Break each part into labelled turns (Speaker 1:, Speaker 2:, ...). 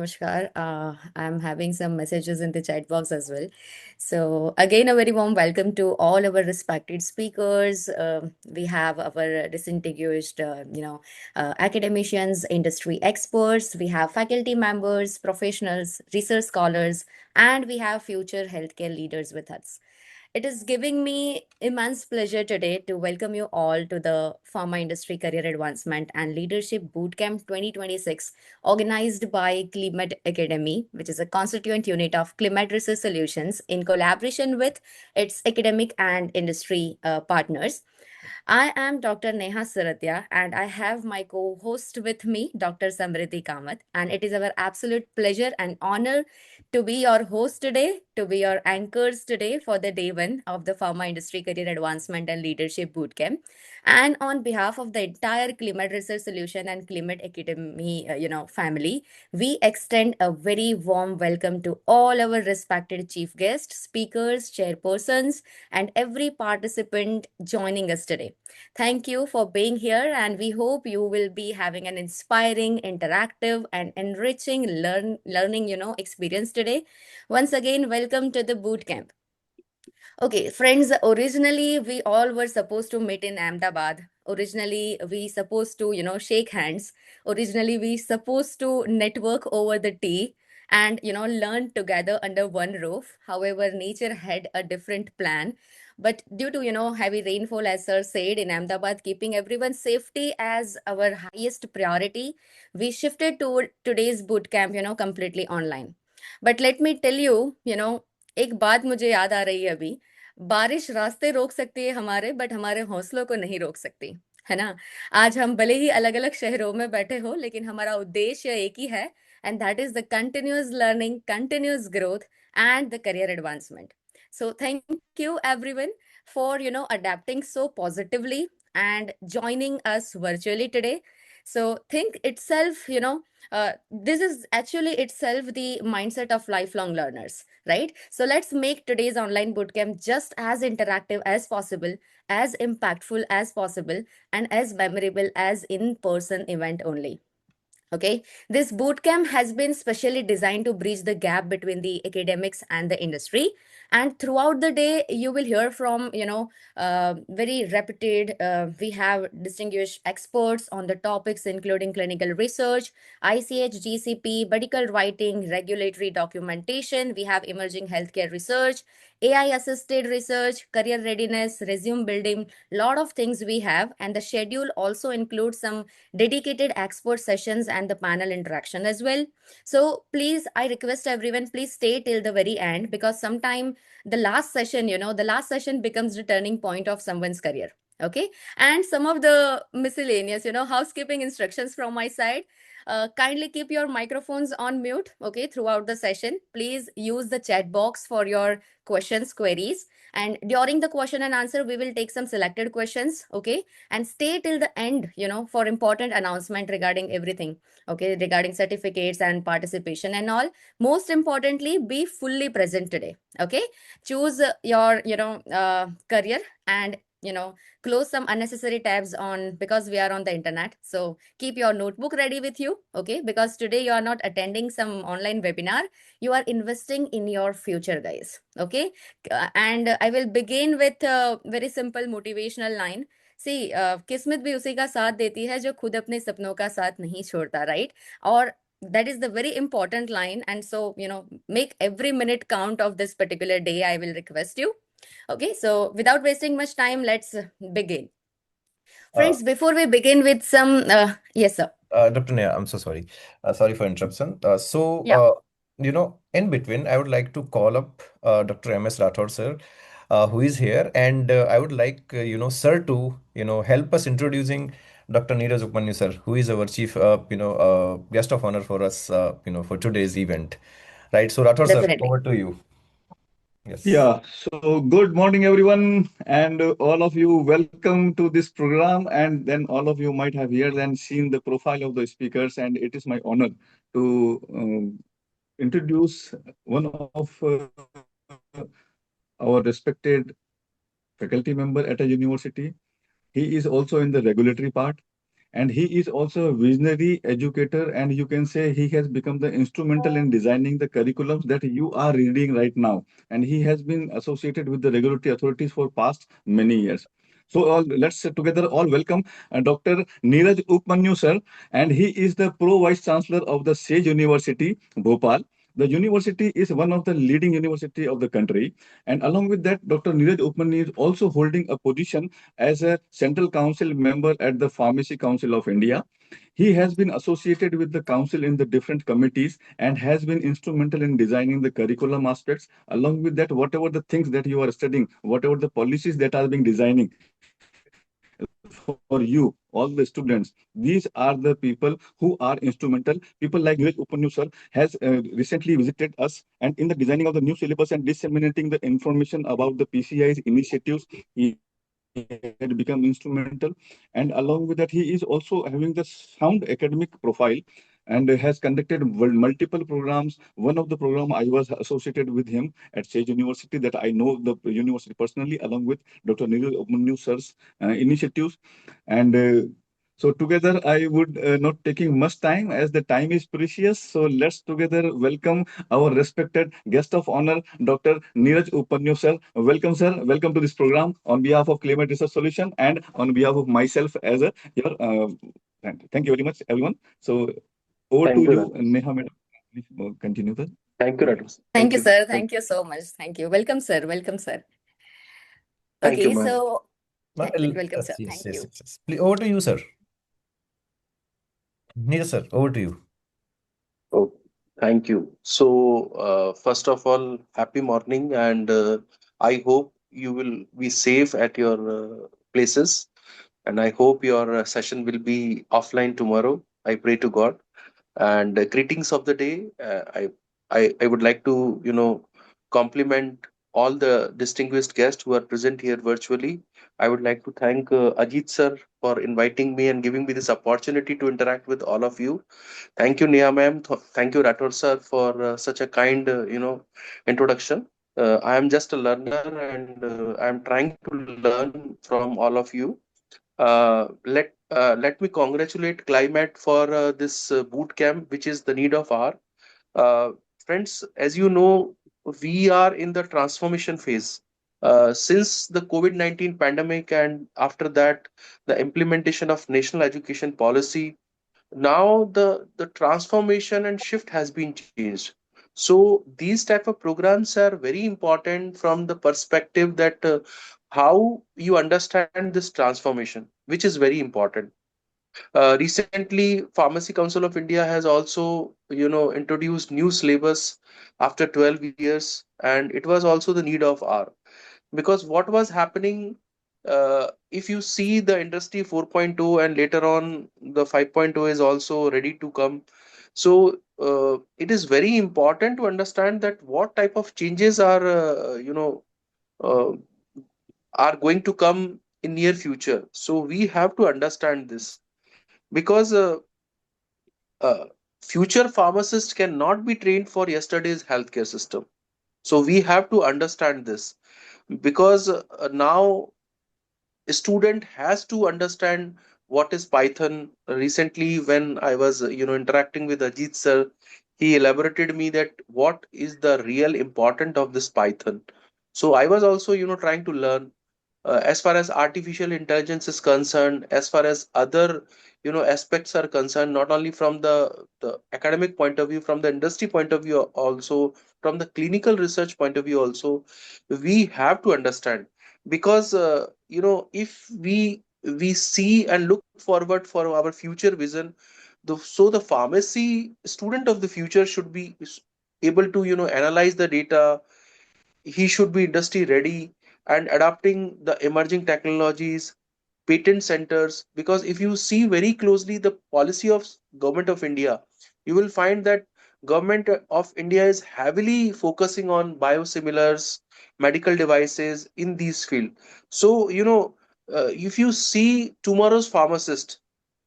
Speaker 1: Namaskar. I'm having some messages in the chat box as well. So again, a very warm welcome to all our respected speakers. We have our distinguished, academicians, industry experts. We have faculty members, professionals, research scholars, and we have future healthcare leaders with us. It is giving me immense pleasure today to welcome you all to the Pharma Industry Career Advancement and Leadership Bootcamp 2026, organized by Climate Academy, which is a constituent unit of Climate Research Solutions in collaboration with its academic and industry partners. I am Dr. Neha Sarathya, and I have my co host with me, Dr. Samriti Kamath. And it is our absolute pleasure and honor to be your host today, to be your anchors today for the day one of the Pharma Industry Career Advancement and Leadership Bootcamp. And on behalf of the entire Climate Research Solution and Climate Academy, family, we extend a very warm welcome to all our respected chief guests, speakers, chairpersons, and every participant joining us today. Thank you for being here, and we hope you will be having an inspiring, interactive, and enriching learning experience today. Once again, welcome to the boot camp. Okay, friends, originally we all were supposed to meet in Ahmedabad. Originally, we supposed to, shake hands. Originally, we supposed to network over the tea and, learn together under one roof. However, nature had a different plan. But due to, heavy rainfall, as sir said, in Ahmedabad, keeping everyone's safety as our highest priority, we shifted to today's boot camp, completely online. But let me tell you, एक बात मुझे याद आ रही है अभी बारिश रास्ते रोक सकती है हमारे बट हमारे हौसलों को नहीं रोक सकती है ना। आज हम भले ही अलग अलग शहरों में बैठे हो लेकिन हमारा उद्देश्य एक ही है and that is the continuous learning continuous growth and the career advancement. So thank you everyone for adapting so positively and joining us virtually today. So think itself, this is actually itself the mindset of lifelong learners, right? So let's make today's online bootcamp just as interactive as possible, as impactful as possible, and as memorable as in-person event only. Okay, this bootcamp has been specially designed to bridge the gap between the academics and the industry. And throughout the day, you will hear from, very reputed, we have distinguished experts on the topics including clinical research, ICH, GCP, medical writing, regulatory documentation. We have emerging healthcare research, AI assisted research, career readiness, resume building, lot of things we have. And the schedule also includes some dedicated expert sessions and the panel interaction as well. So please, I request everyone, please stay till the very end because sometime the last session becomes the turning point of someone's career. Okay. And some of the miscellaneous, housekeeping instructions from my side. Kindly keep your microphones on mute, okay, throughout the session. Please use the chat box for your questions, queries. And during the question and answer, we will take some selected questions, okay, and stay till the end, for important announcement regarding everything, okay, regarding certificates and participation and all. Most importantly, be fully present today, okay. Choose your, career and, close some unnecessary tabs on because we are on the internet. So keep your notebook ready with you, okay, because today you are not attending some online webinar, you are investing in your future, guys, okay. And I will begin with a very simple motivational line. सी किस्मत भी उसी का साथ देती है जो खुद अपने सपनों का साथ नहीं छोड़ता, राइट? और that is the very important line, and so make every minute count of this particular day, I will request you. Okay, so without wasting much time, let's begin.
Speaker 2: Uh,
Speaker 1: Friends, before we begin with some yes sir.
Speaker 2: Dr. Neha, I'm so sorry. Sorry for interruption.
Speaker 1: Yeah,
Speaker 2: In between, I would like to call up Dr. M.S. Rathod, sir, who is here, and I would like, sir, to, help us introducing Dr. Neeraj Upmanyu, sir, who is our chief, guest of honor for us, for today's event. Right. So, Rathod, sir,
Speaker 1: definitely.
Speaker 2: over to you. Yes.
Speaker 3: Yeah, so good morning, everyone, and all of you, welcome to this program. And then all of you might have heard and seen the profile of the speakers, and it is my honor to introduce one of our respected faculty member at a university. He is also in the regulatory part, And he is also a visionary educator, and you can say he has become the instrumental in designing the curriculums that you are reading right now. And he has been associated with the regulatory authorities for past many years. So let's together all welcome Dr. Neeraj Upmanyu sir, and he is the pro vice chancellor of the Sage University, Bhopal. The university is one of the leading university of the country, and along with that, Dr. Neeraj Upmanyu is also holding a position as a Central Council member at the Pharmacy Council of India. He has been associated with the council in the different committees and has been instrumental in designing the curriculum aspects. Along with that, whatever the things that you are studying, whatever the policies that are being designing for you, all the students, these are the people who are instrumental. People like Neeraj Upanyu sir has recently visited us, and in the designing of the new syllabus and disseminating the information about the PCI's initiatives, he had become instrumental. And along with that, he is also having the sound academic profile and has conducted multiple programs. One of the program I was associated with him at Sage University, that I know the university personally, along with Dr. Nirul Upmanyu sir's initiatives. And so together, I would not taking much time as the time is precious. So let's together welcome our respected guest of honor, Dr. Neeraj Upanyu sir. Welcome, sir. Welcome to this program on behalf of Climate Research Solution and on behalf of myself as a your friend. Thank you very much, everyone. So over to
Speaker 4: Thank you,
Speaker 3: you,
Speaker 4: Ratus.
Speaker 3: Neha madam. Please continue, sir.
Speaker 4: Thank you, Ratus.
Speaker 1: Thank
Speaker 4: Thank
Speaker 1: you,
Speaker 4: you.
Speaker 1: sir.
Speaker 4: Thank
Speaker 1: Thank you so much. Thank you. Welcome, sir. Welcome, sir.
Speaker 4: thank you,
Speaker 1: Okay,
Speaker 4: ma'am.
Speaker 1: so welcome,
Speaker 2: Yes,
Speaker 1: sir.
Speaker 2: yes,
Speaker 1: Thank
Speaker 2: yes,
Speaker 1: you.
Speaker 2: yes, yes. Please, over to you, sir. Neeraj sir, over to you.
Speaker 4: Oh, thank you. So, first of all, happy morning, and I hope you will be safe at your places, and I hope your session will be offline tomorrow. I pray to God. And greetings of the day. I would like to compliment all the distinguished guests who are present here virtually. I would like to thank Ajit sir for inviting me and giving me this opportunity to interact with all of you. Thank you, Neha ma'am. Thank you, Rathod sir, for such a kind introduction. I am just a learner, and I am trying to learn from all of you. Let me congratulate Climate for this boot camp, which is the need of our friends. As you know, we are in the transformation phase. Since the COVID-19 pandemic and after that, the implementation of national education policy, now the transformation and shift has been changed. So these type of programs are very important from the perspective that how you understand this transformation, which is very important. Recently, Pharmacy Council of India has also, introduced new syllabus after 12 years, and it was also the need of our, because what was happening, if you see the industry 4.0 and later on the 5.0 is also ready to come. So it is very important to understand that what type of changes are uh, are going to come in near future. So we have to understand this, because uh, future pharmacists cannot be trained for yesterday's healthcare system. So we have to understand this, because now a student has to understand what is Python. Recently, when I was interacting with Ajit sir, he elaborated me that what is the real important of this Python. So I was also trying to learn, as far as artificial intelligence is concerned, as far as other aspects are concerned, not only from the academic point of view, from the industry point of view also, from the clinical research point of view also, we have to understand. Because if we see and look forward for our future vision, so the pharmacy student of the future should be able to analyze the data. He should be industry ready and adapting the emerging technologies, patent centers. Because if you see very closely the policy of government of India, you will find that government of India is heavily focusing on biosimilars, medical devices in these field. So if you see tomorrow's pharmacist,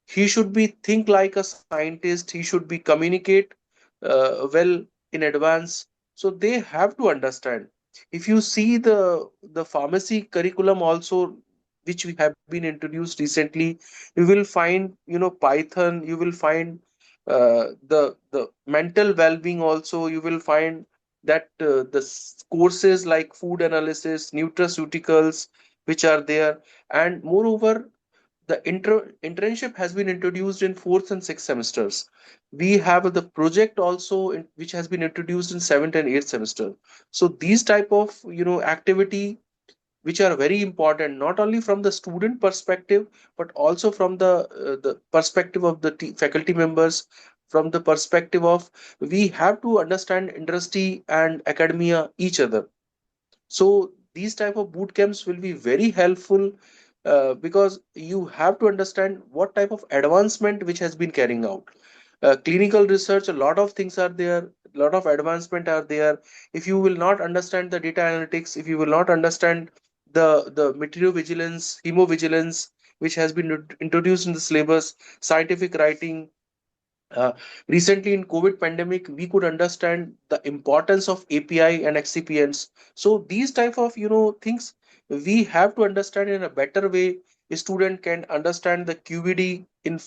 Speaker 4: he should be think like a scientist, he should be communicate well in advance. So they have to understand. If you see the pharmacy curriculum also, which we have been introduced recently. You will find, Python. You will find the mental well-being also. You will find that courses like food analysis, nutraceuticals, which are there. And moreover, the internship has been introduced in fourth and sixth semesters. We have the project also which has been introduced in seventh and eighth semester. So these type of activity, which are very important, not only from the student perspective, but also from the perspective of the faculty members, from the perspective of, we have to understand industry and academia each other. So these type of boot camps will be very helpful, because you have to understand what type of advancement which has been carrying out. Clinical research, a lot of things are there, a lot of advancement are there. If you will not understand the data analytics, if you will not understand the material vigilance, hemovigilance, which has been introduced in the syllabus, scientific writing, uh, recently in COVID pandemic, we could understand the importance of API and excipients. So these type of things we have to understand in a better way. A student can understand the QVD in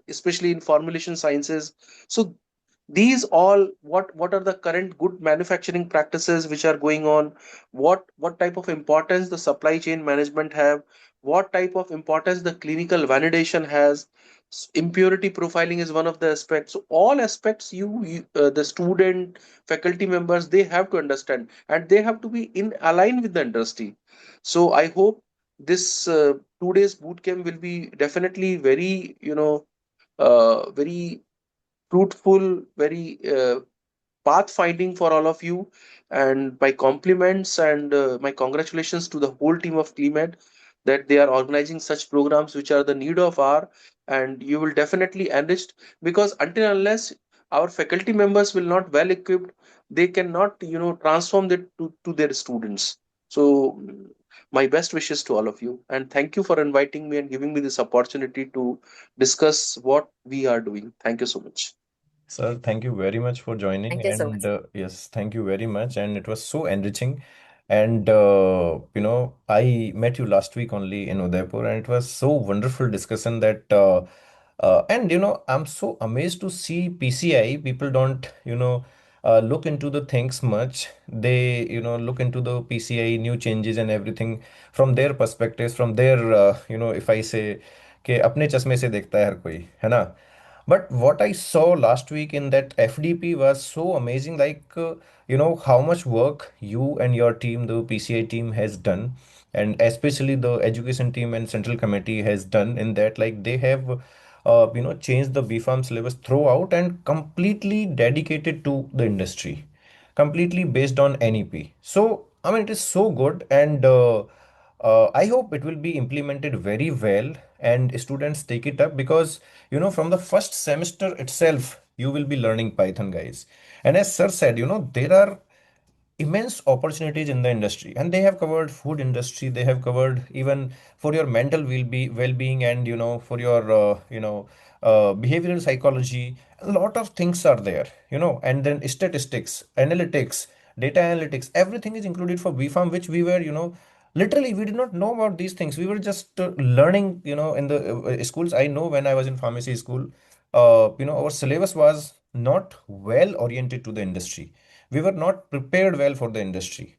Speaker 4: especially in formulation sciences. So these all, what are the current good manufacturing practices which are going on, what type of importance the supply chain management have, what type of importance the clinical validation has. Impurity profiling is one of the aspects. So all aspects, the student, faculty members, they have to understand, and they have to be in align with the industry. So I hope this 2 days boot camp will be definitely very very fruitful, very pathfinding for all of you. And my compliments and my congratulations to the whole team of CleMed, that they are organizing such programs which are the need of our, and you will definitely enriched, because until unless our faculty members will not well equipped, they cannot transform that to their students. So my best wishes to all of you, and thank you for inviting me and giving me this opportunity to discuss what we are doing. Thank you so much.
Speaker 2: Sir, thank you very much for joining.
Speaker 1: Thank you so
Speaker 2: And
Speaker 1: much.
Speaker 2: yes, thank you very much. And it was so enriching. And I met you last week only in Udaipur, and it was so wonderful discussion that and I'm so amazed to see PCI. People don't, look into the things much. They, look into the PCI new changes and everything from their perspectives, from their, if I say कि अपने चश्मे से देखता है हर कोई है ना. But what I saw last week in that FDP was so amazing. Like, how much work you and your team, the PCI team, has done, and especially the education team and central committee has done in that. Like, they have, changed the BPharm syllabus throughout and completely dedicated to the industry, completely based on NEP. So, I mean, it is so good. And I hope it will be implemented very well and students take it up because, from the first semester itself, you will be learning Python, guys. And as Sir said, there are immense opportunities in the industry, and they have covered food industry, they have covered even for your mental well-being, and for your behavioral psychology. A lot of things are there, and then statistics, analytics, data analytics, everything is included for BPharm, which we were, literally we did not know about these things. We were just learning, in the schools. I know when I was in pharmacy school, our syllabus was not well oriented to the industry. We were not prepared well for the industry,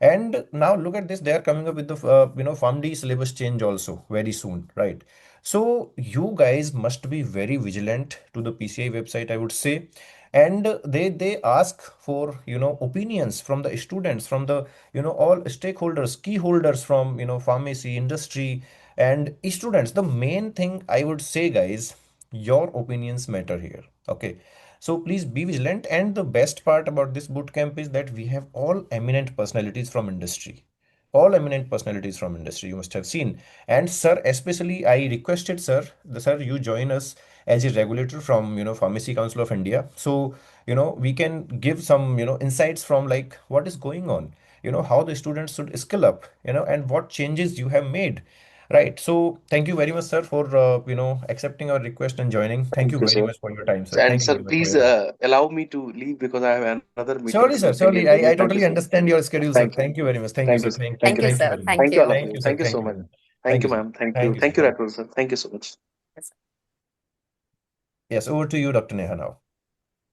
Speaker 2: and now look at this, they are coming up with the PharmD syllabus change also very soon, right? So you guys must be very vigilant to the PCI website, I would say. And they ask for opinions from the students, from the all stakeholders, key holders from pharmacy industry and students. The main thing I would say, guys, your opinions matter here, okay? So please be vigilant. And the best part about this bootcamp is that we have all eminent personalities from industry. All eminent personalities from industry, you must have seen. And sir, especially I requested sir, sir, you join us as a regulator from Pharmacy Council of India. So we can give some insights from like what is going on, how the students should skill up, and what changes you have made. Right. So thank you very much, sir, for accepting our request and joining. Thank
Speaker 4: Thank
Speaker 2: you
Speaker 4: you,
Speaker 2: very
Speaker 4: sir.
Speaker 2: much for your time, sir.
Speaker 4: And
Speaker 2: Thank you
Speaker 4: sir,
Speaker 2: very much for
Speaker 4: please
Speaker 2: your time.
Speaker 4: allow me to leave because I have another meeting to
Speaker 2: Surely, sir.
Speaker 4: attend in
Speaker 2: Surely.
Speaker 4: Delhi.
Speaker 2: I
Speaker 4: Thank you
Speaker 2: totally
Speaker 4: so much.
Speaker 2: understand your schedule, sir.
Speaker 4: Thank you.
Speaker 2: Thank you very much. Thank you,
Speaker 4: Thank
Speaker 2: sir.
Speaker 4: you, sir.
Speaker 2: Thank you.
Speaker 4: Thank
Speaker 1: Thank
Speaker 4: you.
Speaker 1: you,
Speaker 2: Thank you
Speaker 1: sir.
Speaker 2: very much.
Speaker 1: Thank
Speaker 4: Thank
Speaker 1: you.
Speaker 4: you, all of
Speaker 2: Thank
Speaker 4: you.
Speaker 2: you, sir.
Speaker 4: Thank you so
Speaker 2: Thank you
Speaker 4: much.
Speaker 2: very much.
Speaker 4: Thank
Speaker 2: Thank
Speaker 4: you,
Speaker 2: you, sir.
Speaker 4: ma'am. Thank
Speaker 2: Thank
Speaker 4: you.
Speaker 2: you,
Speaker 4: Thank you,
Speaker 2: sir.
Speaker 4: Ratul sir. Thank you so much.
Speaker 2: Yes, over to you, Dr. Neha now.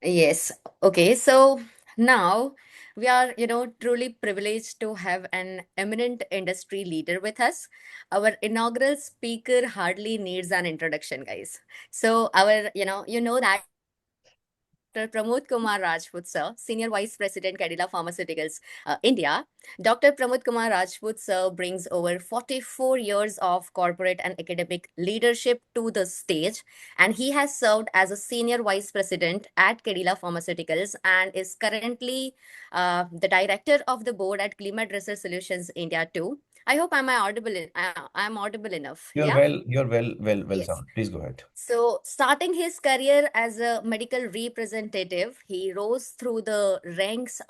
Speaker 1: Yes. Okay. So now we are, truly privileged to have an eminent industry leader with us. Our inaugural speaker hardly needs an introduction, guys. So our, that Dr. Pramod Kumar Rajput sir, Senior Vice President, Cadila Pharmaceuticals, India. Dr. Pramod Kumar Rajput sir brings over 44 years of corporate and academic leadership to the stage, and he has served as a senior vice president at Cadila Pharmaceuticals and is currently the director of the board at Climate Research Solutions India too. I hope I'm audible. I'm audible enough. Yeah.
Speaker 2: You're well
Speaker 1: Yes.
Speaker 2: sound. Please go ahead.
Speaker 1: So, starting his career as a medical representative, he rose through the ranks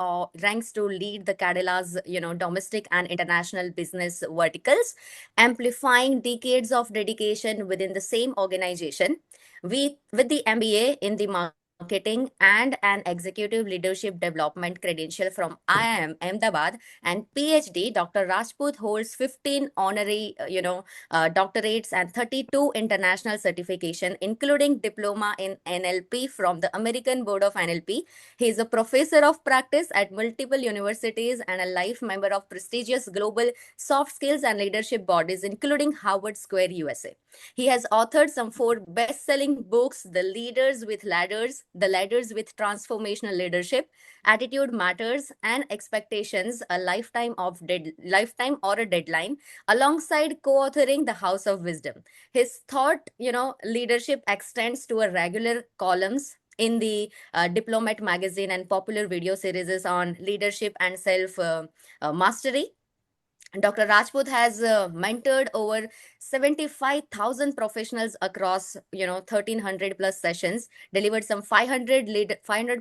Speaker 1: to lead the Cadilla's, domestic and international business verticals, amplifying decades of dedication within the same organization. With the MBA in the marketing and an executive leadership development credential from IIM Ahmedabad and PhD, Dr. Rajput holds 15 honorary, doctorates and 32 international certification, including diploma in NLP from the American Board of NLP. He is a professor of practice at multiple universities and a life member of prestigious global soft skills and leadership bodies, including Harvard Square, USA. He has authored some four best-selling books: The Ladders with Transformational Leadership, Attitude Matters, and Expectations, Lifetime or a Deadline, alongside co-authoring The House of Wisdom. His thought, leadership extends to a regular columns in the Diplomat magazine and popular video series on leadership and self mastery. Dr. Rajput has mentored over 75,000 professionals across, 1,300 plus sessions, delivered some 500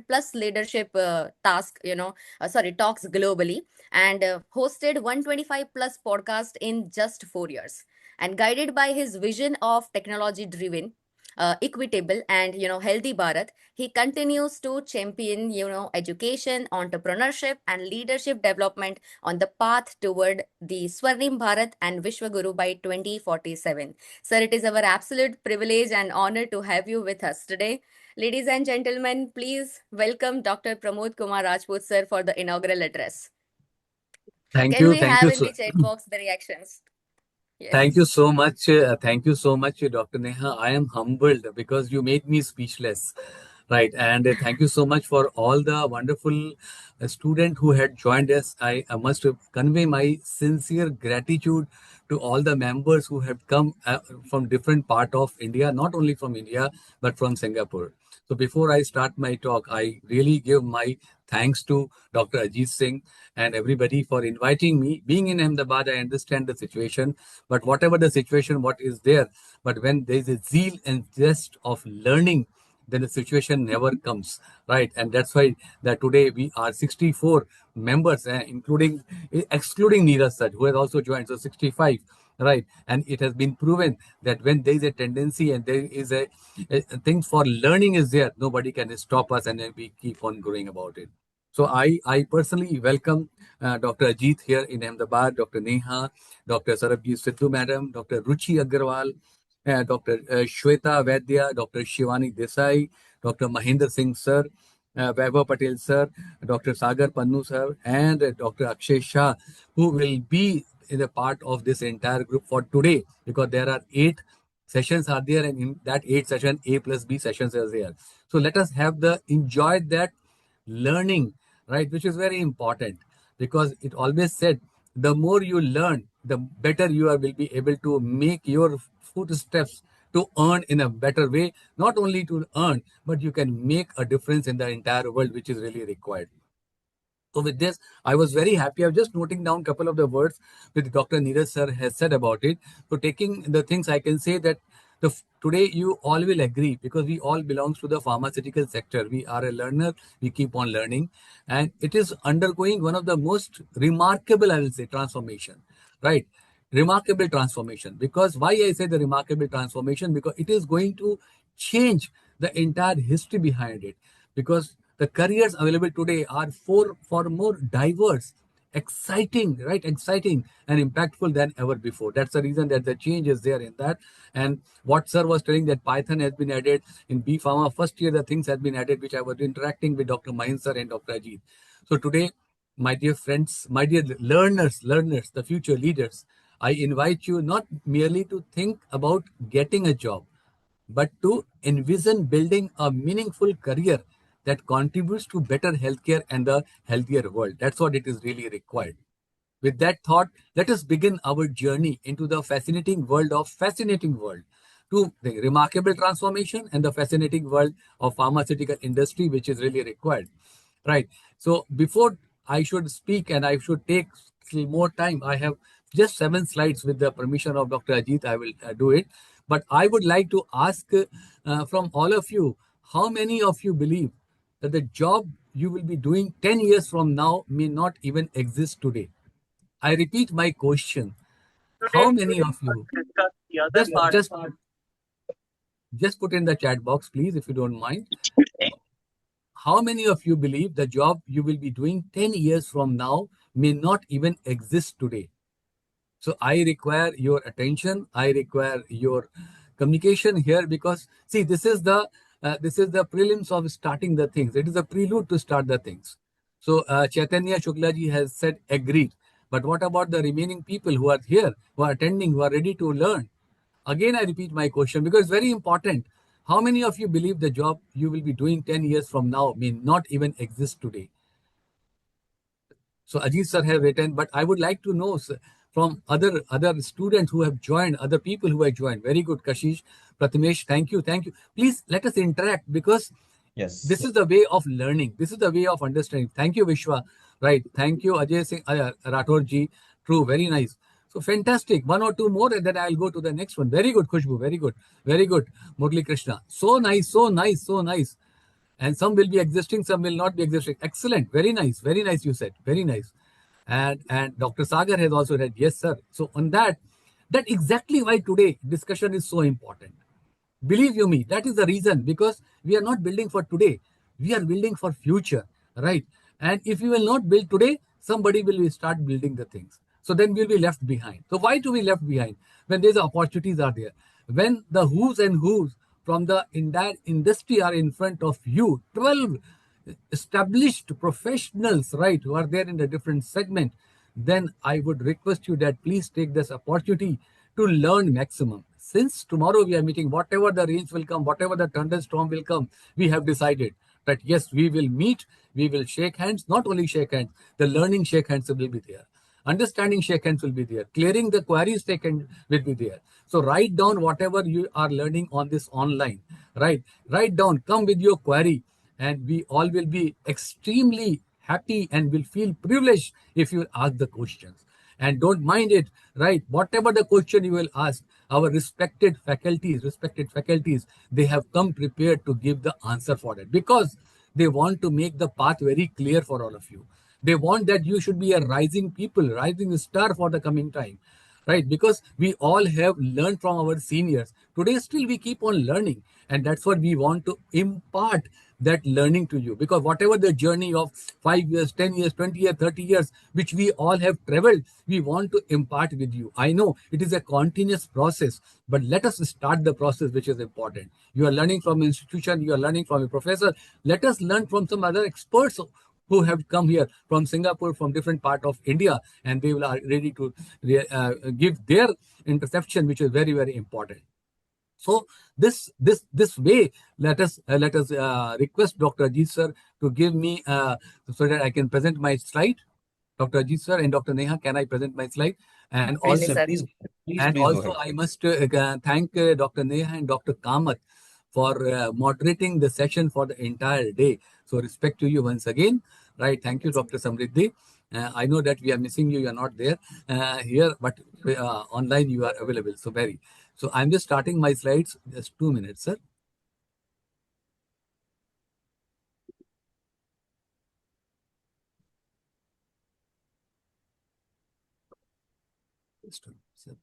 Speaker 1: plus leadership talks globally, and hosted 125 plus podcasts in just 4 years. And guided by his vision of technology driven, equitable and healthy Bharat, he continues to champion education, entrepreneurship and leadership development on the path toward the Swarnim Bharat and Vishwaguru by 2047. Sir, it is our absolute privilege and honor to have you with us today. Ladies and gentlemen, please welcome Dr. Pramod Kumar Rajput sir for the inaugural address.
Speaker 5: Thank
Speaker 1: Can
Speaker 5: you.
Speaker 1: we
Speaker 5: Thank
Speaker 1: have
Speaker 5: you.
Speaker 1: in the chat box the reactions?
Speaker 5: Thank you
Speaker 1: Yes.
Speaker 5: so much. Thank you so much, Dr. Neha. I am humbled because you made me speechless. Right. And thank you so much for all the wonderful student who had joined us. I must convey my sincere gratitude to all the members who have come from different part of India, not only from India, but from Singapore. So before I start my talk, I really give my thanks to Dr. Ajit Singh and everybody for inviting me. Being in Ahmedabad, I understand the situation, but whatever the situation, what is there, but when there is a zeal and zest of learning, then the situation never comes, right? And that's why that today we are 64 members, including excluding Neeraj sir, who has also joined, so 65, right? And it has been proven that when there is a tendency and there is a thing for learning is there, nobody can stop us, and then we keep on growing about it. So I personally welcome Dr. Ajit here in Ahmedabad, Dr. Neha, Dr. Sarabjit Sidhu madam, Dr. Ruchi Agarwal, Dr. Shweta Vaidya, Dr. Shivani Desai, Dr. Mahinder Singh sir, Vaibhav Patel sir, Dr. Sagar Pannu sir, and Dr. Akshay Shah, who will be in a part of this entire group for today, because there are 8 sessions are there, and in that 8 session, A plus B sessions are there. So let us have the enjoy that learning, right, which is very important, because it always said the more you learn, the better you are, will be able to make your footsteps to earn in a better way. Not only to earn, but you can make a difference in the entire world, which is really required. So with this, I was very happy. I was just noting down a couple of the words which Dr. Neeraj sir has said about it. So taking the things, I can say that today you all will agree, because we all belongs to the pharmaceutical sector. We are a learner. We keep on learning, and it is undergoing one of the most remarkable, I will say, transformation. Right, remarkable transformation. Because why I say the remarkable transformation? Because it is going to change the entire history behind it, because the careers available today are far more diverse exciting, right? Exciting and impactful than ever before. That's the reason that the change is there in that. And what sir was telling, that Python has been added in B Pharma first year, the things has been added, which I was interacting with Dr. Mahin sir and Dr. Ajit. So today, my dear friends, my dear learners, the future leaders, I invite you not merely to think about getting a job, but to envision building a meaningful career that contributes to better healthcare and a healthier world. That's what it is really required. With that thought, let us begin our journey into the fascinating world to the remarkable transformation and the fascinating world of pharmaceutical industry, which is really required. Right. So before I should speak and I should take little more time, I have just 7 slides with the permission of Dr. Ajit. I will do it. But I would like to ask from all of you, how many of you believe that the job you will be doing 10 years from now may not even exist today? I repeat my question. How many of you just just just put in the chat box, please, if you don't mind. How many of you believe the job you will be doing 10 years from now may not even exist today? So I require your attention. I require your communication here, because see, this is the prelims of starting the things. It is a prelude to start the things. So Chaitanya Shukla ji has said agreed. But what about the remaining people who are here, who are attending, who are ready to learn? Again, I repeat my question because it's very important. How many of you believe the job you will be doing 10 years from now may not even exist today? So Ajit sir have written, but I would like to know from other students who have joined, other people who have joined. Very good, Kashish, Prathamesh, thank you, thank you. Please let us interact, because this
Speaker 2: Yes.
Speaker 5: is the way of learning. This is the way of understanding. Thank you, Vishwa. Right. Thank you, Ajay Singh Rathore ji. True. Very nice. So fantastic. One or two more, and then I'll go to the next one. Very good, Khushbu. Very good. Very good. Murli Krishna. So nice. So nice. So nice. And some will be existing, some will not be existing. Excellent. Very nice. Very nice. You said. Very nice. And Dr. Sagar has also said yes, sir. So on that, that exactly why today discussion is so important. Believe you me, that is the reason, because we are not building for today, we are building for future, right? And if we will not build today, somebody will start building the things. So then we'll be left behind. So why do we left behind? When there's opportunities are there, when the who's and who's from the entire industry are in front of you, 12 established professionals, right, who are there in the different segment, then I would request you that please take this opportunity to learn maximum. Since tomorrow we are meeting, whatever the rains will come, whatever the thunderstorm will come, we have decided that yes, we will meet, we will shake hands, not only shake hands, the learning shake hands will be there. Understanding shake hands will be there. Clearing the queries taken will be there. So write down whatever you are learning on this online. Right? Write down, come with your query, and we all will be extremely happy and will feel privileged if you ask the questions. And don't mind it, right? Whatever the question you will ask, our respected faculties, they have come prepared to give the answer for it, because they want to make the path very clear for all of you. They want that you should be a rising people, rising star for the coming time, right? Because we all have learned from our seniors. Today, still we keep on learning, and that's what we want to impart that learning to you. Because whatever the journey of 5 years, 10 years, 20 years, 30 years, which we all have traveled, we want to impart with you. I know it is a continuous process, but let us start the process, which is important. You are learning from an institution, you are learning from a professor. Let us learn from some other experts who have come here from Singapore, from different part of India, and they will are ready to give their interception, which is very, very important. So this way, let us request Dr. Ajit sir to give me so that I can present my slide. Dr. Ajit sir and Dr. Neha, can I present my slide? And
Speaker 2: Please,
Speaker 1: Certainly,
Speaker 2: sir,
Speaker 5: also,
Speaker 1: sir.
Speaker 2: please,
Speaker 5: and
Speaker 2: please go
Speaker 5: also,
Speaker 2: ahead.
Speaker 5: I must thank Dr. Neha and Dr. Kamath for moderating the session for the entire day. So, respect to you once again. Right. Thank you, Dr. Samriddhi. I know that we are missing you. You are not there here, but online you are available. So, very. So, I'm just starting my slides. Just 2 minutes, sir. Just 2 minutes, sir.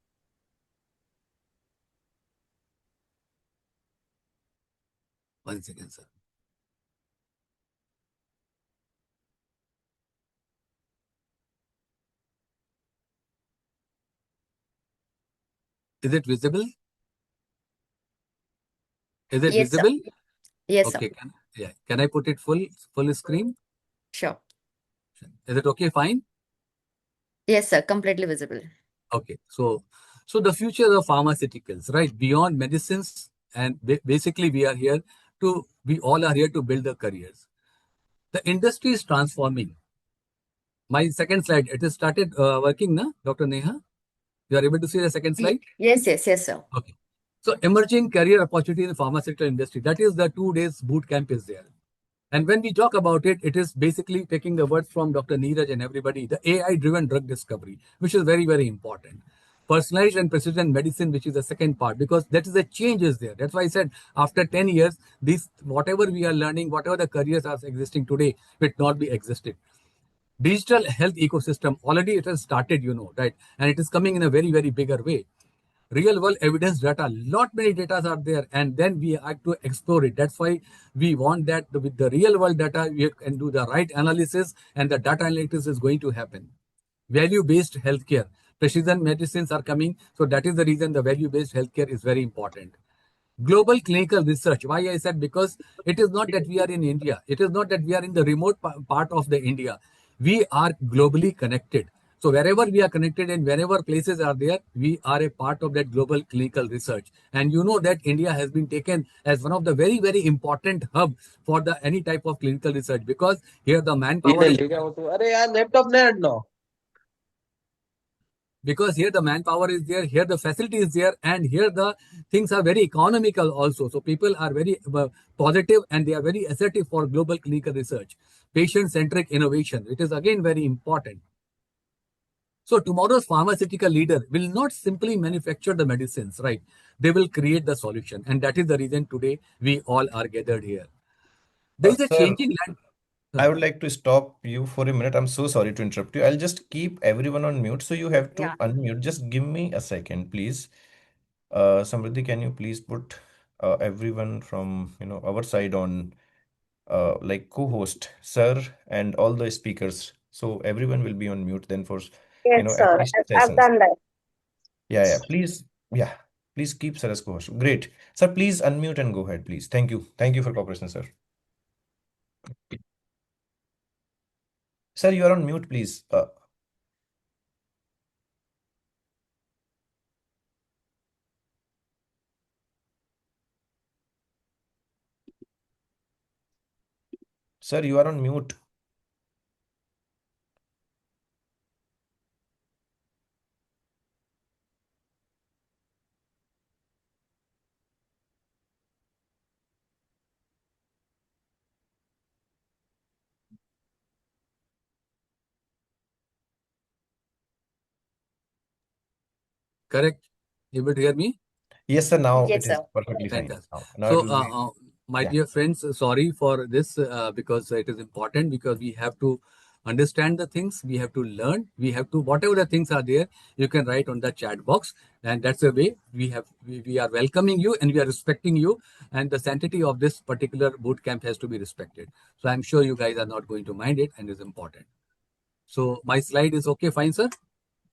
Speaker 5: One second, sir. Is it visible? Is it
Speaker 1: Yes, sir.
Speaker 5: visible?
Speaker 1: Yes, sir.
Speaker 5: Okay. Can I put it full screen?
Speaker 1: Sure.
Speaker 5: Is it okay? Fine.
Speaker 1: Yes, sir. Completely visible.
Speaker 5: Okay. So the future of pharmaceuticals, right? Beyond medicines, and basically we all are here to build the careers. The industry is transforming. My second slide, it has started working, na, Dr. Neha? You are able to see the second slide?
Speaker 1: Yes, yes, yes, sir.
Speaker 5: Okay. So emerging career opportunity in the pharmaceutical industry. That is the 2 days boot camp is there. And when we talk about it, it is basically taking the words from Dr. Neeraj and everybody, the AI-driven drug discovery, which is very, very important. Personalized and precision medicine, which is the second part, because that is the change is there. That's why I said after 10 years, this whatever we are learning, whatever the careers are existing today, will not be existed. Digital health ecosystem, already it has started, right? And it is coming in a very, very bigger way. Real world evidence data, lot many data are there, and then we have to explore it. That's why we want that with the real world data we can do the right analysis, and the data analytics is going to happen. Value based healthcare, precision medicines are coming, so that is the reason the value based healthcare is very important. Global clinical research, why I said, because it is not that we are in India, it is not that we are in the remote part of the India. We are globally connected. So wherever we are connected and wherever places are there, we are a part of that global clinical research. And you know that India has been taken as one of the very, very important hub for the any type of clinical research, because here the manpower
Speaker 4: ये
Speaker 5: is
Speaker 4: ले गया वो तो अरे यार laptop नहीं हटना
Speaker 5: because here the manpower is there, here the facility is there, and here the things are very economical also. So people are very positive, and they are very assertive for global clinical research. Patient centric innovation, it is again very important. So tomorrow's pharmaceutical leader will not simply manufacture the medicines, right? They will create the solution, and that is the reason today we all are gathered here. There is a
Speaker 2: Sir,
Speaker 5: changing land.
Speaker 2: I would like to stop you for a minute. I'm so sorry to interrupt you. I'll just keep everyone on mute, so you have to
Speaker 1: Yeah.
Speaker 2: unmute. Just give me a second, please. Samriddhi, can you please put everyone from our side on like co-host, sir, and all the speakers, so everyone will be on mute then for
Speaker 6: Yes,
Speaker 2: at
Speaker 6: sir.
Speaker 2: least
Speaker 6: I've
Speaker 2: sessions.
Speaker 6: done that.
Speaker 2: Yeah, yeah. Please, yeah. Please keep sir as co-host. Great, sir. Please unmute and go ahead, please. Thank you. Thank you for cooperation, sir. Sir, you are on mute, please. Sir, you are on mute.
Speaker 5: Correct? You able to hear me?
Speaker 2: Yes, sir. Now it
Speaker 1: Yes,
Speaker 2: is
Speaker 1: sir.
Speaker 2: perfectly fine.
Speaker 5: Fantastic.
Speaker 2: Now it
Speaker 5: So,
Speaker 2: will be.
Speaker 5: my
Speaker 2: Yeah.
Speaker 5: dear friends, sorry for this because it is important, because we have to understand the things, we have to learn, we have to, whatever the things are there, you can write on the chat box. And that's the way we are welcoming you, and we are respecting you. And the sanctity of this particular boot camp has to be respected. So, I'm sure you guys are not going to mind it, and it's important. So, my slide is okay, fine, sir?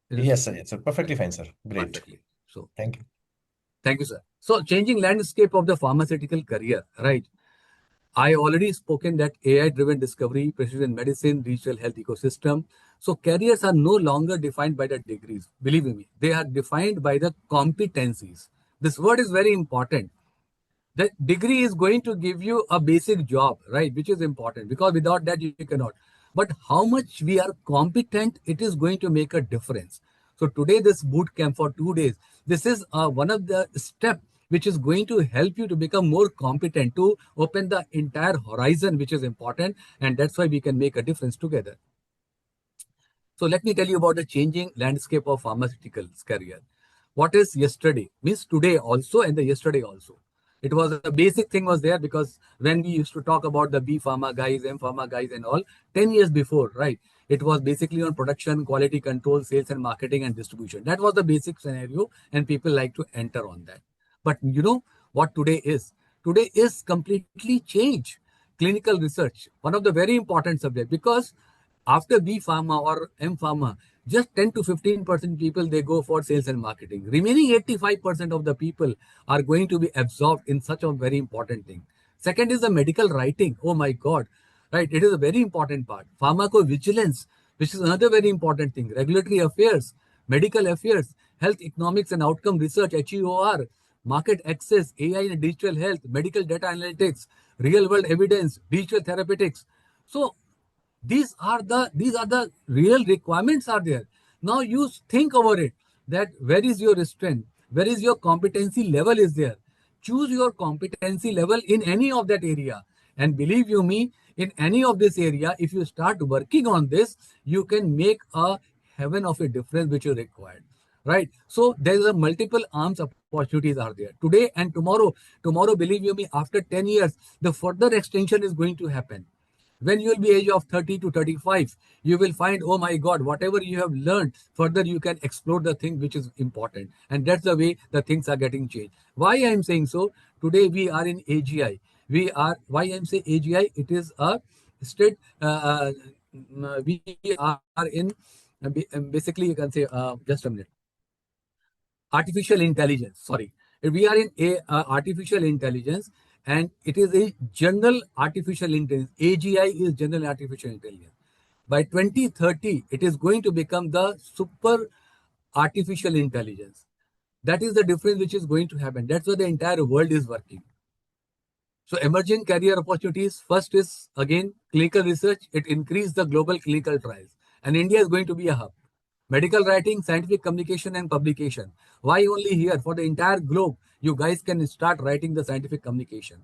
Speaker 5: It is
Speaker 2: Yes, sir. It's perfectly fine, sir. Great.
Speaker 5: perfectly. So,
Speaker 2: Thank you.
Speaker 5: thank you, sir. So, changing landscape of the pharmaceutical career, right? I already spoken that AI-driven discovery, precision medicine, digital health ecosystem. So careers are no longer defined by the degrees. Believe me, they are defined by the competencies. This word is very important. The degree is going to give you a basic job, right? Which is important, because without that you cannot. But how much we are competent, it is going to make a difference. So today, this boot camp for 2 days, this is one of the step which is going to help you to become more competent, to open the entire horizon, which is important, and that's why we can make a difference together. So let me tell you about the changing landscape of pharmaceuticals career. What is yesterday means today also, and the yesterday also. It was a basic thing was there, because when we used to talk about the B pharma guys, M pharma guys and all 10 years before, right? It was basically on production, quality control, sales and marketing and distribution. That was the basic scenario, and people like to enter on that. But you know what today is? Today is completely changed. Clinical research, one of the very important subject, because after B Pharma or M Pharma, Just 10 to 15% people, they go for sales and marketing. Remaining 85% of the people are going to be absorbed in such a very important thing. Second is the medical writing. Oh my God, right? It is a very important part. Pharmacovigilance, which is another very important thing. Regulatory affairs, medical affairs, health economics and outcome research, HEOR, market access, AI and digital health, medical data analytics, real world evidence, digital therapeutics. So these are the real requirements are there. Now you think over it, that where is your strength, where is your competency level is there. Choose your competency level in any of that area, and believe you me, in any of this area, if you start working on this, you can make a heaven of a difference which is required, right? So there is a multiple arms opportunities are there today and tomorrow, believe you me, after 10 years the further extension is going to happen. When you will be age of 30 to 35, you will find, oh my God, whatever you have learned, further you can explore the thing which is important. And that's the way the things are getting changed. Why I am saying so? Today we are in AGI. Why I am saying AGI? It is a state, we are in, basically you can say, just a minute, artificial intelligence, sorry. We are in artificial intelligence, and it is a general artificial intelligence. AGI is general artificial intelligence. By 2030 it is going to become the super artificial intelligence. That is the difference which is going to happen. That's why the entire world is working. So emerging career opportunities, first is again clinical research. It increased the global clinical trials, and India is going to be a hub. Medical writing, scientific communication and publication. Why only here? For the entire globe, you guys can start writing the scientific communication.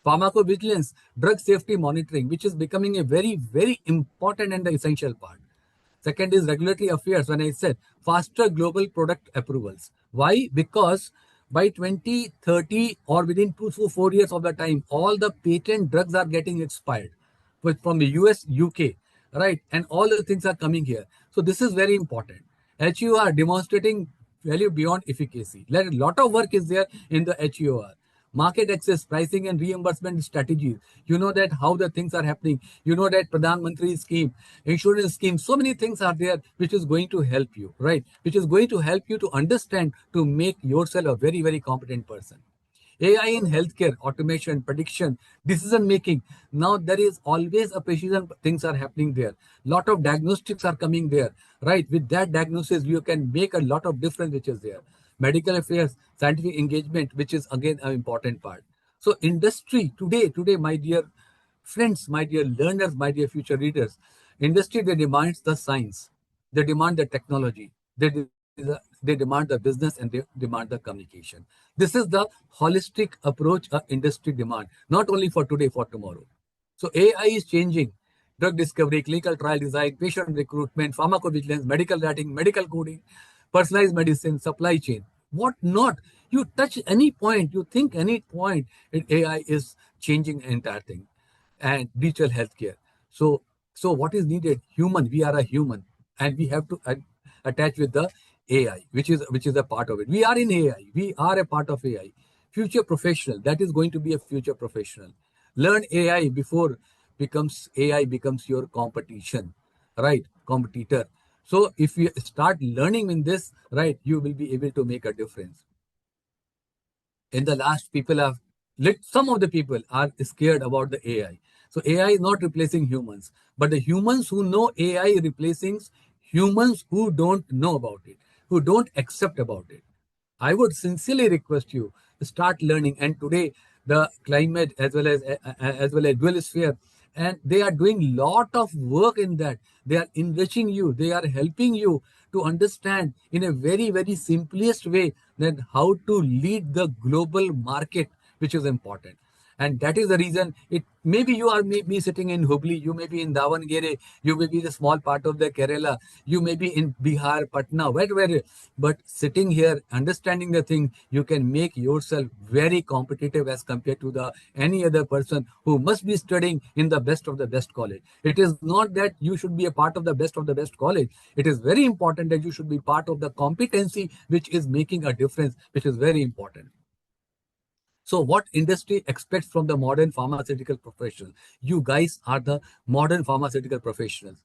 Speaker 5: Pharmacovigilance, drug safety monitoring, which is becoming a very, very important and the essential part. Second is regulatory affairs. When I said faster global product approvals. Why? Because by 2030 or within 2 to 4 years of the time, all the patent drugs are getting expired from the US, UK, right? And all the things are coming here. So this is very important. HUR demonstrating value beyond efficacy. A lot of work is there in the HUR. Market access, pricing and reimbursement strategies. You know that how the things are happening. You know that Pradhan Mantri scheme, insurance scheme, so many things are there which is going to help you, right? Which is going to help you to understand, to make yourself a very, very competent person. AI in healthcare, automation, prediction, decision making. Now there is always a precision things are happening there. Lot of diagnostics are coming there, right? With that diagnosis, you can make a lot of difference which is there. Medical affairs, scientific engagement, which is again an important part. So industry today, my dear friends, my dear learners, my dear future readers, industry, they demands the science, they demand the technology, they demand the business, and they demand the communication. This is the holistic approach a industry demand, not only for today, for tomorrow. So AI is changing drug discovery, clinical trial design, patient recruitment, pharmacovigilance, medical writing, medical coding, personalized medicine, supply chain, what not. You touch any point, you think any point, AI is changing the entire thing. And digital healthcare. So what is needed? Human. We are a human, and we have to attach with the AI, which is a part of it. We are in AI. We are a part of AI. Future professional. That is going to be a future professional. Learn AI before becomes AI becomes your competition, right? Competitor. So if you start learning in this, right, you will be able to make a difference. In the last, people have some of the people are scared about the AI. So AI is not replacing humans, but the humans who know AI replacing humans who don't know about it, who don't accept about it. I would sincerely request you to start learning. And today, the climate as well as dual sphere, and they are doing lot of work in that. They are enriching you. They are helping you to understand in a very, very simplest way that how to lead the global market, which is important. And that is the reason. It maybe you are maybe sitting in Hubli, you may be in Davangere, you may be the small part of the Kerala, you may be in Bihar, Patna, wherever. But sitting here, understanding the thing, you can make yourself very competitive as compared to the any other person who must be studying in the best of the best college. It is not that you should be a part of the best college. It is very important that you should be part of the competency which is making a difference, which is very important. So what industry expects from the modern pharmaceutical professional? You guys are the modern pharmaceutical professionals.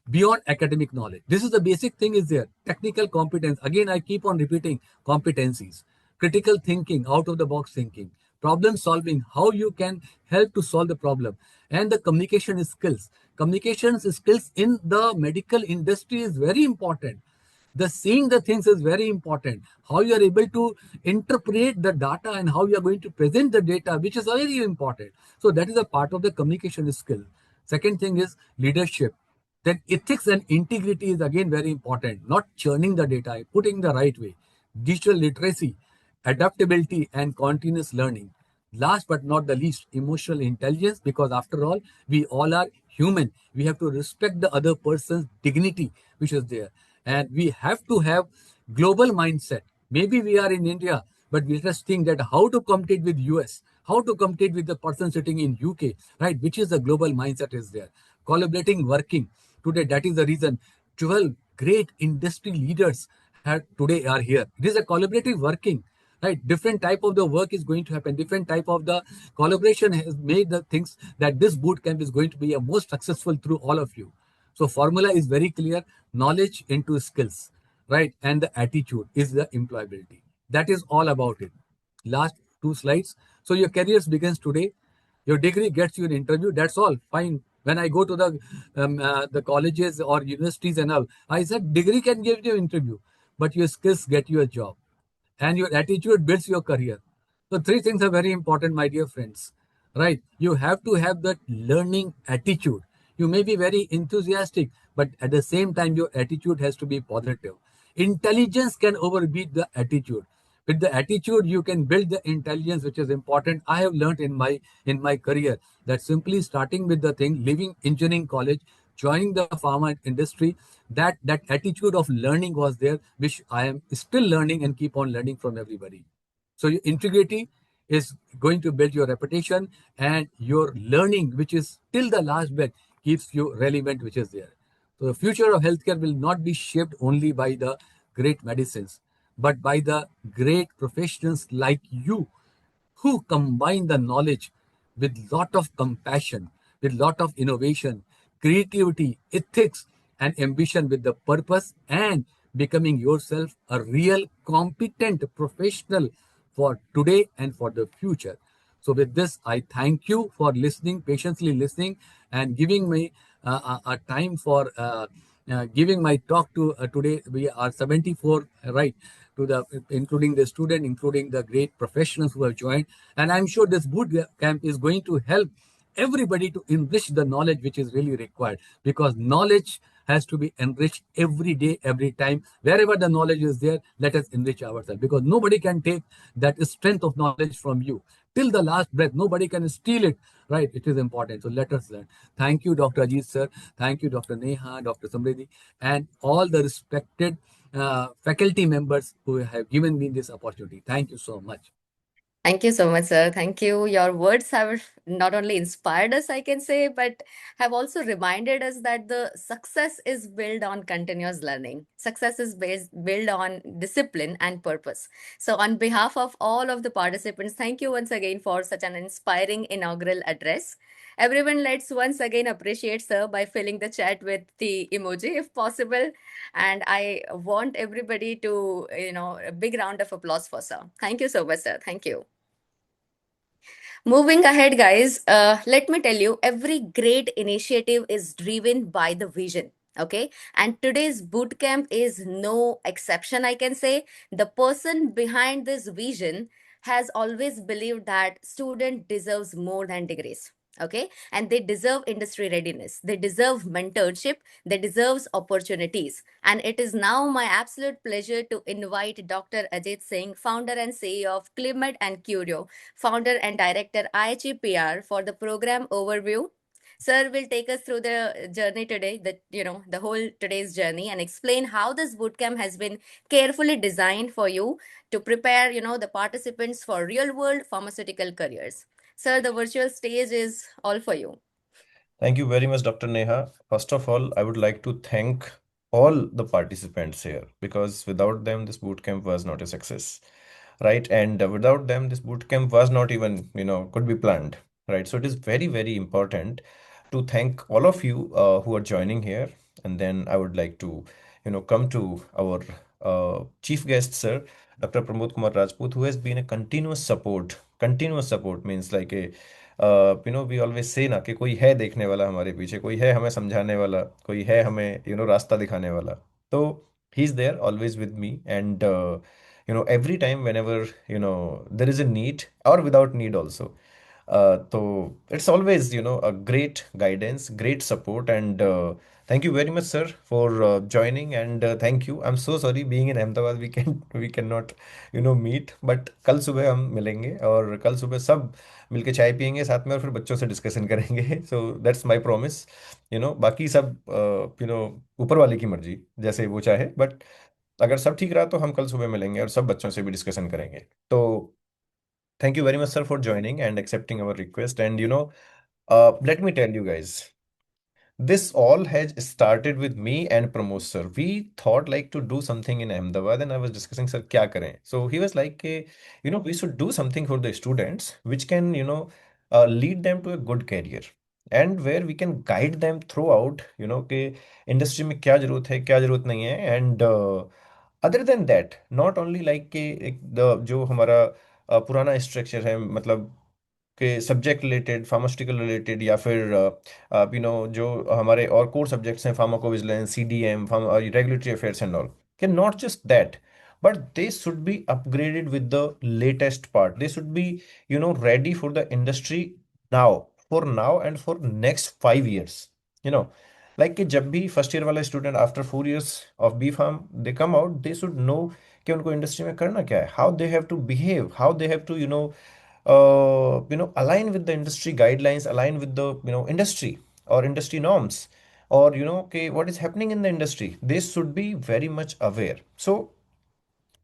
Speaker 5: beyond academic knowledge. This is the basic thing is there. Technical competence. Again, I keep on repeating competencies. Critical thinking, out of the box thinking, problem solving, how you can help to solve the problem, and the communication skills. Communication skills in the medical industry is very important. The seeing the things is very important. How you are able to interpret the data and how you are going to present the data, which is very important. So that is a part of the communication skill. Second thing is leadership. Then ethics and integrity is again very important. Not churning the data, putting the right way. Digital literacy, adaptability, and continuous learning. Last but not the least, emotional intelligence, because after all, we all are human. We have to respect the other person's dignity, which is there. And we have to have global mindset. Maybe we are in India, but we just think that how to compete with US, how to compete with the person sitting in UK, right? Which is the global mindset is there. Collaborating, working. Today, that is the reason 12 great industry leaders have, today are here. It is a collaborative working, right? Different type of the work is going to happen. Different type of the collaboration has made the things that this boot camp is going to be a most successful through all of you. So formula is very clear: knowledge into skills, right? And the attitude is the employability. That is all about it. Last two slides. So your careers begins today. Your degree gets you an interview. That's all. Fine. When I go to the colleges or universities and all, I said degree can give you an interview, but your skills get you a job, and your attitude builds your career. So three things are very important, my dear friends. Right? You have to have that learning attitude. You may be very enthusiastic, but at the same time, your attitude has to be positive. Intelligence can overbeat the attitude. With the attitude, you can build the intelligence, which is important. I have learned in my career that simply starting with the thing, leaving engineering college, joining the pharma industry, that attitude of learning was there, which I am still learning and keep on learning from everybody. So your integrity is going to build your reputation, and your learning, which is till the last breath, keeps you relevant, which is there. So the future of healthcare will not be shaped only by the great medicines, but by the great professionals like you, who combine the knowledge with lot of compassion, with lot of innovation, creativity, ethics, and ambition, with the purpose and becoming yourself a real competent professional for today and for the future. So with this, I thank you for listening, patiently listening, and giving me a time for giving my talk to today. We are 74, right? To the including the student, including the great professionals who have joined, and I'm sure this boot camp is going to help everybody to enrich the knowledge which is really required, because knowledge has to be enriched every day, every time. Wherever the knowledge is there, let us enrich ourselves, because nobody can take that strength of knowledge from you till the last breath. Nobody can steal it, right? It is important. So let us learn. Thank you, Dr. Ajit sir. Thank you, Dr. Neha, Dr. Samriddhi, and all the respected faculty members who have given me this opportunity. Thank you so much.
Speaker 1: Thank you so much, sir. Thank you. Your words have not only inspired us, I can say, but have also reminded us that the success is built on continuous learning. Success is built on discipline and purpose. So, on behalf of all of the participants, thank you once again for such an inspiring inaugural address. Everyone, let's once again appreciate sir by filling the chat with the emoji if possible. And I want everybody to, a big round of applause for sir. Thank you so much, sir. Thank you. Moving ahead, guys, let me tell you, every great initiative is driven by the vision. Okay. And today's bootcamp is no exception, I can say. The person behind this vision has always believed that student deserves more than degrees. Okay. And they deserve industry readiness. They deserve mentorship. They deserve opportunities. And it is now my absolute pleasure to invite Dr. Ajit Singh, founder and CEO of Climat and Curio, founder and director IHEPR, for the program overview. Sir will take us through the journey today, the whole today's journey, and explain how this bootcamp has been carefully designed for you to prepare, the participants for real world pharmaceutical careers. Sir, the virtual stage is all for you.
Speaker 2: Thank you very much, Dr. Neha. First of all, I would like to thank all the participants here, because without them, this bootcamp was not a success, right? And without them, this bootcamp was not even, could be planned, right? So it is very, very important to thank all of you who are joining here. And then I would like to, come to our chief guest, sir, Dr. Pramod Kumar Rajput, who has been a continuous support. Continuous support means like a, we always say ना कि कोई है देखने वाला हमारे पीछे, कोई है हमें समझाने वाला, कोई है हमें, रास्ता दिखाने वाला. तो he's there always with me, and every time whenever there is a need or without need also. So it's always, a great guidance, great support, and thank you very much, sir, for joining. And thank you. I'm so sorry, being in Ahmedabad, we cannot, meet. But कल सुबह हम मिलेंगे और कल सुबह सब मिलके चाय पियेंगे साथ में और फिर बच्चों से डिस्कशन करेंगे. So that's my promise. बाकी सब ऊपर वाले की मर्जी जैसे वो चाहे. बट अगर सब ठीक रहा तो हम कल सुबह मिलेंगे और सब बच्चों से भी डिस्कशन करेंगे. तो thank you very much, sir, for joining and accepting our request. And let me tell you guys, this all has started with me and Pramod sir. We thought like to do something in Ahmedabad, and I was discussing, sir, kya kare? So he was like, we should do something for the students, which can, lead them to a good career, and where we can guide them throughout, कि industry में क्या जरूरत है, क्या जरूरत नहीं है, and other than that, not only like कि the जो हमारा पुराना स्ट्रक्चर है, मतलब के सब्जेक्ट रिलेटेड, फार्मास्यूटिकल रिलेटेड, या फिर जो हमारे और कोर सब्जेक्ट्स हैं, pharmacovigilance, CDM, regulatory affairs and all, can not just that, but they should be upgraded with the latest part. They should be ready for the industry now, for now and for next 5 years. You know like कि जब भी first year वाला student after 4 years of B pharm they come out, they should know कि उनको industry में करना क्या है, how they have to behave, how they have to align with the industry guidelines, align with the industry or industry norms, or okay, what is happening in the industry. They should be very much aware. So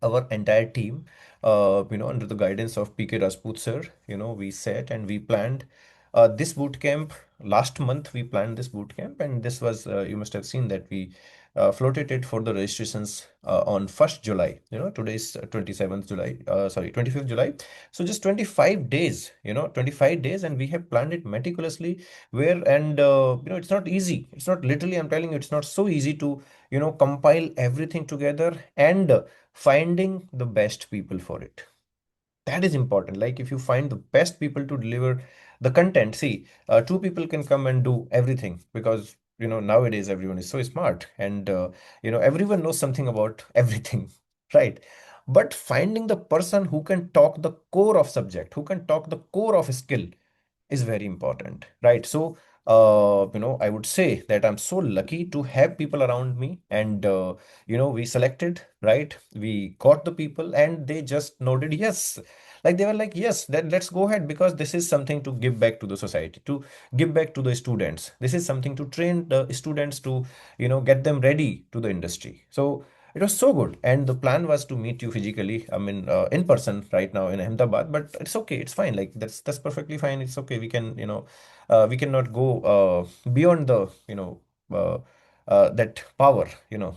Speaker 2: our entire team, under the guidance of PK Rajput sir, we sat and we planned this boot camp. Last month we planned this boot camp, and this was, you must have seen that we floated it for the registrations on 1st July. Today is 27th July, sorry, 25th July. So just 25 days, 25 days, and we have planned it meticulously. Where, and it's not easy. It's not literally, I'm telling you, it's not so easy to compile everything together and finding the best people for it. That is important. Like if you find the best people to deliver the content, see, two people can come and do everything, because nowadays everyone is so smart, and everyone knows something about everything, right? But finding the person who can talk the core of subject, who can talk the core of skill, is very important, right? So I would say that I'm so lucky to have people around me, and we selected, right? We got the people, and they just nodded yes. Like they were like, yes, then let's go ahead, because this is something to give back to the society, to give back to the students. This is something to train the students, to get them ready to the industry. So it was so good, and the plan was to meet you physically. I mean, in person right now in Ahmedabad, but it's okay. It's fine. Like that's perfectly fine. It's okay. We can, we cannot go beyond the, that power,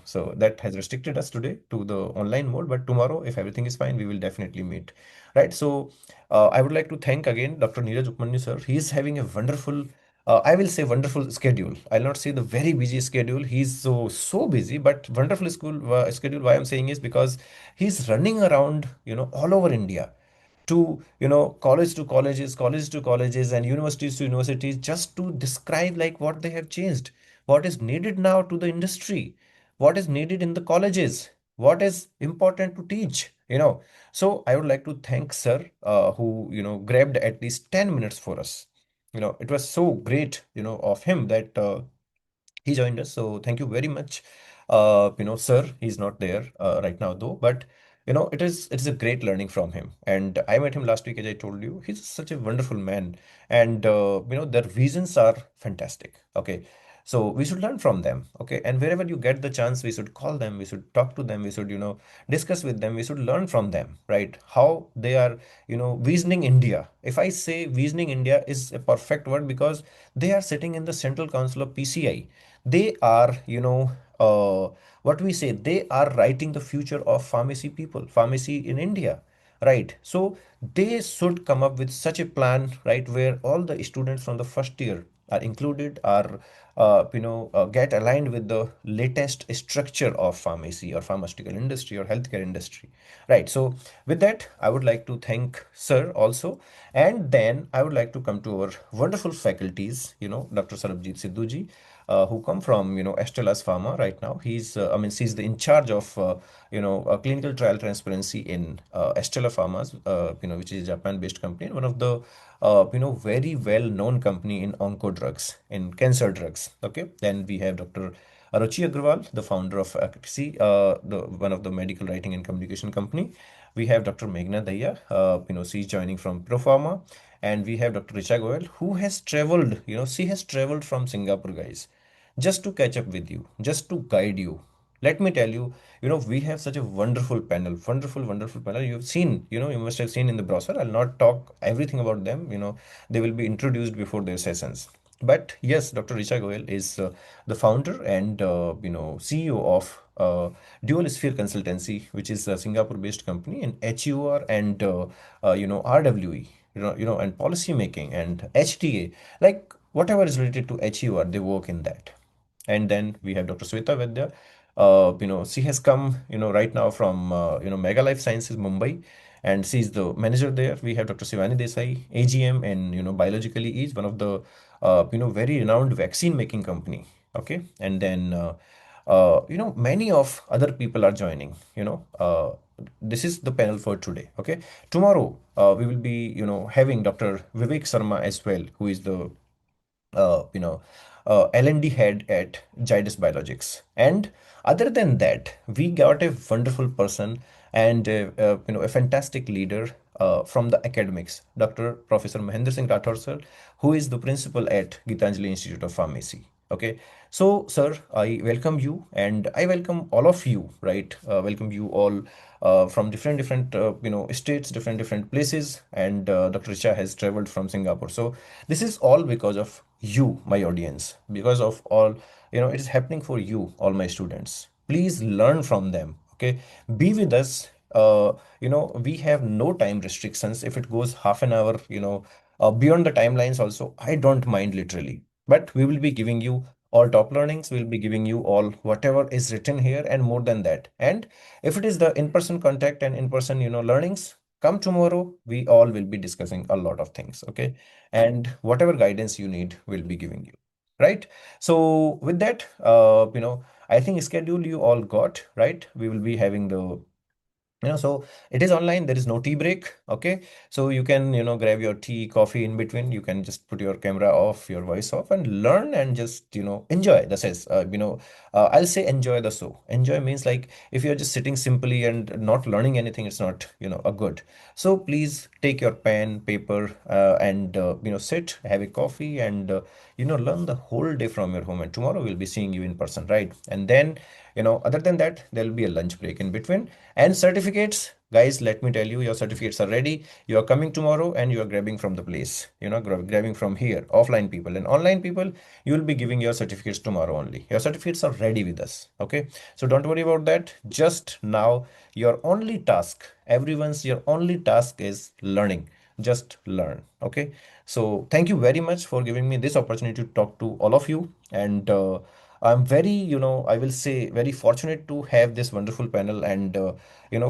Speaker 2: So that has restricted us today to the online mode. But tomorrow, if everything is fine, we will definitely meet, right? So I would like to thank again Dr. Neeraj Upmanyu sir. He is having a wonderful, I will say wonderful schedule. I'll not say the very busy schedule. He's so busy, but wonderful school schedule. Why I'm saying is because he's running around, all over India, to college to colleges, and universities to universities, just to describe like what they have changed, what is needed now to the industry, what is needed in the colleges, what is important to teach. So I would like to thank sir, who grabbed at least 10 minutes for us. It was so great, of him, that he joined us. So thank you very much, sir. He's not there right now though, but it is a great learning from him. And I met him last week, as I told you. He's such a wonderful man, and their visions are fantastic. Okay. So we should learn from them. Okay. And wherever you get the chance, we should call them, we should talk to them, we should, discuss with them, we should learn from them, right? How they are, visioning India. If I say visioning India is a perfect word, because they are sitting in the Central Council of PCI. They are, what we say, they are writing the future of pharmacy people, pharmacy in India, right? So they should come up with such a plan, right, where all the students from the first year are included, are get aligned with the latest structure of pharmacy or pharmaceutical industry or healthcare industry, right? So with that, I would like to thank sir also, and then I would like to come to our wonderful faculties, Dr. Sarabjit Sidhu ji, who come from Estella's Pharma right now. She's the in charge of clinical trial transparency in Estella Pharma's, which is a Japan-based company, and one of the very well-known company in onco drugs, in cancer drugs. Okay, then we have Dr. Aruchi Agrawal, the founder of Actisi, one of the medical writing and communication company. We have Dr. Meghna Daya, she's joining from Profarma, and we have Dr. Richa Goyal, who has traveled, she has traveled from Singapore, guys, just to catch up with you, just to guide you. Let me tell you, we have such a wonderful panel, wonderful, wonderful panel. You've seen, you must have seen in the brochure. I'll not talk everything about them. They will be introduced before their sessions. But yes, Dr. Richa Goyal is the founder and CEO of Dual Sphere Consultancy, which is a Singapore-based company in HUR and RWE, and policy making and HTA, like whatever is related to HUR, they work in that. And then we have Dr. Sweta Vedya. She has come, right now from, Mega Life Sciences, Mumbai, and she's the manager there. We have Dr. Shivani Desai, AGM, and, biologically is one of the, very renowned vaccine making company. Okay. And then, many of other people are joining, this is the panel for today. Okay. Tomorrow, we will be, having Dr. Vivek Sharma as well, who is the uh, you know, L&D head at Zydus Biologics. And other than that, we got a wonderful person and a fantastic leader from the academics, Dr. Professor Mahendra Singh Rathod sir, who is the principal at Gitanjali Institute of Pharmacy. Okay, so sir, I welcome you and I welcome all of you, right? Welcome you all from different states, different places, and Dr. Richa has traveled from Singapore. So this is all because of you, my audience, because of all, it is happening for you, all my students. Please learn from them. Okay, be with us. We have no time restrictions. If it goes half an hour, beyond the timelines also, I don't mind literally. But we will be giving you all top learnings. We'll be giving you all whatever is written here and more than that. And if it is the in-person contact and in-person, learnings, come tomorrow. We all will be discussing a lot of things. Okay, and whatever guidance you need, we'll be giving you. Right. So with that, I think schedule you all got right. We will be having the so it is online, there is no tea break. Okay, so you can grab your tea, coffee in between. You can just put your camera off, your voice off, and learn and just enjoy the says I'll say enjoy the show. Enjoy means like if you're just sitting simply and not learning anything, it's not a good. So please take your pen, paper, and sit, have a coffee, and learn the whole day from your home. And tomorrow we'll be seeing you in person, right? And then other than that, there'll be a lunch break in between. And certificates, guys, let me tell you, your certificates are ready. You are coming tomorrow and you are grabbing from the place, grabbing from here. Offline people and online people, you will be giving your certificates tomorrow only. Your certificates are ready with us. Okay, so don't worry about that. Just now, your only task, your only task is learning. Just learn. Okay, so thank you very much for giving me this opportunity to talk to all of you. And I'm very, I will say very fortunate to have this wonderful panel. And,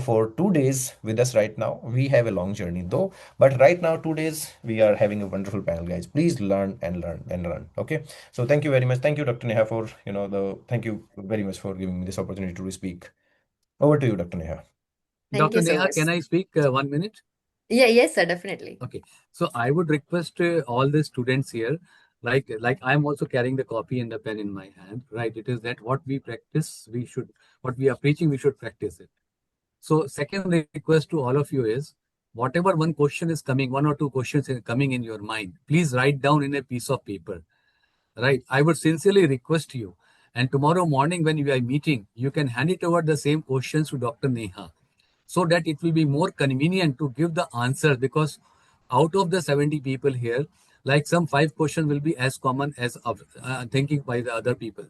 Speaker 2: for 2 days with us right now, we have a long journey though. But right now, 2 days, we are having a wonderful panel, guys. Please learn and learn and learn. Okay. So thank you very much. Thank you, Dr. Neha, for, thank you very much for giving me this opportunity to speak. Over to you, Dr. Neha.
Speaker 1: Thank
Speaker 5: Dr.
Speaker 1: you so
Speaker 5: Neha,
Speaker 1: much.
Speaker 5: can I speak 1 minute?
Speaker 1: Yeah, yes, sir, definitely.
Speaker 5: Okay, so I would request all the students here, like I'm also carrying the copy and the pen in my hand, right? It is that what we practice, what we are preaching, we should practice it. So second request to all of you is, whatever one question is coming, one or two questions coming in your mind, please write down in a piece of paper, right? I would sincerely request you. And tomorrow morning when we are meeting, you can hand it over the same questions to Dr. Neha so that it will be more convenient to give the answer, because out of the 70 people here, like some 5 questions will be as common as thinking by the other people.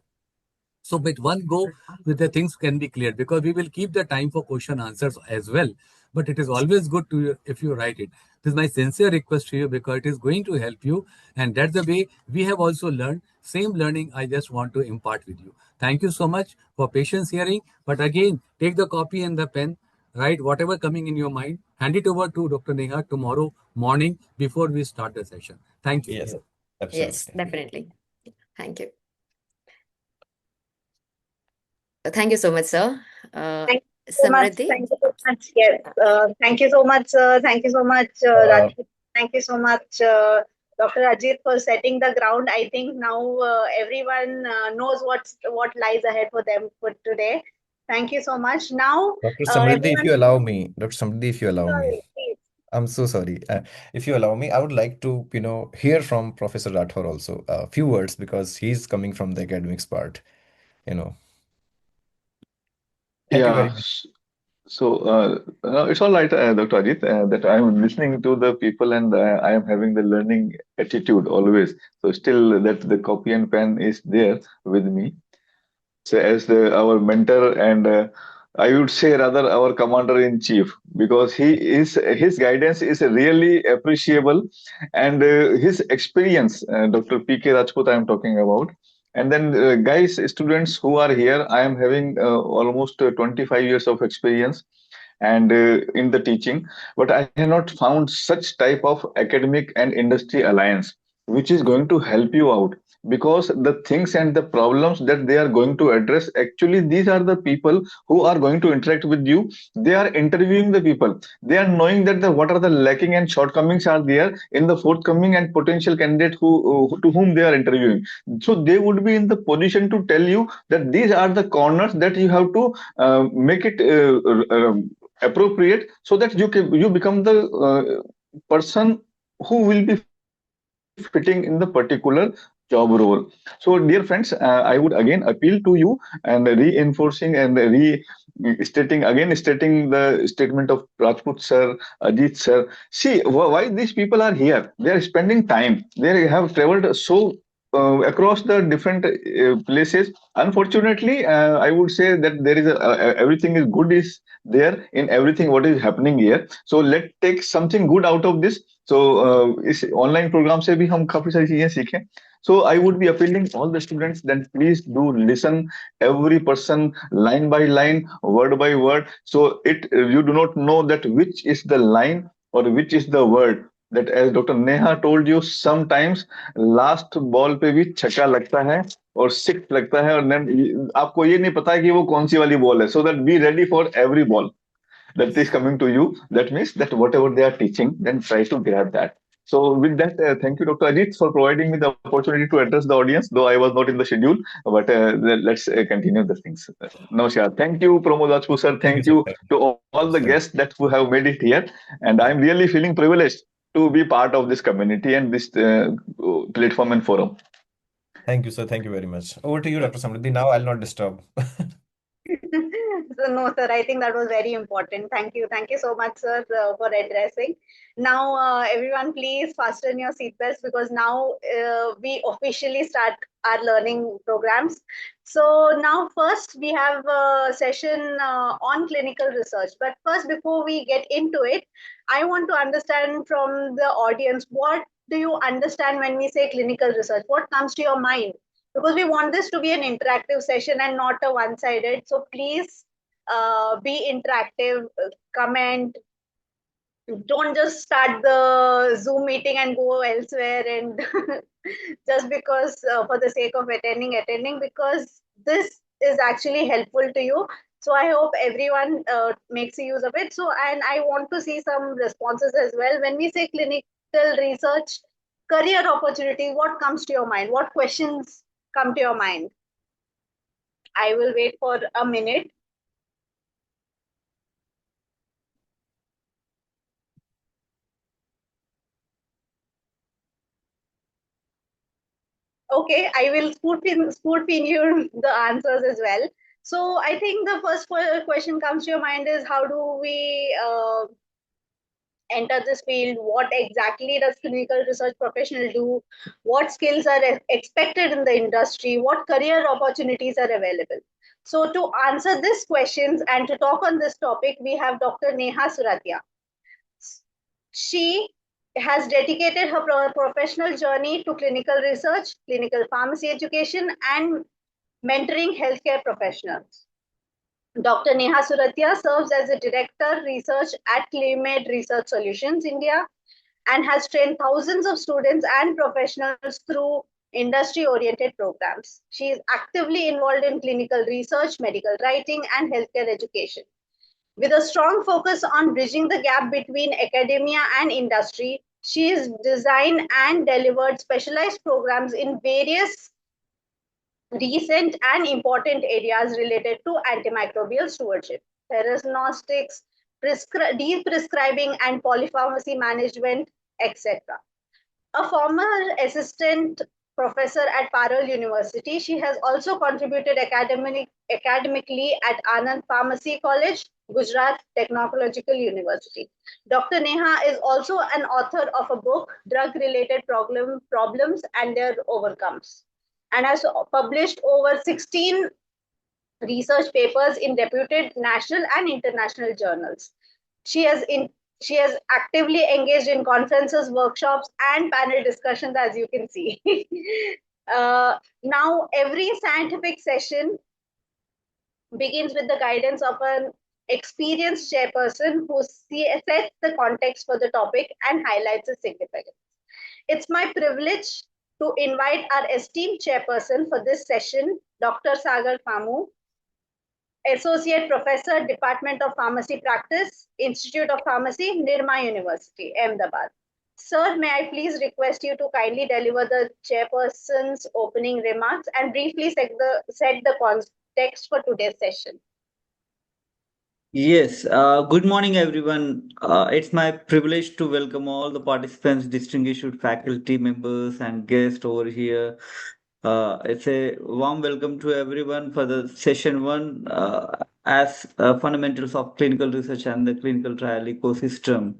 Speaker 5: So with one go, with the things can be cleared, because we will keep the time for question answers as well. but it is always good to you if you write it. This is my sincere request to you because it is going to help you, and that's the way we have also learned. Same learning I just want to impart with you. Thank you so much for patience hearing. But again, take the copy and the pen, write whatever coming in your mind, hand it over to Dr. Neha tomorrow morning before we start the session. Thank you.
Speaker 2: Yes,
Speaker 1: Yes,
Speaker 2: absolutely.
Speaker 1: definitely. Thank you. Thank you so much, sir. Uh,
Speaker 6: Thank you so much.
Speaker 1: Samriddhi?
Speaker 6: Thank you so much. Yes. Thank you so much, sir. Thank you so much,
Speaker 2: Uh,
Speaker 6: Rajit. Thank you so much, Dr. Ajit, for setting the ground. I think now everyone knows what lies ahead for them for today. Thank you so much. Now,
Speaker 2: Dr. Samriddhi, if
Speaker 6: everyone,
Speaker 2: you allow me, Dr. Samriddhi, if you allow me,
Speaker 6: sorry, please.
Speaker 2: I'm so sorry. If you allow me, I would like to, hear from Professor Rathor also a few words because he's coming from the academics part, you know. Thank you very
Speaker 3: Yeah.
Speaker 2: much.
Speaker 3: So it's all right, Dr. Ajit, that I'm listening to the people and I am having the learning attitude always. So still that the copy and pen is there with me. So as our mentor and I would say rather our commander in chief because his guidance is really appreciable and his experience, Dr. P.K. Rajput I am talking about. And then guys, students who are here, I am having almost 25 years of experience and in the teaching, but I have not found such type of academic and industry alliance which is going to help you out because the things and the problems that they are going to address, actually these are the people who are going to interact with you. They are interviewing the people, they are knowing that what are the lacking and shortcomings are there in the forthcoming and potential candidate who to whom they are interviewing. So they would be in the position to tell you that these are the corners that you have to make it appropriate so that you become the person who will be fitting in the particular job role. So, dear friends, I would again appeal to you and reinforcing and stating the statement of Rajput sir, Ajit sir. See why these people are here. They are spending time. They have traveled so across the different places. Unfortunately, I would say that there is everything is good is there in everything what is happening here. So let's take something good out of this. So इस online program से भी हम काफी सारी चीजें सीखें. So I would be appealing all the students that please do listen every person line by line, word by word. So you do not know that which is the line or which is the word. That as Dr. Neha told you, sometimes last ball पे भी छक्का लगता है और six लगता है और then आपको ये नहीं पता है कि वो कौन सी वाली बॉल है. So that be ready for every ball that is coming to you. That means that whatever they are teaching, then try to grab that. So with that, thank you, Dr. Ajit, for providing me the opportunity to address the audience, though I was not in the schedule. But let's continue the things. Namaskar. Thank you, Pramod Rajput sir.
Speaker 2: Thank you,
Speaker 3: Thank
Speaker 2: sir.
Speaker 3: you
Speaker 2: Thank
Speaker 3: to all the
Speaker 2: you.
Speaker 3: guests that who have made it here. And I'm really feeling privileged to be part of this community and this platform and forum.
Speaker 2: Thank you, sir. Thank you very much. Over to you, Dr. Samriddhi. Now I'll not disturb.
Speaker 6: So no, sir, I think that was very important. Thank you. Thank you so much, sir, for addressing. Now, everyone, please fasten your seatbelts because now we officially start our learning programs. So now first we have a session on clinical research. But first, before we get into it, I want to understand from the audience, what do you understand when we say clinical research? What comes to your mind? Because we want this to be an interactive session and not a one-sided. So please be interactive, comment. Don't just start the Zoom meeting and go elsewhere and just because for the sake of attending, because this is actually helpful to you. So I hope everyone makes use of it. So, and I want to see some responses as well. When we say clinical research, career opportunity, what comes to your mind? What questions come to your mind? I will wait for a minute. Okay, I will spoon feed you the answers as well. So I think the first question comes to your mind is how do we enter this field, what exactly does clinical research professional do, what skills are expected in the industry, what career opportunities are available. So to answer these questions and to talk on this topic, we have Dr. Neha Suratia. She has dedicated her professional journey to clinical research, clinical pharmacy education, and mentoring healthcare professionals. Dr. Neha Suratia serves as a director research at Climate Research Solutions India and has trained thousands of students and professionals through industry oriented programs. She is actively involved in clinical research, medical writing, and healthcare education. With a strong focus on bridging the gap between academia and industry, she has designed and delivered specialized programs in various recent and important areas related to antimicrobial stewardship, theranostics, de-prescribing and polypharmacy management, etc. A former assistant professor at Parul University, she has also contributed academically at Anand Pharmacy College, Gujarat Technological University. Dr. Neha is also an author of a book, Drug Related Problems and Their Overcomes, and has published over 16 research papers in reputed national and international journals. She has in she has actively engaged in conferences, workshops, and panel discussions, as you can see. Now, every scientific session begins with the guidance of an experienced chairperson who sets the context for the topic and highlights its significance. It's my privilege to invite our esteemed chairperson for this session, Dr. Sagar Pamu, Associate Professor, Department of Pharmacy Practice, Institute of Pharmacy, Nirma University, Ahmedabad. Sir, may I please request you to kindly deliver the chairperson's opening remarks and briefly set the context for today's session.
Speaker 7: Yes, good morning, everyone. It's my privilege to welcome all the participants, distinguished faculty members, and guests over here. It's a warm welcome to everyone for the session one as fundamentals of clinical research and the clinical trial ecosystem.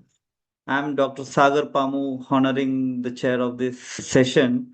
Speaker 7: I'm Dr. Sagar Pamu, honoring the chair of this session.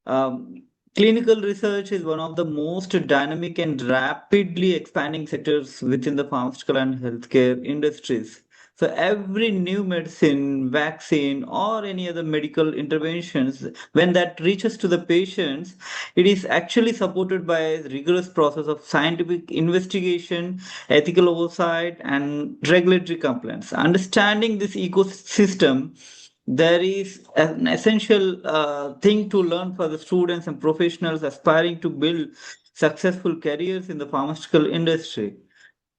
Speaker 7: Um, Clinical research is one of the most dynamic and rapidly expanding sectors within the pharmaceutical and healthcare industries. So every new medicine, vaccine, or any other medical interventions, when that reaches to the patients, it is actually supported by a rigorous process of scientific investigation, ethical oversight, and regulatory compliance. Understanding this ecosystem, there is an essential thing to learn for the students and professionals aspiring to build successful careers in the pharmaceutical industry.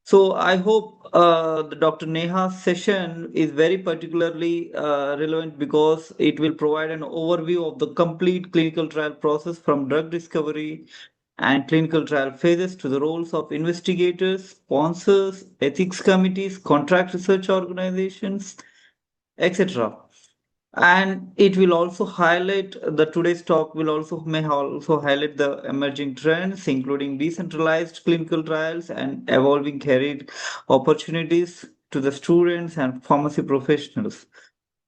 Speaker 7: So I hope the Dr. Neha's session is very particularly relevant because it will provide an overview of the complete clinical trial process from drug discovery and clinical trial phases to the roles of investigators, sponsors, ethics committees, contract research organizations, etc. And it will also highlight the today's talk will also may also highlight the emerging trends, including decentralized clinical trials and evolving career opportunities to the students and pharmacy professionals.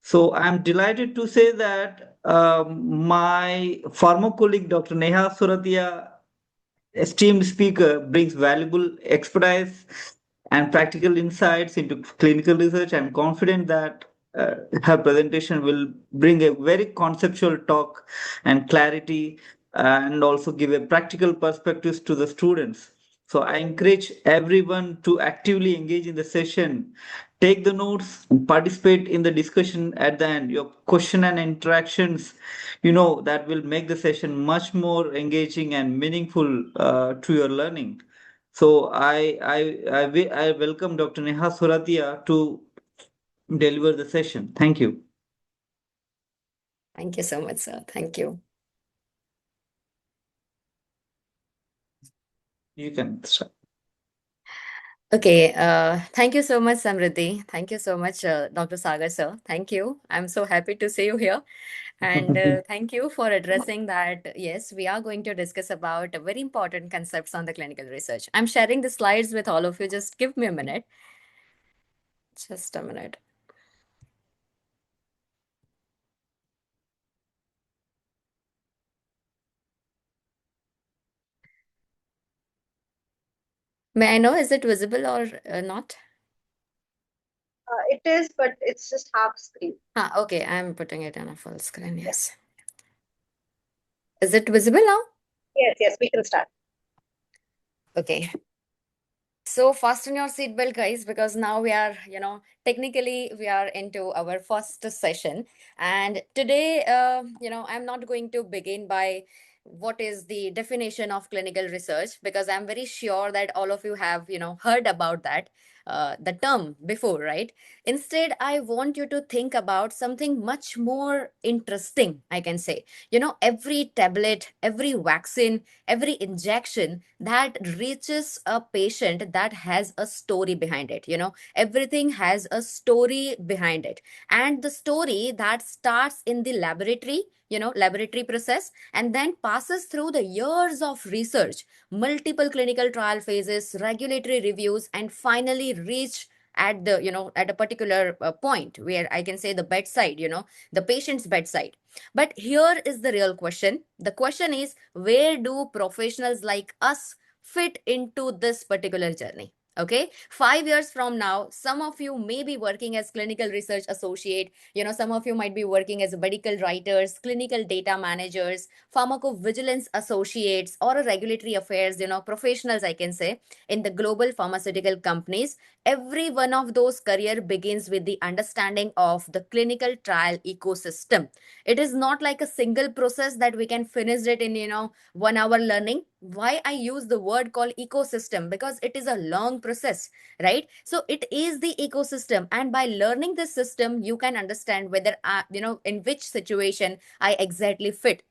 Speaker 7: So I'm delighted to say that my former colleague Dr. Neha Suratia, esteemed speaker, brings valuable expertise and practical insights into clinical research. I'm confident that her presentation will bring a very conceptual talk and clarity and also give a practical perspectives to the students. So I encourage everyone to actively engage in the session, take the notes, and participate in the discussion at the end. Your question and interactions, that will make the session much more engaging and meaningful to your learning. So I welcome Dr. Neha Suratia to deliver the session. Thank you.
Speaker 1: Thank you so much, sir. Thank you.
Speaker 7: You can start.
Speaker 1: Okay, thank you so much, Samriddhi. Thank you so much, Dr. Sagar, sir. Thank you. I'm so happy to see you here. And thank you for addressing that. Yes, we are going to discuss about very important concepts on the clinical research. I'm sharing the slides with all of you. Just give me a minute. Just a minute. May I know, is it visible or not?
Speaker 6: It is, but it's just half screen.
Speaker 1: Okay, I'm putting it on a full screen.
Speaker 6: Yeah.
Speaker 1: Yes. Is it visible now?
Speaker 6: Yes, we can start.
Speaker 1: Okay. So fasten your seatbelt, guys, because now we are, technically we are into our first session. And today, I'm not going to begin by what is the definition of clinical research, because I'm very sure that all of you have, heard about that, the term before, right? Instead, I want you to think about something much more interesting, I can say. Every tablet, every vaccine, every injection that reaches a patient, that has a story behind it. Everything has a story behind it, and the story that starts in the laboratory process, and then passes through the years of research, multiple clinical trial phases, regulatory reviews, and finally reach at a particular point where I can say the bedside, the patient's bedside. But here is the real question. The question is, where do professionals like us fit into this particular journey? Okay, 5 years from now, some of you may be working as clinical research associate. Some of you might be working as medical writers, clinical data managers, pharmacovigilance associates, or a regulatory affairs, professionals, I can say, in the global pharmaceutical companies. Every one of those career begins with the understanding of the clinical trial ecosystem. It is not like a single process that we can finish it in 1 hour learning. Why I use the word called ecosystem? Because it is a long process, right? So it is the ecosystem, and by learning this system you can understand whether in which situation I exactly fit.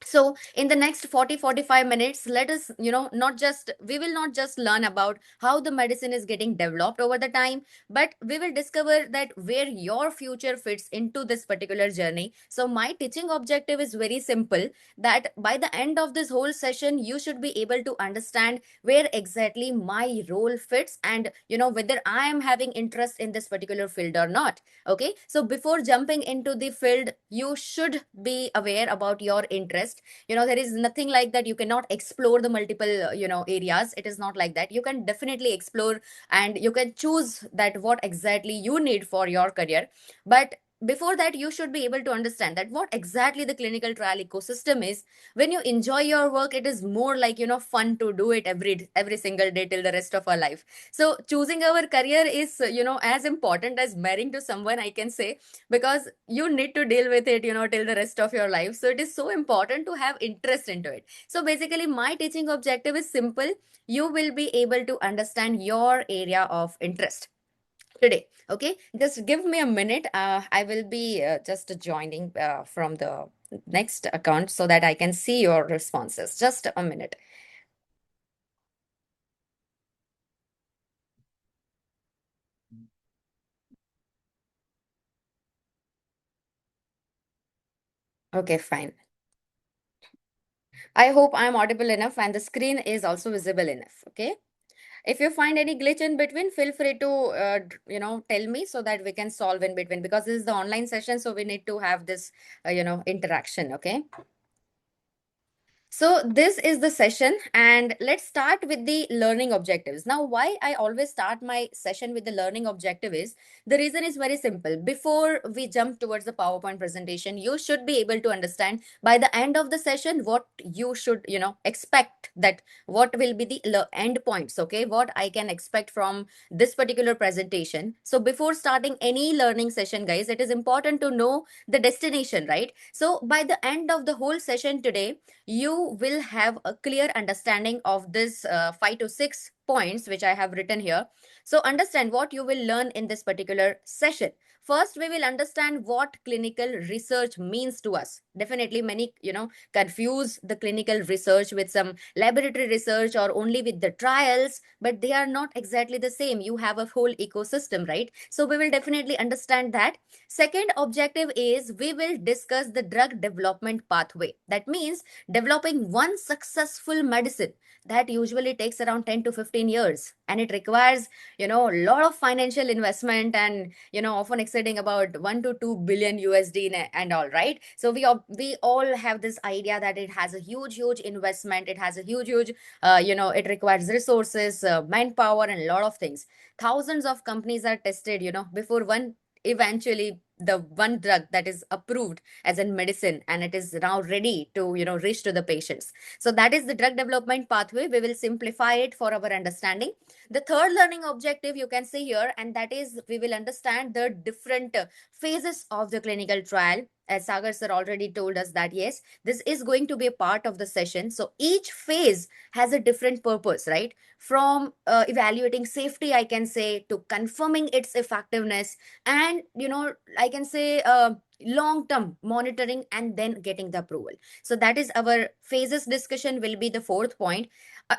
Speaker 1: So in the next 40-45 minutes, let us not just we will not just learn about how the medicine is getting developed over the time, but we will discover that where your future fits into this particular journey. So my teaching objective is very simple, that by the end of this whole session you should be able to understand where exactly my role fits, and whether I am having interest in this particular field or not. Okay, so before jumping into the field, you should be aware about your interest. There is nothing like that you cannot explore the multiple areas. It is not like that. You can definitely explore, and you can choose that what exactly you need for your career. But before that, you should be able to understand that what exactly the clinical trial ecosystem is. When you enjoy your work, it is more like fun to do it every single day till the rest of our life. So choosing our career is as important as marrying to someone, I can say, because you need to deal with it till the rest of your life. So it is so important to have interest into it. So basically my teaching objective is simple. You will be able to understand your area of interest today. Okay, just give me a minute. I will be just joining from the next account so that I can see your responses. Just a minute. Okay, fine. I hope I'm audible enough and the screen is also visible enough. Okay. If you find any glitch in between, feel free to tell me so that we can solve in between, because this is the online session, so we need to have this interaction. Okay. So this is the session, and let's start with the learning objectives. Now, why I always start my session with the learning objective is, the reason is very simple. Before we jump towards the PowerPoint presentation, you should be able to understand by the end of the session what you should, expect, that what will be the end points, okay? What I can expect from this particular presentation. So before starting any learning session, guys, it is important to know the destination, right? So by the end of the whole session today, you will have a clear understanding of this 5 to 6 points which I have written here. So understand what you will learn in this particular session. First, we will understand what clinical research means to us. Definitely many confuse the clinical research with some laboratory research or only with the trials, but they are not exactly the same. You have a whole ecosystem, right? So we will definitely understand that. Second objective is, we will discuss the drug development pathway. That means developing one successful medicine, that usually takes around 10 to 15 years, and it requires, a lot of financial investment, and, often exceeding about 1 to 2 billion USD and all, right? So we all have this idea that it has a huge investment. It has a huge, it requires resources, manpower, and a lot of things. Thousands of companies are tested, before one eventually the one drug that is approved as in medicine, and it is now ready to, reach to the patients. So that is the drug development pathway. We will simplify it for our understanding. The third learning objective you can see here, and that is we will understand the different phases of the clinical trial. As Sagar sir already told us that yes, this is going to be a part of the session. So each phase has a different purpose, right? From evaluating safety, I can say, to confirming its effectiveness, and, I can say, long term monitoring, and then getting the approval. So that is our phases discussion will be the fourth point.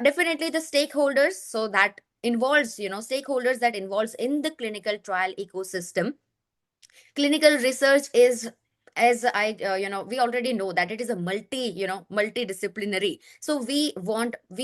Speaker 1: Definitely the stakeholders, so that involves, stakeholders that involves in the clinical trial ecosystem. Clinical research is, as I we already know that it is a multidisciplinary. So we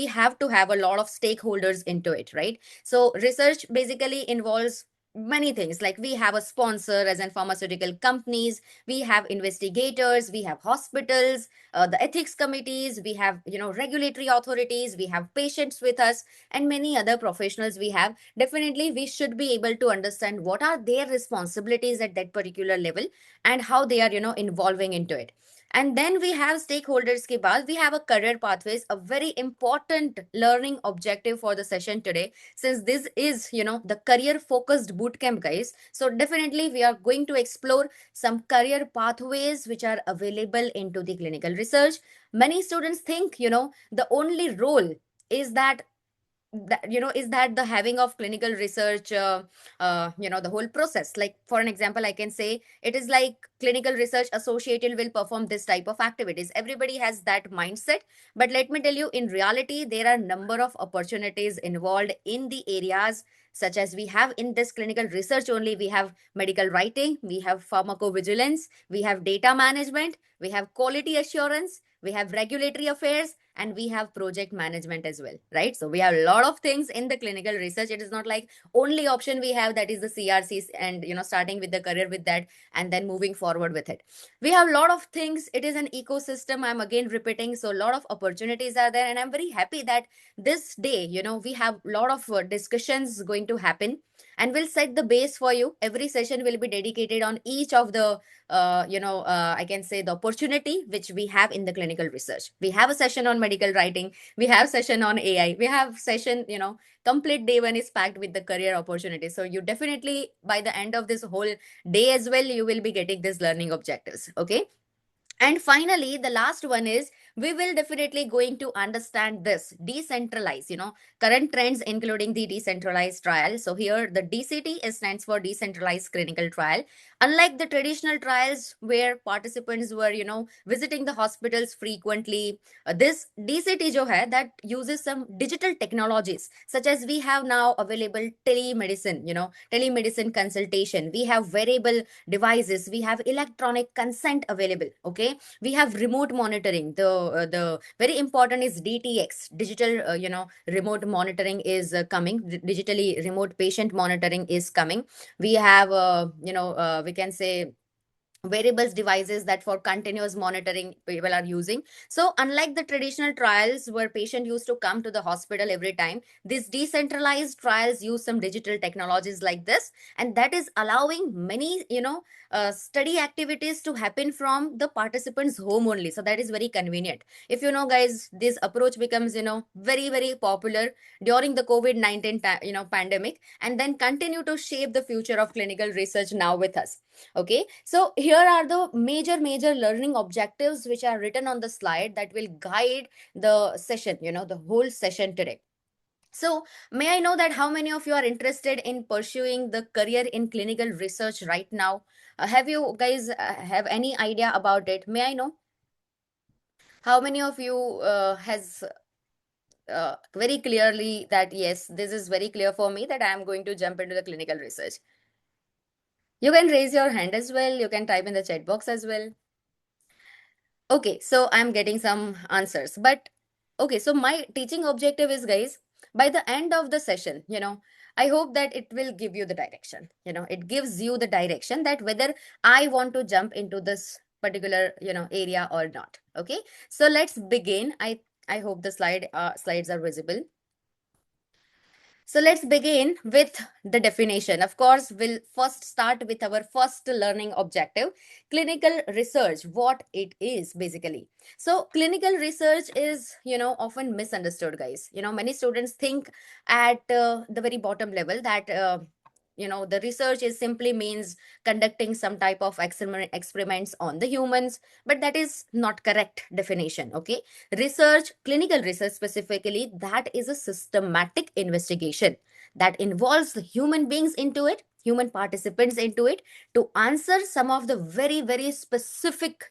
Speaker 1: have to have a lot of stakeholders into it, right? So research basically involves many things, like we have a sponsor as in pharmaceutical companies, we have investigators, we have hospitals, the ethics committees, we have, regulatory authorities, we have patients with us, and many other professionals we have. Definitely we should be able to understand what are their responsibilities at that particular level, and how they are, involving into it. And then we have stakeholders ke baad we have a career pathways, a very important learning objective for the session today, since this is, the career focused bootcamp, guys. So definitely we are going to explore some career pathways which are available into the clinical research. Many students think, the only role is that the having of clinical research, the whole process. Like for an example, I can say it is like clinical research associated will perform this type of activities. Everybody has that mindset, but let me tell you, in reality there are number of opportunities involved in the areas, such as we have in this clinical research only. We have medical writing, we have pharmacovigilance, we have data management, we have quality assurance, we have regulatory affairs, and we have project management as well, right? So we have a lot of things in the clinical research. It is not like only option we have, that is the CRCs, and, starting with the career with that, and then moving forward with it. We have a lot of things. It is an ecosystem, I'm again repeating. So a lot of opportunities are there, and I'm very happy that this day, we have a lot of discussions going to happen, and we'll set the base for you. Every session will be dedicated on each of the I can say the opportunity which we have in the clinical research. We have a session on medical writing, we have session on AI, we have session, complete day one is packed with the career opportunity. So you definitely by the end of this whole day as well, you will be getting these learning objectives. Okay. And finally, the last one is we will definitely going to understand this decentralized, current trends, including the decentralized trial. So here the DCT stands for decentralized clinical trial. Unlike the traditional trials where participants were, visiting the hospitals frequently, this DCT jo hai, that uses some digital technologies, such as we have now available telemedicine, telemedicine consultation. We have wearable devices, we have electronic consent available. Okay. We have remote monitoring. The very important is DTX, digital, remote monitoring is coming. Digitally remote patient monitoring is coming. We have, we can say wearables devices that for continuous monitoring people are using. So unlike the traditional trials where patient used to come to the hospital every time, these decentralized trials use some digital technologies like this, and that is allowing many, study activities to happen from the participants home only. So that is very convenient. If you know, guys, this approach becomes, very popular during the COVID-19 pandemic, and then continue to shape the future of clinical research now with us. Okay, so here are the major learning objectives which are written on the slide that will guide the session, the whole session today. So may I know that how many of you are interested in pursuing the career in clinical research right now? Have you guys have any idea about it? May I know how many of you has very clearly that yes, this is very clear for me that I am going to jump into the clinical research? You can raise your hand as well. You can type in the chat box as well. Okay, so I'm getting some answers. But okay, so my teaching objective is, guys, by the end of the session, I hope that it will give you the direction. It gives you the direction that whether I want to jump into this particular, area or not. Okay. So let's begin. I hope the slides are visible. So let's begin with the definition. Of course, we'll first start with our first learning objective, clinical research, what it is basically. So clinical research is, often misunderstood, guys. Many students think at the very bottom level that, the research is simply means conducting some type of experiments on the humans, but that is not correct definition. Okay. Research, clinical research specifically, that is a systematic investigation that involves the human beings into it, human participants into it, to answer some of the very, very specific,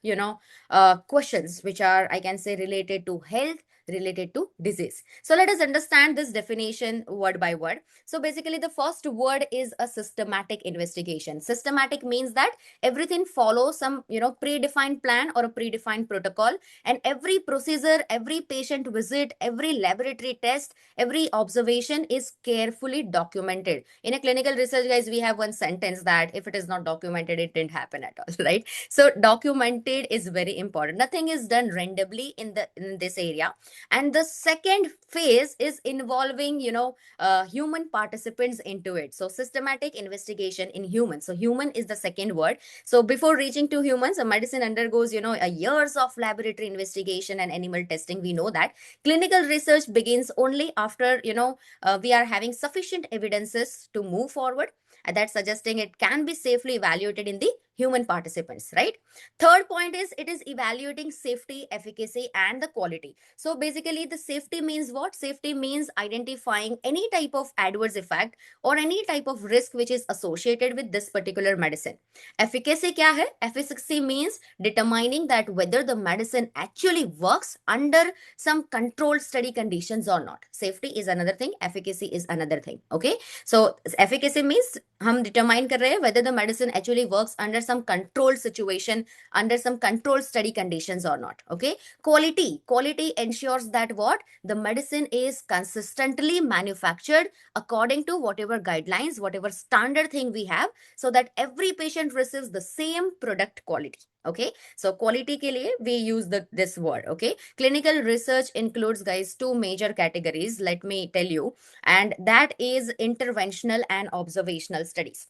Speaker 1: questions which are, I can say, related to health, related to disease. So let us understand this definition word by word. So basically, the first word is a systematic investigation. Systematic means that everything follows some, predefined plan or a predefined protocol, and every procedure, every patient visit, every laboratory test, every observation is carefully documented. In a clinical research, guys, we have one sentence that if it is not documented, it didn't happen at all, right? So documented is very important. Nothing is done randomly in this area. And the second phase is involving, human participants into it. So systematic investigation in humans. So human is the second word. So before reaching to humans, a medicine undergoes, a years of laboratory investigation and animal testing. We know that clinical research begins only after, we are having sufficient evidences to move forward. And that's suggesting it can be safely evaluated in the human participants, right? Third point is it is evaluating safety, efficacy, and the quality. So basically, the safety means what? Safety means identifying any type of adverse effect or any type of risk which is associated with this particular medicine. Efficacy kya hai? Efficacy means determining that whether the medicine actually works under some controlled study conditions or not. Safety is another thing, efficacy is another thing. Okay. So efficacy means हम determine कर रहे हैं whether the medicine actually works under some controlled situation, under some controlled study conditions or not. Okay. Quality ensures that what? The medicine is consistently manufactured according to whatever guidelines, whatever standard thing we have, so that every patient receives the same product quality. Okay. So quality ke liye we use this word. Okay. Clinical research includes, guys, two major categories, let me tell you, and that is interventional and observational studies.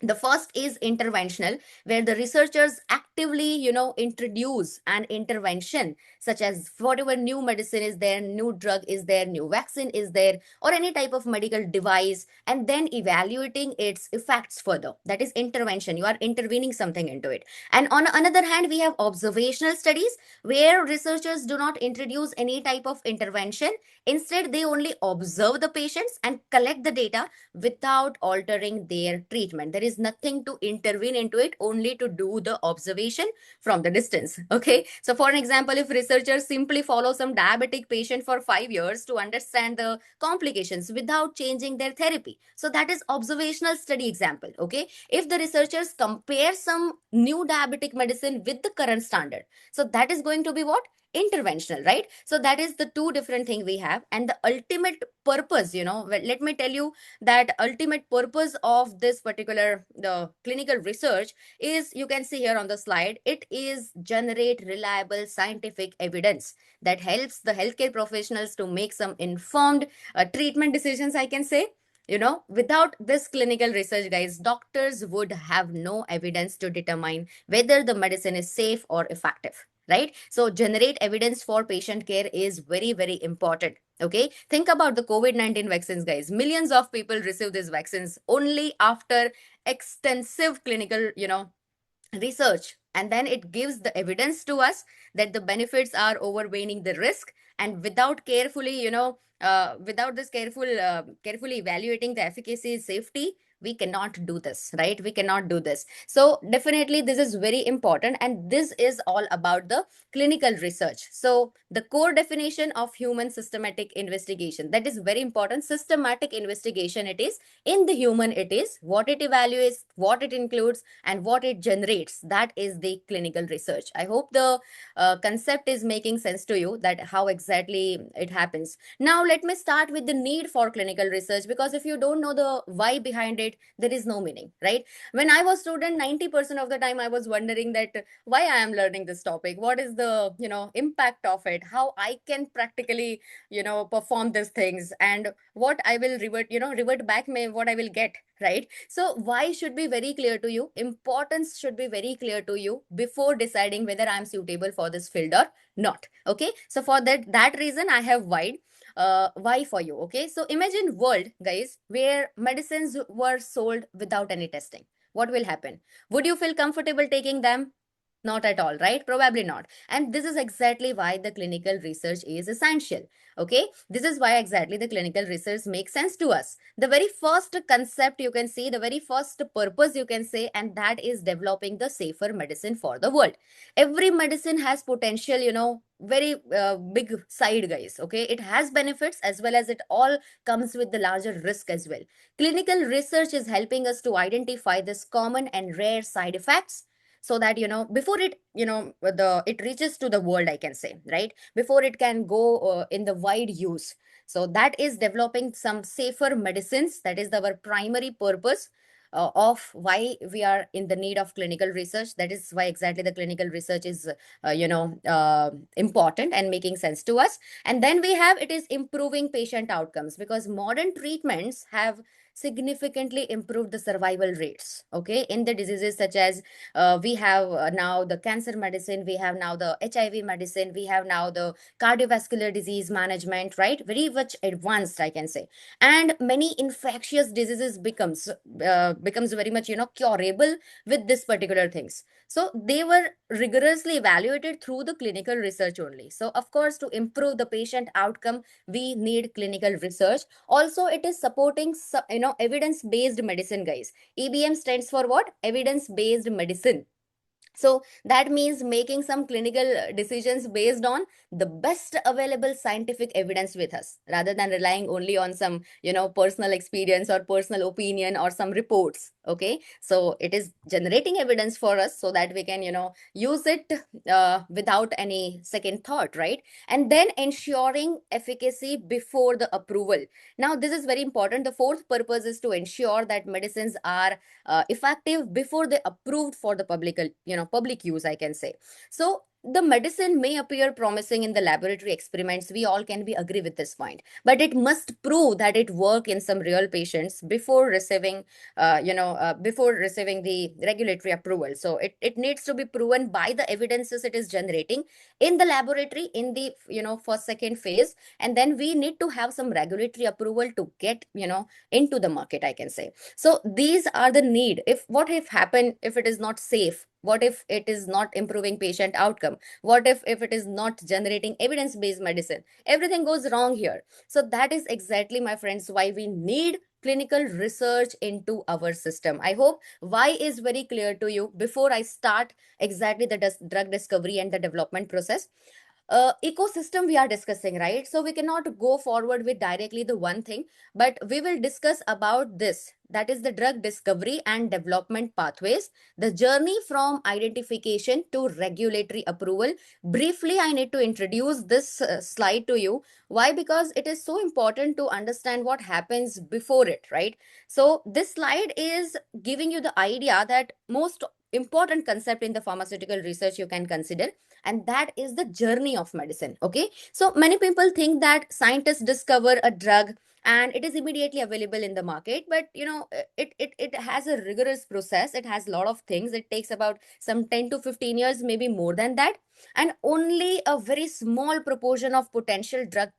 Speaker 1: The first is interventional, where the researchers actively, introduce an intervention, such as whatever new medicine is there, new drug is there, new vaccine is there, or any type of medical device, and then evaluating its effects further. That is intervention. You are intervening something into it. And on another hand, we have observational studies, where researchers do not introduce any type of intervention. Instead, they only observe the patients and collect the data without altering their treatment. There is nothing to intervene into it, only to do the observation from the distance. Okay. So for an example, if researchers simply follow some diabetic patient for 5 years to understand the complications without changing their therapy, so that is observational study example. Okay. If the researchers compare some new diabetic medicine with the current standard, so that is going to be what? Interventional, right? So that is the two different thing we have. And the ultimate purpose, let me tell you that ultimate purpose of this particular the clinical research is, you can see here on the slide, it is generate reliable scientific evidence that helps the healthcare professionals to make some informed treatment decisions, I can say. Without this clinical research, guys, doctors would have no evidence to determine whether the medicine is safe or effective, right? So generate evidence for patient care is very, very important. Okay. Think about the COVID-19 vaccines, guys. Millions of people receive these vaccines only after extensive clinical, research. And then it gives the evidence to us that the benefits are overweighing the risk. And without carefully, without this carefully evaluating the efficacy, safety, we cannot do this, right? We cannot do this. So definitely this is very important, and this is all about the clinical research. So the core definition of human systematic investigation, that is very important. Systematic investigation, it is in the human, it is what it evaluates, what it includes, and what it generates. That is the clinical research. I hope the concept is making sense to you, that how exactly it happens. Now let me start with the need for clinical research, because if you don't know the why behind it, there is no meaning, right? When I was student, 90% of the time I was wondering that why I am learning this topic, what is the impact of it, how I can practically perform these things, and what I will revert back, may what I will get, right? So why should be very clear to you, importance should be very clear to you before deciding whether I'm suitable for this field or not. Okay, so for that reason I have why for you. Okay, so imagine world, guys, where medicines were sold without any testing. What will happen? Would you feel comfortable taking them? Not at all, right? Probably not. And this is exactly why the clinical research is essential. Okay, this is why exactly the clinical research makes sense to us. The very first concept you can see, the very first purpose you can say, and that is developing the safer medicine for the world. Every medicine has potential, very big side, guys. Okay, it has benefits as well as it all comes with the larger risk as well. Clinical research is helping us to identify this common and rare side effects, so that before it it reaches to the world, I can say, right, before it can go in the wide use. So that is developing some safer medicines. That is our primary purpose of why we are in the need of clinical research. That is why exactly the clinical research is important and making sense to us. And then we have, it is improving patient outcomes, because modern treatments have significantly improved the survival rates, okay, in the diseases such as we have now the cancer medicine, we have now the HIV medicine, we have now the cardiovascular disease management, right? Very much advanced, I can say. And many infectious diseases becomes very much curable with this particular things. So they were rigorously evaluated through the clinical research only. So of course, to improve the patient outcome, we need clinical research. Also, it is supporting evidence based medicine, guys. EBM stands for what? Evidence based medicine. So that means making some clinical decisions based on the best available scientific evidence with us, rather than relying only on some personal experience or personal opinion or some reports. Okay, so it is generating evidence for us so that we can use it without any second thought, right? And then ensuring efficacy before the approval. Now this is very important. The fourth purpose is to ensure that medicines are effective before they approved for the public use, I can say. So the medicine may appear promising in the laboratory experiments, we all can be agree with this point, but it must prove that it work in some real patients before receiving before receiving the regulatory approval. So it needs to be proven by the evidences it is generating in the laboratory in the for second phase, and then we need to have some regulatory approval to get into the market, I can say. So these are the need. If what if happen if it is not safe, what if it is not improving patient outcome, what if it is not generating evidence based medicine, everything goes wrong here. So that is exactly, my friends, why we need clinical research into our system. I hope why is very clear to you before I start exactly the drug discovery and the development process. Ecosystem we are discussing, right? So we cannot go forward with directly the one thing, but we will discuss about this, that is the drug discovery and development pathways, the journey from identification to regulatory approval. Briefly, I need to introduce this slide to you. Why? Because it is so important to understand what happens before it, right? So this slide is giving you the idea that most important concept in the pharmaceutical research you can consider, and that is the journey of medicine. Okay, so many people think that scientists discover a drug and it is immediately available in the market, but it has a rigorous process. It has a lot of things. It takes about some 10 to 15 years, maybe more than that, and only a very small proportion of potential drug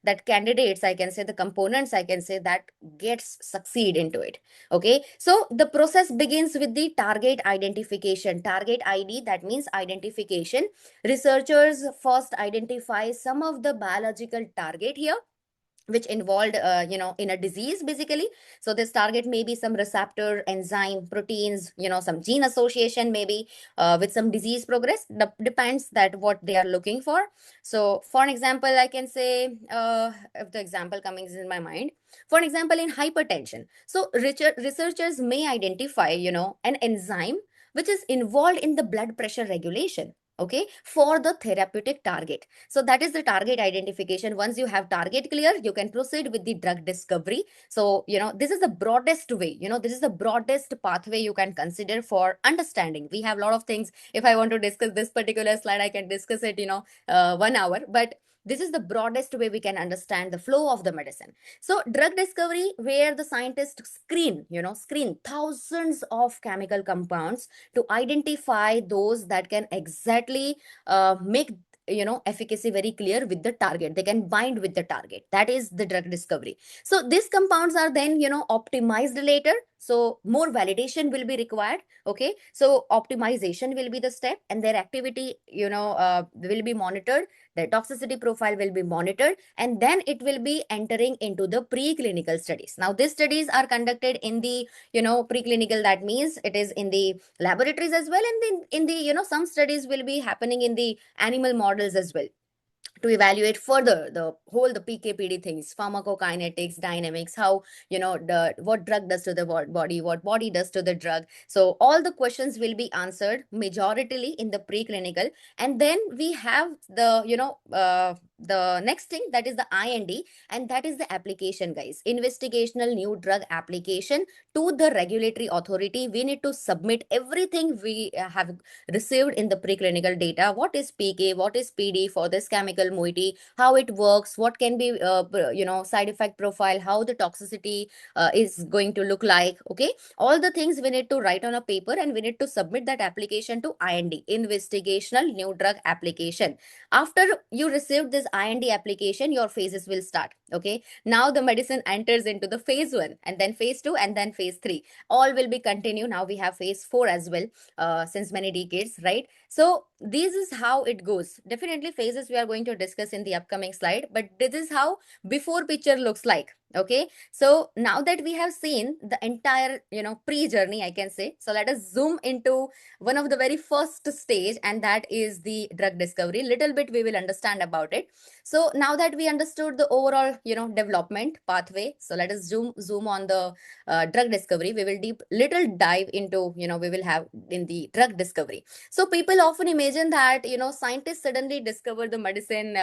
Speaker 1: that candidates, I can say, the components, I can say, that gets succeed into it. Okay, so the process begins with the target identification, target ID, that means identification. Researchers first identify some of the biological target here, which involved in a disease basically. So this target may be some receptor, enzyme, proteins, some gene association maybe with some disease progress. Depends that what they are looking for. So for an example, I can say, if the example coming in my mind, for an example, in hypertension, so researchers may identify an enzyme which is involved in the blood pressure regulation, okay, for the therapeutic target. So that is the target identification. Once you have target clear, you can proceed with the drug discovery. So this is the broadest way, this is the broadest pathway you can consider for understanding. We have a lot of things. If I want to discuss this particular slide, I can discuss it 1 hour, but this is the broadest way we can understand the flow of the medicine. So drug discovery, where the scientists screen thousands of chemical compounds to identify those that can exactly make efficacy very clear with the target. They can bind with the target. That is the drug discovery. So these compounds are then optimized later. So more validation will be required. Okay, so optimization will be the step, and their activity will be monitored. Their toxicity profile will be monitored, and then it will be entering into the preclinical studies. Now these studies are conducted in the preclinical. That means it is in the laboratories as well, and then in the some studies will be happening in the animal models as well, to evaluate further the PKPD things, pharmacokinetics, dynamics, how the what drug does to the body, what body does to the drug. So all the questions will be answered majoritarily in the preclinical, and then we have the next thing, that is the IND, and that is the application, guys. Investigational new drug application to the regulatory authority. We need to submit everything we have received in the preclinical data. What is PK, what is PD for this chemical moiety, how it works, what can be side effect profile, how the toxicity is going to look like. Okay, all the things we need to write on a paper, and we need to submit that application to IND, investigational new drug application. After you receive this IND application, your phases will start. Okay, now the medicine enters into the phase 1, and then phase 2, and then phase 3. All will be continued. Now we have phase 4 as well, since many decades, right? So this is how it goes. Definitely phases we are going to discuss in the upcoming slide, but this is how before picture looks like. Okay, so now that we have seen the entire pre-journey, I can say, so let us zoom into one of the very first stage, and that is the drug discovery. Little bit we will understand about it. So now that we understood the overall development pathway, so let us zoom on the drug discovery. We will deep little dive into we will have in the drug discovery. So people often imagine that scientists suddenly discover the medicine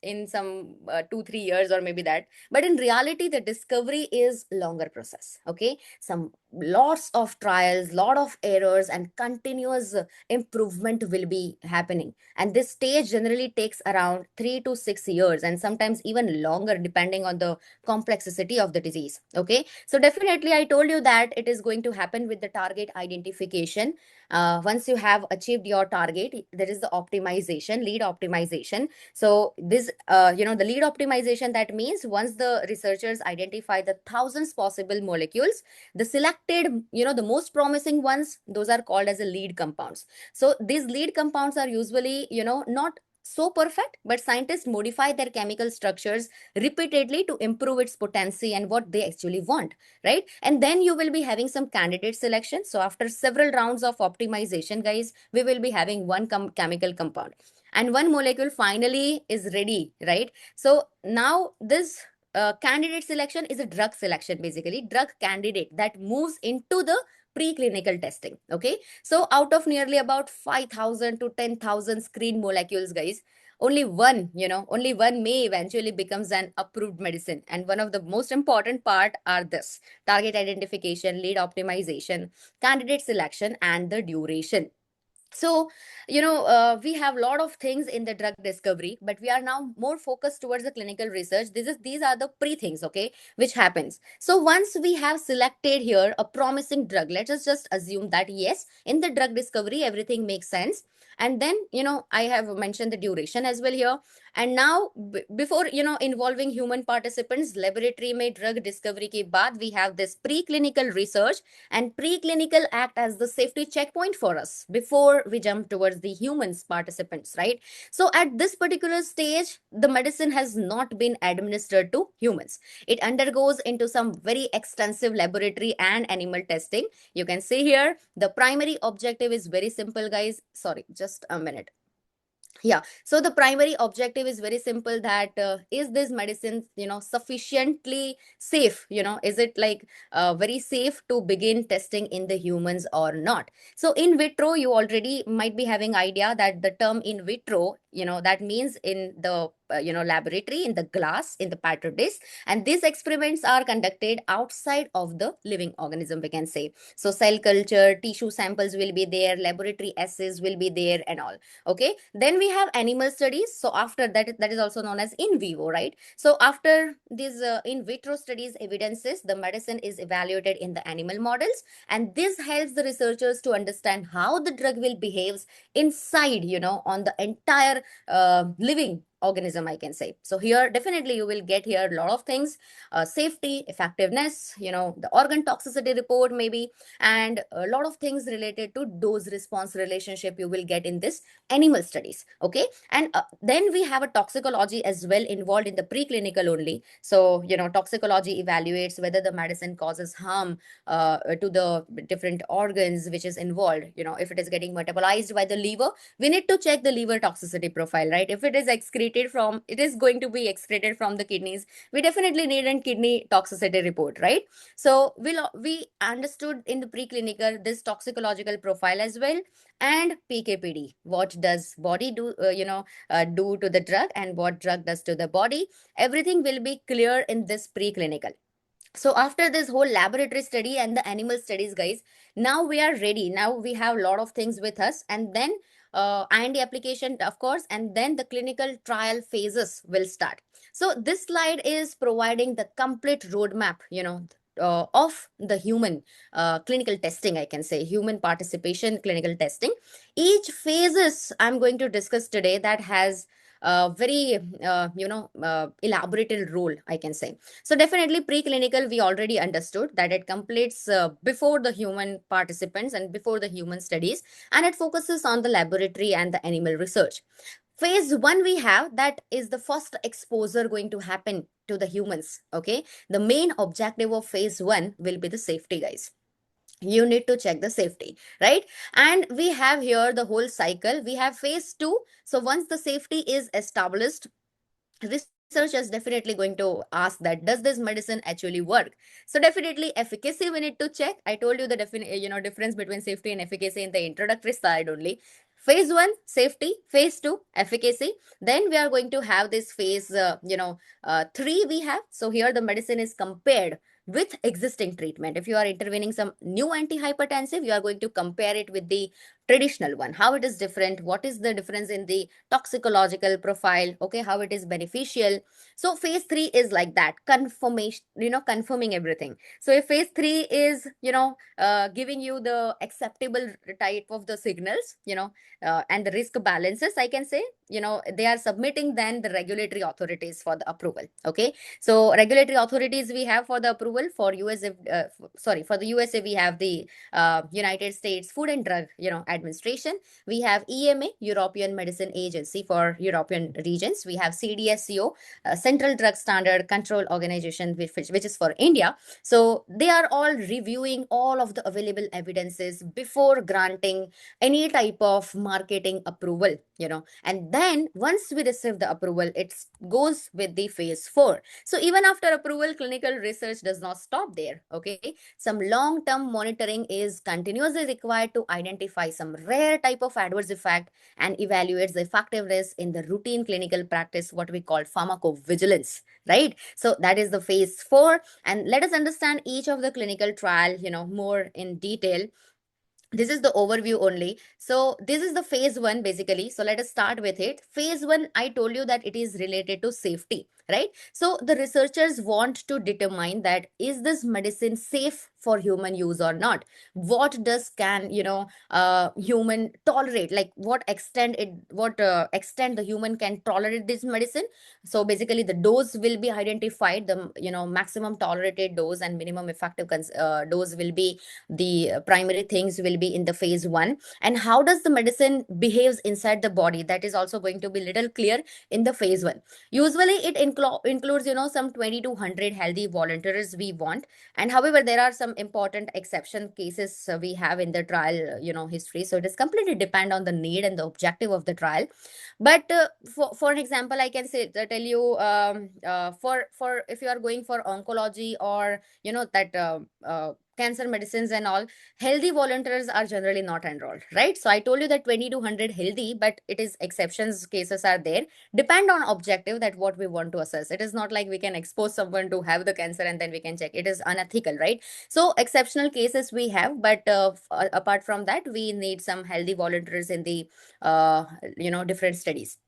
Speaker 1: in some 2-3 years or maybe that, but in reality the discovery is longer process. Okay, some lots of trials, lot of errors, and continuous improvement will be happening, and this stage generally takes around 3 to 6 years, and sometimes even longer depending on the complexity of the disease. Okay, so definitely I told you that it is going to happen with the target identification. Once you have achieved your target, there is the optimization, lead optimization. So this the lead optimization, that means once the researchers identify the thousands possible molecules, the selected the most promising ones, those are called as a lead compounds. So these lead compounds are usually not so perfect, but scientists modify their chemical structures repeatedly to improve its potency and what they actually want, right? And then you will be having some candidate selection. So after several rounds of optimization, guys, we will be having one chemical compound, and one molecule finally is ready, right? So now this candidate selection is a drug selection, basically drug candidate that moves into the preclinical testing. Okay, so out of nearly about 5,000 to 10,000 screen molecules, guys, only one may eventually becomes an approved medicine. And one of the most important part are this: target identification, lead optimization, candidate selection, and the duration. So we have a lot of things in the drug discovery, but we are now more focused towards the clinical research. These are the pre things, okay, which happens. So once we have selected here a promising drug, let us just assume that yes, in the drug discovery everything makes sense. And then I have mentioned the duration as well here. And now before involving human participants, laboratory में drug discovery के बाद we have this preclinical research, and preclinical act as the safety checkpoint for us before we jump towards the humans participants, right? So at this particular stage, the medicine has not been administered to humans. It undergoes into some very extensive laboratory and animal testing. You can see here the primary objective is very simple, guys. Sorry, just a minute. Yeah, so the primary objective is very simple, that is this medicine sufficiently safe, is it like very safe to begin testing in the humans or not? So in vitro, you already might be having idea that the term in vitro, that means in the laboratory, in the glass, in the petri dish, and these experiments are conducted outside of the living organism, we can say. So cell culture, tissue samples will be there, laboratory assays will be there, and all. Okay, then we have animal studies. So after that, that is also known as in vivo, right? So after these in vitro studies evidences, the medicine is evaluated in the animal models, and this helps the researchers to understand how the drug will behave inside, on the entire living organism, I can say. So here definitely you will get here a lot of things: safety, effectiveness, the organ toxicity report maybe, and a lot of things related to dose response relationship you will get in this animal studies. Okay, and then we have a toxicology as well involved in the preclinical only. So toxicology evaluates whether the medicine causes harm to the different organs which is involved. If it is getting metabolized by the liver, we need to check the liver toxicity profile, right? If it is excreted from, it is going to be excreted from the kidneys, we definitely need a kidney toxicity report, right? So we understood in the preclinical this toxicological profile as well. And PKPD, what does body do, do to the drug, and what drug does to the body, everything will be clear in this preclinical. So after this whole laboratory study and the animal studies, guys, now we are ready. Now we have a lot of things with us, and then IND application, of course, and then the clinical trial phases will start. So this slide is providing the complete roadmap, of the human clinical testing, I can say, human participation clinical testing. Each phases I'm going to discuss today that has a very elaborated role, I can say. So definitely preclinical, we already understood that it completes before the human participants and before the human studies, and it focuses on the laboratory and the animal research. Phase one we have, that is the first exposure going to happen to the humans. Okay, the main objective of phase one will be the safety, guys. You need to check the safety, right? And we have here the whole cycle. We have phase two. So once the safety is established, researchers definitely going to ask that does this medicine actually work? So definitely efficacy we need to check. I told you the difference between safety and efficacy in the introductory slide only. Phase one, safety. Phase two, efficacy. Then we are going to have this phase three we have. So here the medicine is compared with existing treatment. If you are intervening some new antihypertensive, you are going to compare it with the traditional one, how it is different, what is the difference in the toxicological profile, okay, how it is beneficial. So phase 3 is like that, confirmation, confirming everything. So if phase 3 is giving you the acceptable type of the signals, and the risk balances, I can say, they are submitting then the regulatory authorities for the approval. Okay, so regulatory authorities we have for the approval for USA, sorry, for the USA we have the United States Food and Drug Administration. We have EMA, European Medicine Agency for European regions. We have CDSCO, Central Drug Standard Control Organization, which is for India. So they are all reviewing all of the available evidences before granting any type of marketing approval, and then once we receive the approval, it goes with the phase 4. So even after approval, clinical research does not stop there. Okay, some long-term monitoring is continuously required to identify some rare type of adverse effect and evaluates the effectiveness in the routine clinical practice, what we call pharmacovigilance, right? So that is the phase 4. And let us understand each of the clinical trial, more in detail. This is the overview only. So this is the phase 1 basically. So let us start with it. Phase 1, I told you that it is related to safety. right? So the researchers want to determine that is this medicine safe for human use or not? What does can human tolerate, like what extent the human can tolerate this medicine. So basically the dose will be identified, the maximum tolerated dose and minimum effective dose will be the primary things will be in the phase 1. And how does the medicine behaves inside the body, that is also going to be little clear in the phase 1. Usually it includes some 20 to 100 healthy volunteers we want. And however, there are some important exception cases we have in the trial history, so it is completely depend on the need and the objective of the trial. But for an example, I can say tell you, for if you are going for oncology or that cancer medicines and all, healthy volunteers are generally not enrolled, right? So I told you that 20 to 100 healthy, but it is exceptions cases are there, depend on objective that what we want to assess. It is not like we can expose someone to have the cancer and then we can check, it is unethical, right? So exceptional cases we have, but apart from that, we need some healthy volunteers in the different studies.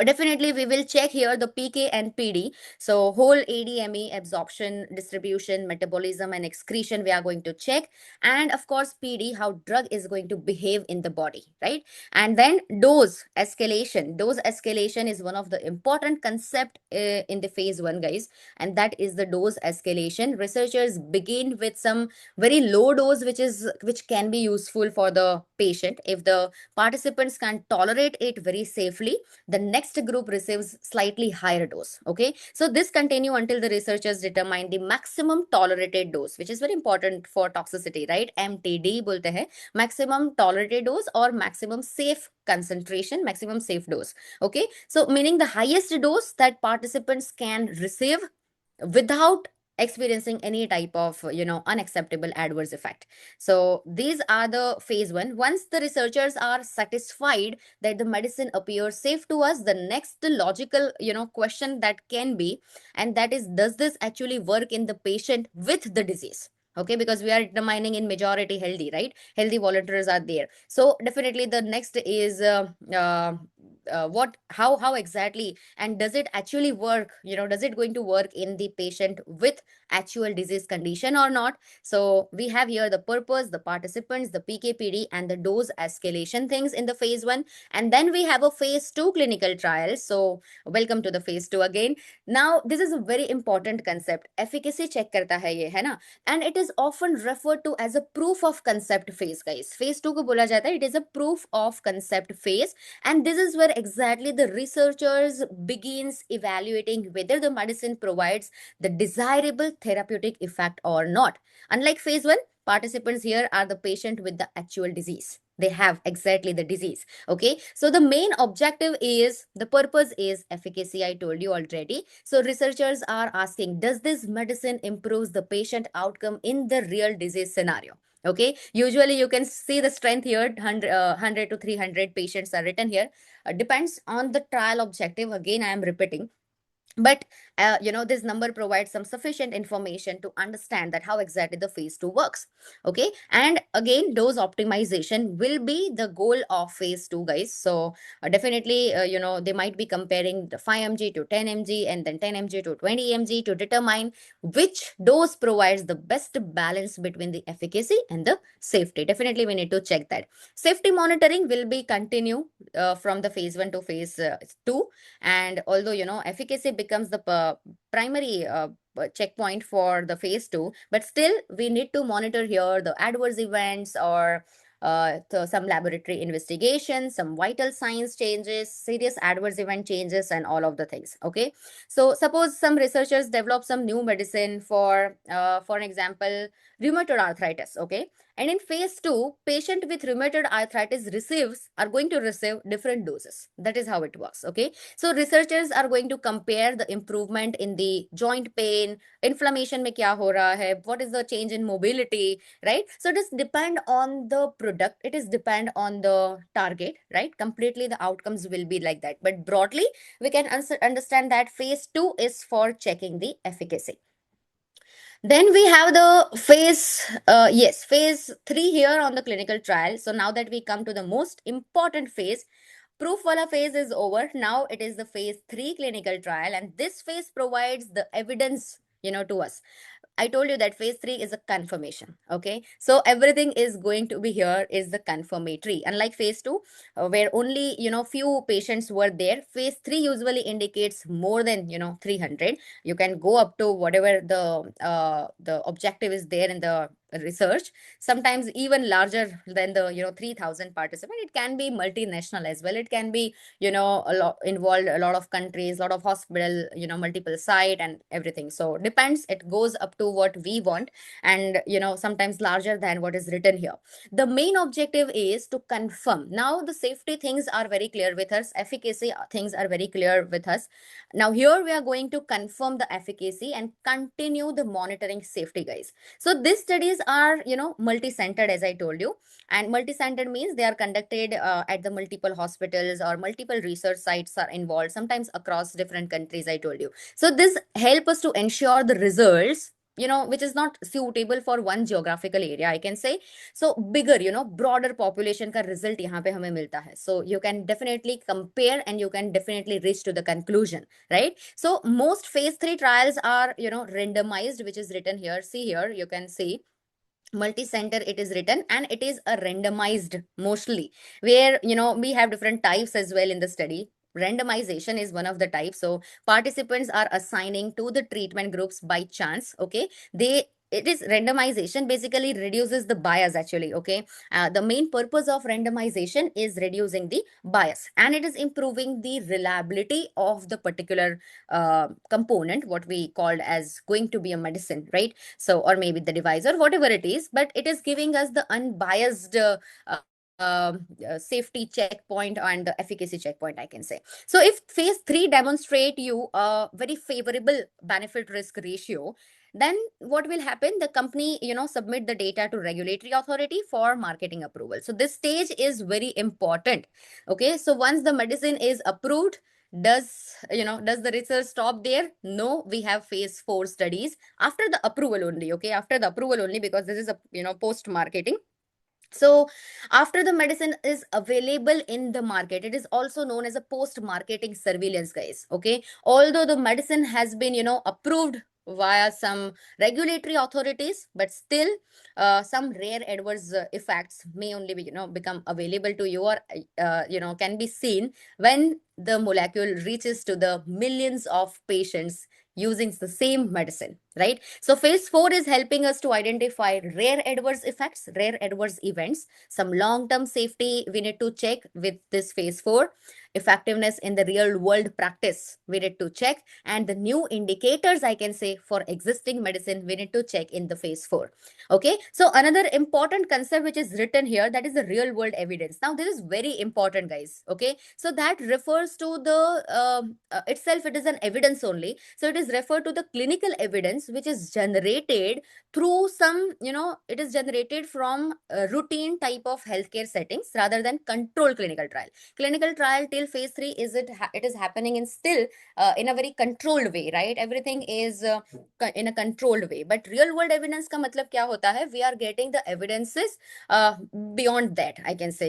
Speaker 1: Definitely, we will check here the PK and PD. So, whole ADME absorption, distribution, metabolism, and excretion, we are going to check. And of course, PD, how drug is going to behave in the body, right? And then dose escalation. Dose escalation is one of the important concept in the phase 1, guys. And that is the dose escalation. Researchers begin with some very low dose, which can be useful for the patient. If the participants can tolerate it very safely, the next group receives slightly higher dose. Okay, so this continue until the researchers determine the maximum tolerated dose, which is very important for toxicity, right? MTD bolte hai, maximum tolerated dose or maximum safe concentration, maximum safe dose. Okay, so meaning the highest dose that participants can receive without experiencing any type of unacceptable adverse effect. So these are the phase 1. Once the researchers are satisfied that the medicine appears safe to us, the next logical question that can be, and that is, does this actually work in the patient with the disease? Okay, because we are determining in majority healthy, right? Healthy volunteers are there, so definitely the next is what how exactly, and does it actually work, does it going to work in the patient with actual disease condition or not? So we have here the purpose, the participants, the PKPD, and the dose escalation things in the phase 1. And then we have a phase 2 clinical trial. So welcome to the phase 2 again. Now this is a very important concept, efficacy check karta hai ye, hai na? And it is often referred to as a proof of concept phase, guys. Phase 2 ko bola jata hai, it is a proof of concept phase. And this is where exactly the researchers begins evaluating whether the medicine provides the desirable therapeutic effect or not. Unlike phase 1, participants here are the patient with the actual disease. They have exactly the disease. Okay, so the main objective is, the purpose is efficacy, I told you already. So researchers are asking, does this medicine improves the patient outcome in the real disease scenario? Okay, usually you can see the strength here, 100 to 300 patients are written here. Depends on the trial objective, again I am repeating. But this number provides some sufficient information to understand that how exactly the phase 2 works. Okay, and again dose optimization will be the goal of phase 2, guys. So definitely they might be comparing the 5 mg to 10 mg and then 10 mg to 20 mg to determine which dose provides the best balance between the efficacy and the safety. Definitely we need to check that. Safety monitoring will be continue from the phase 1 to phase 2. And although efficacy becomes the primary checkpoint for the phase 2, but still we need to monitor here the adverse events or some laboratory investigations, some vital signs changes, serious adverse event changes, and all of the things. Okay, so suppose some researchers develop some new medicine for an example, rheumatoid arthritis. Okay, and in phase 2, patient with rheumatoid arthritis are going to receive different doses. That is how it works. Okay, so researchers are going to compare the improvement in the joint pain, inflammation mein kya ho raha hai, what is the change in mobility, right? So it is depend on the product, it is depend on the target, right? Completely the outcomes will be like that. But broadly, we can understand that phase 2 is for checking the efficacy. Then we have the phase 3 here on the clinical trial. So now that we come to the most important phase, proof wala phase is over. Now it is the phase 3 clinical trial, and this phase provides the evidence, to us. I told you that phase 3 is a confirmation. Okay. So everything is going to be here is the confirmatory. Unlike phase 2, where only, few patients were there, phase 3 usually indicates more than, 300. You can go up to whatever the objective is there in the research, sometimes even larger than the, 3000 participant. It can be multinational as well. It can be, a lot involved, a lot of countries, a lot of hospital, multiple site and everything. So depends, it goes up to what we want, and sometimes larger than what is written here. The main objective is to confirm. Now the safety things are very clear with us, efficacy things are very clear with us. Now here we are going to confirm the efficacy and continue the monitoring safety, guys. So these studies are, multi-centered, as I told you. And multi-centered means they are conducted at the multiple hospitals, or multiple research sites are involved, sometimes across different countries, I told you. So this help us to ensure the results, which is not suitable for one geographical area, I can say. So bigger, broader population का result यहाँ पे हमें मिलता है. So you can definitely compare and you can definitely reach to the conclusion, right? So most phase 3 trials are, randomized, which is written here. See here, you can see multi-center it is written, and it is a randomized mostly, where we have different types as well in the study. Randomization is one of the types. So participants are assigning to the treatment groups by chance. Okay. It is randomization basically reduces the bias actually. Okay. The main purpose of randomization is reducing the bias, and it is improving the reliability of the particular component, what we called as going to be a medicine, right? So, or maybe the device or whatever it is, but it is giving us the unbiased safety checkpoint and the efficacy checkpoint, I can say. So if phase 3 demonstrate you a very favorable benefit risk ratio, then what will happen? The company, submit the data to regulatory authority for marketing approval. So this stage is very important. Okay. So once the medicine is approved, does the research stop there? No, we have phase 4 studies after the approval only. Okay. After the approval only, because this is a, post marketing. So after the medicine is available in the market, it is also known as a post marketing surveillance, guys. Okay. Although the medicine has been, approved via some regulatory authorities, but still some rare adverse effects may only be, become available to you, or can be seen when the molecule reaches to the millions of patients using the same medicine, right? So phase 4 is helping us to identify rare adverse effects, rare adverse events, some long-term safety we need to check with this phase 4, effectiveness in the real world practice we need to check, and the new indicators, I can say, for existing medicine we need to check in the phase 4. Okay. So another important concept which is written here, that is the real world evidence. Now this is very important, guys. Okay. So that refers to the itself, it is an evidence only. So it is referred to the clinical evidence which is generated through some, it is generated from routine type of healthcare settings rather than controlled clinical trial. Clinical trial till phase 3 is it is happening in still in a very controlled way, right? Everything is in a controlled way. But real world evidence का मतलब क्या होता है? We are getting the evidences beyond that, I can say.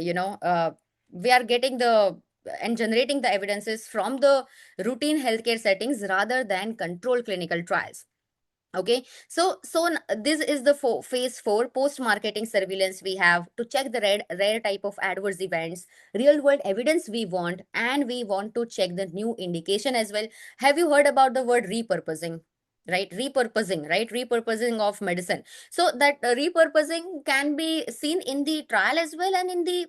Speaker 1: We are getting the and generating the evidences from the routine healthcare settings rather than controlled clinical trials. Okay. So this is the phase 4 post marketing surveillance. We have to check the rare type of adverse events, real world evidence we want, and we want to check the new indication as well. Have you heard about the word repurposing? Right? Repurposing, right? Repurposing of medicine. So that repurposing can be seen in the trial as well, and in the,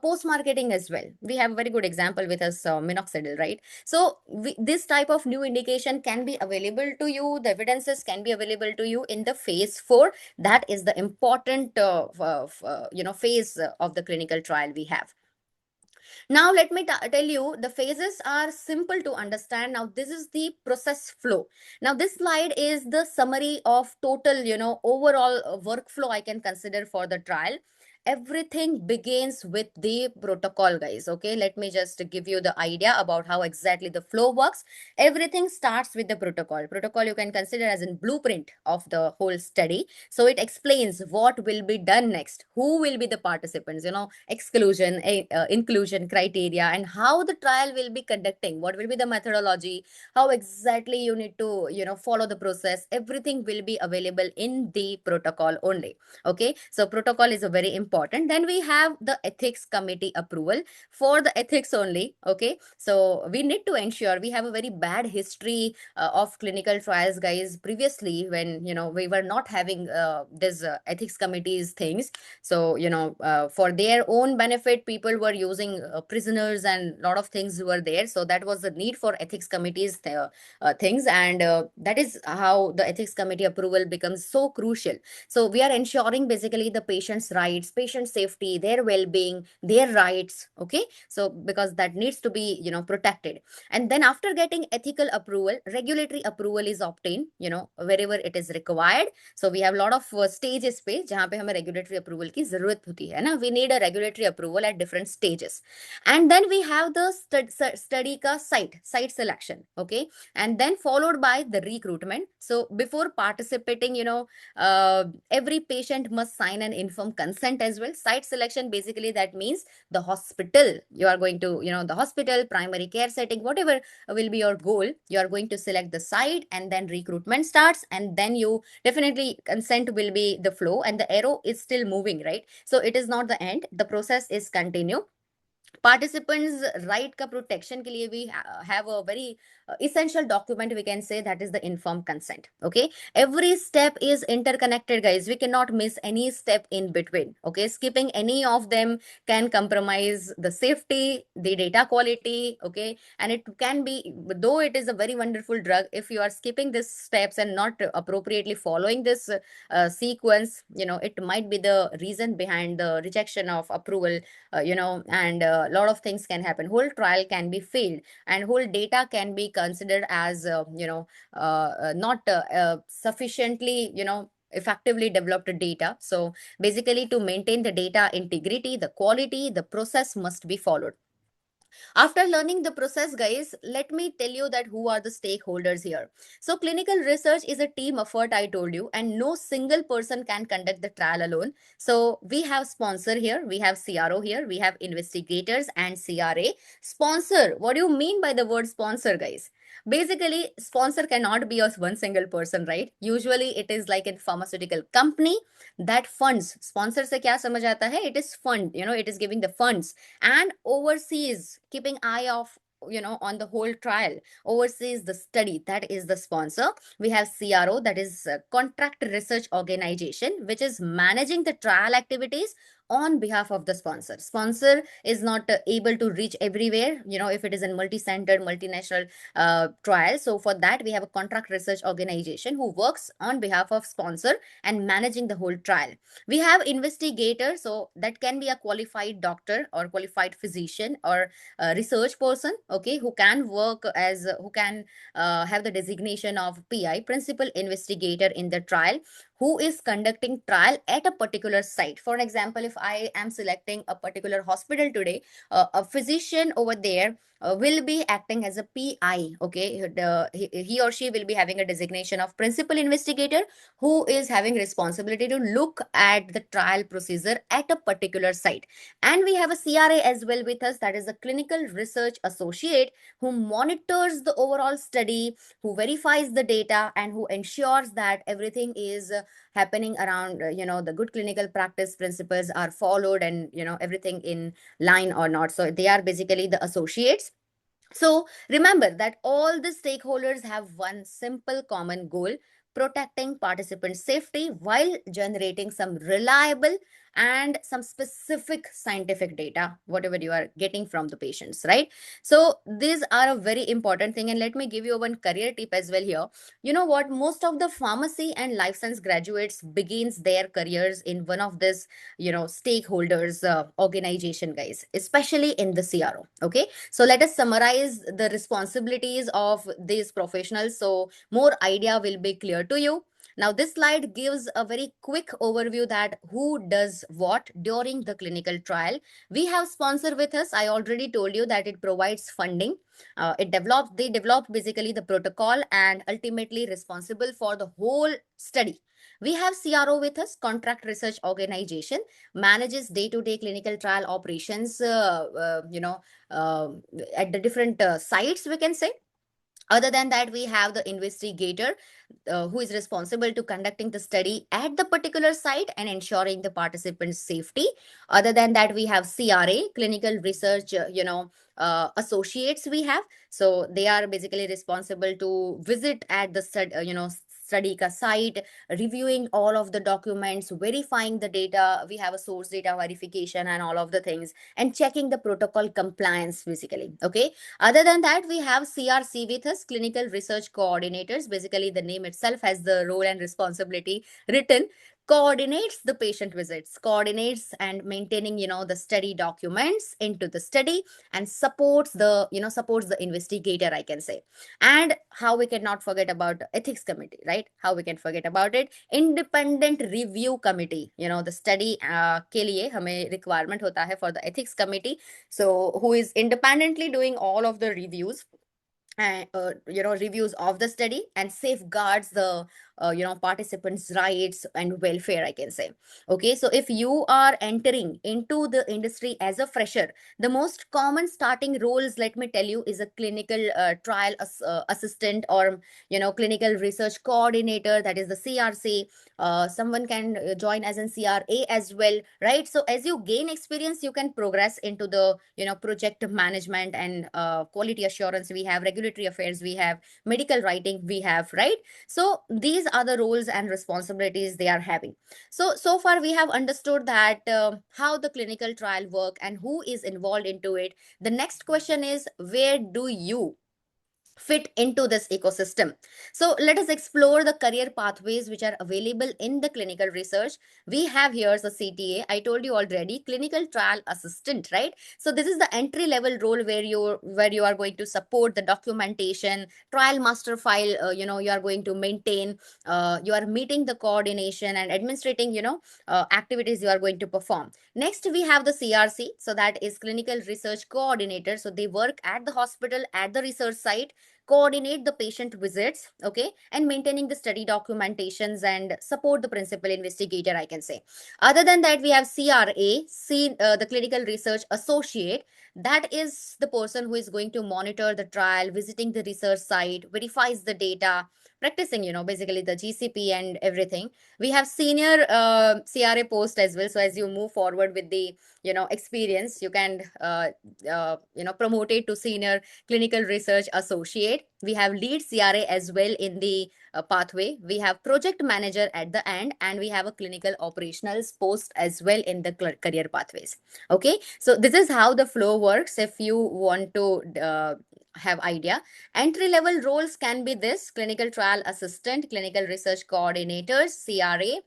Speaker 1: post marketing as well. We have a very good example with us, minoxidil, right? So this type of new indication can be available to you. The evidences can be available to you in the phase 4. That is the important, phase of the clinical trial we have. Now, let me tell you, the phases are simple to understand. Now, this is the process flow. Now, this slide is the summary of total, overall workflow I can consider for the trial. everything begins with the protocol, guys. Okay, let me just give you the idea about how exactly the flow works. Everything starts with the protocol. You can consider as a blueprint of the whole study. So it explains what will be done next, who will be the participants, exclusion, inclusion criteria, and how the trial will be conducting, what will be the methodology, how exactly you need to follow the process. Everything will be available in the protocol only. Okay, so protocol is a very important. Then we have the ethics committee approval for the ethics only. Okay, so we need to ensure we have a very bad history of clinical trials, guys, previously, when we were not having this ethics committees things. So for their own benefit, people were using prisoners, and lot of things were there. So that was the need for ethics committees things, and that is how the ethics committee approval becomes so crucial. So we are ensuring basically the patient's rights, patient safety, their well-being, their rights. Okay, so because that needs to be protected. And then after getting ethical approval, regulatory approval is obtained wherever it is required. So we have a lot of stages पे जहाँ पे हमें regulatory approval की जरूरत होती है ना. We need a regulatory approval at different stages. And then we have the study का site selection. Okay, and then followed by the recruitment. So before participating, every patient must sign an informed consent as well. Site selection, basically that means the hospital you are going to, the hospital, primary care setting, whatever will be your goal, you are going to select the site, and then recruitment starts, and then you definitely consent will be the flow, and the arrow is still moving, right? So it is not the end, the process is continue. Participants right का protection के लिए we have a very essential document, we can say, that is the informed consent. Okay, every step is interconnected, guys. We cannot miss any step in between. Okay, skipping any of them can compromise the safety, the data quality. Okay, and it can be, though it is a very wonderful drug, if you are skipping these steps and not appropriately following this sequence, it might be the reason behind the rejection of approval. And a lot of things can happen. Whole trial can be failed, and whole data can be considered as not sufficiently effectively developed data. So basically, to maintain the data integrity, the quality, the process must be followed. After learning the process, guys, let me tell you that who are the stakeholders here. So clinical research is a team effort, I told you, and no single person can conduct the trial alone. So we have sponsor here, we have CRO here, we have investigators and CRA. Sponsor, what do you mean by the word sponsor, guys? Basically, sponsor cannot be of one single person, right? Usually it is like a pharmaceutical company that funds. Sponsor से क्या समझ आता है? It is fund, it is giving the funds and oversees, keeping eye of on the whole trial, oversees the study, that is the sponsor. We have CRO, that is contract research organization, which is managing the trial activities on behalf of the sponsor is not able to reach everywhere, if it is a multi-centered multinational trial. So for that we have a contract research organization who works on behalf of sponsor and managing the whole trial. We have investigator, so that can be a qualified doctor or qualified physician or a research person, okay, who can work as who can have the designation of PI, principal investigator in the trial, who is conducting trial at a particular site. For example, if I am selecting a particular hospital today, a physician over there will be acting as a PI. Okay, he or she will be having a designation of principal investigator, who is having responsibility to look at the trial procedure at a particular site. And we have a CRA as well with us, that is a clinical research associate, who monitors the overall study, who verifies the data, and who ensures that everything is happening around the good clinical practice principles are followed, and everything in line or not. So they are basically the associates. So remember that all the stakeholders have one simple common goal: protecting participant safety while generating some reliable and some specific scientific data, whatever you are getting from the patients, right? So these are a very important thing. And let me give you one career tip as well here. You know what? Most of the pharmacy and life science graduates begins their careers in one of this, stakeholders organization, guys, especially in the CRO. Okay, so let us summarize the responsibilities of these professionals so more idea will be clear to you. Now, this slide gives a very quick overview that who does what during the clinical trial. We have sponsor with us. I already told you that it provides funding. They developed basically the protocol and ultimately responsible for the whole study. We have CRO with us, Contract Research Organization, manages day-to-day clinical trial operations, uh, at the different sites, we can say. Other than that, we have the investigator who is responsible to conducting the study at the particular site and ensuring the participants' safety. Other than that, we have CRA, clinical research, associates we have. So they are basically responsible to visit at the study ka site, reviewing all of the documents, verifying the data. We have a source data verification and all of the things, and checking the protocol compliance basically. Okay. Other than that, we have CRC with us, clinical research coordinators. Basically, the name itself has the role and responsibility written. Coordinates the patient visits, coordinates and maintaining, the study documents into the study, and supports the investigator, I can say. And how we cannot forget about ethics committee, right? How we can forget about it? Independent review committee. The study के लिए हमें requirement होता है for the ethics committee, so who is independently doing all of the reviews and reviews of the study and safeguards the participants rights and welfare, I can say. Okay, so if you are entering into the industry as a fresher, the most common starting roles, let me tell you, is a clinical trial assistant, or clinical research coordinator, that is the CRC. Someone can join as an CRA as well, right? So as you gain experience, you can progress into the project management and quality assurance. We have regulatory affairs, we have medical writing, we have, right? So these are the roles and responsibilities they are having. So far we have understood that how the clinical trial work and who is involved into it. The next question is, where do you fit into this ecosystem? So let us explore the career pathways which are available in the clinical research. We have here the CTA, I told you already, clinical trial assistant, right? So this is the entry level role where you are going to support the documentation, trial master file, you are going to maintain, you are meeting the coordination and administrating, activities you are going to perform. Next, we have the CRC, so that is clinical research coordinator. So they work at the hospital, at the research site, coordinate the patient visits, okay, and maintaining the study documentations and support the principal investigator, I can say. Other than that, we have the clinical research associate. That is the person who is going to monitor the trial, visiting the research site, verifies the data, practicing, basically the GCP and everything. We have senior CRA post as well. So as you move forward with the experience, you can promote it to senior clinical research associate. We have lead CRA as well in the pathway. We have project manager at the end, and we have a clinical operationals post as well in the career pathways. Okay, so this is how the flow works. If you want to have idea, entry level roles can be this: clinical trial assistant, clinical research coordinators, CRA.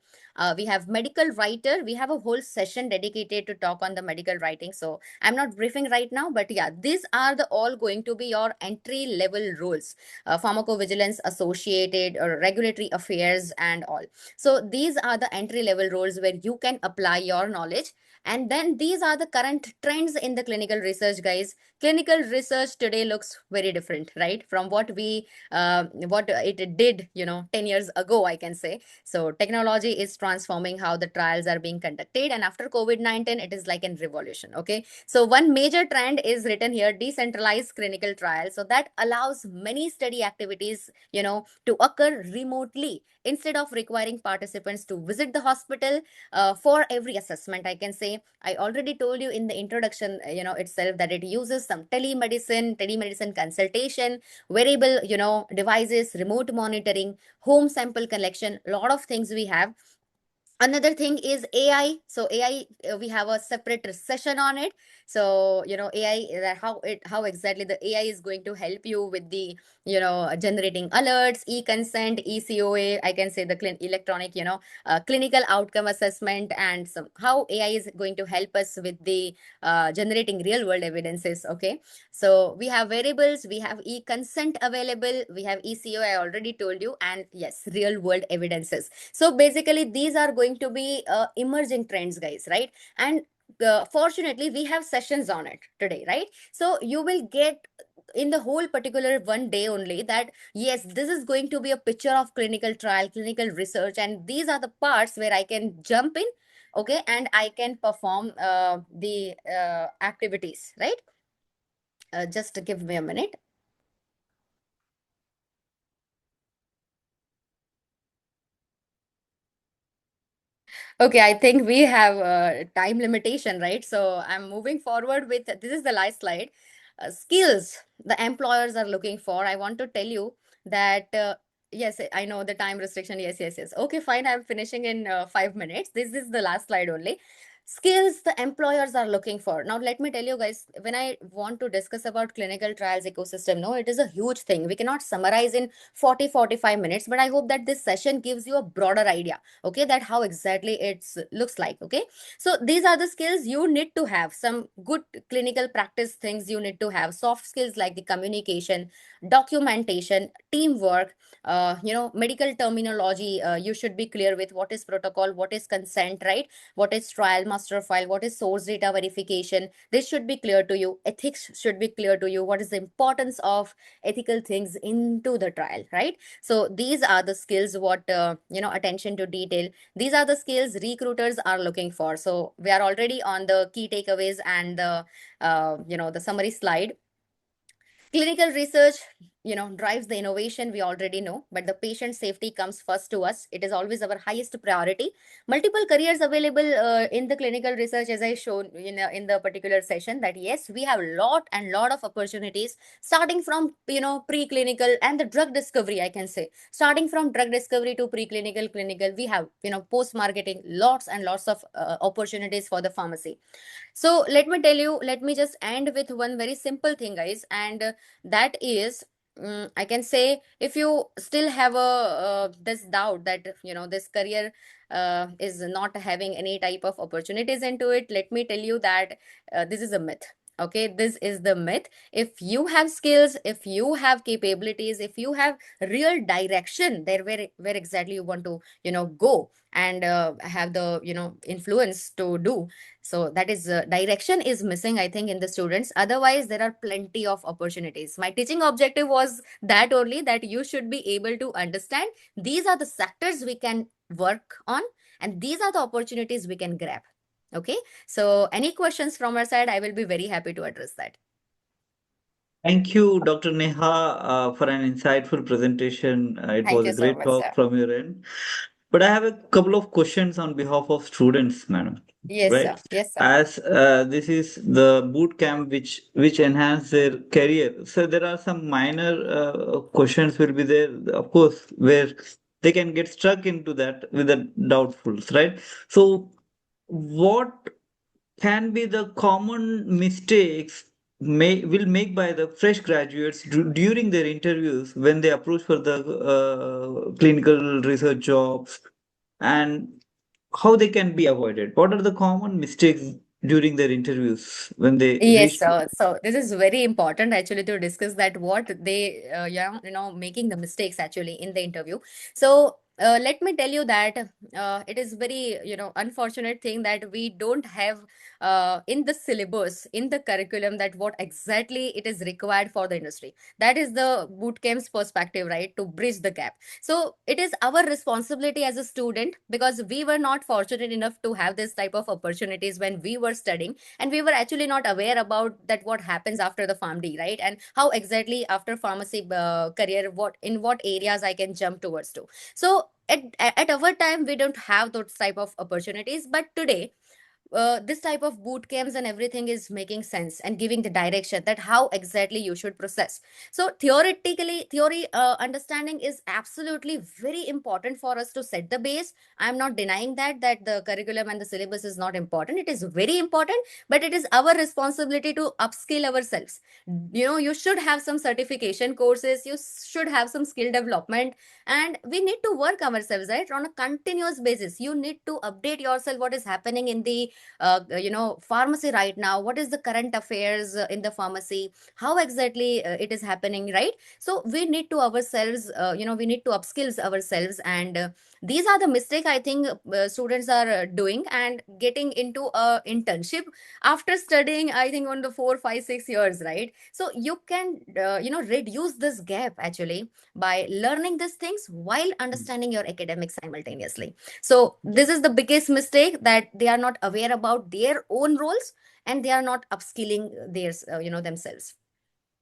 Speaker 1: We have medical writer. We have a whole session dedicated to talk on the medical writing. So I'm not briefing right now, but yeah, these are the all going to be your entry level roles. Pharmacovigilance associated, or regulatory affairs and all. So these are the entry level roles where you can apply your knowledge. And then these are the current trends in the clinical research, guys. Clinical research today looks very different, right, from what it did 10 years ago, I can say. So technology is transforming how the trials are being conducted, and after COVID-19, it is like a revolution. Okay, so one major trend is written here: decentralized clinical trials. So that allows many study activities, to occur remotely instead of requiring participants to visit the hospital for every assessment, I can say. I already told you in the introduction, itself, that it uses some telemedicine consultation, wearable, devices, remote monitoring, home sample collection, lot of things we have. Another thing is AI. So AI, we have a separate session on it. So AI, that how exactly the AI is going to help you with the generating alerts, e-consent, eCOA, I can say the electronic clinical outcome assessment, and some how AI is going to help us with the generating real world evidences. Okay, so we have variables, we have e-consent available, we have eCOA, I already told you, and yes, real world evidences. So basically, these are going to be emerging trends, guys, right? And fortunately, we have sessions on it today, right? So you will get in the whole particular one day only that yes, this is going to be a picture of clinical trial, clinical research, and these are the parts where I can jump in, okay, and I can perform the activities, right? Just give me a minute. Okay, I think we have a time limitation, right? So I'm moving forward with this is the last slide. Skills the employers are looking for. I want to tell you that yes, I know the time restriction. Yes, yes, yes. Okay, fine. I'm finishing in 5 minutes. This is the last slide only. Skills the employers are looking for. Now, let me tell you guys, when I want to discuss about clinical trials ecosystem, no, it is a huge thing. We cannot summarize in 40-45 minutes, but I hope that this session gives you a broader idea, okay, that how exactly it's looks like. Okay, so these are the skills you need to have. Some good clinical practice things you need to have. Soft skills like the communication, documentation, teamwork, medical terminology, you should be clear with what is protocol, what is consent, right? What is trial master file, what is source data verification. This should be clear to you. Ethics should be clear to you. What is the importance of ethical things into the trial, right? So these are the skills what attention to detail. These are the skills recruiters are looking for. So we are already on the key takeaways and the summary slide. Clinical research, drives the innovation, we already know, but the patient safety comes first to us. It is always our highest priority. Multiple careers available in the clinical research, as I shown in the particular session, that yes, we have lot of opportunities, starting from preclinical and the drug discovery, I can say. Starting from drug discovery to preclinical, clinical, we have post marketing, lots and lots of opportunities for the pharmacy. So let me tell you, let me just end with one very simple thing, guys, and that is, I can say, if you still have a this doubt that this career is not having any type of opportunities into it, let me tell you that this is a myth. Okay, this is the myth. If you have skills, if you have capabilities, if you have real direction there, where exactly you want to go and have the influence to do, so that is direction is missing, I think, in the students. Otherwise, there are plenty of opportunities. My teaching objective was that only, that you should be able to understand these are the sectors we can work on, and these are the opportunities we can grab. Okay, so any questions from our side, I will be very happy to address that.
Speaker 7: Thank you, Dr. Neha, for an insightful presentation. It
Speaker 1: Thank
Speaker 7: was a
Speaker 1: you so
Speaker 7: great
Speaker 1: much,
Speaker 7: talk
Speaker 1: sir.
Speaker 7: from your end. But I have a couple of questions on behalf of students, madam.
Speaker 1: Yes,
Speaker 7: Right?
Speaker 1: sir. Yes, sir.
Speaker 7: As this is the boot camp which enhance their career, so there are some minor questions will be there, of course, where they can get stuck into that with the doubtfuls, right? So, what can be the common mistakes will make by the fresh graduates during their interviews when they approach for the clinical research jobs, and how they can be avoided? What are the common mistakes during their interviews when they
Speaker 1: Yes,
Speaker 7: reach?
Speaker 1: so this is very important actually to discuss that what they making the mistakes actually in the interview. So let me tell you that it is very unfortunate thing that we don't have in the syllabus, in the curriculum, that what exactly it is required for the industry. That is the boot camp's perspective, right, to bridge the gap. So it is our responsibility as a student, because we were not fortunate enough to have this type of opportunities when we were studying, and we were actually not aware about that what happens after the pharmd, right, and how exactly after pharmacy career, what in what areas I can jump towards to. So at our time we don't have those type of opportunities, but today this type of boot camps and everything is making sense and giving the direction that how exactly you should process. So theory understanding is absolutely very important for us to set the base. I'm not denying that the curriculum and the syllabus is not important. It is very important, but it is our responsibility to upskill ourselves. You should have some certification courses, you should have some skill development, and we need to work ourselves, right, on a continuous basis. You need to update yourself what is happening in the pharmacy right now, what is the current affairs in the pharmacy, how exactly it is happening, right? So we need to ourselves, we need to upskills ourselves, and these are the mistake I think students are doing and getting into a internship after studying, I think, on the 4 5 6 years, right? So you can reduce this gap actually by learning these things while understanding your academics simultaneously. So this is the biggest mistake, that they are not aware about their own roles and they are not upskilling themselves.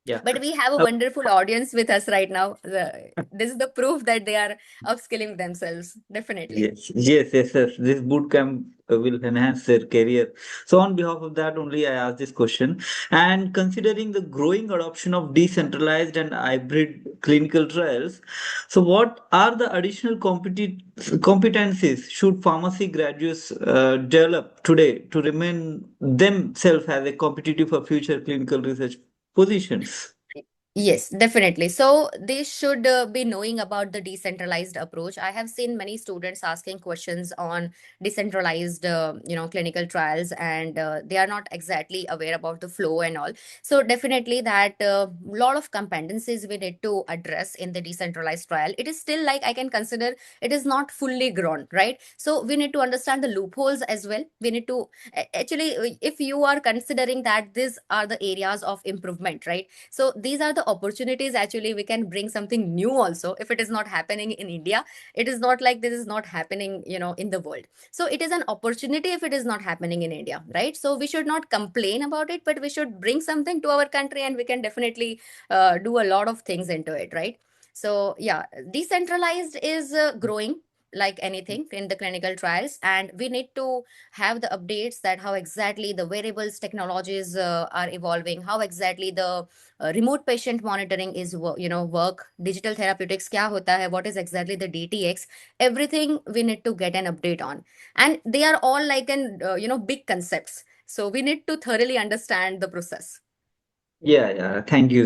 Speaker 7: Yeah.
Speaker 1: But we have a wonderful audience with us right now. This is the proof that they are upskilling themselves, definitely.
Speaker 7: Yes. This boot camp will enhance their career. So, on behalf of that, only I ask this question. And considering the growing adoption of decentralized and hybrid clinical trials, so what are the additional competencies should pharmacy graduates develop today to remain themselves as a competitive for future clinical research positions?
Speaker 1: Yes, definitely. So they should be knowing about the decentralized approach. I have seen many students asking questions on decentralized, clinical trials, and they are not exactly aware about the flow and all. So definitely that lot of competencies we need to address in the decentralized trial. It is still like I can consider it is not fully grown, right? So we need to understand the loopholes as well. We need to actually, if you are considering that these are the areas of improvement, right? So these are the opportunities actually we can bring something new also. If it is not happening in India, it is not like this is not happening, in the world. So it is an opportunity if it is not happening in India, right? So we should not complain about it, but we should bring something to our country, and we can definitely do a lot of things into it, right? So yeah, decentralized is growing like anything in the clinical trials, and we need to have the updates that how exactly the wearables technologies are evolving, how exactly the remote patient monitoring is work, digital therapeutics kya hota hai, what is exactly the DTX, everything we need to get an update on. And they are all like an big concepts, so we need to thoroughly understand the process.
Speaker 7: Yeah. Thank you.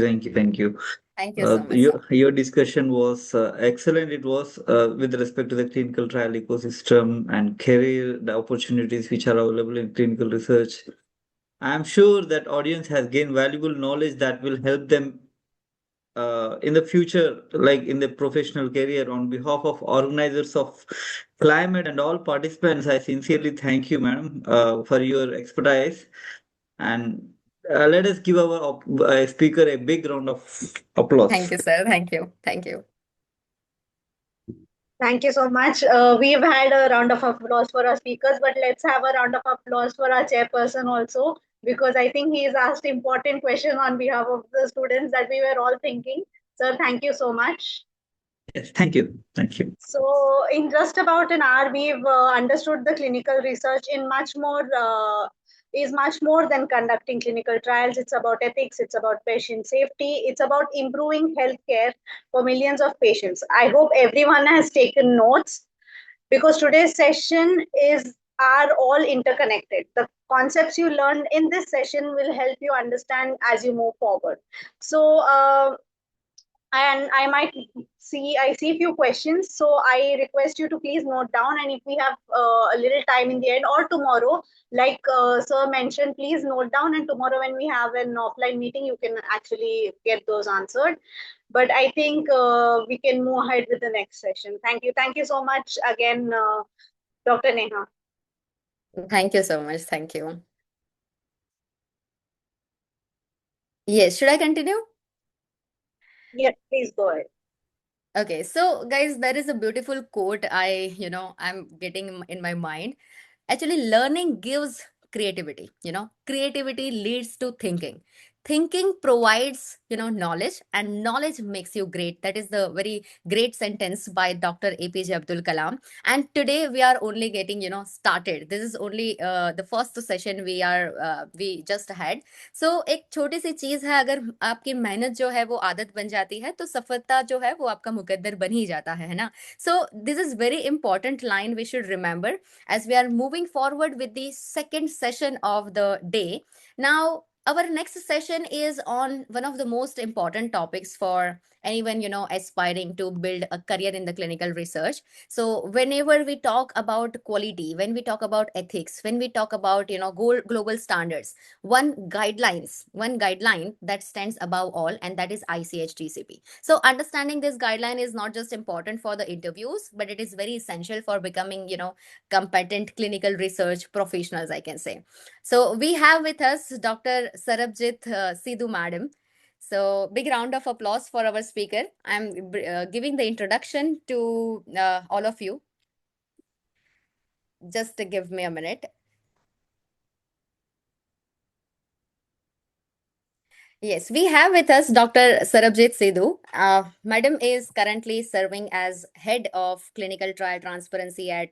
Speaker 1: Thank you so much, sir.
Speaker 7: Your discussion was excellent. It was with respect to the clinical trial ecosystem and career, the opportunities which are available in clinical research. I am sure that audience has gained valuable knowledge that will help them in the future, like in the professional career. On behalf of organizers of Climate and all participants, I sincerely thank you, madam, for your expertise. And let us give our speaker a big round of
Speaker 1: Thank
Speaker 7: applause.
Speaker 1: you, sir. Thank you.
Speaker 6: Thank you so much. We've had a round of applause for our speakers, but let's have a round of applause for our chairperson also, because I think he's asked important questions on behalf of the students that we were all thinking. Sir, thank you so much.
Speaker 7: Yes, thank you.
Speaker 6: So, in just about an hour, we've understood the clinical research in much more is much more than conducting clinical trials. It's about ethics. It's about patient safety. It's about improving healthcare for millions of patients. I hope everyone has taken notes, because today's session is are all interconnected. The concepts you learned in this session will help you understand as you move forward. So. And I see a few questions, so I request you to please note down, and if we have a little time in the end or tomorrow, like sir mentioned, please note down, and tomorrow when we have an offline meeting you can actually get those answered. But I think we can move ahead with the next session. Thank you so much again, Dr. Neha.
Speaker 1: Thank you so much. Thank you. Yes, should I continue?
Speaker 6: Yes, please go ahead.
Speaker 1: Okay, so guys, there is a beautiful quote I'm getting in my mind. Actually, learning gives creativity. Creativity leads to thinking. thinking provides, knowledge, and knowledge makes you great. That is the very great sentence by Dr. APJ Abdul Kalam. And today we are only getting, started. This is only the first session we just had. So एक छोटी सी चीज है, अगर आपकी मेहनत जो है वो आदत बन जाती है तो सफलता जो है वो आपका मुकद्दर बन ही जाता है ना. So this is very important line we should remember as we are moving forward with the second session of the day. Now, our next session is on one of the most important topics for anyone, aspiring to build a career in the clinical research. So whenever we talk about quality, when we talk about ethics, when we talk about, global standards, one guideline that stands above all, and that is ICH-GCP. So understanding this guideline is not just important for the interviews, but it is very essential for becoming, competent clinical research professionals, I can say. So we have with us Dr. Sarabjit Sidhu Madam. So big round of applause for our speaker. I'm giving the introduction to all of you. Just give me a minute. Yes, we have with us Dr. Sarabjit Sidhu. Madam is currently serving as head of clinical trial transparency at,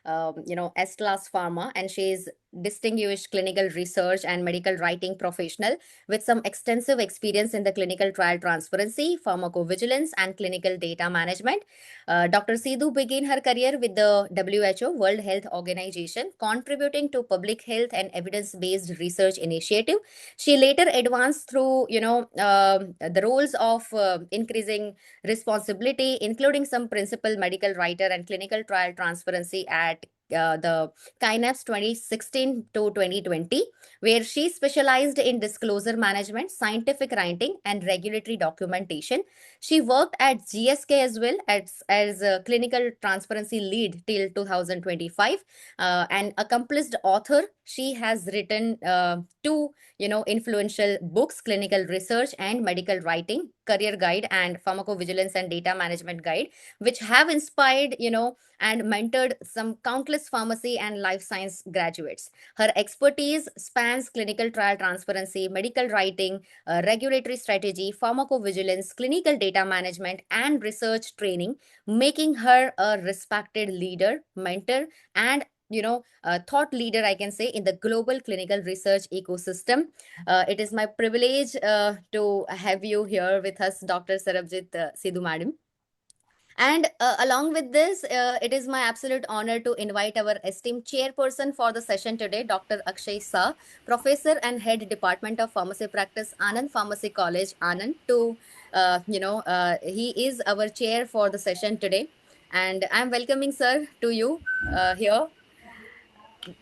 Speaker 1: S-Class Pharma, and she is distinguished clinical research and medical writing professional with some extensive experience in the clinical trial transparency, pharmacovigilance, and clinical data management. Dr. Sidhu began her career with the WHO, World Health Organization, contributing to public health and evidence-based research initiative. She later advanced through, the roles of increasing responsibility, including some principal medical writer and clinical trial transparency at the Kinaps 2016 to 2020, where she specialized in disclosure management, scientific writing, and regulatory documentation. She worked at GSK as well as a clinical transparency lead till 2025. An accomplished author, she has written two, influential books: Clinical Research and Medical Writing, Career Guide, and Pharmacovigilance and Data Management Guide, which have inspired, and mentored some countless pharmacy and life science graduates. Her expertise spans clinical trial transparency, medical writing, regulatory strategy, pharmacovigilance, clinical data management, and research training, making her a respected leader, mentor, and a thought leader, I can say, in the global clinical research ecosystem. It is my privilege to have you here with us, Dr. Sarabjit Sidhu Madam. And along with this, it is my absolute honor to invite our esteemed chairperson for the session today, Dr. Akshay Shah, Professor and Head Department of Pharmacy Practice, Anand Pharmacy College, Anand. He is our chair for the session today. And I'm welcoming, sir, to you here,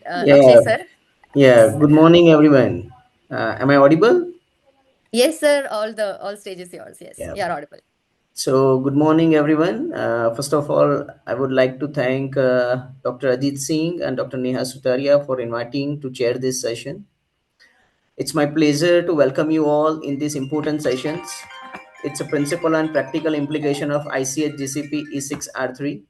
Speaker 1: Akshay,
Speaker 8: Yeah,
Speaker 1: sir.
Speaker 8: yeah. Good morning, everyone. Am I audible?
Speaker 1: Yes, sir. All stages yours. Yes,
Speaker 8: Yeah.
Speaker 1: you're audible.
Speaker 8: So, good morning, everyone. First of all, I would like to thank Dr. Ajit Singh and Dr. Neha Sutaria for inviting to chair this session. It's my pleasure to welcome you all in these important sessions. It's a principal and practical implication of ICH GCP E6R3.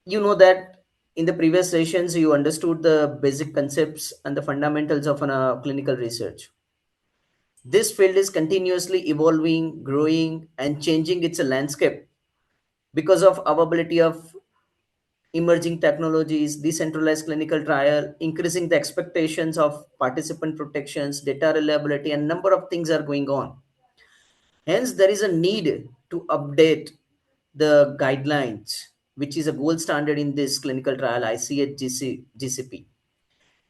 Speaker 8: You know that in the previous sessions, you understood the basic concepts and the fundamentals of clinical research. This field is continuously evolving, growing, and changing its landscape because of availability of emerging technologies, decentralized clinical trial, increasing the expectations of participant protections, data reliability, and number of things are going on. Hence, there is a need to update the guidelines, which is a gold standard in this clinical trial, ICH GCP.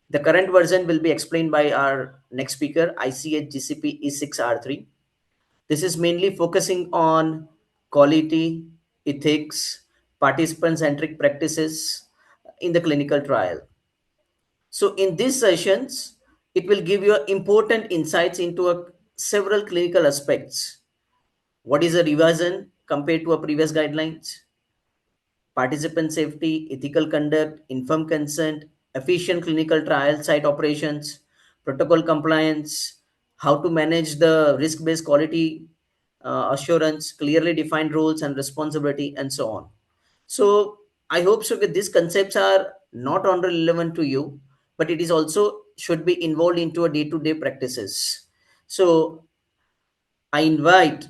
Speaker 8: The current version will be explained by our next speaker, ICH GCP E6R3. This is mainly focusing on quality, ethics, participant centric practices in the clinical trial. So, in these sessions, it will give you important insights into several clinical aspects. What is a revision compared to a previous guidelines? Participant safety, ethical conduct, informed consent, efficient clinical trial site operations, protocol compliance, how to manage the risk based quality assurance, clearly defined roles and responsibility, and so on. So, I hope so that these concepts are not only relevant to you, but it is also should be involved into a day-to-day practices. So I invite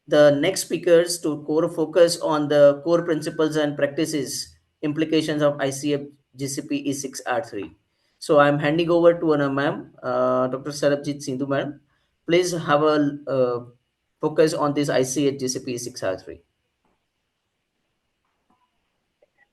Speaker 8: the next speakers to core focus on the core principles and practices implications of ICF GCP E6R3. So I'm handing over to Anna ma'am, Dr. Sarabjit Sindhu ma'am. Please have a focus on this ICF GCP E6R3.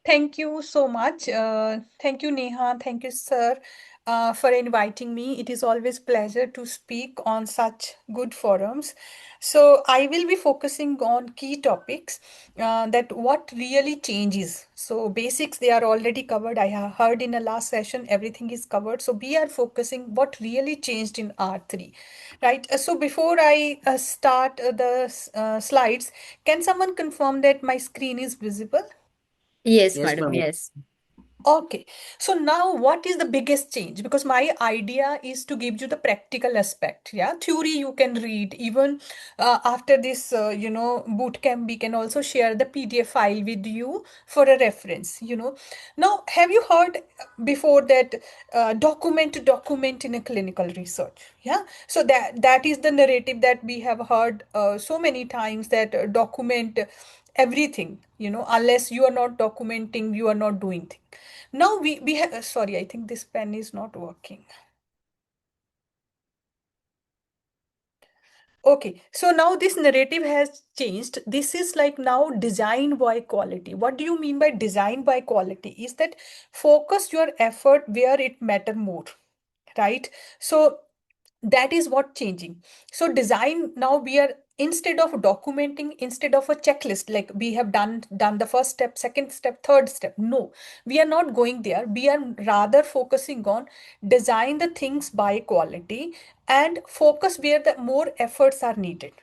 Speaker 9: Thank you so much. Thank you, Neha. Thank you, sir, for inviting me. It is always pleasure to speak on such good forums. So I will be focusing on key topics that what really changes. So basics they are already covered. I have heard in the last session everything is covered. So we are focusing what really changed in R3, right? So before I start the slides, can someone confirm that my screen is visible?
Speaker 1: Yes,
Speaker 8: Yes,
Speaker 1: madam.
Speaker 8: ma'am.
Speaker 1: Yes.
Speaker 9: Okay, so now what is the biggest change? Because my idea is to give you the practical aspect. Yeah, theory you can read. Even after this, boot camp, we can also share the PDF file with you for a reference. Now have you heard before that document in a clinical research? Yeah, so that is the narrative that we have heard so many times that document everything. Unless you are not documenting, you are not doing things. Now we have, sorry, I think this pen is not working. Okay, so now this narrative has changed. This is like now design by quality. What do you mean by design by quality? Is that focus your effort where it matter more, right? So that is what changing. So design now we are instead of documenting, instead of a checklist like we have done the first step, second step, third step. No, we are not going there. We are rather focusing on design the things by quality and focus where the more efforts are needed,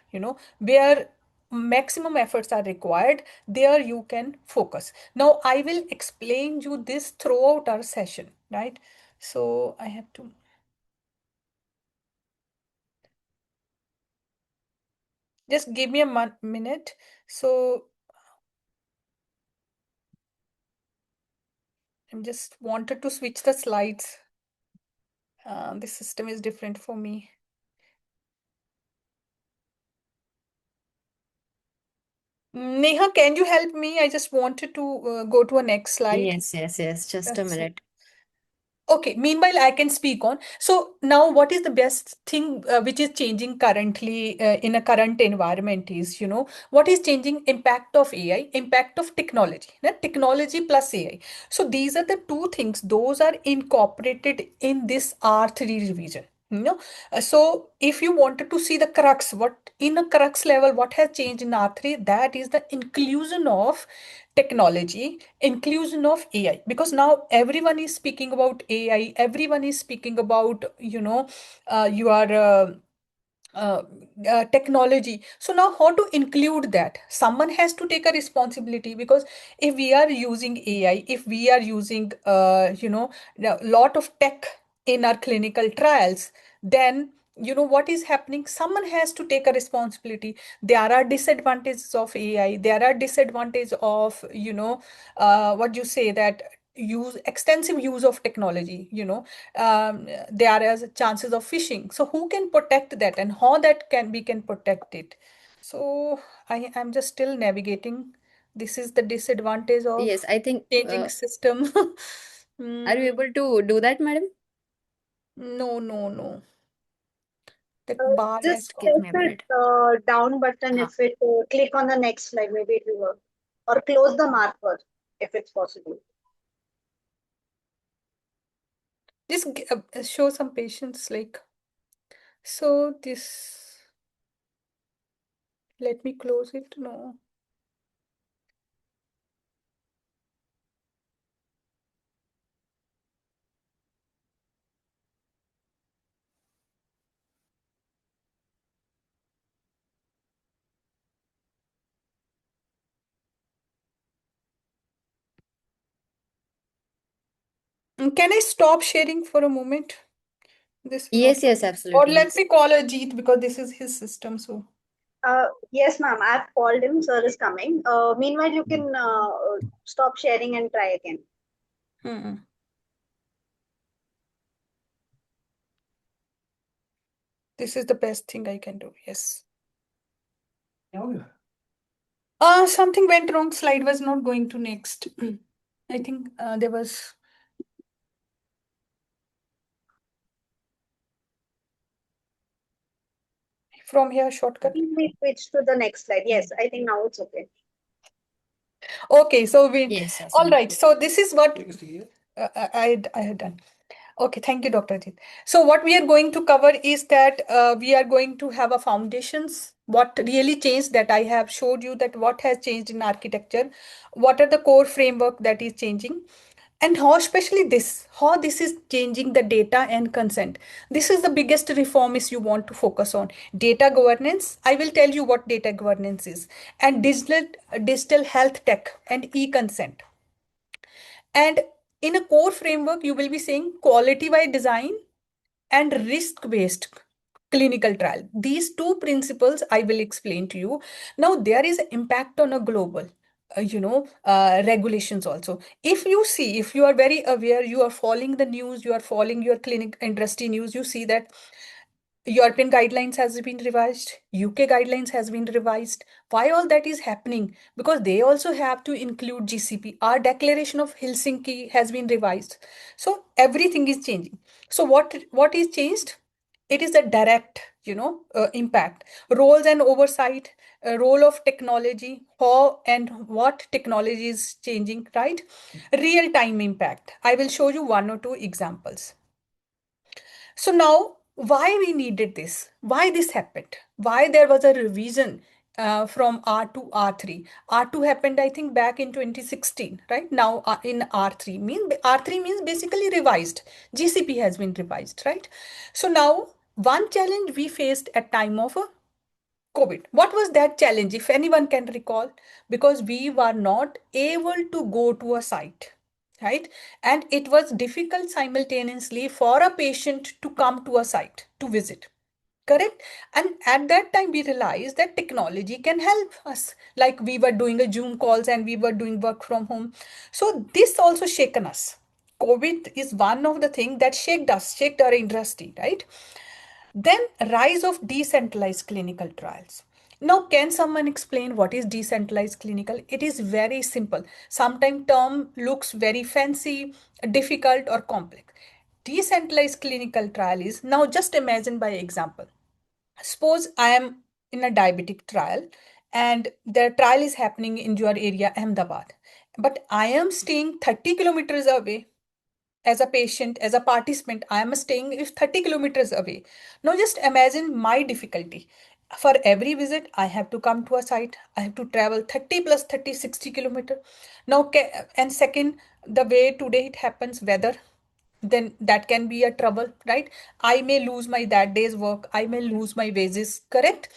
Speaker 9: where maximum efforts are required, there you can focus. Now I will explain you this throughout our session, right? So I have to just give me a minute. So I'm just wanted to switch the slides. The system is different for me. Neha, can you help me? I just wanted to go to a next slide.
Speaker 1: Yes, yes, yes. Just a
Speaker 9: That's it.
Speaker 1: minute.
Speaker 9: Okay, meanwhile, I can speak on. So now what is the best thing which is changing currently in a current environment is, what is changing impact of AI, impact of technology, technology plus AI. So these are the two things, those are incorporated in this R3 revision. So if you wanted to see the crux, what in a crux level, what has changed in R3, that is the inclusion of technology, inclusion of AI, because now everyone is speaking about AI, everyone is speaking about your technology. So now how to include that? Someone has to take a responsibility, because if we are using AI, if we are using a lot of tech in our clinical trials, then what is happening, someone has to take a responsibility. There are disadvantages of AI, there are disadvantages of what you say that use extensive use of technology. There are chances of phishing. So who can protect that, and how that can we can protect it? So I am just still navigating. This is the disadvantage of
Speaker 1: Yes, I think.
Speaker 9: changing system.
Speaker 1: Are you
Speaker 9: Mm,
Speaker 1: able to do that, madam?
Speaker 9: no, no, no. That
Speaker 6: Uh,
Speaker 9: bar has
Speaker 6: just
Speaker 1: Give
Speaker 9: gone.
Speaker 6: press
Speaker 1: me a
Speaker 6: the
Speaker 1: minute.
Speaker 6: down button
Speaker 1: Huh.
Speaker 6: if it click on the next slide, maybe it will work. Or close the marker if it's possible.
Speaker 9: Just show some patience, like so. This, let me close it. No. Can I stop sharing for a moment? This will not
Speaker 1: Yes,
Speaker 9: work.
Speaker 1: yes,
Speaker 9: Or
Speaker 1: absolutely.
Speaker 9: let me call Ajit, because this is his system. So
Speaker 6: Yes, ma'am. I've called him. Sir is coming. Meanwhile, you can stop sharing and try again.
Speaker 9: hmm. This is the best thing I can do. Yes.
Speaker 2: Yeah.
Speaker 9: Something went wrong. Slide was not going to next. I think there was. From here, shortcut.
Speaker 6: We switch to the next slide. Yes, I think now it's okay.
Speaker 9: Okay, so we.
Speaker 1: Yes, yes.
Speaker 9: All right. So this is what I had done. Okay, thank you, Dr. Ajit. So what we are going to cover is that we are going to have a foundations. What really changed, that I have showed you that what has changed in architecture, what are the core framework that is changing, and how especially how this is changing the data and consent. This is the biggest reform is you want to focus on. Data governance, I will tell you what data governance is, and digital health tech and e-consent. And in a core framework, you will be saying quality by design and risk-based clinical trial. These two principles I will explain to you. Now, there is impact on a global, regulations also. If you see, if you are very aware, you are following the news, you are following your clinic industry news, you see that European guidelines has been revised, UK guidelines has been revised. Why all that is happening? Because they also have to include GCP. Our declaration of Helsinki has been revised. So everything is changing. So what is changed? It is a direct, impact. Roles and oversight, role of technology, how and what technology is changing, right? Real time impact. I will show you one or two examples. So now, why we needed this? Why this happened? Why there was a revision from R to R3? R2 happened, I think, back in 2016, right? Now in R3 means basically revised. GCP has been revised, right? So now, one challenge we faced at time of COVID. What was that challenge, if anyone can recall? Because we were not able to go to a site, right? And it was difficult simultaneously for a patient to come to a site to visit. Correct. And at that time, we realized that technology can help us. Like we were doing a Zoom calls and we were doing work from home. So this also shaken us. COVID is one of the things that shaked our industry, right? Then rise of decentralized clinical trials. Now, can someone explain what is decentralized clinical? It is very simple. Sometimes term looks very fancy, difficult or complex. Decentralized clinical trial is, now just imagine by example. Suppose I am in a diabetic trial and the trial is happening in your area, Ahmedabad, but I am staying 30 kilometers away as a patient, as a participant, I am staying if 30 kilometers away. Now just imagine my difficulty. For every visit, I have to come to a site. I have to travel 30 plus 30, 60 kilometer. Now, and second, the way today it happens, weather, then that can be a trouble, right? I may lose my that day's work. I may lose my wages, correct?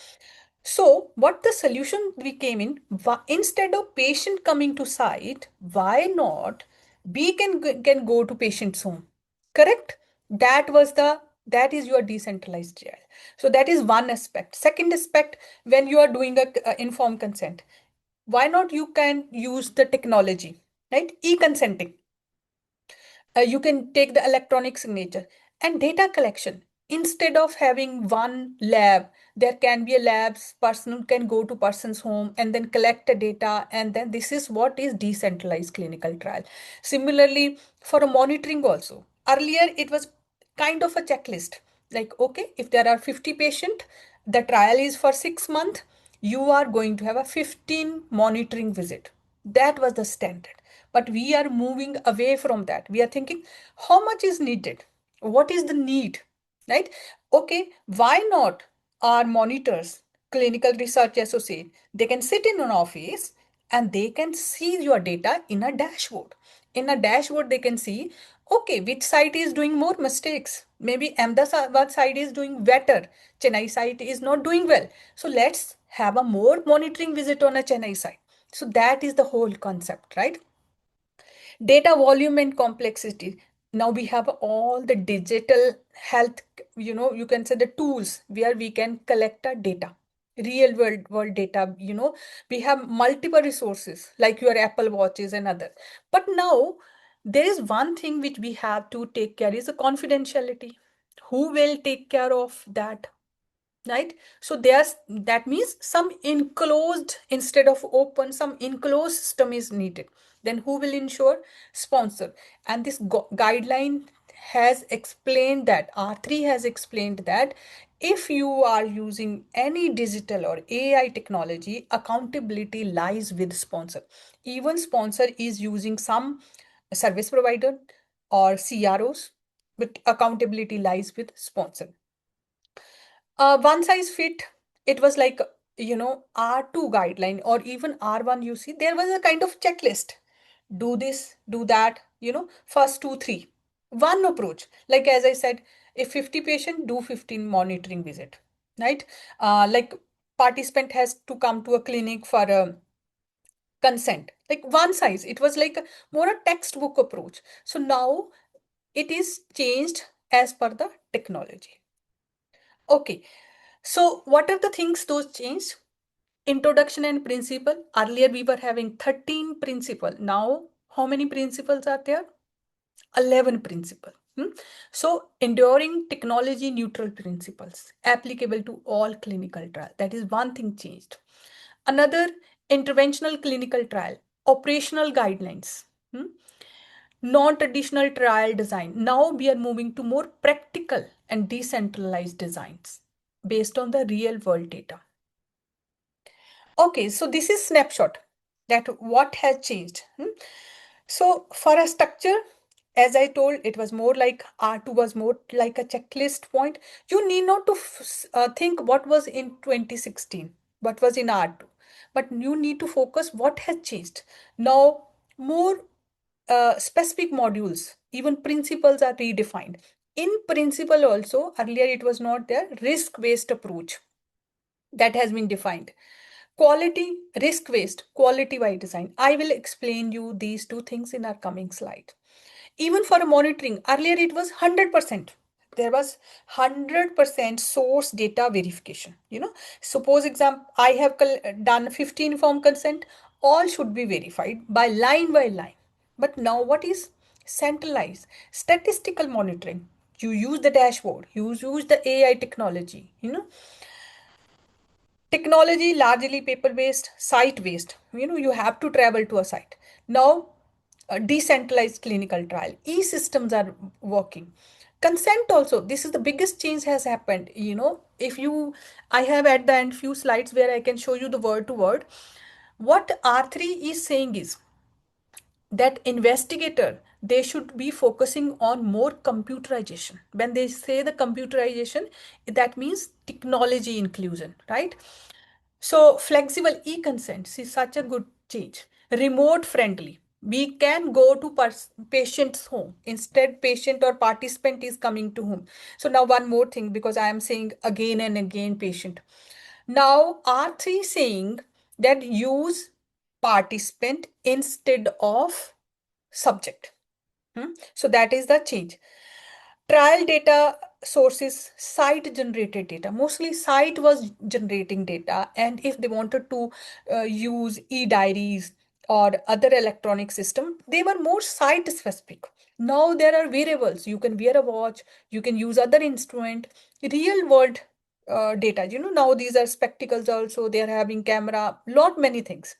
Speaker 9: So what the solution we came in, instead of patient coming to site, why not we can go to patient's home, correct? That is your decentralized jail. So that is one aspect. Second aspect, when you are doing a informed consent, why not you can use the technology, right? E-consenting, you can take the electronic signature and data collection. Instead of having one lab, there can be a labs person who can go to person's home and then collect the data, and then this is what is decentralized clinical trial. Similarly, for a monitoring also, earlier it was kind of a checklist, like okay, if there are 50 patient, the trial is for 6 months, you are going to have a 15 monitoring visit. That was the standard. But we are moving away from that. We are thinking, how much is needed? What is the need? Right? Okay, why not our monitors, clinical research associate, they can sit in an office and they can see your data in a dashboard. In a dashboard, they can see, okay, which site is doing more mistakes. Maybe Ahmedabad side is doing better. Chennai site is not doing well. So let's have a more monitoring visit on a Chennai site. So that is the whole concept, right? Data volume and complexity. Now we have all the digital health, you can say the tools where we can collect our data, real world data. We have multiple resources like your Apple watches and other. But now there is one thing which we have to take care is the confidentiality. Who will take care of that? right? So that means some enclosed instead of open, some enclosed system is needed. Then who will ensure? Sponsor. And this guideline has explained that, R3 has explained that if you are using any digital or AI technology, accountability lies with sponsor. Even sponsor is using some service provider or CROs, but accountability lies with sponsor. One size fit, it was like, R2 guideline or even R1, you see, there was a kind of checklist. Do this, do that, first two, three. One approach. Like as I said, if 50 patient, do 15 monitoring visit, right? Like participant has to come to a clinic for a consent. Like one size. It was like more a textbook approach. So now it is changed as per the technology. Okay. So what are the things those changed? Introduction and principle. Earlier we were having 13 principle. Now how many principles are there? 11 principle. So enduring technology neutral principles applicable to all clinical trial. That is one thing changed. Another, interventional clinical trial, operational guidelines. Non-traditional trial design. Now we are moving to more practical and decentralized designs based on the real world data. Okay, so this is snapshot that what has changed. So for a structure, as I told, it was more like R2 was more like a checklist point. You need not to think what was in 2016, what was in R2, but you need to focus what has changed. Now, more specific modules, even principles are redefined. In principle also, earlier it was not there, risk-based approach that has been defined. Quality, risk-based, quality by design. I will explain you these two things in our coming slide. Even for monitoring, earlier it was 100%. There was 100% source data verification. Suppose example, I have done 15 form consent, all should be verified by line. But now what is centralized? Statistical monitoring. You use the dashboard, you use the AI technology. Technology largely paper based, site based. You have to travel to a site. Now, decentralized clinical trial, e-systems are working. Consent also, this is the biggest change has happened. If you, I have at the end few slides where I can show you the word to word. What R3 is saying is that investigator, they should be focusing on more computerization. When they say the computerization, that means technology inclusion, right? So flexible e-consent is such a good change. Remote friendly. We can go to patient's home. Instead, patient or participant is coming to home. So now one more thing, because I am saying again and again patient. Now R3 saying that use participant instead of subject. So that is the change. Trial data sources, site generated data. Mostly site was generating data, and if they wanted to use e-diaries or other electronic system, they were more site specific. Now there are variables. You can wear a watch, you can use other instrument, real world data. Now these are spectacles also, they are having camera, lot many things.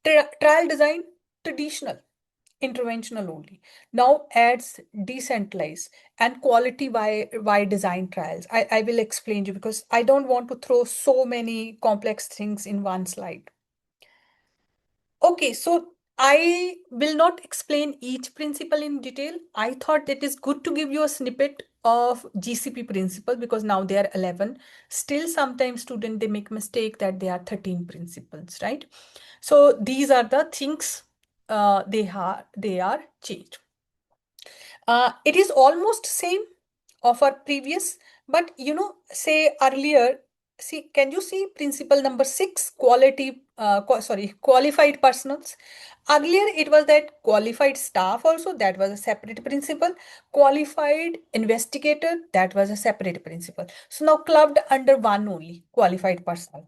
Speaker 9: Trial design, traditional, interventional only. Now adds decentralized and quality by design trials. I will explain you because I don't want to throw so many complex things in one slide. Okay, so I will not explain each principle in detail. I thought it is good to give you a snippet of GCP principle because now they are 11. Still, sometimes students, they make mistake that they are 13 principles, right? So these are the things they are changed. It is almost same of our previous, but say earlier, see, can you see principle number 6, qualified personals. Earlier it was that qualified staff also, that was a separate principle. Qualified investigator, that was a separate principle. So now clubbed under one only, qualified personal,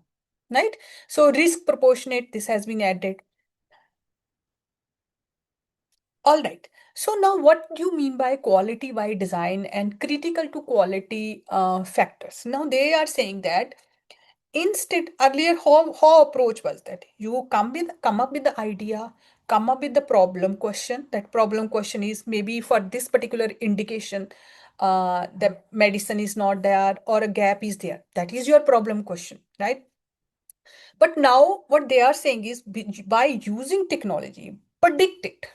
Speaker 9: right? So risk proportionate, this has been added. All right. So now what do you mean by quality by design and critical to quality factors? Now they are saying that instead earlier how approach was that you come up with the idea, come up with the problem question. That problem question is maybe for this particular indication, the medicine is not there or a gap is there. That is your problem question, right? But now what they are saying is by using technology, predict it,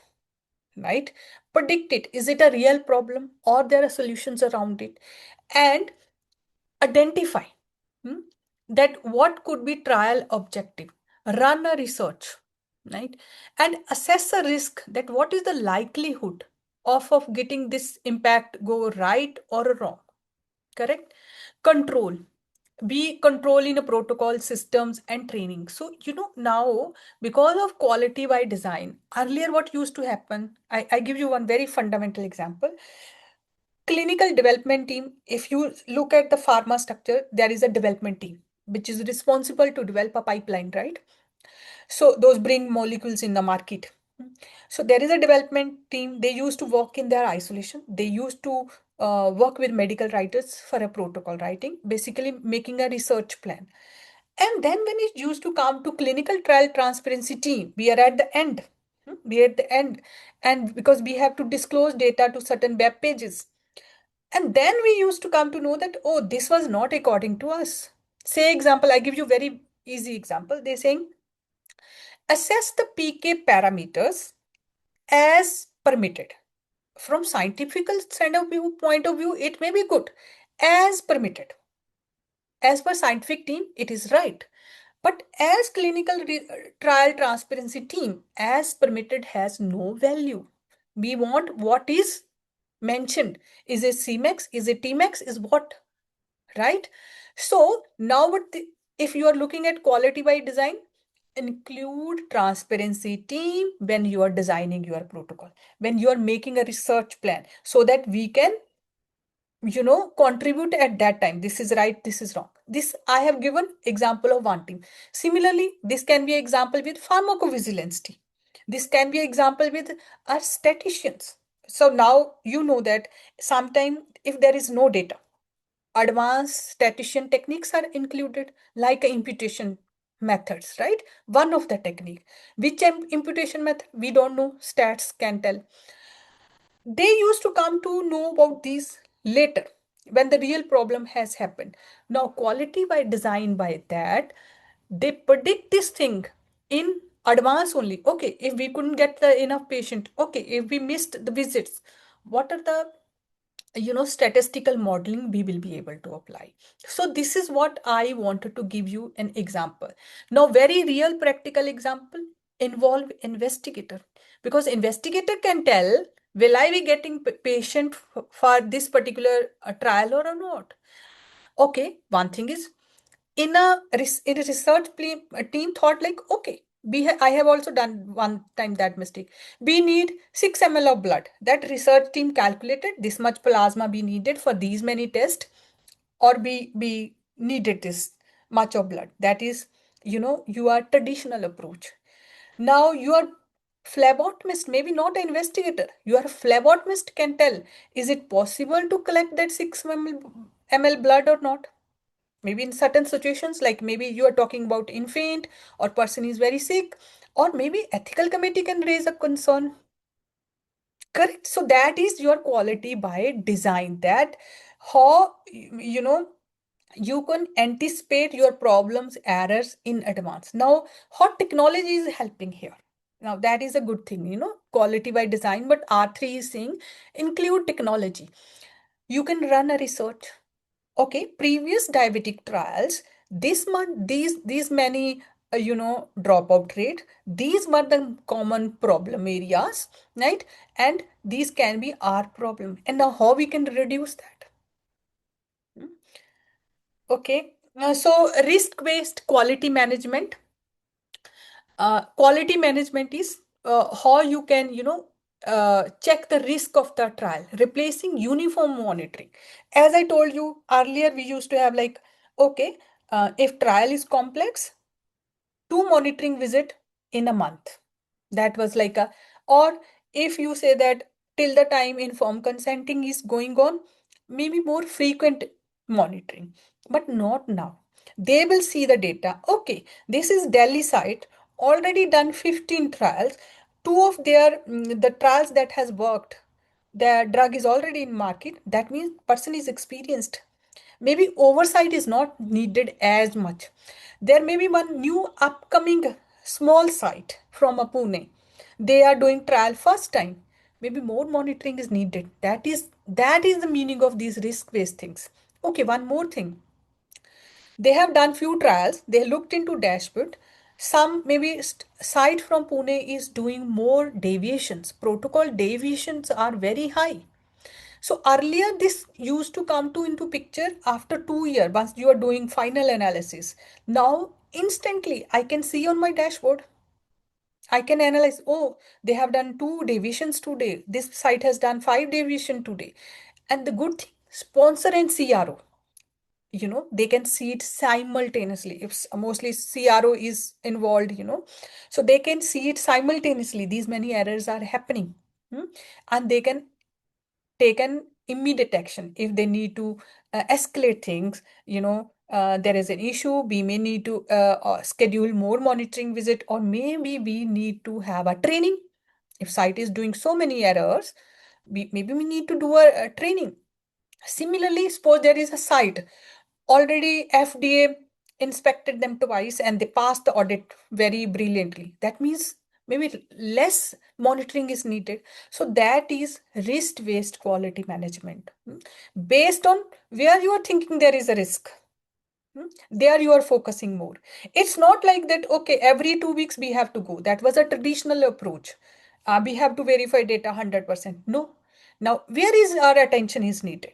Speaker 9: right? Predict it. Is it a real problem or there are solutions around it? And identify hmm, that what could be trial objective. Run a research, right? And assess a risk that what is the likelihood of getting this impact go right or wrong. Correct? Control. Be control in a protocol systems and training. So now because of quality by design, earlier what used to happen, I give you one very fundamental example. Clinical development team, if you look at the pharma structure, there is a development team which is responsible to develop a pipeline, right? So those bring molecules in the market. So there is a development team. They used to work in their isolation. They used to work with medical writers for a protocol writing, basically making a research plan. And then when it used to come to clinical trial transparency team, we are at the end. We are at the end. And because we have to disclose data to certain web pages. And then we used to come to know that, oh, this was not according to us. Say example, I give you very easy example. They're saying, assess the PK parameters as permitted. From scientific point of view, it may be good. As permitted. As per scientific team, it is right. But as clinical trial transparency team, as permitted has no value. We want what is mentioned. Is it Cmax? Is it Tmax? Is what? Right? So now if you are looking at quality by design, include transparency team when you are designing your protocol, when you are making a research plan, so that we can contribute at that time. This is right, this is wrong. This I have given example of one team. Similarly, this can be example with pharmacovigilance team. This can be example with our statisticians. So now you know that sometime if there is no data, advanced statistician techniques are included, like imputation methods, right? One of the technique. Which imputation method? We don't know. Stats can tell. They used to come to know about these later when the real problem has happened. Now, quality by design by that, they predict this thing in advance only. Okay, if we couldn't get the enough patient, okay, if we missed the visits, what are the statistical modeling we will be able to apply. So this is what I wanted to give you an example. Now, very real practical example involve investigator, because investigator can tell, will I be getting patient for this particular trial or not? Okay, one thing is in a research team thought like, okay, I have also done one time that mistake. We need 6 ml of blood. That research team calculated this much plasma be needed for these many tests, or be needed this much of blood. That is, your traditional approach. Now your phlebotomist, maybe not an investigator, your phlebotomist can tell, is it possible to collect that 6 ml blood or not? Maybe in certain situations, like maybe you are talking about infant or person is very sick, or maybe ethical committee can raise a concern. Correct. So that is your quality by design, that how you can anticipate your problems, errors in advance. Now, how technology is helping here. Now that is a good thing, quality by design, but R3 is saying include technology. You can run a research. Okay, previous diabetic trials, this month, these many, dropout rate. These were the common problem areas, right? And these can be our problem. And now how we can reduce that? Okay, so risk-based quality management. Quality management is how you can, check the risk of the trial, replacing uniform monitoring. As I told you earlier, we used to have like, okay, if trial is complex, 2 monitoring visit in a month. That was like or If you say that till the time informed consenting is going on, maybe more frequent monitoring, but not now. They will see the data. Okay, this is Delhi site, already done 15 trials. Two of their the trials that has worked, the drug is already in market. That means person is experienced. Maybe oversight is not needed as much. There may be one new upcoming small site from a Pune. They are doing trial first time. Maybe more monitoring is needed. That is the meaning of these risk-based things. Okay, one more thing. They have done few trials. They looked into dashboard. Some maybe site from Pune is doing more deviations. Protocol deviations are very high. So earlier this used to come to into picture after 2 years once you are doing final analysis. Now instantly I can see on my dashboard. I can analyze, oh, they have done 2 deviations today. This site has done 5 deviation today. And the good thing, sponsor and CRO, they can see it simultaneously. If mostly CRO is involved, so they can see it simultaneously. These many errors are happening. And they can take an immediate action if they need to escalate things. There is an issue, we may need to schedule more monitoring visit, or maybe we need to have a training. If site is doing so many errors, maybe we need to do a training. Similarly, suppose there is a site already FDA inspected them twice and they passed the audit very brilliantly. That means maybe less monitoring is needed. So that is risk-based quality management. Based on where you are thinking there is a risk. There you are focusing more. It's not like that, okay, every 2 weeks we have to go. That was a traditional approach. We have to verify data 100%. No. Now, where is our attention is needed?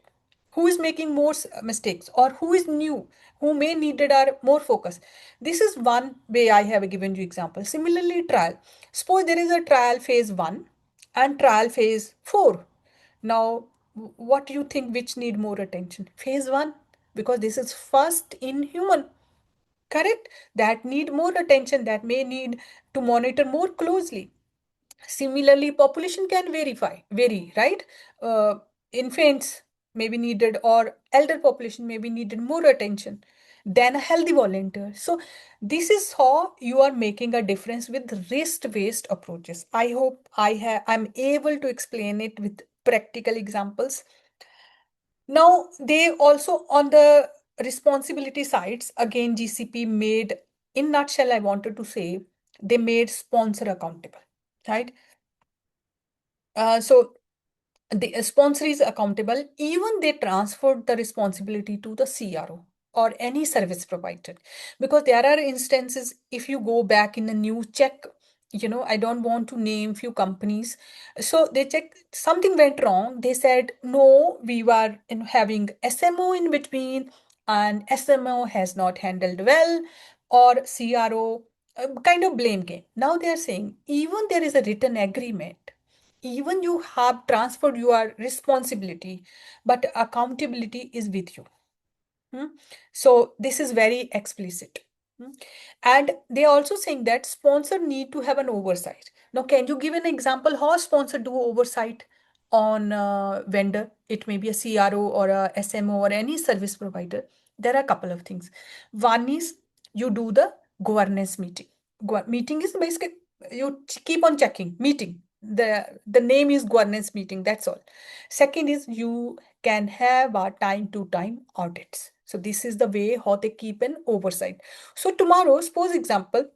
Speaker 9: Who is making more mistakes, or who is new, who may needed our more focus? This is one way I have given you example. Similarly, trial. Suppose there is a trial phase 1 and trial phase 4. Now, what do you think which need more attention? Phase 1, because this is first in human. Correct? That need more attention, that may need to monitor more closely. Similarly, population can vary, right? Infants may be needed, or elder population may be needed more attention than a healthy volunteer. So this is how you are making a difference with risk-based approaches. I hope I'm able to explain it with practical examples. Now, they also on the responsibility sides, again, GCP made, in nutshell, I wanted to say, they made sponsor accountable, right? So the sponsor is accountable, even they transferred the responsibility to the CRO or any service provider. Because there are instances, if you go back in the news, check, I don't want to name few companies. So they check something went wrong. They said, no, we were having SMO in between and SMO has not handled well, or CRO, kind of blame game. Now they are saying, even there is a written agreement, even you have transferred your responsibility, but accountability is with you. So this is very explicit. And they also saying that sponsor need to have an oversight. Now, can you give an example how sponsor do oversight on vendor? It may be a CRO or a SMO or any service provider. There are a couple of things. One is you do the governance meeting. Meeting is basically you keep on checking meeting. The name is governance meeting. That's all. Second is you can have a time to time audits. So this is the way how they keep an oversight. So tomorrow, suppose example,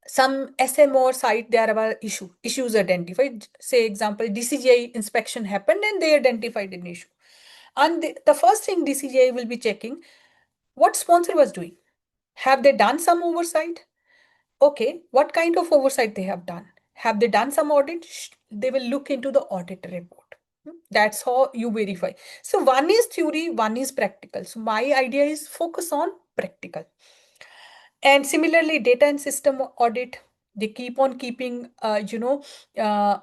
Speaker 9: some SMO site, there are issues identified. Say example, DCGI inspection happened and they identified an issue. And the first thing DCGI will be checking what sponsor was doing. Have they done some oversight? Okay, what kind of oversight they have done? Have they done some audit? They will look into the audit report. That's how you verify. So one is theory, one is practical. So my idea is focus on practical. And similarly, data and system audit, they keep on keeping, check on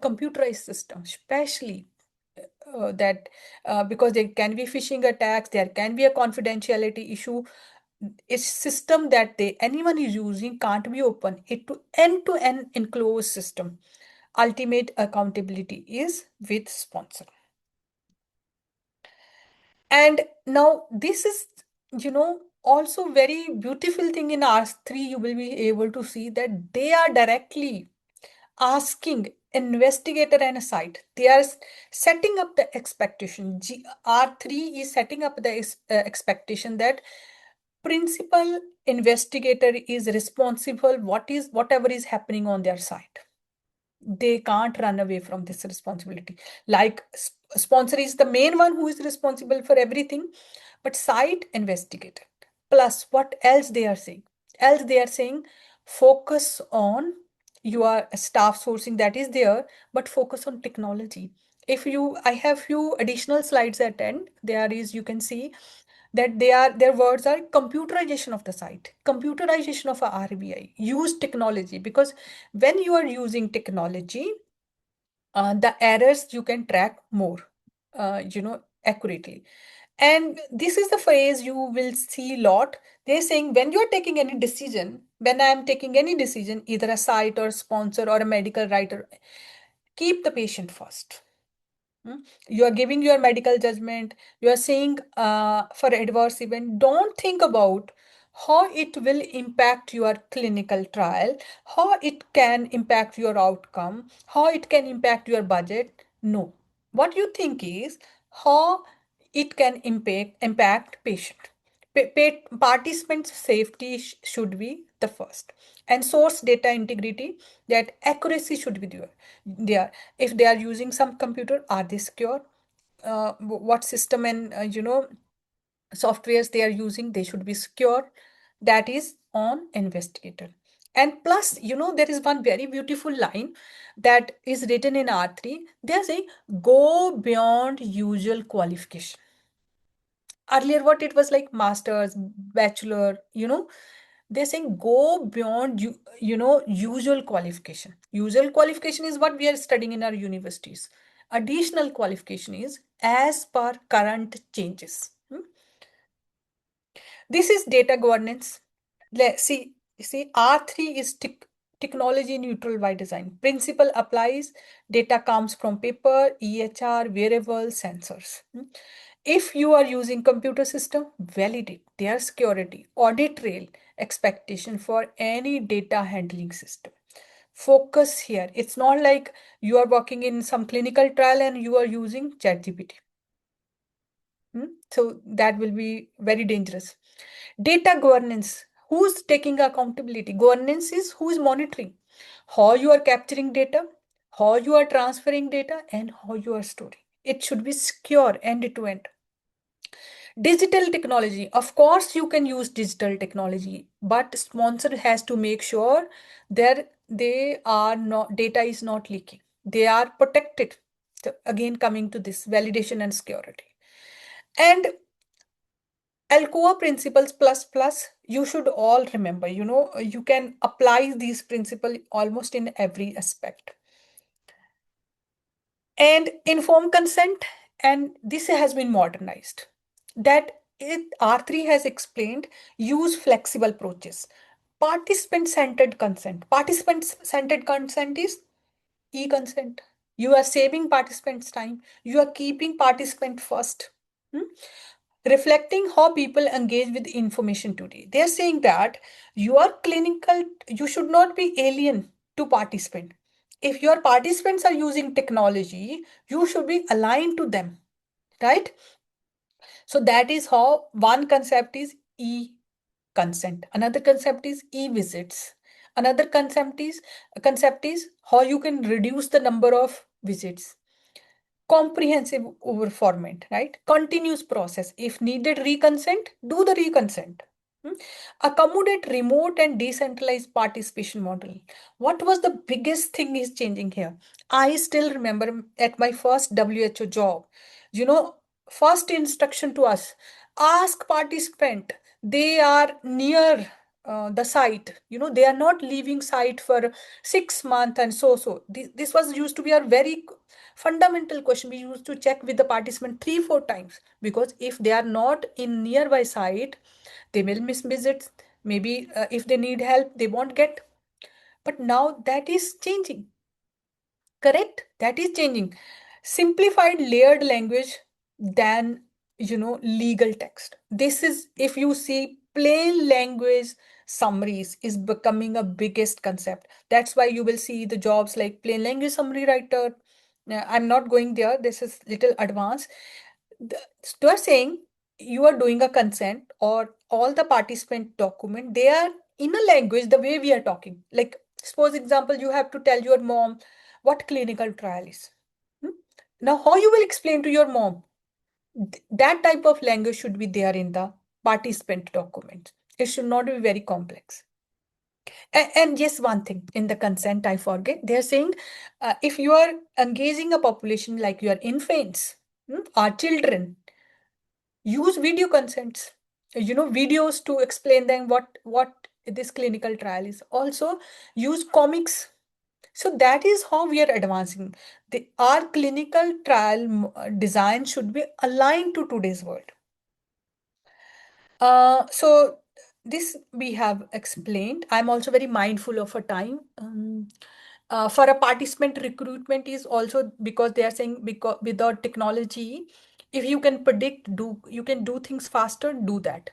Speaker 9: computerized systems, especially that because there can be phishing attacks, there can be a confidentiality issue. It's system that anyone is using can't be open. It to end enclosed system. ultimate accountability is with sponsor. And now this is, also very beautiful thing in R3, you will be able to see that they are directly asking investigator and a site. They are setting up the expectation. R3 is setting up the expectation that principal investigator is responsible whatever is happening on their site. They can't run away from this responsibility. Like sponsor is the main one who is responsible for everything, but site investigator. Plus, what else they are saying? Else they are saying focus on your staff sourcing that is there, but focus on technology. I have few additional slides at end. There is, you can see that their words are computerization of the site, computerization of a RBI, use technology, because when you are using technology, the errors you can track more, accurately. And this is the phrase you will see a lot. They're saying when you're taking any decision, when I'm taking any decision, either a site or sponsor or a medical writer, keep the patient first. You are giving your medical judgment, you are saying for adverse event, don't think about how it will impact your clinical trial, how it can impact your outcome, how it can impact your budget. No. What you think is how it can impact patient. Participants' safety should be the first. And source data integrity, that accuracy should be there. If they are using some computer, are they secure? What system and softwares they are using, they should be secure. That is on investigator. And plus, there is one very beautiful line that is written in R3. They are saying go beyond usual qualification. Earlier what it was like masters, bachelor, they're saying go beyond usual qualification. Usual qualification is what we are studying in our universities. Additional qualification is as per current changes. This is data governance. Let's see, R3 is technology neutral by design. Principle applies, data comes from paper, EHR, wearable, sensors. If you are using computer system, validate their security, audit trail, expectation for any data handling system. Focus here. It's not like you are working in some clinical trial and you are using ChatGPT. So that will be very dangerous. Data governance. Who's taking accountability? Governance is who is monitoring how you are capturing data, how you are transferring data, and how you are storing. It should be secure end to end. Digital technology. Of course, you can use digital technology, but sponsor has to make sure that they are not data is not leaking. They are protected. So again, coming to this validation and security. And Alcoa principles plus, you should all remember, you can apply these principles almost in every aspect. And informed consent, and this has been modernized. That R3 has explained, use flexible approaches. Participant-centered consent. Participant-centered consent is e-consent. You are saving participants' time. You are keeping participant first. Reflecting how people engage with information today. They're saying that your clinical, you should not be alien to participant. If your participants are using technology, you should be aligned to them, right? So that is how one concept is e-consent. Another concept is e-visits. Another concept is how you can reduce the number of visits. Comprehensive over format, right? Continuous process. If needed reconsent, do the reconsent. Accommodate remote and decentralized participation model. What was the biggest thing is changing here? I still remember at my first WHO job, you know, first instruction to us, ask participant, they are near the site, they are not leaving site for 6 months and so. This was used to be a very fundamental question. We used to check with the participant 3-4 times, because if they are not in nearby site, they will miss visits. Maybe if they need help, they won't get. But now that is changing. Correct? That is changing. Simplified layered language than, legal text. This is, if you see, plain language summaries is becoming a biggest concept. That's why you will see the jobs like plain language summary writer. I'm not going there. This is little advanced. They're saying you are doing a consent or all the participant document. They are in a language the way we are talking. Like suppose example, you have to tell your mom what clinical trial is. Hmm? Now, how you will explain to your mom? That type of language should be there in the participant document. It should not be very complex. And yes, one thing in the consent, I forget. They're saying if you are engaging a population like your infants or children, use video consents. Videos to explain them what this clinical trial is. Also, use comics. So that is how we are advancing. Our clinical trial design should be aligned to today's world. So this we have explained. I'm also very mindful of a time. For a participant recruitment is also because they are saying because without technology, if you can predict, you can do things faster, do that.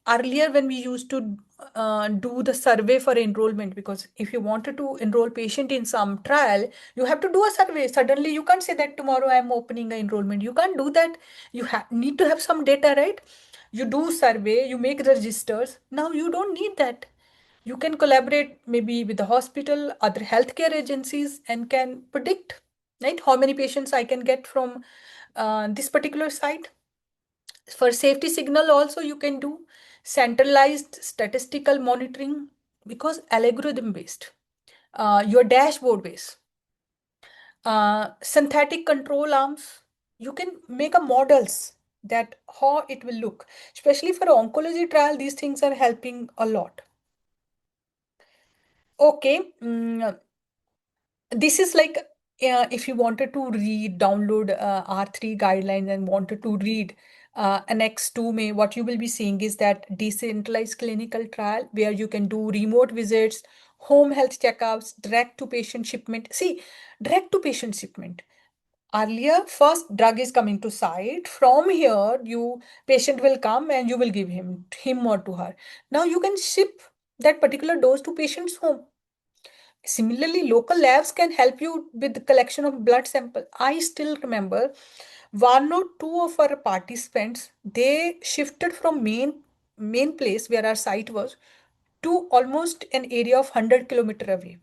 Speaker 9: Earlier when we used to do the survey for enrollment, because if you wanted to enroll patient in some trial, you have to do a survey. Suddenly you can't say that tomorrow I'm opening an enrollment. You can't do that. You need to have some data, right? You do survey, you make registers. Now you don't need that. You can collaborate maybe with the hospital, other healthcare agencies, and can predict, right, how many patients I can get from this particular site. For safety signal also you can do centralized statistical monitoring, because algorithm based, your dashboard based, synthetic control arms, you can make a models that how it will look. Especially for oncology trial, these things are helping a lot. Okay, this is like if you wanted to read, download R3 guidelines and wanted to read Annex 2 May, what you will be seeing is that decentralized clinical trial where you can do remote visits, home health checkups, direct to patient shipment. See, direct to patient shipment. Earlier, first drug is coming to site. From here, patient will come and you will give him or to her. Now you can ship that particular dose to patient's home. Similarly, local labs can help you with the collection of blood sample. I still remember one or two of our participants, they shifted from main place where our site was to almost an area of 100 kilometer away.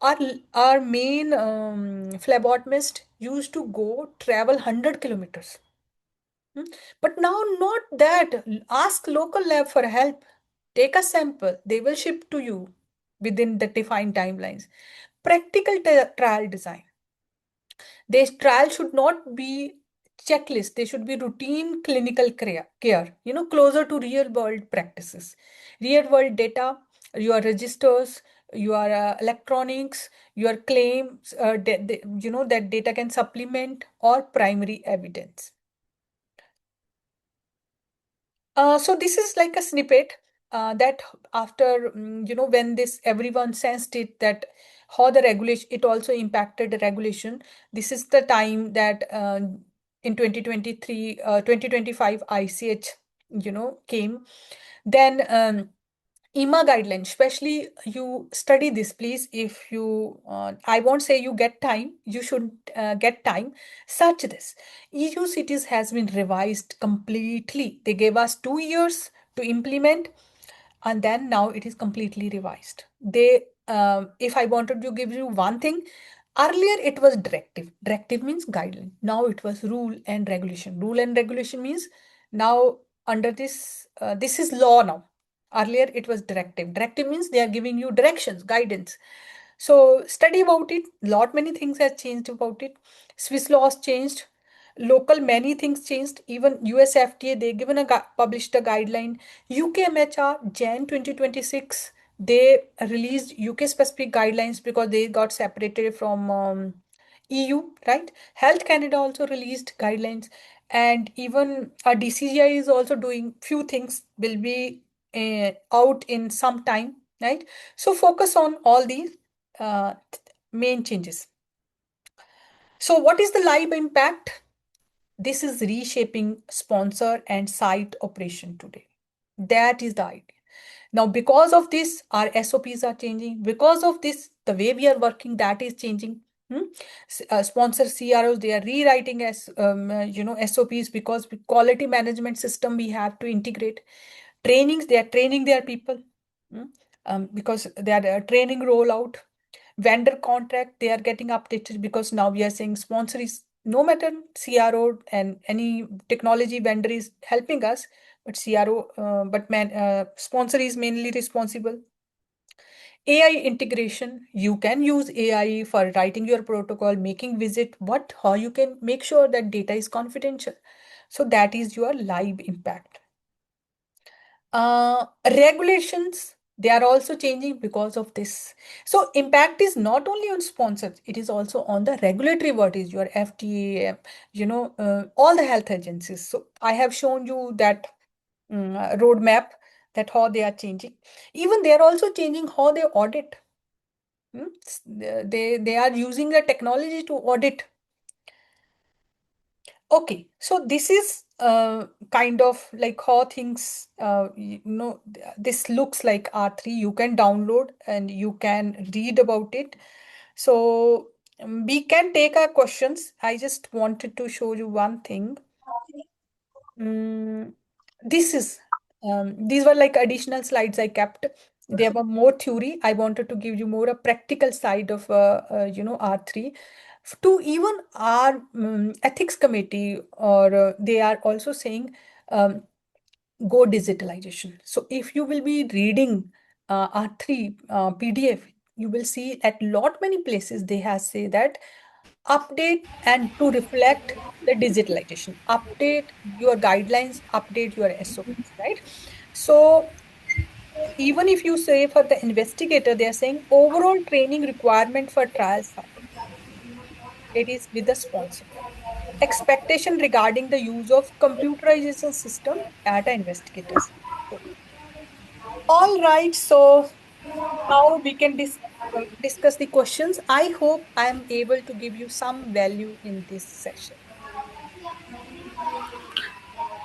Speaker 9: Our, our main phlebotomist used to go travel 100 kilometers. But now not that. Ask local lab for help. Take a sample. They will ship to you within the defined timelines. Practical trial design. This trial should not be checklist. They should be routine clinical care, closer to real world practices. Real world data, your registers, your electronics, your claims, that data can supplement or primary evidence. So this is like a snippet that after, when this everyone sensed it, that how the regulation, it also impacted the regulation. This is the time that in 2023, 2025 ICH, came. Then EMA guidelines, especially you study this, please. If you, I won't say you get time, you should get time. Search this. EU cities has been revised completely. They gave us 2 years to implement, and then now it is completely revised. If I wanted to give you one thing, earlier it was directive. Directive means guideline. Now it was rule and regulation. Rule and regulation means now under this, this is law now. Earlier it was directive. Directive means they are giving you directions, guidance. So study about it. Lot many things have changed about it. Swiss laws changed. Local many things changed. Even US FDA they given published a guideline. UK MHR Jan 2026 they released UK specific guidelines because they got separated from EU, right? Health Canada also released guidelines, and even our DCGI is also doing few things. Will be out in some time, right? So focus on all these. Uh, main changes. So what is the live impact? This is reshaping sponsor and site operation today. That is the idea. Now, because of this, our SOPs are changing. Because of this, the way we are working, that is changing. Sponsor CROs, they are rewriting SOPs, because with quality management system we have to integrate. Trainings, they are training their people, hmm, because they are training rollout. Vendor contract, they are getting updated, because now we are saying sponsor is, no matter CRO and any technology vendor is helping us, but sponsor is mainly responsible. AI integration, you can use AI for writing your protocol, making visit, what, how you can make sure that data is confidential. So that is your live impact. Regulations, they are also changing because of this. So impact is not only on sponsors, it is also on the regulatory bodies, your FDA, all the health agencies. So I have shown you that roadmap, that how they are changing. Even they are also changing how they audit. They are using the technology to audit. Okay, so this is kind of like how things, this looks like R3. You can download and you can read about it. So we can take our questions. I just wanted to show you one thing. Mm, this is these were like additional slides I kept. There were more theory. I wanted to give you more a practical side of R3. To even our ethics committee, or they are also saying, um, go digitalization. So if you will be reading R3 PDF, you will see at lot many places they have say that update and to reflect the digitalization, update your guidelines, update your SOPs, right? So even if you say for the investigator, they are saying overall training requirement for trial site, it is with the sponsor. Expectation regarding the use of computerization system at investigators. So, all right, so now we can discuss the questions. I hope I am able to give you some value in this session.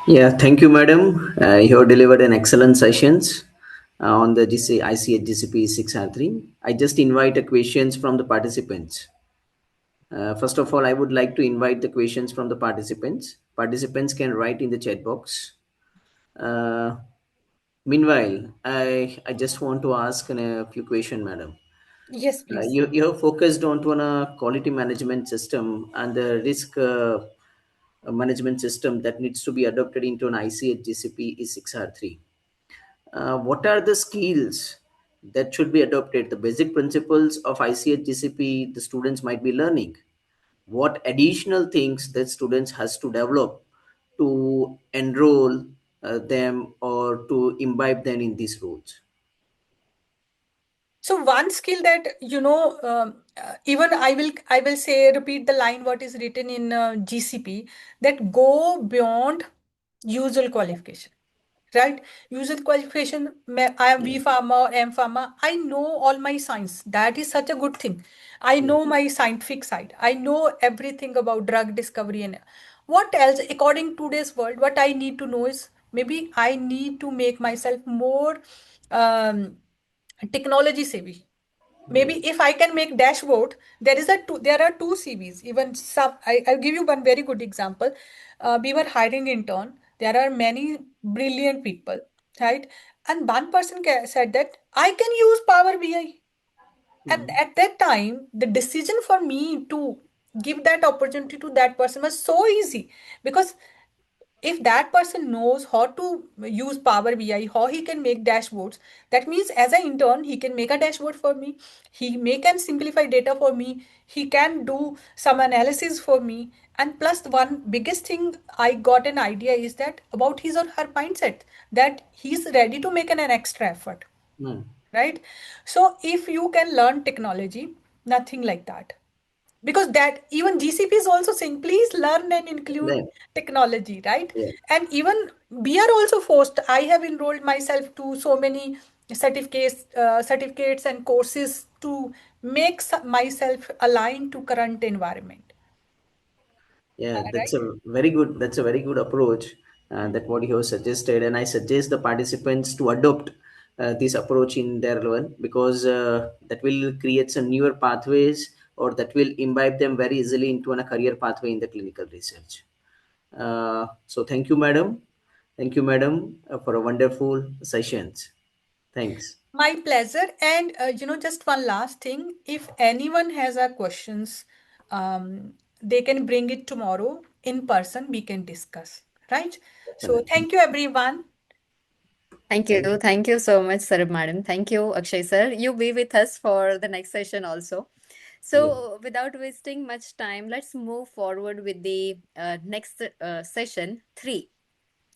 Speaker 8: Yeah, thank you, madam. You have delivered an excellent sessions on the ICH GCP 6R3. I just invite the questions from the participants. First of all, I would like to invite the questions from the participants. Participants can write in the chat box. Uh, Meanwhile, I just want to ask a few questions, madam.
Speaker 9: Yes, please.
Speaker 8: You have focused on a quality management system and the risk management system that needs to be adopted into an ICH GCP E6R3. What are the skills that should be adopted? The basic principles of ICH GCP the students might be learning. What additional things that students has to develop to enroll them or to imbibe them in these roles?
Speaker 9: So one skill that even I will say, repeat the line what is written in GCP, that go beyond usual qualification, right? Usual qualification. I am
Speaker 8: Yeah.
Speaker 9: V Pharma or M Pharma. I know all my science. That is such a good thing. I
Speaker 8: Yeah.
Speaker 9: know my scientific side. I know everything about drug discovery and what else. According to today's world, what I need to know is maybe I need to make myself more um, technology savvy. Maybe
Speaker 8: Yeah.
Speaker 9: if I can make dashboard, there are two CVs. Even I'll give you one very good example. We were hiring intern. There are many brilliant people, right? And one person said that I can use Power BI. And
Speaker 8: Mhm.
Speaker 9: at that time, the decision for me to give that opportunity to that person was so easy, because if that person knows how to use Power BI, how he can make dashboards, that means as an intern, he can make a dashboard for me. He may can simplify data for me. He can do some analysis for me. And plus, one biggest thing I got an idea is that about his or her mindset, that he's ready to make an extra effort,
Speaker 8: Mm.
Speaker 9: right? So if you can learn technology, nothing like that, because that even GCP is also saying please learn and include
Speaker 8: Then,
Speaker 9: technology, right?
Speaker 8: yeah.
Speaker 9: And even we are also forced. I have enrolled myself to so many certificates and courses to make myself aligned to current environment.
Speaker 8: Yeah,
Speaker 9: Right?
Speaker 8: that's a very good approach, that what you have suggested, and I suggest the participants to adopt this approach in their learn, because that will create some newer pathways, or that will imbibe them very easily into a career pathway in the clinical research. So thank you, madam, for a wonderful sessions. Thanks.
Speaker 9: My pleasure. And just one last thing. If anyone has a questions, they can bring it tomorrow in person. We can discuss. Right. So
Speaker 8: Definitely.
Speaker 9: thank you, everyone.
Speaker 1: Thank you.
Speaker 8: Thank you.
Speaker 1: Thank you so much, sir, madam. Thank you, Akshay, sir. You be with us for the next session also.
Speaker 8: Yeah.
Speaker 1: So, without wasting much time, let's move forward with the next session three.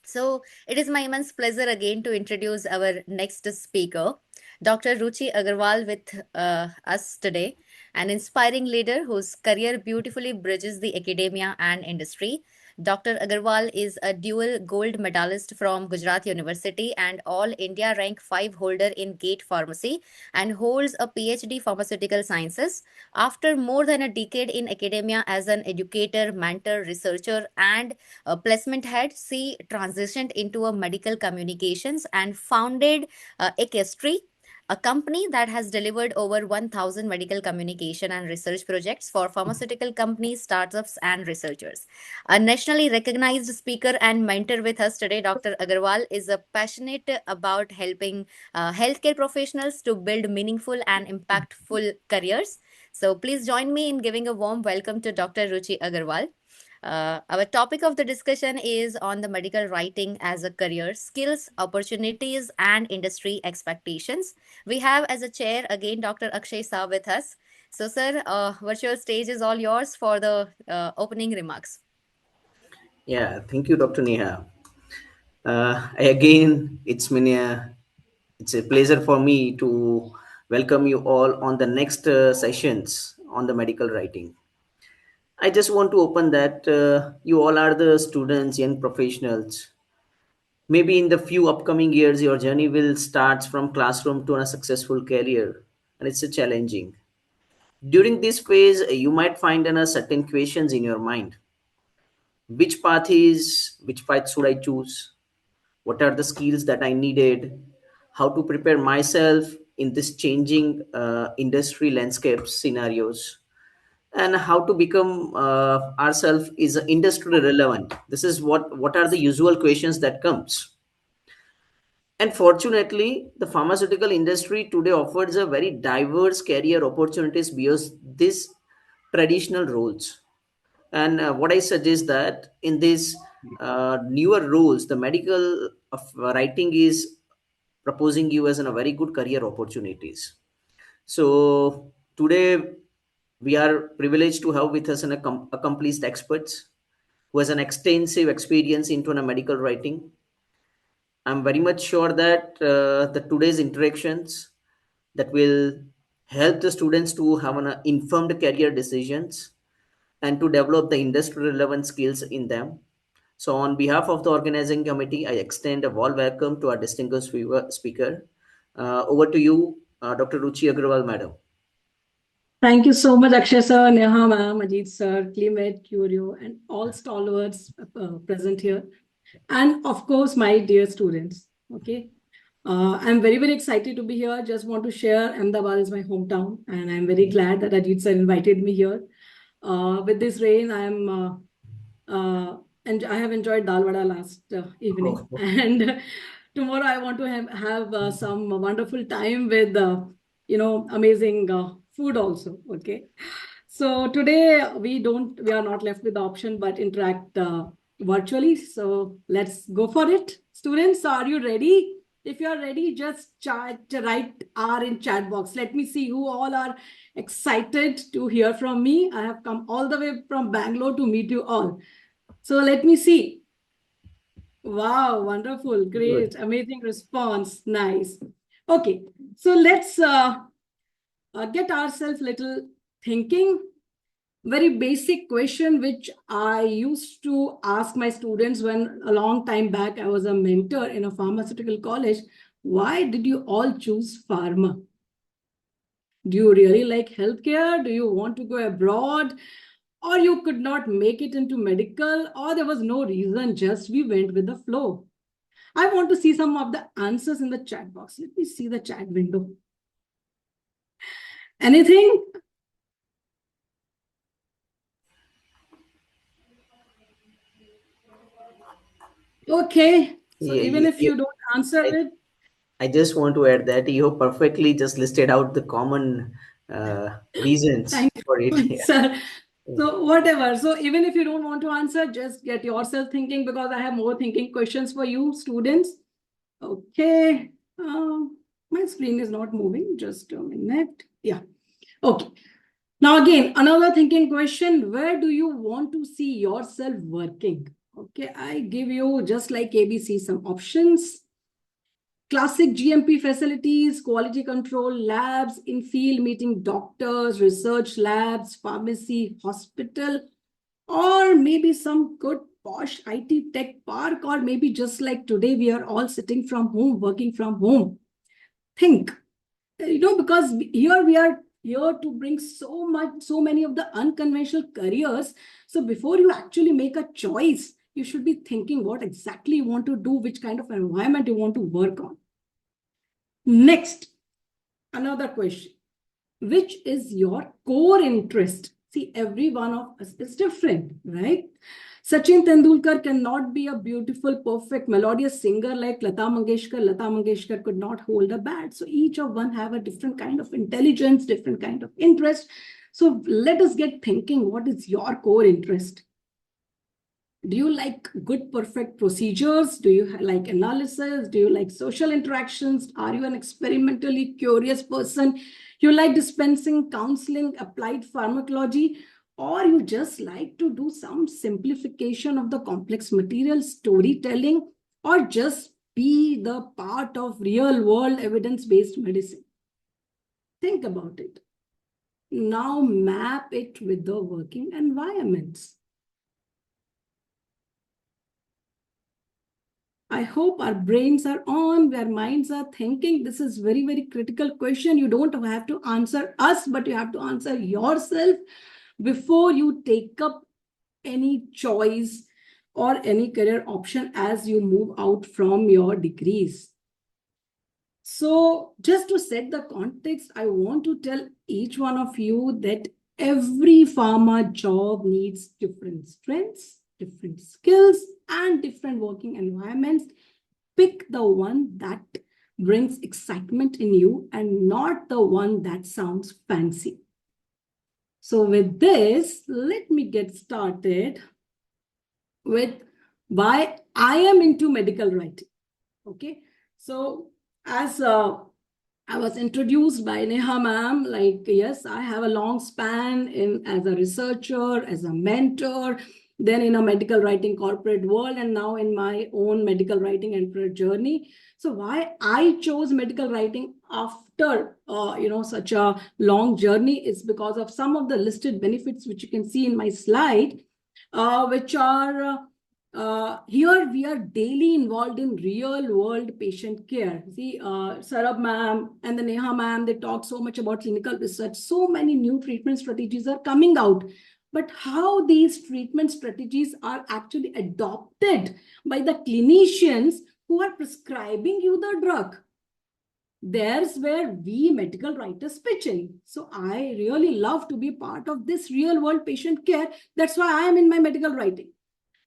Speaker 1: So, it is my immense pleasure again to introduce our next speaker, Dr. Ruchi Agarwal, with us today, an inspiring leader whose career beautifully bridges the academia and industry. Dr. Agarwal is a dual gold medalist from Gujarat University and All India Rank 5 holder in GATE Pharmacy and holds a PhD Pharmaceutical Sciences. After more than a decade in academia as an educator, mentor, researcher, and a placement head, she transitioned into a medical communications and founded Equestri, a company that has delivered over 1,000 medical communication and research projects for pharmaceutical companies, startups, and researchers. A nationally recognized speaker and mentor with us today, Dr. Agarwal is a passionate about helping healthcare professionals to build meaningful and impactful careers. So please join me in giving a warm welcome to Dr. Ruchi Agarwal. Our topic of the discussion is on the medical writing as a career, skills, opportunities, and industry expectations. We have as a chair again Dr. Akshay Saw with us. So, sir, virtual stage is all yours for the opening remarks.
Speaker 8: Yeah, thank you, Dr. Neha. Again, it's a pleasure for me to welcome you all on the next sessions on the medical writing. I just want to open that you all are the students, young professionals. Maybe in the few upcoming years, your journey will start from classroom to a successful career, and it's a challenging. During this phase, you might find certain questions in your mind. Which path should I choose? What are the skills that I needed? How to prepare myself in this changing industry landscape scenarios? And how to become ourselves is industry relevant. This is what are the usual questions that comes. And fortunately, the pharmaceutical industry today offers a very diverse career opportunities beyond these traditional roles. And what I suggest that in these newer roles, the medical of writing is proposing you as a very good career opportunities. So today we are privileged to have with us accomplished experts who has an extensive experience into a medical writing. I'm very much sure that the today's interactions that will help the students to have an informed career decisions and to develop the industry relevant skills in them. So, on behalf of the organizing committee, I extend a warm welcome to our distinguished speaker. Over to you, Dr. Ruchi Agrawal, madam.
Speaker 10: Thank you so much, Akshay sir, Neha ma'am, Ajit sir, Clement, Curio, and all stalwarts present here. And of course, my dear students. Okay. I'm very, very excited to be here. Just want to share Ahmedabad is my hometown, and I'm very glad that Ajit sir invited me here. With this rain, and I have enjoyed dal vada last evening,
Speaker 8: Oh,
Speaker 10: and tomorrow I want to have some wonderful time with amazing food also. Okay, so today we are not left with the option but interact virtually. So let's go for it. Students, are you ready? If you are ready, just write R in chat box. Let me see who all are excited to hear from me. I have come all the way from Bangalore to meet you all. So let me see. Wow, wonderful,
Speaker 8: good.
Speaker 10: great, amazing response. Nice. Okay, so let's get ourselves little thinking. Very basic question which I used to ask my students when a long time back I was a mentor in a pharmaceutical college. Why did you all choose pharma? Do you really like healthcare? Do you want to go abroad? Or you could not make it into medical? Or there was no reason, just we went with the flow? I want to see some of the answers in the chat box. Let me see the chat window. Anything? Okay. So
Speaker 8: Yeah,
Speaker 10: even if you don't answer
Speaker 8: I,
Speaker 10: it,
Speaker 8: I just want to add that you perfectly just listed out the common reasons
Speaker 10: thank
Speaker 8: for it.
Speaker 10: you, sir.
Speaker 8: Yeah.
Speaker 10: So whatever. So even if you don't want to answer, just get yourself thinking, because I have more thinking questions for you, students. Okay. My screen is not moving. Just a minute. Yeah. Okay. Now again, another thinking question. Where do you want to see yourself working? Okay. I give you, just like ABC, some options. Classic GMP facilities, quality control labs, in field meeting doctors, research labs, pharmacy, hospital, or maybe some good posh IT tech park, or maybe just like today, we are all sitting from home, working from home. Think, because here we are here to bring so many of the unconventional careers. So before you actually make a choice, you should be thinking what exactly you want to do, which kind of environment you want to work on. Next, another question. Which is your core interest? See, every one of us is different, right? Sachin Tendulkar cannot be a beautiful, perfect, melodious singer like Lata Mangeshkar. Lata Mangeshkar could not hold a bat. So each of one have a different kind of intelligence, different kind of interest. So let us get thinking, what is your core interest? Do you like good, perfect procedures? Do you like analysis? Do you like social interactions? Are you an experimentally curious person? You like dispensing, counseling, applied pharmacology, or you just like to do some simplification of the complex material, storytelling, or just be the part of real world evidence-based medicine? Think about it. Now map it with the working environments. I hope our brains are on, our minds are thinking. This is very, very critical question. You don't have to answer us, but you have to answer yourself before you take up any choice or any career option as you move out from your degrees. So just to set the context, I want to tell each one of you that every pharma job needs different strengths, different skills, and different working environments. Pick the one that brings excitement in you and not the one that sounds fancy. So with this, let me get started with why I am into medical writing. Okay. So as I was introduced by Neha ma'am, like, yes, I have a long span in as a researcher, as a mentor, then in a medical writing corporate world, and now in my own medical writing and journey. So why I chose medical writing after, such a long journey is because of some of the listed benefits, which you can see in my slide, which are here we are daily involved in real world patient care. See, Sarab ma'am and the Neha ma'am, they talk so much about clinical research. So many new treatment strategies are coming out. But how these treatment strategies are actually adopted by the clinicians who are prescribing you the drug, there's where we medical writers pitch in. So I really love to be part of this real world patient care. That's why I am in my medical writing.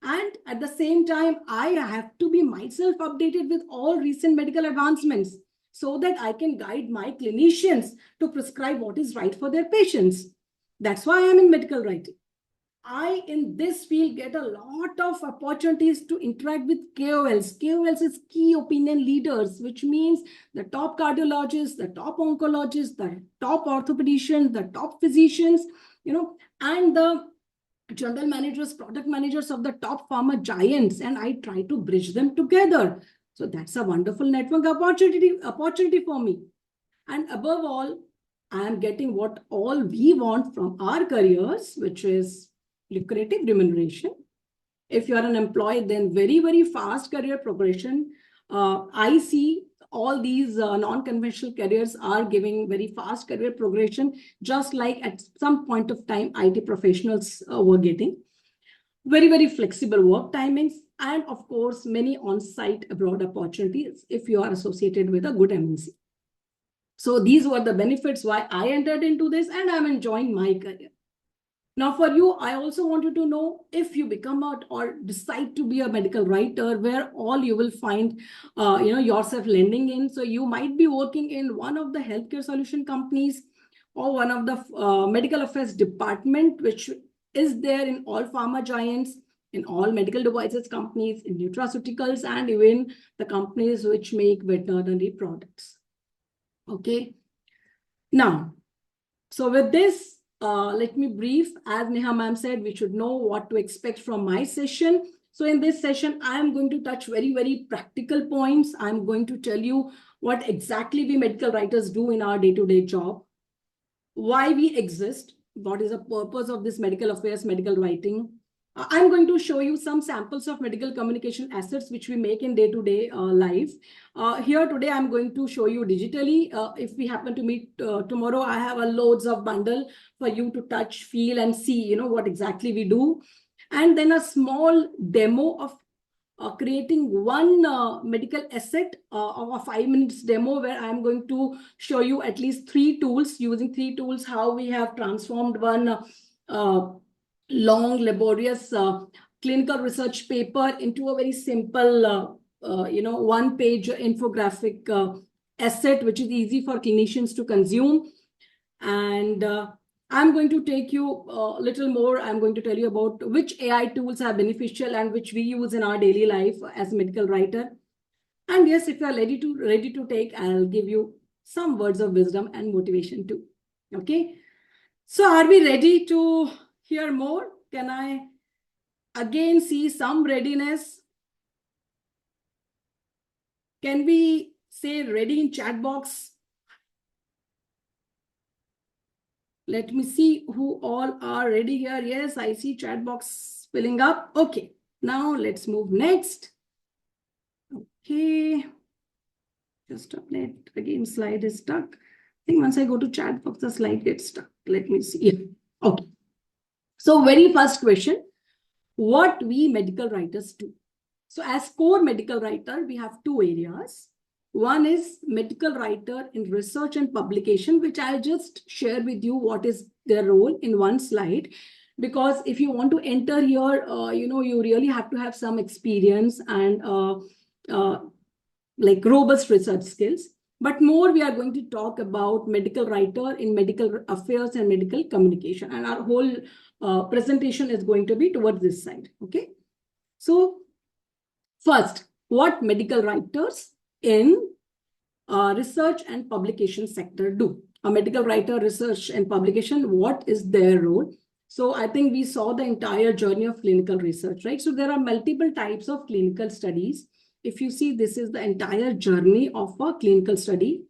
Speaker 10: And at the same time, I have to be myself updated with all recent medical advancements so that I can guide my clinicians to prescribe what is right for their patients. That's why I'm in medical writing. I, in this field, get a lot of opportunities to interact with KOLs. KOLs is key opinion leaders, which means the top cardiologists, the top oncologists, the top orthopedicians, the top physicians, and the general managers, product managers of the top pharma giants, and I try to bridge them together. So that's a wonderful network opportunity for me. And above all, I am getting what all we want from our careers, which is lucrative remuneration. If you are an employee, then very, very fast career progression. I see all these non-conventional careers are giving very fast career progression, just like at some point of time IT professionals were getting. Very, very flexible work timings, and of course, many on-site abroad opportunities if you are associated with a good MNC. So these were the benefits why I entered into this, and I'm enjoying my career. Now, for you, I also want you to know, if you become out or decide to be a medical writer, where all you will find, yourself landing in. So you might be working in one of the healthcare solution companies or one of the medical affairs department, which is there in all pharma giants, in all medical devices companies, in nutraceuticals, and even the companies which make veterinary products. Okay. Now, so with this, let me brief. As Neha ma'am said, we should know what to expect from my session. So in this session, I am going to touch very, very practical points. I'm going to tell you what exactly we medical writers do in our day-to-day job, why we exist, what is the purpose of this medical affairs, medical writing. I'm going to show you some samples of medical communication assets which we make in day-to-day life. Here today, I'm going to show you digitally. If we happen to meet tomorrow, I have a loads of bundle for you to touch, feel, and see, what exactly we do. And then a small demo of creating one medical asset of a 5 minutes demo, where I'm going to show you at least 3 tools, using 3 tools, how we have transformed one long, laborious clinical research paper into a very simple, one-page infographic asset, which is easy for clinicians to consume. And I'm going to take you a little more. I'm going to tell you about which AI tools are beneficial and which we use in our daily life as a medical writer. And yes, if you are ready to take, I'll give you some words of wisdom and motivation too. Okay. So are we ready to hear more? Can I again see some readiness? Can we say ready in chat box? Let me see who all are ready here. Yes, I see chat box filling up. Okay, now let's move next. Okay, just a minute. Again, slide is stuck. I think once I go to chat box, the slide gets stuck. Let me see. Yeah. Okay. So very first question, what we medical writers do. So as core medical writer, we have 2 areas. One is medical writer in research and publication, which I'll just share with you what is their role in one slide. Because if you want to enter here, you really have to have some experience and like robust research skills. But more, we are going to talk about medical writer in medical affairs and medical communication. And our whole presentation is going to be towards this side. Okay. So first, what medical writers in research and publication sector do. A medical writer, research and publication, what is their role? So I think we saw the entire journey of clinical research, right? So there are multiple types of clinical studies. If you see, this is the entire journey of a clinical study,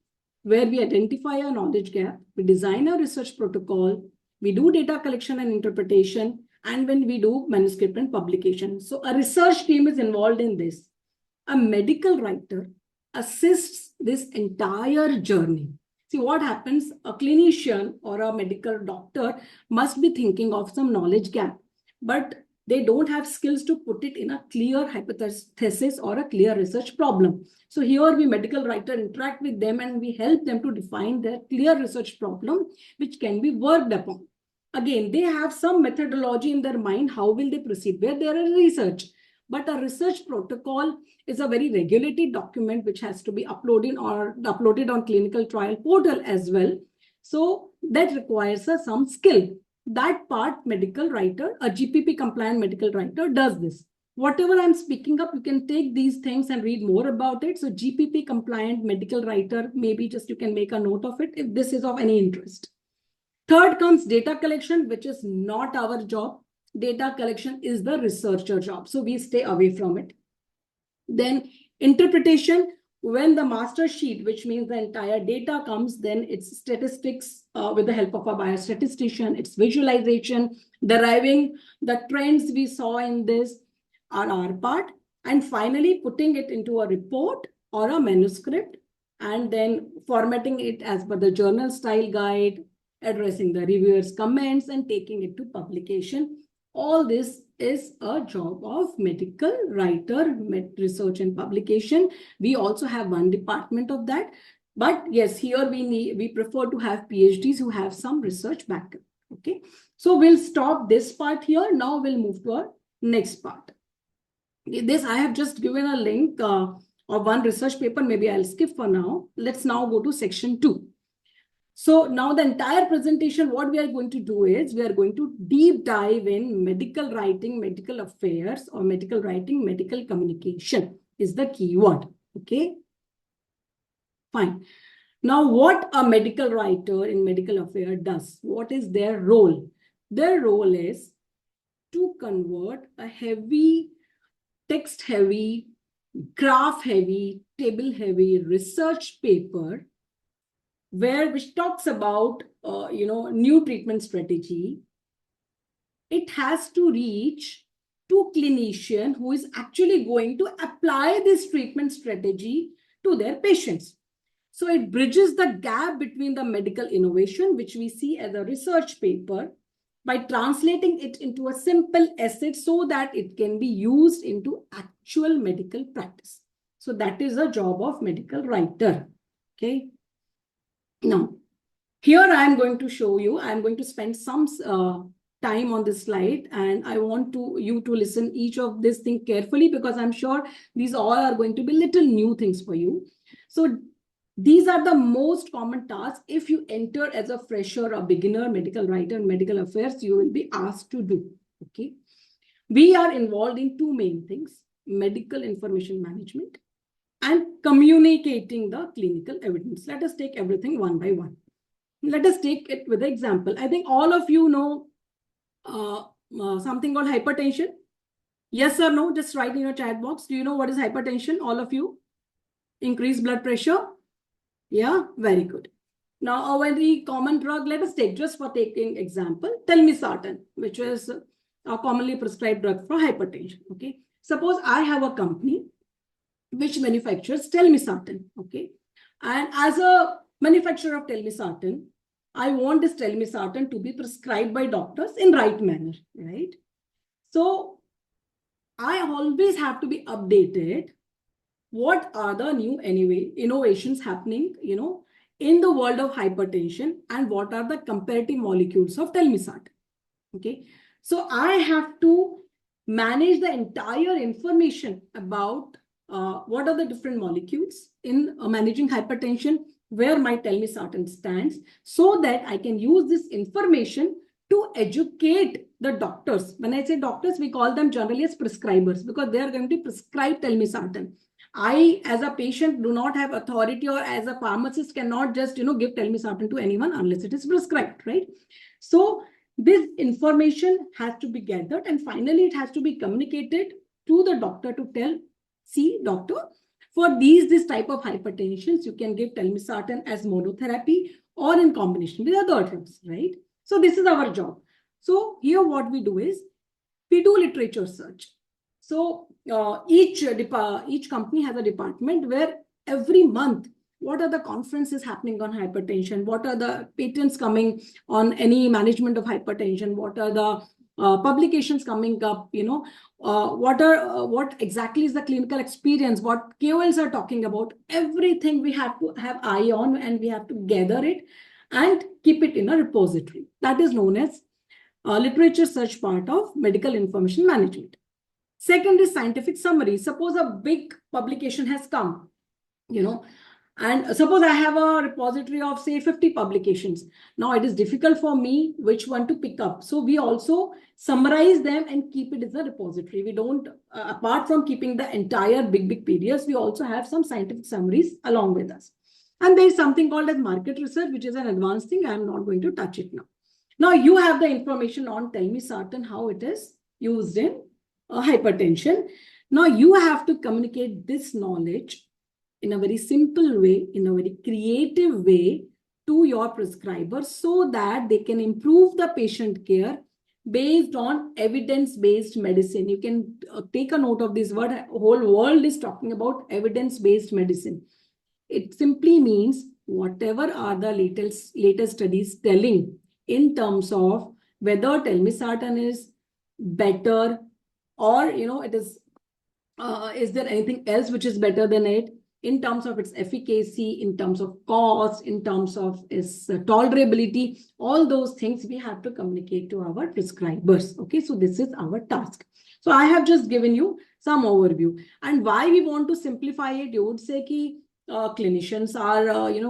Speaker 10: where we identify a knowledge gap, we design a research protocol, we do data collection and interpretation, and when we do manuscript and publication. So a research team is involved in this. A medical writer assists this entire journey. See what happens, a clinician or a medical doctor must be thinking of some knowledge gap, but they don't have skills to put it in a clear hypothesis or a clear research problem. So here we medical writer interact with them and we help them to define their clear research problem, which can be worked upon. Again, they have some methodology in their mind. How will they proceed? Where there is research. But a research protocol is a very regulated document which has to be uploaded on clinical trial portal as well. So that requires some skill. That part medical writer, a GPP compliant medical writer does this. Whatever I'm speaking up, you can take these things and read more about it. So GPP compliant medical writer, maybe just you can make a note of it if this is of any interest. Third comes data collection, which is not our job. Data collection is the researcher job. So we stay away from it. Then interpretation, when the master sheet, which means the entire data comes, then it's statistics with the help of a biostatistician, it's visualization, deriving the trends we saw in this are our part. And finally, putting it into a report or a manuscript and then formatting it as per the journal style guide, addressing the reviewers' comments, and taking it to publication. All this is a job of medical writer, research and publication. We also have one department of that. But yes, here we prefer to have PhDs who have some research background. Okay, so we'll stop this part here. Now we'll move to our next part. This I have just given a link of one research paper. Maybe I'll skip for now. Let's now go to section 2. So now the entire presentation, what we are going to do is we are going to deep dive in medical writing, medical affairs, or medical writing, medical communication is the keyword. Okay, fine. Now, what a medical writer in medical affair does, what is their role? Their role is to convert a heavy, text-heavy, graph-heavy, table-heavy research paper which talks about new treatment strategy. It has to reach to clinician who is actually going to apply this treatment strategy to their patients. So it bridges the gap between the medical innovation, which we see as a research paper, by translating it into a simple essay so that it can be used into actual medical practice. So that is a job of medical writer. Okay. Now, here I am going to show you, I am going to spend some time on this slide, and I want you to listen each of this thing carefully, because I'm sure these all are going to be little new things for you. So these are the most common tasks. If you enter as a fresher or beginner medical writer in medical affairs, you will be asked to do. Okay. We are involved in two main things: medical information management and communicating the clinical evidence. Let us take everything one by one. Let us take it with an example. I think all of you know something called hypertension. Yes or no? Just write in your chat box. Do you know what is hypertension? All of you? Increased blood pressure? Yeah, very good. Now, a very common drug, let us take, just for taking example, telmisartan, which is a commonly prescribed drug for hypertension. Okay. Suppose I have a company which manufactures telmisartan. Okay. And as a manufacturer of telmisartan, I want this telmisartan to be prescribed by doctors in right manner, right? So I always have to be updated. What are the new innovations happening, in the world of hypertension, and what are the comparative molecules of telmisartan? Okay, so I have to manage the entire information about what are the different molecules in managing hypertension, where my telmisartan stands, so that I can use this information to educate the doctors. When I say doctors, we call them generally as prescribers, because they are going to prescribe telmisartan. I, as a patient, do not have authority, or as a pharmacist cannot just, give telmisartan to anyone unless it is prescribed, right? So this information has to be gathered, and finally it has to be communicated to the doctor to tell, see, doctor, for this type of hypertensions, you can give telmisartan as monotherapy or in combination with other drugs, right? So this is our job. So here what we do is we do literature search. So each company has a department where every month, what are the conferences happening on hypertension? What are the patents coming on any management of hypertension? What are the publications coming up? What exactly is the clinical experience? What KOLs are talking about? Everything we have to have eye on, and we have to gather it and keep it in a repository. That is known as literature search part of medical information management. Second is scientific summary. Suppose a big publication has come, and suppose I have a repository of, say, 50 publications. Now it is difficult for me which one to pick up. So we also summarize them and keep it as a repository. We don't, apart from keeping the entire big PDFs, we also have some scientific summaries along with us. And there is something called as market research, which is an advanced thing. I am not going to touch it now. Now you have the information on telmisartan, how it is used in hypertension. Now you have to communicate this knowledge in a very simple way, in a very creative way to your prescribers, so that they can improve the patient care based on evidence-based medicine. You can take a note of this word. Whole world is talking about evidence-based medicine. It simply means whatever are the latest studies telling in terms of whether telmisartan is better, or it is there anything else which is better than it in terms of its efficacy, in terms of cost, in terms of its tolerability. All those things we have to communicate to our prescribers. Okay, so this is our task. So I have just given you some overview. And why we want to simplify it, you would say ki clinicians are,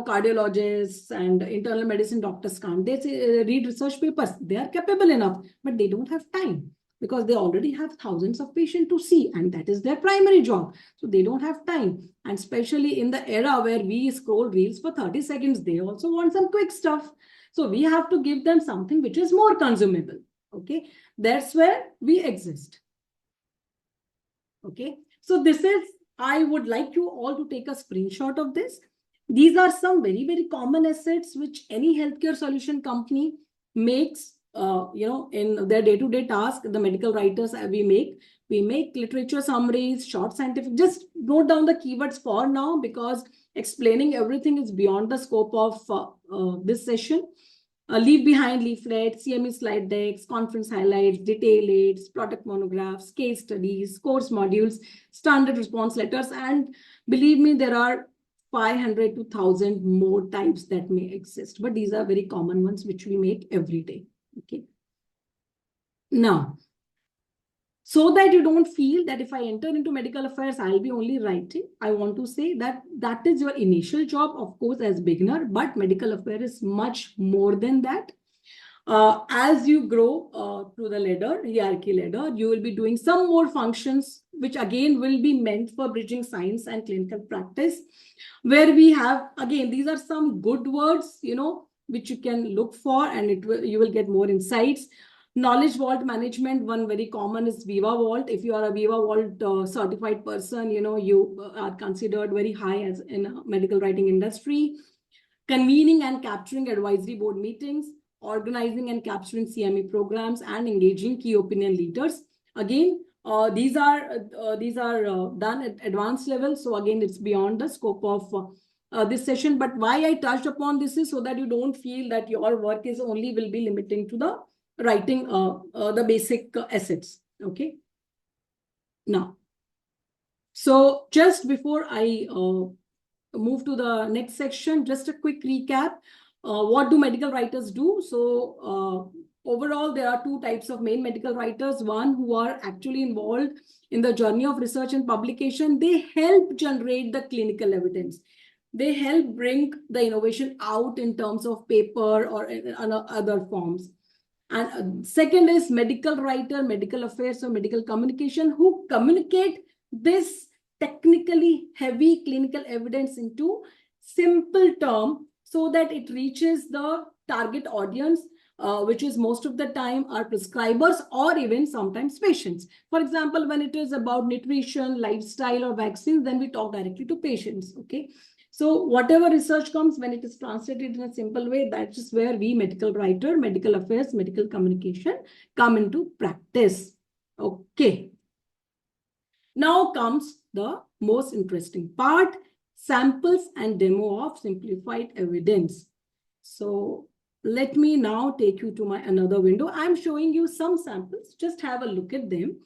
Speaker 10: cardiologists and internal medicine doctors can't they read research papers. They are capable enough, but they don't have time, because they already have thousands of patients to see, and that is their primary job. So they don't have time. And especially in the era where we scroll reels for 30 seconds, they also want some quick stuff. So we have to give them something which is more consumable. Okay, that's where we exist. Okay, so this is, I would like you all to take a screenshot of this. These are some very, very common assets which any healthcare solution company makes, in their day-to-day task. The medical writers we make literature summaries, short scientific. Just note down the keywords for now, because explaining everything is beyond the scope of this session. Leave behind leaflets, CME slide decks, conference highlights, detail aids, product monographs, case studies, course modules, standard response letters, and believe me, there are 500 to 1,000 more types that may exist. But these are very common ones which we make every day. Okay. Now, so that you don't feel that if I enter into medical affairs, I'll be only writing, I want to say that that is your initial job, of course, as beginner, but medical affairs is much more than that. As you grow through the hierarchy ladder, you will be doing some more functions, which again will be meant for bridging science and clinical practice, where we have, again, these are some good words, which you can look for, and you will get more insights. Knowledge vault management, one very common is Viva Vault. If you are a Viva Vault certified person, you are considered very high as in medical writing industry. Convening and capturing advisory board meetings, organizing and capturing CME programs, and engaging key opinion leaders. Again, these are done at advanced level. So again, it's beyond the scope of this session. But why I touched upon this is so that you don't feel that your work is only will be limiting to the writing the basic assets. Okay. Now, so just before I move to the next section, just a quick recap. What do medical writers do? So overall, there are two types of main medical writers. One who are actually involved in the journey of research and publication. They help generate the clinical evidence. They help bring the innovation out in terms of paper or in other forms. And second is medical writer, medical affairs or medical communication, who communicate this technically heavy clinical evidence into simple term so that it reaches the target audience, which is most of the time are prescribers or even sometimes patients. For example, when it is about nutrition, lifestyle or vaccines, then we talk directly to patients. Okay. So whatever research comes, when it is translated in a simple way, that's just where we medical writer, medical affairs, medical communication come into practice. Okay. Now comes the most interesting part, samples and demo of simplified evidence. So let me now take you to my another window. I'm showing you some samples. Just have a look at them.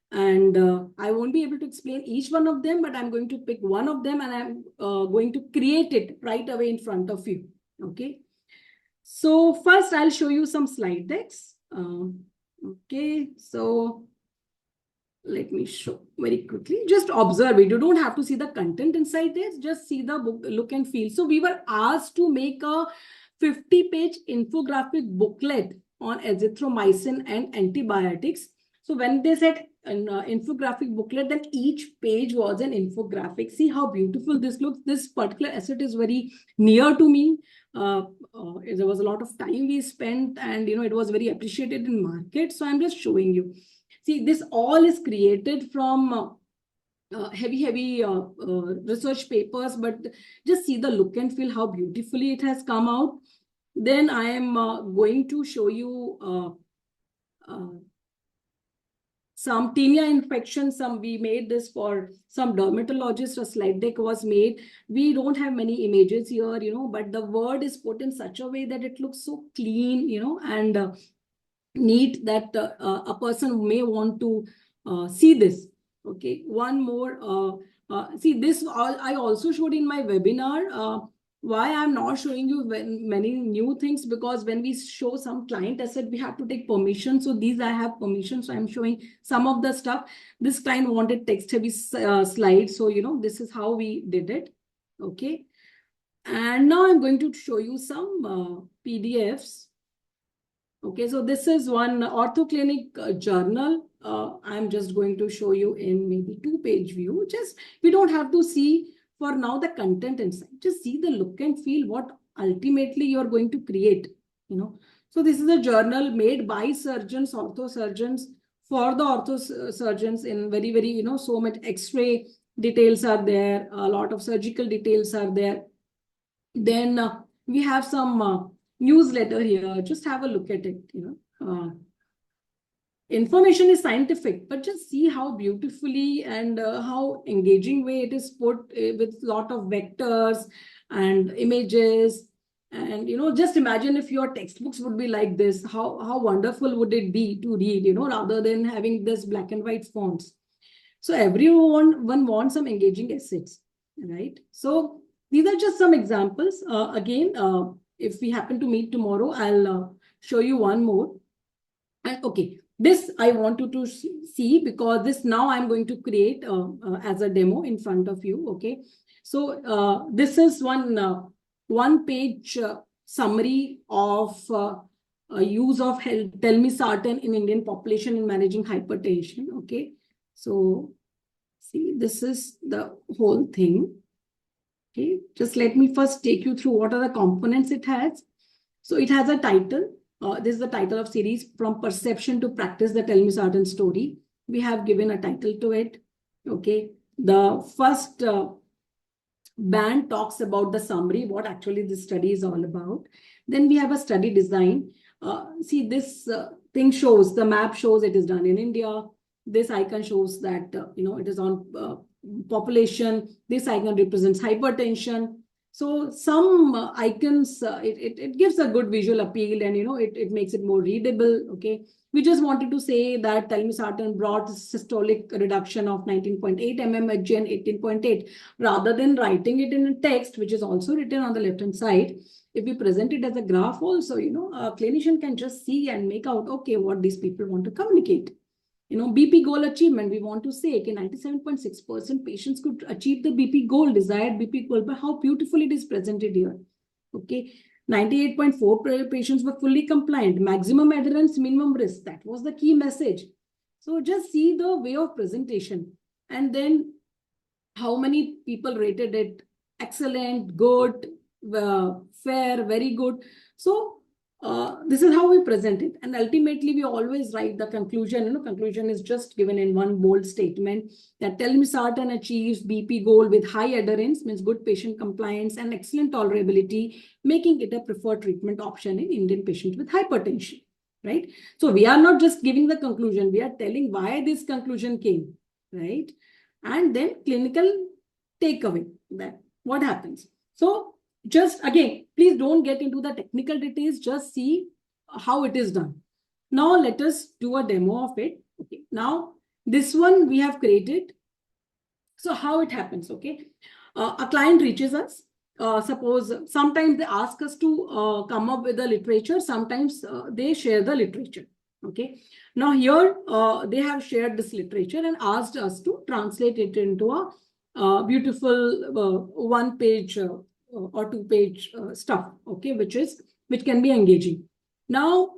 Speaker 10: And I won't be able to explain each one of them, but I'm going to pick one of them and I'm going to create it right away in front of you. Okay. So first I'll show you some slide decks. Okay. So let me show very quickly. Just observe it. You don't have to see the content inside this. Just see the book, look and feel. So we were asked to make a 50-page infographic booklet on azithromycin and antibiotics. So when they said an infographic booklet, then each page was an infographic. See how beautiful this looks. This particular asset is very near to me. There was a lot of time we spent, and it was very appreciated in market. So I'm just showing you. See, this all is created from heavy research papers, but just see the look and feel how beautifully it has come out. Then I am going to show you some tinea infection, some we made this for some dermatologist, a slide deck was made. We don't have many images here, but the word is put in such a way that it looks so clean, and neat that a person may want to see this. Okay, one more. See this all I also showed in my webinar. Why I'm not showing you many new things, because when we show some client asset, we have to take permission. So these I have permission, so I'm showing some of the stuff. This client wanted text heavy slides, so this is how we did it. Okay, and now I'm going to show you some PDFs. Okay, so this is one orthoclinic journal. I'm just going to show you in maybe 2-page view. Just, we don't have to see for now the content inside. Just see the look and feel what ultimately you're going to create, So this is a journal made by surgeons, ortho surgeons, for the ortho surgeons in very, very, so much X-ray details are there. A lot of surgical details are there. Then we have some newsletter here. Just have a look at it. Information is scientific, but just see how beautifully and how engaging way it is put with lot of vectors and images. And just imagine if your textbooks would be like this, how wonderful would it be to read, rather than having this black and white fonts. So everyone wants some engaging assets, right? So these are just some examples. Again, if we happen to meet tomorrow, I'll show you one more. And okay, this I want you to see, because this now I'm going to create as a demo in front of you. Okay, so this is one page summary of use of telmisartan in Indian population in managing hypertension. Okay, so see, this is the whole thing. Okay, just let me first take you through what are the components it has. So it has a title. This is the title of series, From Perception to Practice, the Telmisartan Story. We have given a title to it. Okay, the first band talks about the summary, what actually this study is all about. Then we have a study design. See, this thing shows, the map shows it is done in India. This icon shows that, it is on population. This icon represents hypertension. So some icons, it gives a good visual appeal, and, it makes it more readable. Okay. We just wanted to say that telmisartan brought systolic reduction of 19.8 mm HGN 18.8. Rather than writing it in a text, which is also written on the left-hand side, if we present it as a graph also, a clinician can just see and make out, okay, what these people want to communicate. BP goal achievement, we want to say 97.6% patients could achieve the BP goal, desired BP goal, but how beautiful it is presented here. Okay, 98.4 patients were fully compliant, maximum adherence, minimum risk. That was the key message. So just see the way of presentation, and then how many people rated it excellent, good, fair, very good. So this is how we present it, and ultimately we always write the conclusion. Conclusion is just given in one bold statement that telmisartan achieves BP goal with high adherence, means good patient compliance and excellent tolerability, making it a preferred treatment option in Indian patients with hypertension. Right? So we are not just giving the conclusion; we are telling why this conclusion came. Right? And then clinical takeaway, that what happens. So just again, please don't get into the technical details, just see how it is done. Now let us do a demo of it. Okay, now this one we have created. So how it happens, okay? A client reaches us. Suppose sometimes they ask us to come up with the literature, sometimes they share the literature. Okay, now here they have shared this literature and asked us to translate it into a beautiful 1-page or 2-page stuff, okay, which can be engaging. Now,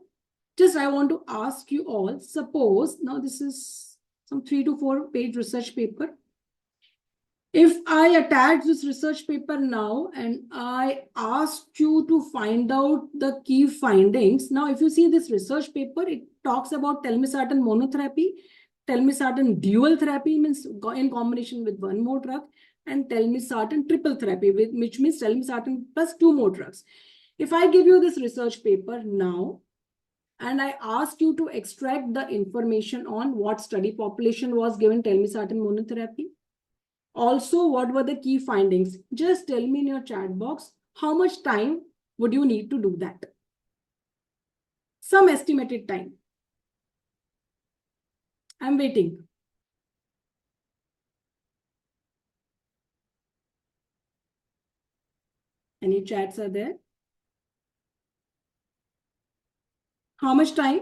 Speaker 10: just I want to ask you all, suppose now this is some 3 to 4 page research paper. If I attach this research paper now and I ask you to find out the key findings. Now, if you see this research paper, it talks about telmisartan monotherapy, telmisartan dual therapy, means in combination with one more drug, and telmisartan triple therapy, which means telmisartan plus 2 more drugs. If I give you this research paper now, and I asked you to extract the information on what study population was given telmisartan monotherapy. Also, what were the key findings? Just tell me in your chat box, how much time would you need to do that? Some estimated time. I'm waiting. Any chats are there? How much time?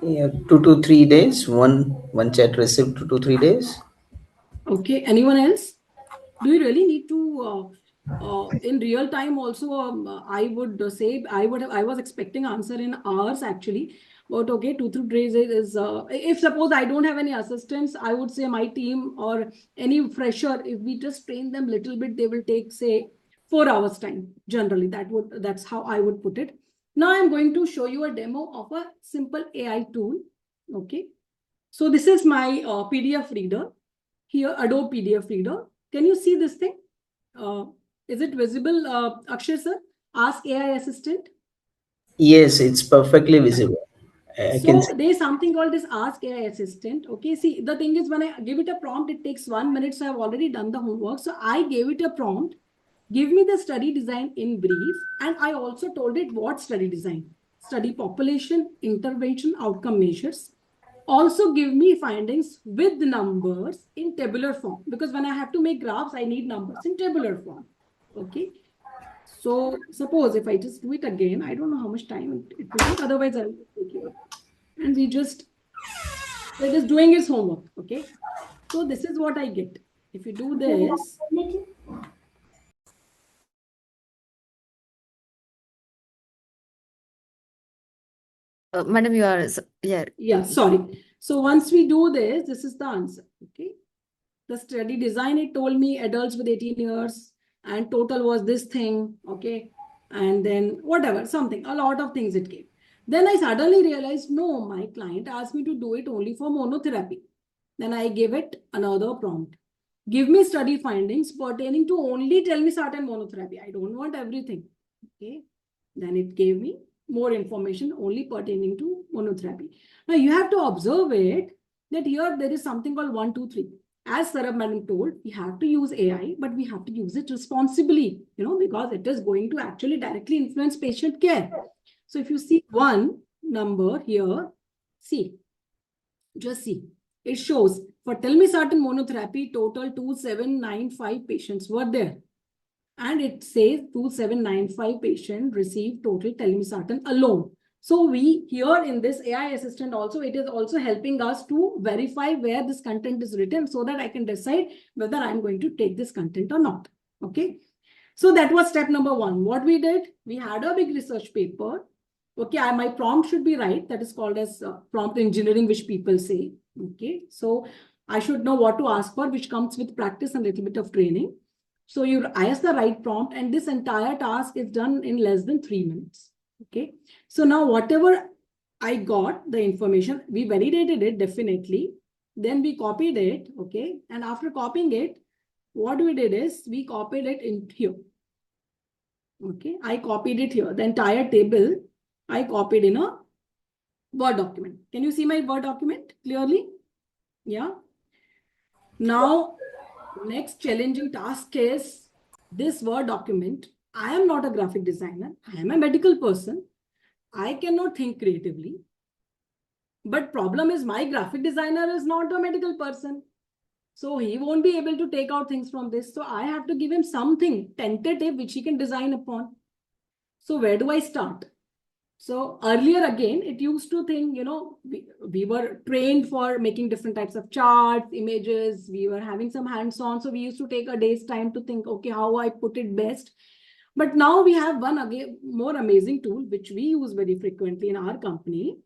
Speaker 8: Yeah, 2 to 3 days. One chat received 2 to 3 days.
Speaker 10: Okay. Anyone else? Do you really need to in real time also? I would say I was expecting answer in hours actually, but okay, 2 to 3 days is if suppose I don't have any assistants, I would say my team or any fresher, if we just train them little bit, they will take say 4 hours time. Generally, that's how I would put it. Now I'm going to show you a demo of a simple AI tool. Okay, so this is my PDF reader here, Adobe PDF reader. Can you see this thing? Is it visible, Akshay sir? Ask AI assistant.
Speaker 8: Yes, it's perfectly
Speaker 10: Yeah.
Speaker 8: visible. I can see.
Speaker 10: So there's something called this Ask AI Assistant. Okay, see, the thing is when I give it a prompt, it takes 1 minute. So I've already done the homework. So I gave it a prompt, give me the study design in brief. And I also told it what study design, study population, intervention, outcome measures. Also give me findings with numbers in tabular form, because when I have to make graphs, I need numbers in tabular form. Okay. So suppose if I just do it again, I don't know how much time it will take. Otherwise, I'll take you up. And it is doing its homework. Okay. So this is what I get. If you do this,
Speaker 1: Madam, you are, yeah.
Speaker 10: yeah, sorry. So once we do this, this is the answer. Okay. The study design, it told me adults with 18 years and total was this thing. Okay. And then whatever, something, a lot of things it gave. Then I suddenly realized, no, my client asked me to do it only for monotherapy. Then I gave it another prompt. Give me study findings pertaining to only telmisartan monotherapy. I don't want everything. Okay. Then it gave me more information only pertaining to monotherapy. Now you have to observe it that here there is something called 1, 2, 3. As Sarab Madam told, we have to use AI, but we have to use it responsibly, because it is going to actually directly influence patient care. So if you see one number here, see, just see, it shows for telmisartan monotherapy, total 2795 patients were there. And it says 2795 patients received total telmisartan alone. So we here in this AI assistant also, it is also helping us to verify where this content is written so that I can decide whether I'm going to take this content or not. Okay. So that was step number 1. What we did, we had a big research paper. Okay, my prompt should be right. That is called as prompt engineering, which people say. Okay, so I should know what to ask for, which comes with practice and a little bit of training. So you ask the right prompt, and this entire task is done in less than 3 minutes. Okay, so now whatever I got, the information, we validated it definitely. Then we copied it. Okay, and after copying it, what we did is we copied it in here. Okay, I copied it here. The entire table I copied in a Word document. Can you see my Word document clearly? Yeah. Now, next challenging task is this Word document. I am not a graphic designer. I am a medical person. I cannot think creatively. But problem is my graphic designer is not a medical person. So he won't be able to take out things from this. So I have to give him something tentative which he can design upon. So where do I start? So earlier again, it used to think, we were trained for making different types of charts, images. We were having some hands-on. So we used to take a day's time to think, okay, how I put it best. But now we have one again more amazing tool, which we use very frequently in our company.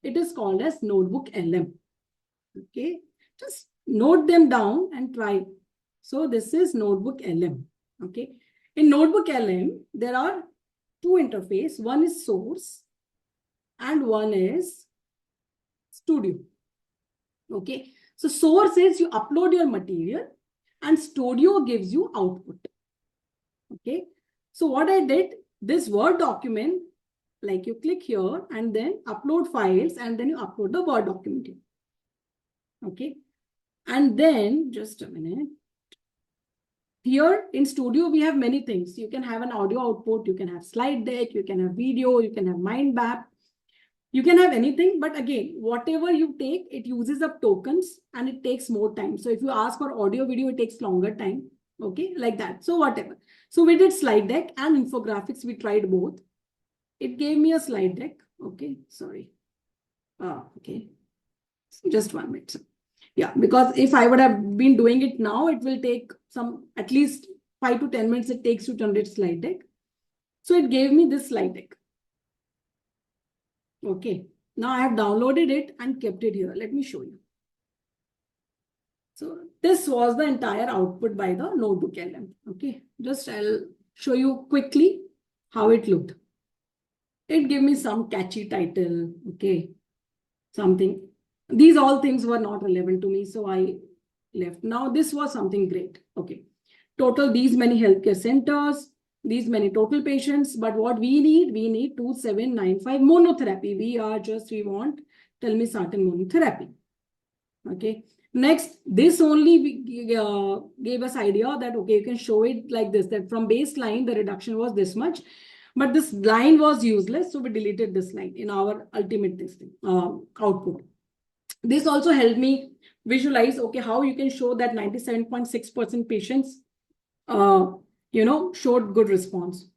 Speaker 10: It is called as Notebook LM. Okay, just note them down and try. So this is Notebook LM. Okay, in Notebook LM, there are two interfaces. One is source and one is studio. Okay, so source is you upload your material and studio gives you output. Okay, so what I did, this Word document, Like you click here and then upload files and then you upload the Word document here. Okay. And then just a minute. Here in Studio, we have many things. You can have an audio output, you can have slide deck, you can have video, you can have mind map, you can have anything. But again, whatever you take, it uses up tokens and it takes more time. So if you ask for audio video, it takes longer time. Okay, like that. So whatever. So we did slide deck and infographics. We tried both. It gave me a slide deck. Okay, sorry. Okay, just 1 minute. Yeah, because if I would have been doing it now, it will take some at least 5 to 10 minutes it takes to generate slide deck. So it gave me this slide deck. Okay, now I have downloaded it and kept it here. Let me show you. So this was the entire output by the notebook LM. Okay, just I'll show you quickly how it looked. It gave me some catchy title. Okay, something. These all things were not relevant to me, so I left. Now this was something great. Okay, total these many healthcare centers, these many total patients, but what we need 2795 monotherapy. We want telmisartan monotherapy. Okay, next this only gave us idea that okay, you can show it like this, that from baseline the reduction was this much, but this line was useless, so we deleted this line in our ultimate testing output. This also helped me visualize, okay, how you can show that 97.6% patients, showed good response.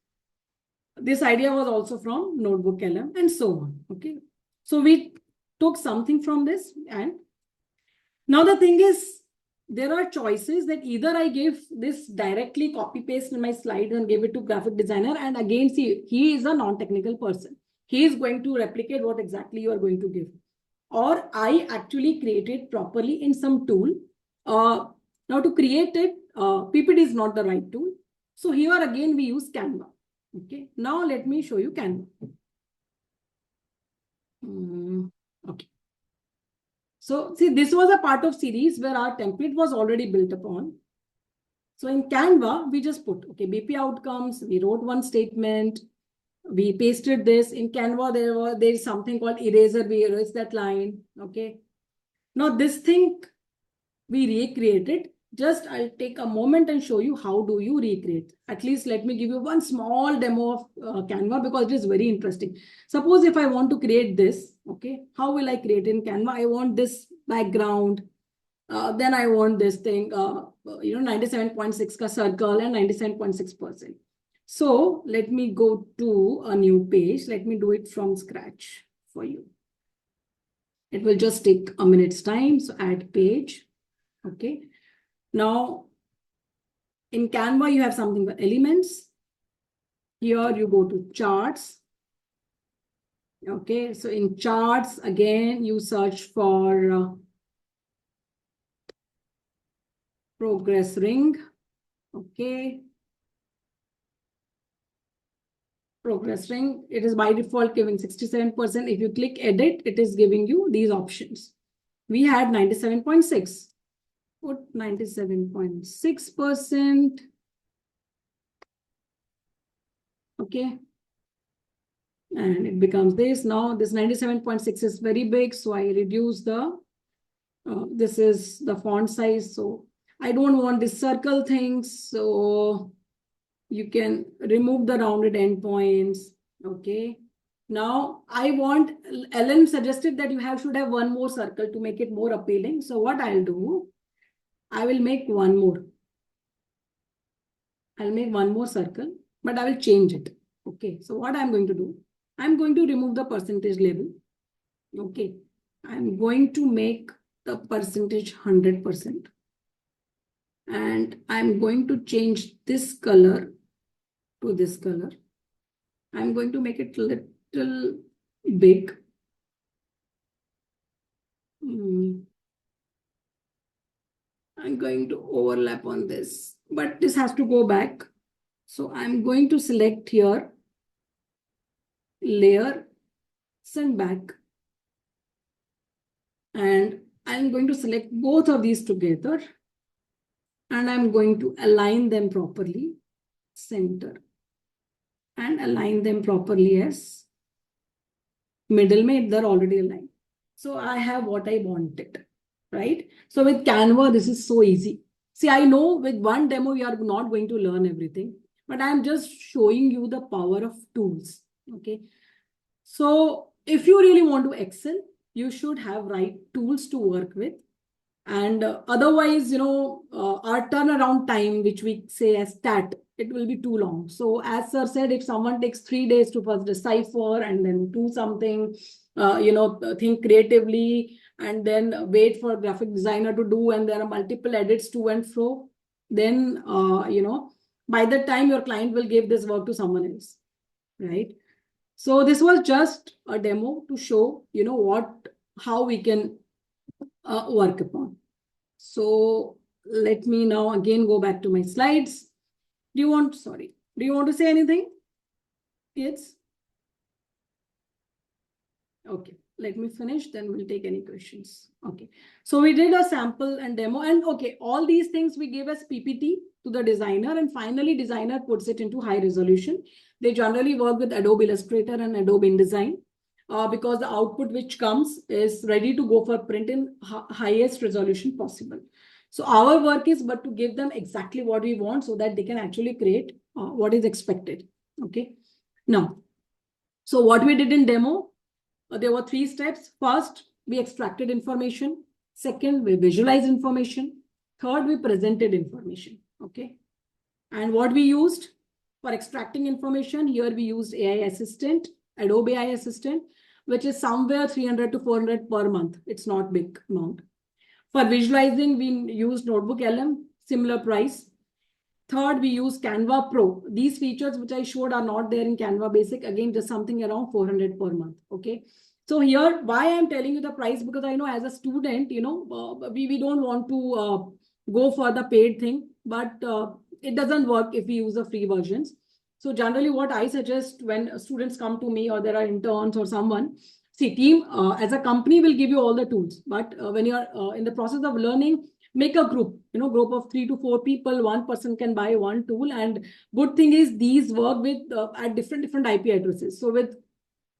Speaker 10: This idea was also from Notebook LM and so on. Okay. So we took something from this. And now the thing is, there are choices that either I give this directly copy paste in my slides and give it to graphic designer. And again, see, he is a non-technical person. He is going to replicate what exactly you are going to give. Or I actually create it properly in some tool. Now to create it, PPT is not the right tool. So here again, we use Canva. Okay, now let me show you Canva. Okay. So see, this was a part of series where our template was already built upon. So in Canva, we just put, okay, BP outcomes, we wrote one statement, we pasted this. In Canva, there is something called eraser. We erase that line. Okay. Now this thing we recreated. Just I'll take a moment and show you how do you recreate. At least let me give you one small demo of Canva because it is very interesting. Suppose if I want to create this, okay, how will I create in Canva? I want this background. Then I want this thing, 97.6 ka circle and 97.6%. So let me go to a new page. Let me do it from scratch for you. It will just take a minute's time. So add page. Okay. Now in Canva, you have something for elements. Here you go to charts. Okay. So in charts, again, you search for progress ring. Okay. Progress ring, it is by default giving 67%. If you click edit, it is giving you these options. We had 97.6. Put 97.6%. Okay. And it becomes this. Now this 97.6 is very big. So I reduce this is the font size. So I don't want this circle thing. So you can remove the rounded endpoints. Okay. Now I want, Ellen suggested that you should have one more circle to make it more appealing. So what I'll do, I will make one more. I'll make one more circle, but I will change it. Okay. So what I'm going to do, I'm going to remove the percentage label. Okay. I'm going to make the percentage 100%. And I'm going to change this color to this color. I'm going to make it a little big. I'm going to overlap on this, but this has to go back. So I'm going to select here, layer, send back. And I'm going to select both of these together. And I'm going to align them properly, center. And align them properly as middle mein they're already aligned. So I have what I wanted, right? So with Canva, this is so easy. See, I know with one demo, you are not going to learn everything, but I'm just showing you the power of tools, okay? So if you really want to excel, you should have right tools to work with. And otherwise, our turnaround time, which we say as TAT, it will be too long. So as sir said, if someone takes 3 days to first decipher and then do something, think creatively and then wait for a graphic designer to do, and there are multiple edits to and fro, then, by the time your client will give this work to someone else, right? So this was just a demo to show, how we can work upon. So let me now again go back to my slides. Do you want to say anything, kids? Okay, let me finish, then we'll take any questions. Okay, so we did a sample and demo, and okay, all these things we give as PPT to the designer, and finally designer puts it into high resolution. They generally work with Adobe Illustrator and Adobe InDesign because the output which comes is ready to go for print in highest resolution possible. So our work is but to give them exactly what we want so that they can actually create what is expected. Okay, now, so what we did in demo, there were 3 steps. First, we extracted information. Second, we visualized information. Third, we presented information. Okay. And what we used for extracting information, here we used AI Assistant, Adobe AI Assistant, which is somewhere 300 to 400 per month. It's not big amount. For visualizing, we used Notebook LM, similar price. Third, we use Canva Pro. These features which I showed are not there in Canva Basic. Again, just something around 400 per month. Okay. So here, why I'm telling you the price, because I know as a student, we don't want to go for the paid thing, but it doesn't work if we use the free versions. So generally what I suggest when students come to me or there are interns or someone, see, team as a company will give you all the tools, but when you're in the process of learning, make a group, group of 3 to 4 people, one person can buy one tool. And good thing is these work with at different IP addresses. So with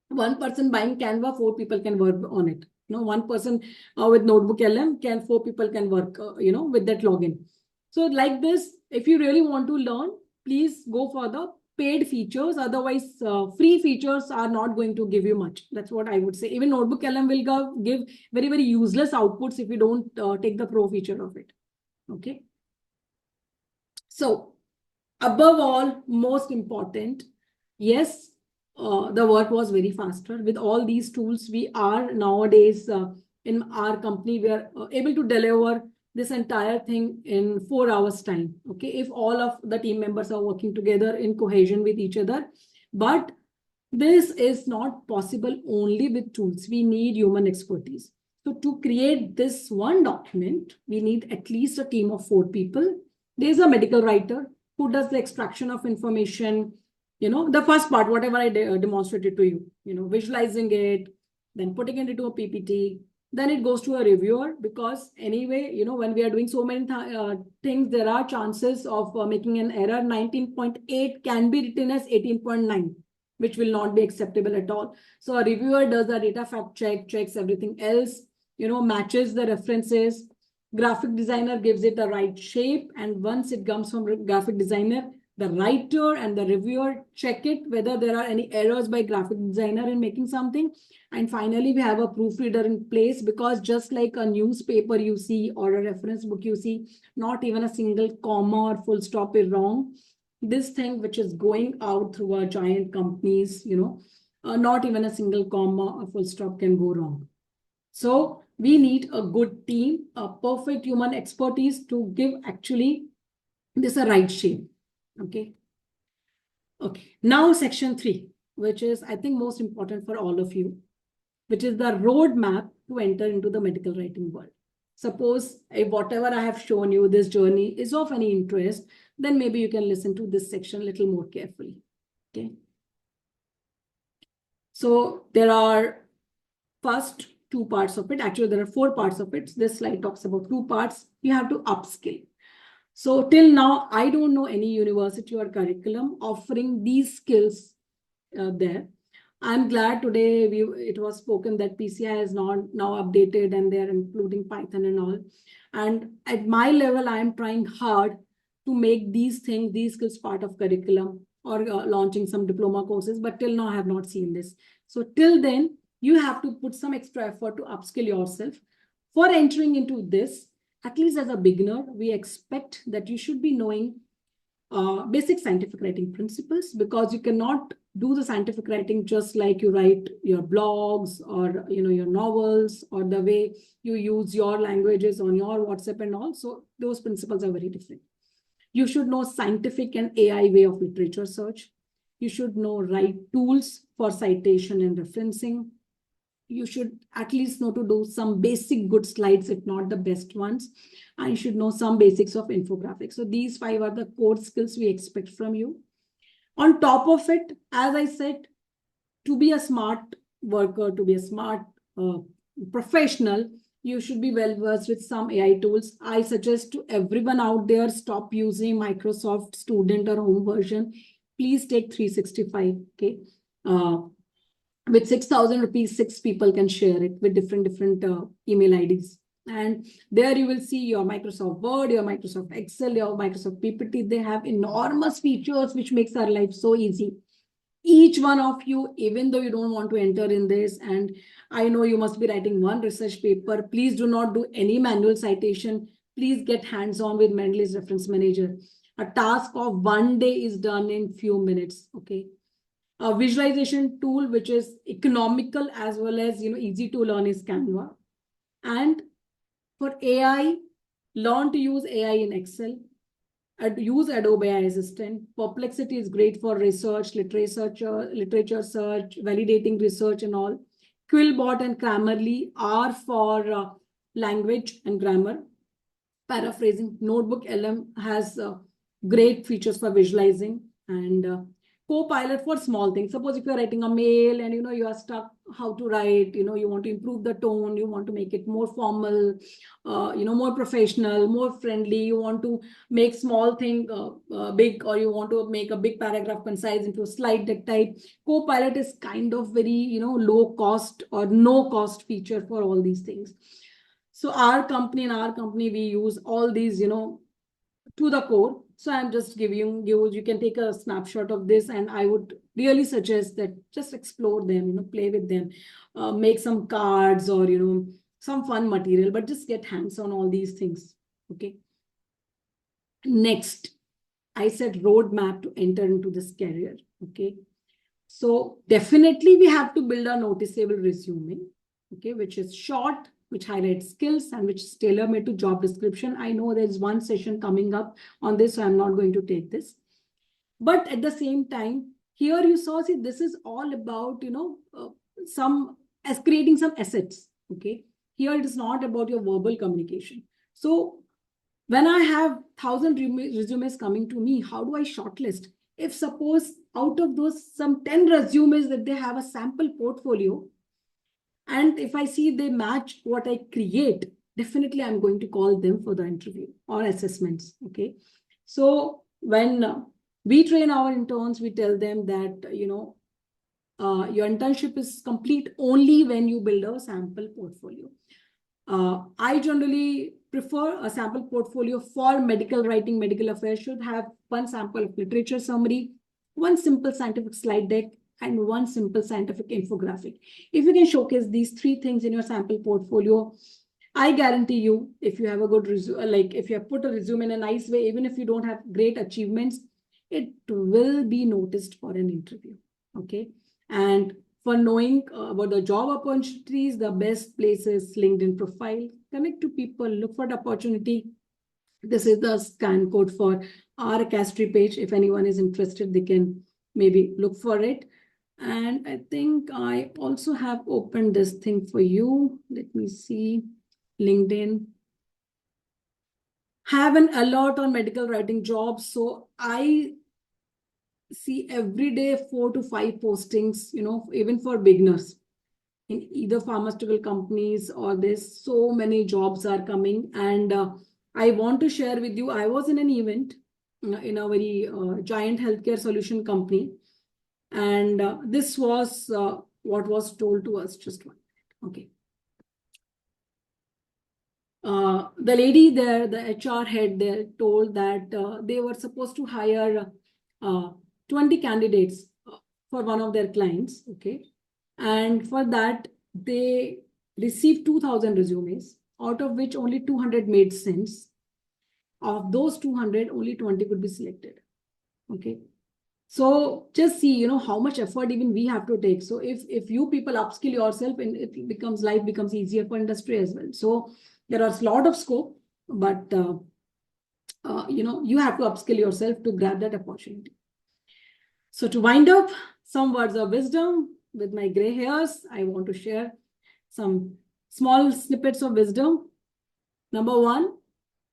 Speaker 10: one person buying Canva, 4 people can work on it. One person with Notebook LM 4 people can work, with that login. So like this, if you really want to learn, please go for the paid features. Otherwise, free features are not going to give you much. That's what I would say. Even Notebook LM will give very, very useless outputs if you don't take the pro feature of it. Okay. So above all, most important, yes, the work was very faster. With all these tools, we are nowadays in our company, we are able to deliver this entire thing in 4 hours time. Okay, if all of the team members are working together in cohesion with each other. But this is not possible only with tools. We need human expertise. So to create this one document, we need at least a team of 4 people. There's a medical writer who does the extraction of information, the first part, whatever I demonstrated to you, visualizing it, then putting it into a PPT, then it goes to a reviewer, because anyway, when we are doing so many things, there are chances of making an error. 19.8 can be written as 18.9, which will not be acceptable at all. So a reviewer does a data fact check, checks everything else, matches the references. Graphic designer gives it the right shape, and once it comes from graphic designer, the writer and the reviewer check it whether there are any errors by graphic designer in making something. And finally, we have a proofreader in place, because just like a newspaper you see or a reference book you see, not even a single comma or full stop is wrong. This thing which is going out through our giant companies, not even a single comma or full stop can go wrong. So we need a good team, a perfect human expertise to give actually this a right shape. Okay. Okay. Now section 3, which is I think most important for all of you, which is the roadmap to enter into the medical writing world. Suppose if whatever I have shown you, this journey is of any interest, then maybe you can listen to this section a little more carefully. Okay. So there are first 2 parts of it. Actually, there are 4 parts of it. This slide talks about 2 parts. You have to upskill. So till now, I don't know any university or curriculum offering these skills there. I'm glad today it was spoken that PCI is now updated and they are including Python and all. And at my level, I'm trying hard to make these skills part of curriculum or launching some diploma courses. But till now, I have not seen this. So till then, you have to put some extra effort to upskill yourself. For entering into this, at least as a beginner, we expect that you should be knowing basic scientific writing principles, because you cannot do the scientific writing just like you write your blogs or your novels, or the way you use your languages on your WhatsApp and all. So those principles are very different. You should know scientific and AI way of literature search. You should know right tools for citation and referencing. You should at least know to do some basic good slides, if not the best ones. And you should know some basics of infographics. So these 5 are the core skills we expect from you. On top of it, as I said, to be a smart worker, to be a smart professional, you should be well versed with some AI tools. I suggest to everyone out there, stop using Microsoft Student or Home version. Please take 365. Okay. With 6,000 rupees, 6 people can share it with different email IDs. And there you will see your Microsoft Word, your Microsoft Excel, your Microsoft PPT. They have enormous features which makes our life so easy. Each one of you, even though you don't want to enter in this, and I know you must be writing one research paper, please do not do any manual citation. Please get hands-on with Mendeley's Reference Manager. A task of one day is done in few minutes. Okay. A visualization tool which is economical as well as easy to learn is Canva. And for AI, learn to use AI in Excel. Use Adobe AI Assistant. Perplexity is great for research, literature search, validating research and all. Quillbot and Grammarly are for language and grammar. Paraphrasing. Notebook LM has great features for visualizing. And Copilot for small things. Suppose if you're writing a mail and you are stuck how to write, you want to improve the tone, you want to make it more formal, more professional, more friendly, you want to make small thing big, or you want to make a big paragraph concise into a slide deck type. Copilot is kind of very low cost or no cost feature for all these things. So our company, we use all these, to the core. So I'm just giving you can take a snapshot of this, and I would really suggest that just explore them, play with them, make some cards or, some fun material, but just get hands on all these things. Okay. Next, I said roadmap to enter into this career. Okay. So definitely we have to build a noticeable resume, okay, which is short, which highlights skills and which is tailor-made to job description. I know there's one session coming up on this, so I'm not going to take this. But at the same time, here you saw, see, this is all about, creating some assets, okay? Here it is not about your verbal communication. So when I have 1,000 resumes coming to me, how do I shortlist? If suppose out of those some 10 resumes that they have a sample portfolio, and if I see they match what I create, definitely I'm going to call them for the interview or assessments. Okay. So when we train our interns, we tell them that, your internship is complete only when you build a sample portfolio. I generally prefer a sample portfolio for medical writing. Medical affairs should have one sample of literature summary, one simple scientific slide deck, and one simple scientific infographic. If you can showcase these 3 things in your sample portfolio, I guarantee you, if you have a good resume, like if you have put a resume in a nice way, even if you don't have great achievements, it will be noticed for an interview. Okay. And for knowing about the job opportunities, the best place is LinkedIn profile. Connect to people, look for the opportunity. This is the scan code for our Castry page. If anyone is interested, they can maybe look for it. And I think I also have opened this thing for you. Let me see. LinkedIn. Have an alert on medical writing jobs. So I see every day 4 to 5 postings, even for beginners in either pharmaceutical companies, or there's so many jobs are coming. And I want to share with you, I was in an event in a very giant healthcare solution company. And this was what was told to us. Just one minute. Okay. The lady there, the HR head there, told that they were supposed to hire 20 candidates for one of their clients. Okay. And for that, they received 2,000 resumes, out of which only 200 made sense. Of those 200, only 20 could be selected. Okay. So just see, how much effort even we have to take. So if you people upskill yourself, and life becomes easier for industry as well. So there are a lot of scope, but you have to upskill yourself to grab that opportunity. So to wind up, some words of wisdom with my gray hairs, I want to share some small snippets of wisdom. Number one,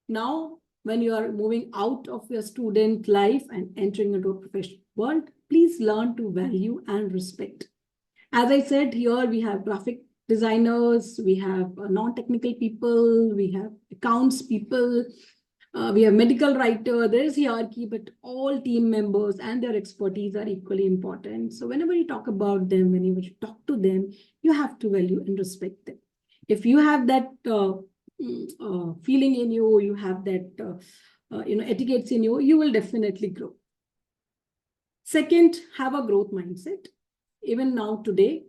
Speaker 10: now when you are moving out of your student life and entering into a professional world, please learn to value and respect. As I said, here we have graphic designers, we have non-technical people, we have accounts people, we have medical writer. There is hierarchy, but all team members and their expertise are equally important. So whenever you talk about them, whenever you talk to them, you have to value and respect them. If you have that feeling in you, you have that etiquettes in you, you will definitely grow. Second, have a growth mindset. Even now today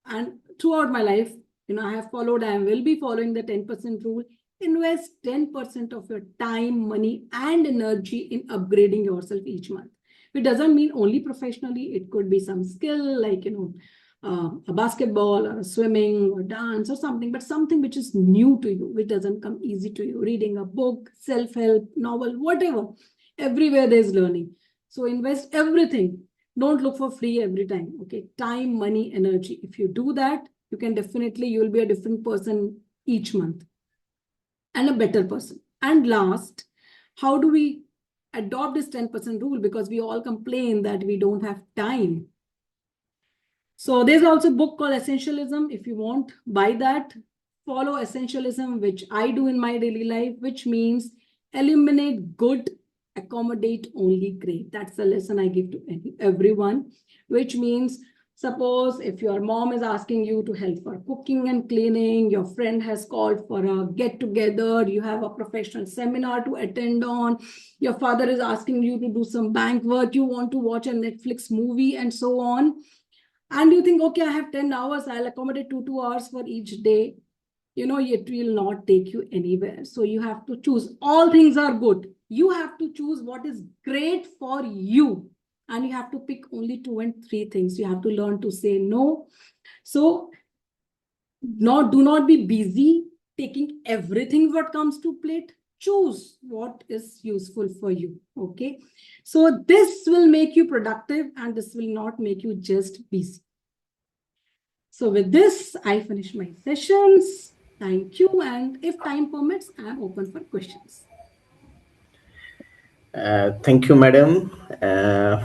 Speaker 10: and throughout my life, I have followed and will be following the 10% rule. Invest 10% of your time, money, and energy in upgrading yourself each month. It doesn't mean only professionally. It could be some skill like, a basketball or a swimming or dance or something, but something which is new to you, which doesn't come easy to you. Reading a book, self-help, novel, whatever. Everywhere there's learning. So invest everything. Don't look for free every time. Okay. Time, money, energy. If you do that, you will be a different person each month and a better person. And last, how do we adopt this 10% rule? Because we all complain that we don't have time. So there's also a book called Essentialism. If you want, buy that. Follow Essentialism, which I do in my daily life, which means eliminate good, accommodate only great. That's the lesson I give to everyone, which means suppose if your mom is asking you to help for cooking and cleaning, your friend has called for a get together, you have a professional seminar to attend on, your father is asking you to do some bank work, you want to watch a Netflix movie and so on. And you think, okay, I have 10 hours, I'll accommodate 2 hours for each day. It will not take you anywhere. So you have to choose. All things are good. You have to choose what is great for you. And you have to pick only 2 and 3 things. You have to learn to say no. So do not be busy taking everything what comes to plate. Choose what is useful for you. Okay. So this will make you productive and this will not make you just busy. So with this, I finish my sessions. Thank you. And if time permits, I'm open for questions.
Speaker 8: Thank you, madam,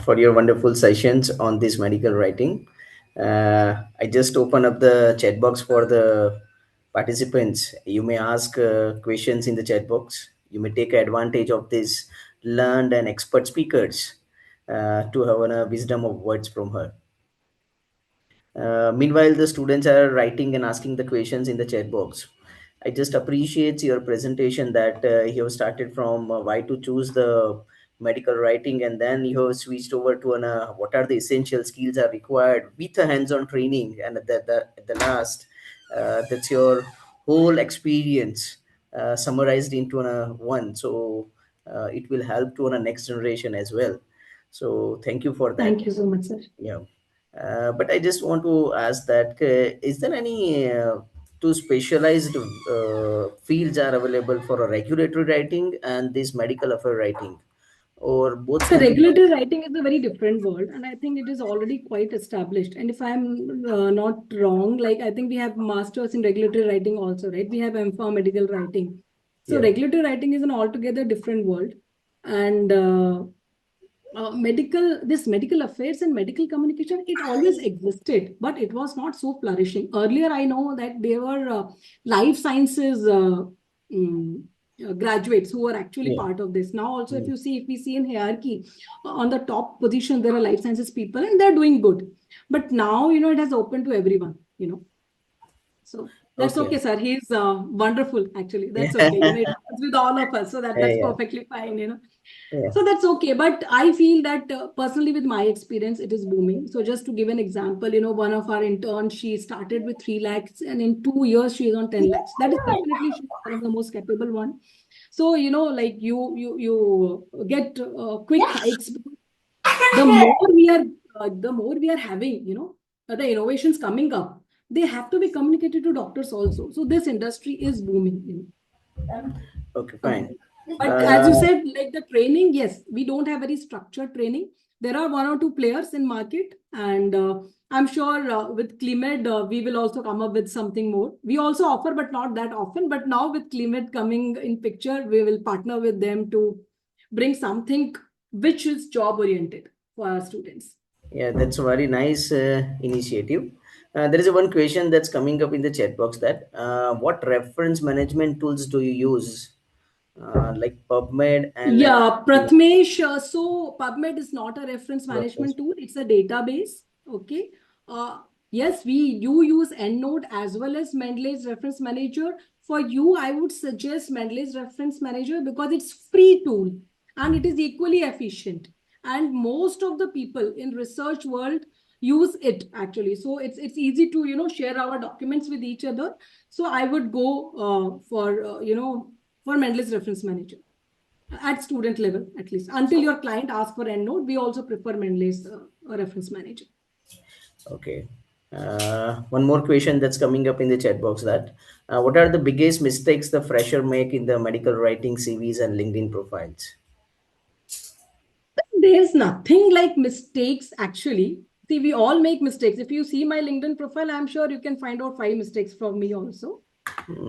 Speaker 8: for your wonderful sessions on this medical writing. I just open up the chat box for the participants. You may ask questions in the chat box. You may take advantage of this learned and expert speakers to have a wisdom of words from her. Meanwhile, the students are writing and asking the questions in the chat box. I just appreciate your presentation that you have started from why to choose the medical writing, and then you have switched over to what are the essential skills are required with a hands-on training, and at the last, that's your whole experience summarized into one. So it will help to a next generation as well. So thank you for that.
Speaker 10: Thank you so much, sir.
Speaker 8: Yeah. But I just want to ask that is there any two specialized fields are available for a regulatory writing and this medical affair writing, or both
Speaker 10: So
Speaker 8: can be done?
Speaker 10: regulatory writing is a very different world, and I think it is already quite established. And if I'm not wrong, like I think we have masters in regulatory writing also, right? We have MPharm medical writing. So
Speaker 8: Yeah.
Speaker 10: regulatory writing is an altogether different world, and medical affairs and medical communication, it always existed, but it was not so flourishing. Earlier, I know that there were life sciences graduates who are actually
Speaker 8: Yeah.
Speaker 10: part of this. Now also,
Speaker 8: Mm.
Speaker 10: if we see in hierarchy, on the top position there are life sciences people and they're doing good. But now, it has opened to everyone. So that's
Speaker 8: Okay.
Speaker 10: okay, sir. He's wonderful, actually. That's
Speaker 8: Yeah.
Speaker 10: okay. It happens with all of us. So that's
Speaker 8: Yeah.
Speaker 10: perfectly fine.
Speaker 8: Yeah.
Speaker 10: So that's okay. But I feel that personally, with my experience, it is booming. So just to give an example, one of our interns, she started with 3 lakhs and in 2 years, she is on 10 lakhs. That is definitely she's one of the most capable one. So, like you get quick hikes. The more we are, having, the innovations coming up, they have to be communicated to doctors also. So this industry is booming.
Speaker 8: Okay,
Speaker 10: Okay.
Speaker 8: fine.
Speaker 10: But as
Speaker 8: Uh,
Speaker 10: you said, like the training, yes, we don't have very structured training. There are one or two players in market, and I'm sure with Clemed, we will also come up with something more. We also offer, but not that often. But now with Clemed coming in picture, we will partner with them to bring something which is job oriented for our students.
Speaker 8: yeah, that's a very nice initiative. There is a one question that's coming up in the chat box that what reference management tools do you use? Like PubMed and
Speaker 10: Yeah, Prathmesh. So PubMed is not a reference
Speaker 8: reference.
Speaker 10: management tool. It's a database. Okay. Yes, we do use EndNote as well as Mendeley's Reference Manager. For you, I would suggest Mendeley's Reference Manager because it's free tool and it is equally efficient. And most of the people in research world use it actually. So it's easy to share our documents with each other. So I would go for Mendeley's Reference Manager at student level, at least until your client asks for EndNote. We also prefer Mendeley's reference manager.
Speaker 8: Okay. One more question that's coming up in the chat box that what are the biggest mistakes the fresher make in the medical writing CVs and LinkedIn profiles?
Speaker 10: There's nothing like mistakes actually. See, we all make mistakes. If you see my LinkedIn profile, I'm sure you can find out 5 mistakes from me also.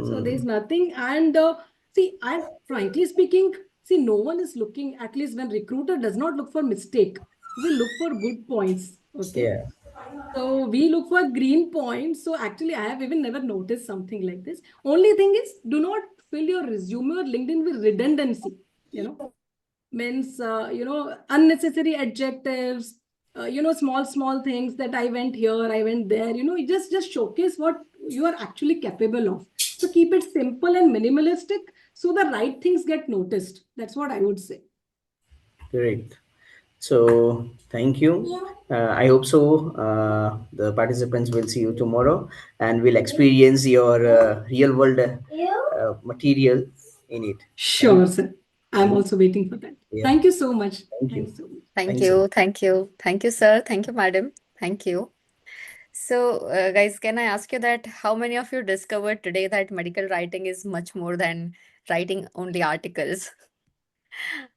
Speaker 10: So there's nothing. And see, I frankly speaking, see, no one is looking, at least when recruiter does not look for mistake, we look for good points. Okay.
Speaker 8: Yeah,
Speaker 10: So we look for green points. So actually, I have even never noticed something like this. Only thing is, do not fill your resume or LinkedIn with redundancy. Means unnecessary adjectives. Small things that I went here, I went there. Just showcase what you are actually capable of. So keep it simple and minimalistic, so the right things get noticed. That's what I would say.
Speaker 8: great. So thank you. I hope so. The participants will see you tomorrow and will experience your real world material in it. Thank,
Speaker 10: Sure, sir. I'm
Speaker 8: thank,
Speaker 10: also waiting for that.
Speaker 8: yeah,
Speaker 10: Thank you so much.
Speaker 8: thank
Speaker 10: Thanks
Speaker 8: you.
Speaker 10: so much.
Speaker 1: Thank
Speaker 8: Thanks a
Speaker 1: you.
Speaker 8: lot.
Speaker 1: Thank you. Thank you, sir. Thank you, madam. Thank you. So, guys, can I ask you that how many of you discovered today that medical writing is much more than writing only articles?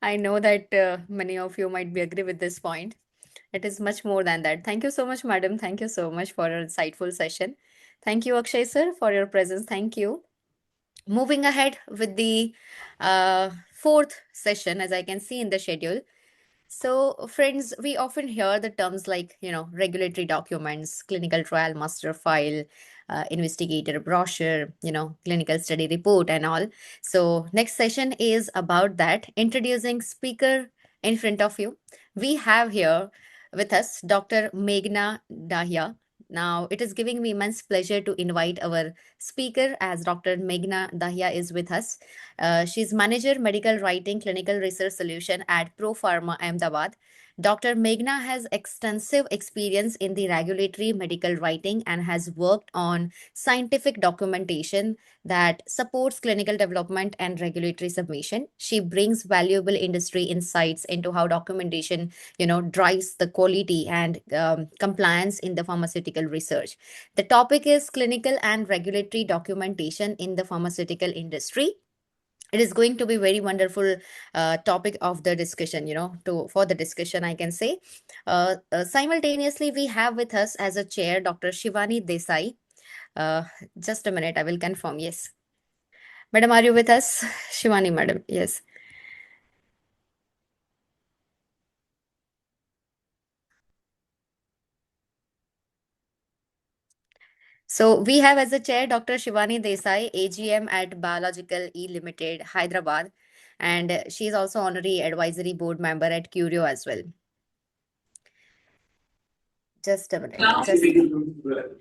Speaker 1: I know that many of you might be agree with this point. It is much more than that. Thank you so much, madam. Thank you so much for your insightful session. Thank you, Akshay sir, for your presence. Thank you. Moving ahead with the fourth session, as I can see in the schedule. So, friends, we often hear the terms like, regulatory documents, clinical trial master file, investigator brochure, clinical study report, and all. So, next session is about that. Introducing speaker in front of you. We have here with us Dr. Meghna Dahia. Now, it is giving me immense pleasure to invite our speaker as Dr. Meghna Dahia is with us. She's Manager Medical Writing Clinical Research Solution at Pharma Ahmedabad. Dr. Meghna has extensive experience in the regulatory medical writing and has worked on scientific documentation that supports clinical development and regulatory submission. She brings valuable industry insights into how documentation, drives the quality and compliance in the pharmaceutical research. The topic is clinical and regulatory documentation in the pharmaceutical industry. It is going to be very wonderful topic of the discussion, to for the discussion, I can say. Simultaneously, we have with us as a chair Dr. Shivani Desai. uh, just a minute, I will confirm. Yes, madam, are you with us? Shivani madam, yes. So we have as a chair Dr. Shivani Desai, AGM at Biological E Limited, Hyderabad, and she is also honorary advisory board member at Curio as well. Just a minute.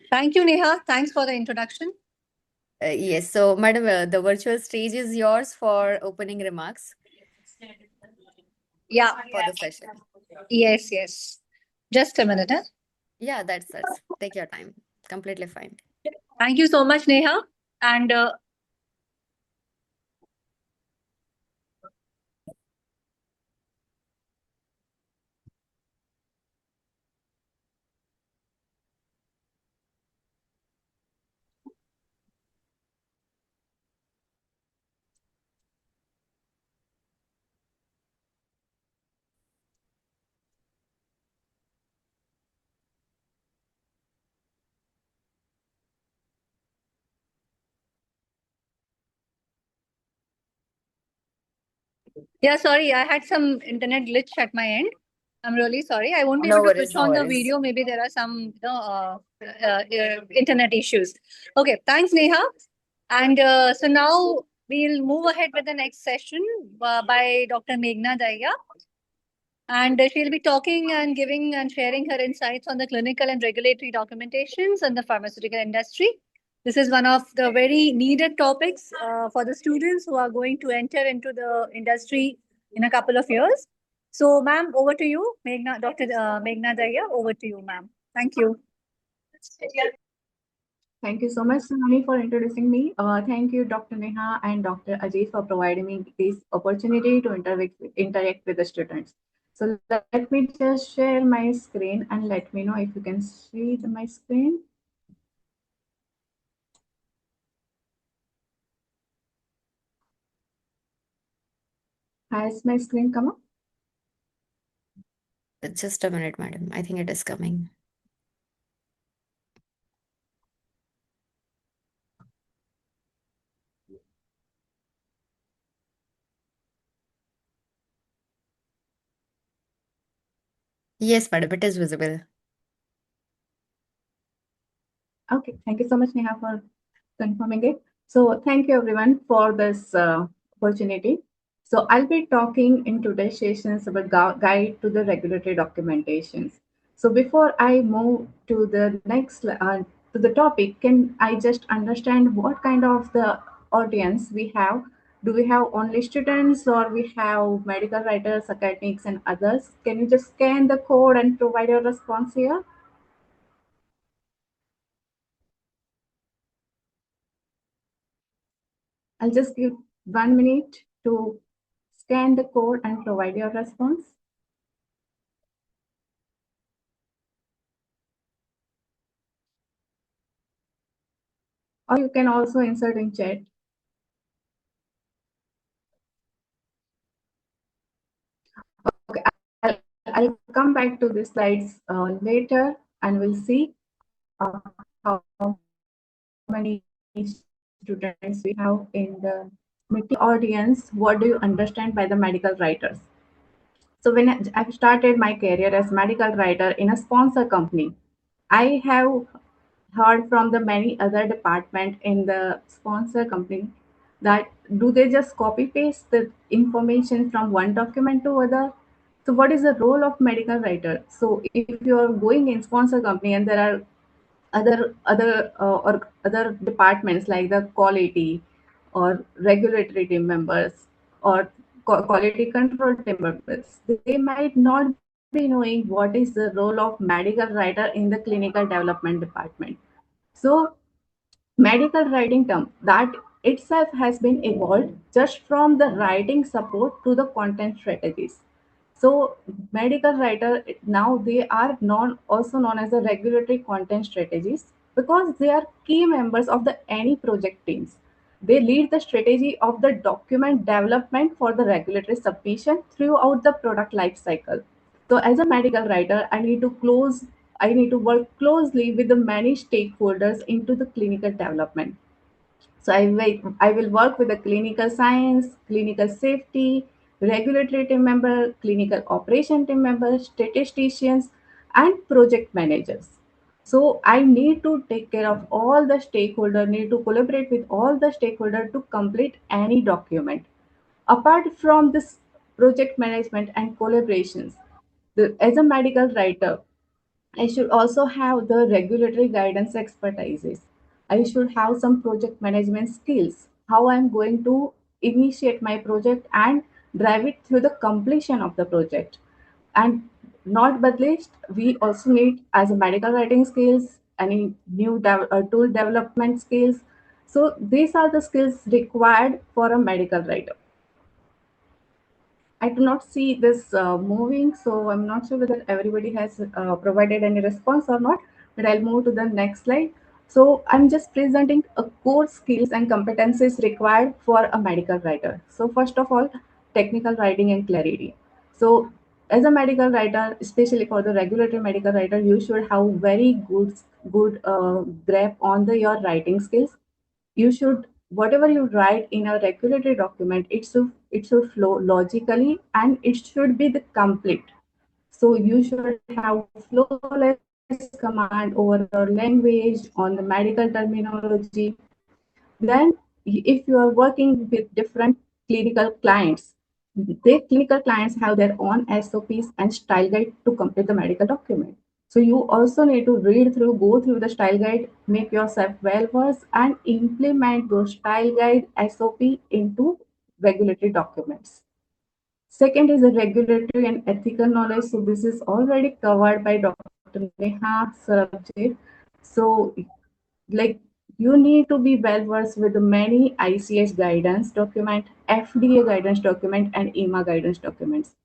Speaker 11: Thank you, Neha. Thanks for the introduction.
Speaker 1: Yes, so madam, the virtual stage is yours for opening remarks
Speaker 11: Yeah.
Speaker 1: for the session.
Speaker 11: Yes, yes. Just a minute. Huh?
Speaker 1: Yeah, that's take your time. Completely fine.
Speaker 11: Thank you so much, Neha. And yeah, sorry, I had some internet glitch at my end. I'm really sorry. I won't be
Speaker 1: No
Speaker 11: able to
Speaker 1: worries,
Speaker 11: switch
Speaker 1: no
Speaker 11: on the
Speaker 1: worries.
Speaker 11: video. Maybe there are some internet issues. Okay, thanks, Neha. And so now we'll move ahead with the next session by Dr. Meghna Daya. And she'll be talking and giving and sharing her insights on the clinical and regulatory documentations in the pharmaceutical industry. This is one of the very needed topics for the students who are going to enter into the industry in a couple of years. So, ma'am, over to you, Meghna, Dr. Meghna Daya, over to you, ma'am. Thank you.
Speaker 12: Thank you so much, Sunani, for introducing me. Thank you, Dr. Neha and Dr. Ajay, for providing me this opportunity to interact with the students. So let me just share my screen and let me know if you can see my screen. Has my screen come up?
Speaker 1: Just a minute, madam. I think it is coming. Yes, madam, it is visible.
Speaker 12: Okay, thank you so much, Neha, for confirming it. So thank you everyone for this opportunity. So I'll be talking in today's sessions about guide to the regulatory documentations. So before I move to the next to the topic, can I just understand what kind of the audience we have? Do we have only students or we have medical writers, academics, and others? Can you just scan the code and provide your response here? I'll just give 1 minute to scan the code and provide your response. Or you can also insert in chat. Okay, I'll come back to the slides later and we'll see how many students we have in the meeting audience. What do you understand by the medical writers? So when I started my career as medical writer in a sponsor company, I have heard from the many other department in the sponsor company that do they just copy paste the information from one document to other. So what is the role of medical writer? So if you are going in sponsor company and there are or other departments like the quality or regulatory team members or quality control team members, they might not be knowing what is the role of medical writer in the clinical development department. So medical writing term that itself has been evolved just from the writing support to the content strategies. So medical writer now they are known also known as the regulatory content strategies because they are key members of the any project teams. They lead the strategy of the document development for the regulatory submission throughout the product life cycle. So as a medical writer, I need to work closely with the many stakeholders into the clinical development. So I will work with the clinical science, clinical safety, regulatory team member, clinical operation team members, statisticians, and project managers. So I need to take care of all the stakeholder, need to collaborate with all the stakeholder to complete any document. Apart from this project management and collaborations, as a medical writer, I should also have the regulatory guidance expertises. I should have some project management skills, how I'm going to initiate my project and drive it through the completion of the project. And not but least, we also need as a medical writing skills, any new tool development skills. So these are the skills required for a medical writer. I do not see this moving, so I'm not sure whether everybody has provided any response or not, but I'll move to the next slide. So I'm just presenting a core skills and competencies required for a medical writer. So first of all, technical writing and clarity. So as a medical writer, especially for the regulatory medical writer, you should have very good grasp on your writing skills. You should, whatever you write in a regulatory document, it should flow logically and it should be the complete. So you should have flowless command over your language on the medical terminology. Then if you are working with different clinical clients, the clinical clients have their own SOPs and style guide to complete the medical document. So you also need to read through, go through the style guide, make yourself well versed, and implement those style guide SOP into regulatory documents. Second is the regulatory and ethical knowledge. So this is already covered by Dr. Neha Sarabjit. So like you need to be well versed with many ICH guidance document, FDA guidance document, and EMA guidance documents.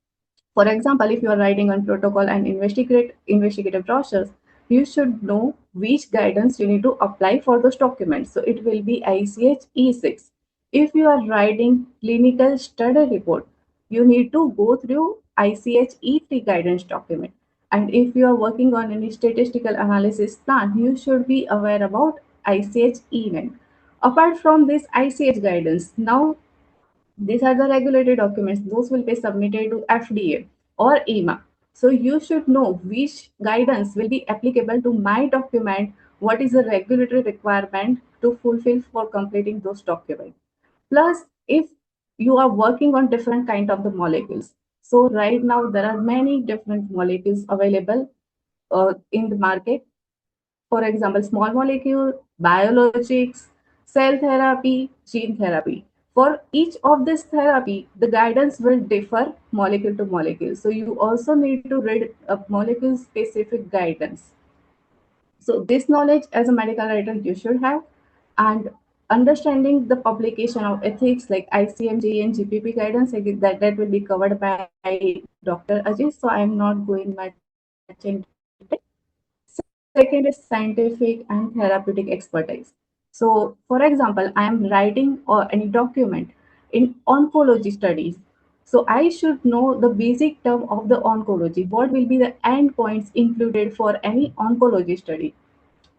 Speaker 12: For example, if you are writing on protocol and investigative brochures, you should know which guidance you need to apply for those documents. So it will be ICH E6. If you are writing clinical study report, you need to go through ICH E3 guidance document. And if you are working on any statistical analysis plan, you should be aware about ICH E9. Apart from this ICH guidance, now these are the regulatory documents. Those will be submitted to FDA or EMA. So you should know which guidance will be applicable to my document, what is the regulatory requirement to fulfill for completing those documents. Plus, if you are working on different kind of the molecules. So right now there are many different molecules available in the market. For example, small molecule, biologics, cell therapy, gene therapy. For each of this therapy, the guidance will differ molecule to molecule. So you also need to read a molecule specific guidance. So this knowledge as a medical writer you should have, and understanding the publication of ethics like ICMG and GPP guidance that will be covered by Dr. Ajay. So I am not going much into detail. Second is scientific and therapeutic expertise. So, for example, I am writing or any document in oncology studies. So, I should know the basic term of the oncology. What will be the endpoints included for any oncology study?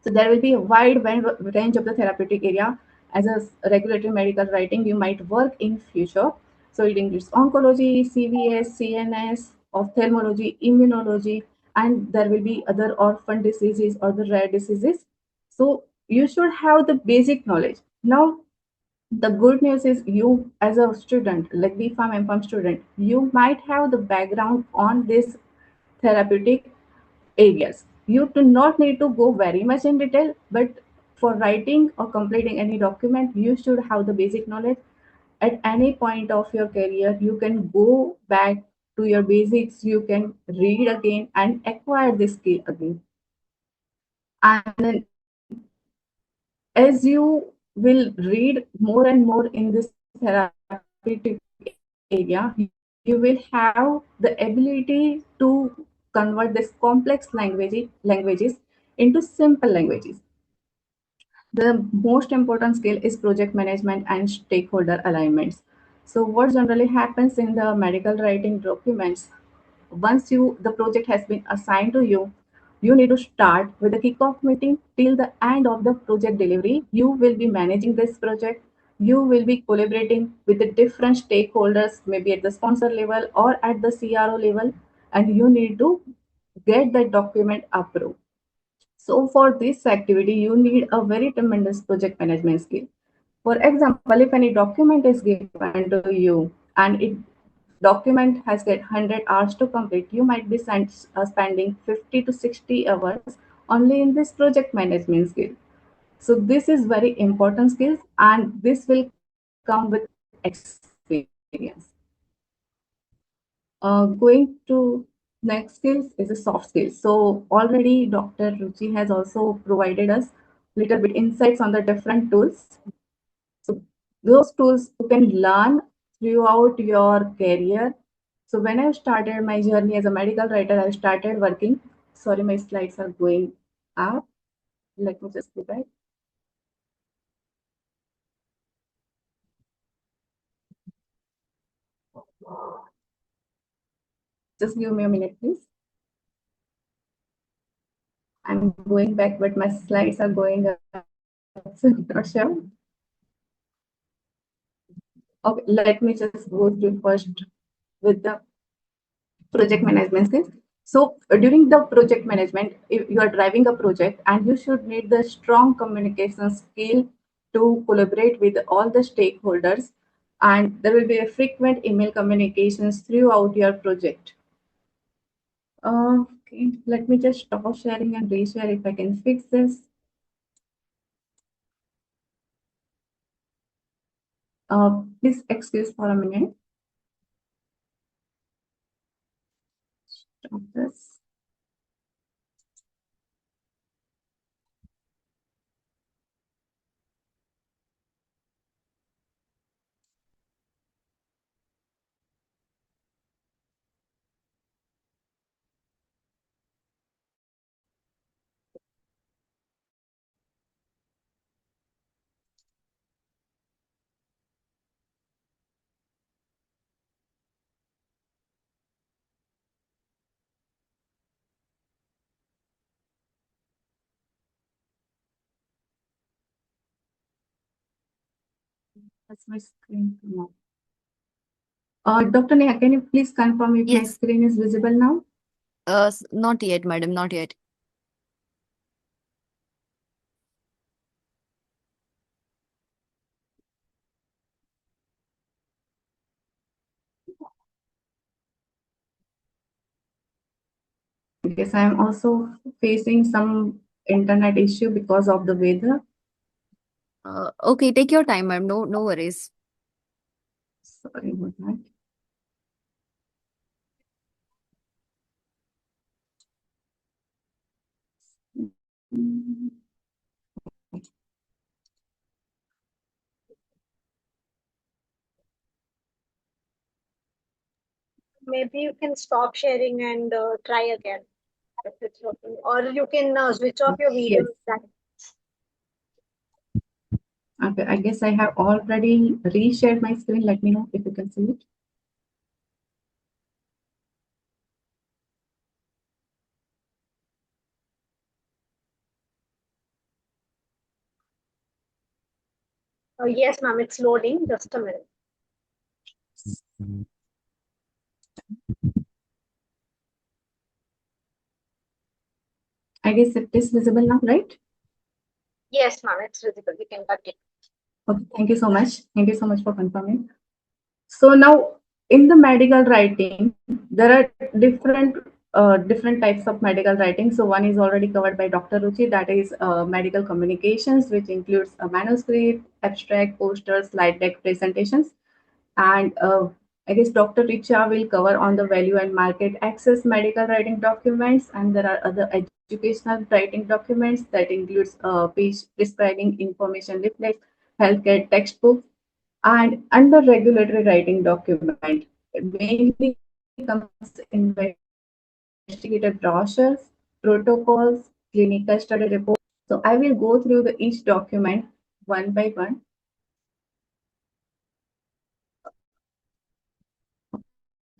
Speaker 12: So there will be a wide range of the therapeutic area. As a regulatory medical writing, you might work in future. So it includes oncology, CVS, CNS, ophthalmology, immunology, and there will be other orphan diseases or the rare diseases. So you should have the basic knowledge. Now, the good news is you as a student, like BPharm MPharm student, you might have the background on this therapeutic areas. You do not need to go very much in detail, but for writing or completing any document, you should have the basic knowledge. At any point of your career, you can go back to your basics, you can read again and acquire this skill again. And then as you will read more and more in this therapeutic area, you will have the ability to convert this complex languages into simple languages. The most important skill is project management and stakeholder alignments. So what generally happens in the medical writing documents, once the project has been assigned to you, you need to start with the kickoff meeting till the end of the project delivery. You will be managing this project. You will be collaborating with the different stakeholders, maybe at the sponsor level or at the CRO level, and you need to get that document approved. So for this activity, you need a very tremendous project management skill. For example, if any document is given to you and it document has get 100 hours to complete, you might be spending 50 to 60 hours only in this project management skill. So this is very important skills, and this will come with experience. Going to next skills is a soft skills. So already Dr. Ruchi has also provided us little bit insights on the different tools. So those tools you can learn throughout your career. So when I started my journey as a medical writer, I started working. Sorry, my slides are going up. Let me just go back. Just give me a minute, please. I'm going back, but my slides are going up. So I'm not sure. Okay, let me just go through first with the project management skills. So during the project management, if you are driving a project, and you should need the strong communication skill to collaborate with all the stakeholders, and there will be a frequent email communications throughout your project. Okay, let me just stop sharing and reshare if I can fix this. Please excuse for a minute. Stop this. That's my screen now. Dr. Neha, can you please confirm if my
Speaker 1: Yes.
Speaker 12: screen is visible now?
Speaker 1: Not yet, madam, not yet.
Speaker 12: Because I am also facing some internet issue because of the weather.
Speaker 1: Okay, take your time, madam. No worries.
Speaker 12: Sorry about that. Mm,
Speaker 6: Maybe you can stop sharing and try again if it's working, or you can switch off your video.
Speaker 12: Yes. Okay, I guess I have already reshared my screen. Let me know if you can see it.
Speaker 6: Yes, ma'am, it's loading. Just a minute.
Speaker 12: I guess it is visible now, right?
Speaker 6: Yes, ma'am, it's visible. You can cut it.
Speaker 12: Okay, thank you so much. Thank you so much for confirming. So now in the medical writing, there are different types of medical writing. So one is already covered by Dr. Ruchi, that is medical communications, which includes a manuscript, abstract, posters, slide deck presentations. And I guess Dr. Richa will cover on the value and market access medical writing documents. And there are other educational writing documents that includes prescribing information leaflets, healthcare textbooks, and under regulatory writing document. It mainly comes investigative brochures, protocols, clinical study reports. So I will go through each document one by one.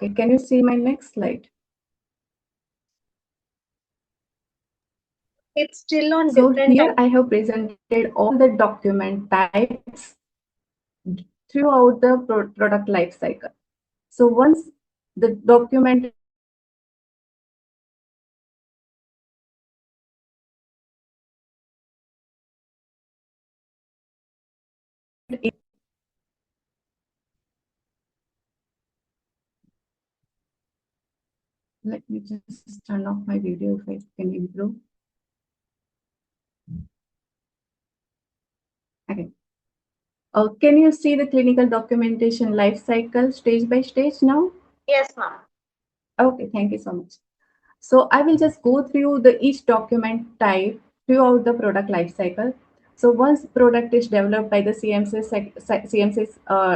Speaker 12: Okay, can you see my next slide?
Speaker 6: It's still on
Speaker 12: So
Speaker 6: different
Speaker 12: here
Speaker 6: type.
Speaker 12: I have presented all the document types throughout the product life cycle. So once the document is ready, let me just turn off my video if I can improve. Okay. Can you see the clinical documentation life cycle stage by stage now?
Speaker 6: Yes, ma'am.
Speaker 12: Okay, thank you so much. So I will just go through the each document type throughout the product life cycle. So once product is developed by the CMC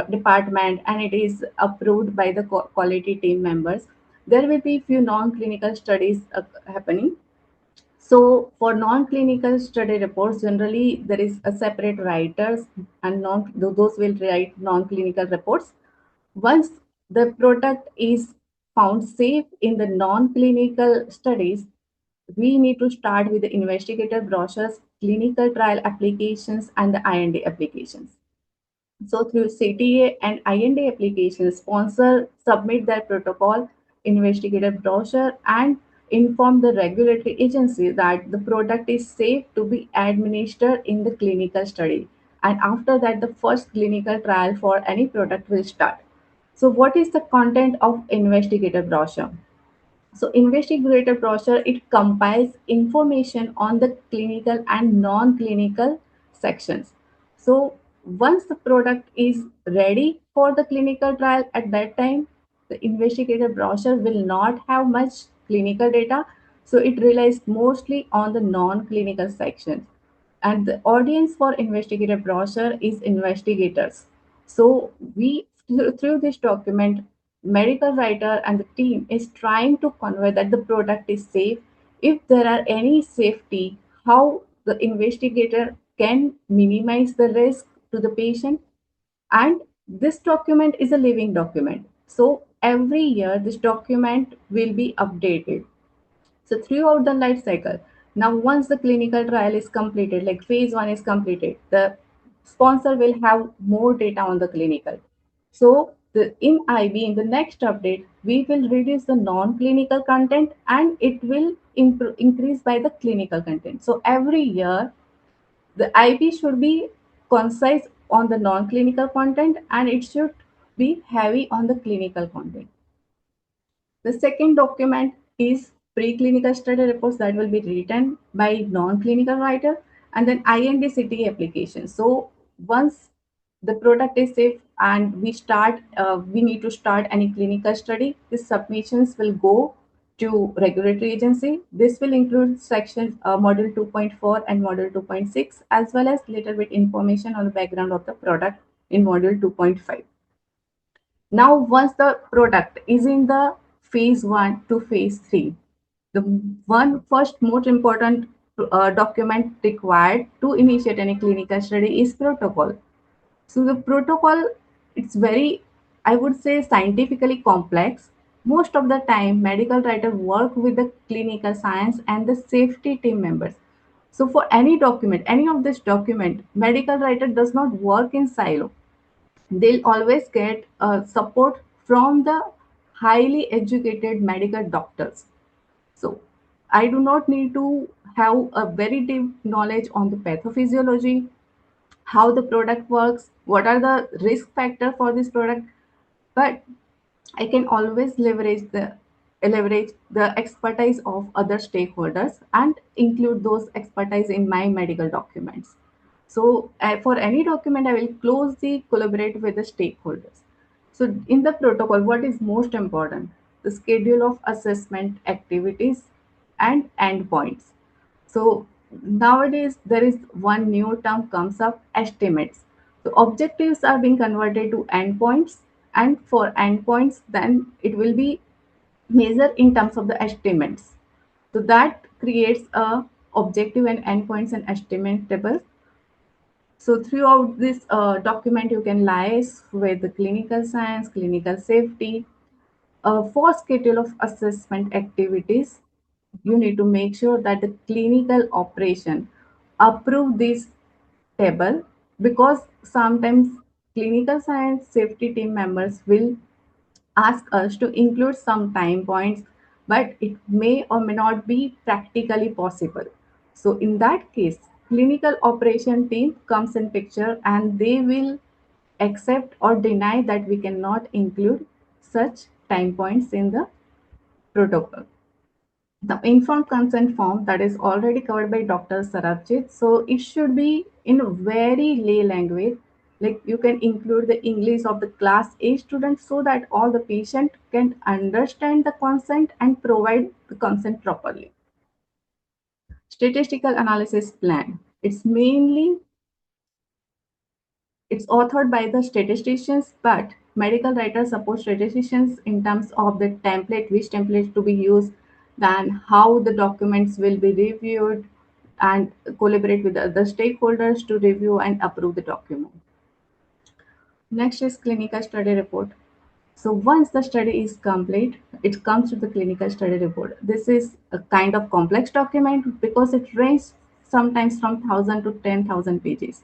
Speaker 12: department and it is approved by the quality team members, there will be few non-clinical studies happening. So for non-clinical study reports, generally there is a separate writers and those will write non-clinical reports. Once the product is found safe in the non-clinical studies, we need to start with the investigator brochures, clinical trial applications, and the IND applications. So through CTA and IND applications, sponsor submit their protocol, investigator brochure, and inform the regulatory agency that the product is safe to be administered in the clinical study. And after that, the first clinical trial for any product will start. So what is the content of investigator brochure? So investigator brochure, it compiles information on the clinical and non-clinical sections. So once the product is ready for the clinical trial, at that time, the investigator brochure will not have much clinical data. So it relies mostly on the non-clinical sections. And the audience for investigator brochure is investigators. So we, through this document, medical writer and the team is trying to convey that the product is safe. If there are any safety, how the investigator can minimize the risk to the patient. And this document is a living document. So every year this document will be updated. So throughout the life cycle, now once the clinical trial is completed, like phase 1 is completed, the sponsor will have more data on the clinical. So in IB, in the next update, we will reduce the non-clinical content and it will increase by the clinical content. So every year, the IB should be concise on the non-clinical content and it should be heavy on the clinical content. The second document is preclinical study reports that will be written by non-clinical writer, and then IND-CT application. So once the product is safe and we need to start any clinical study, the submissions will go to regulatory agency. This will include section module 2.4 and module 2.6, as well as little bit information on the background of the product in module 2.5. Now, once the product is in the phase 1 to phase 3, the one first most important document required to initiate any clinical study is protocol. So the protocol, it's very, I would say, scientifically complex. Most of the time, medical writer work with the clinical science and the safety team members. So for any document, any of this document, medical writer does not work in silo. They'll always get support from the highly educated medical doctors. So I do not need to have a very deep knowledge on the pathophysiology, how the product works, what are the risk factor for this product, but I can always leverage the expertise of other stakeholders and include those expertise in my medical documents. So for any document, I will closely collaborate with the stakeholders. So in the protocol, what is most important? The schedule of assessment activities and endpoints. So nowadays there is one new term comes up, estimates. So objectives are being converted to endpoints, and for endpoints then it will be measured in terms of the estimates. So that creates a objective and endpoints and estimate table. So throughout this document you can liaise with the clinical science, clinical safety. For schedule of assessment activities, you need to make sure that the clinical operation approve this table, because sometimes clinical science safety team members will ask us to include some time points, but it may or may not be practically possible. So in that case, clinical operation team comes in picture and they will accept or deny that we cannot include such time points in the protocol. The informed consent form that is already covered by Dr. Sarabjit. So it should be in very lay language. Like you can include the English of the class A student so that all the patient can understand the consent and provide the consent properly. Statistical analysis plan. It's authored by the statisticians, but medical writers support statisticians in terms of the template, which template to be used, then how the documents will be reviewed, and collaborate with other stakeholders to review and approve the document. Next is clinical study report. So once the study is complete, it comes to the clinical study report. This is a kind of complex document because it ranges sometimes from 1,000 to 10,000 pages.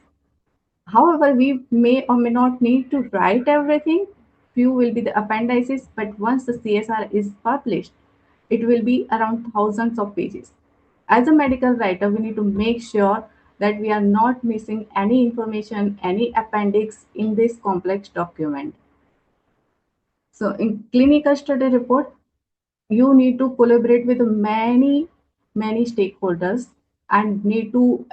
Speaker 12: However, we may or may not need to write everything. Few will be the appendices, but once the CSR is published, it will be around thousands of pages. As a medical writer, we need to make sure that we are not missing any information, any appendix in this complex document. So in clinical study report, you need to collaborate with many stakeholders and need to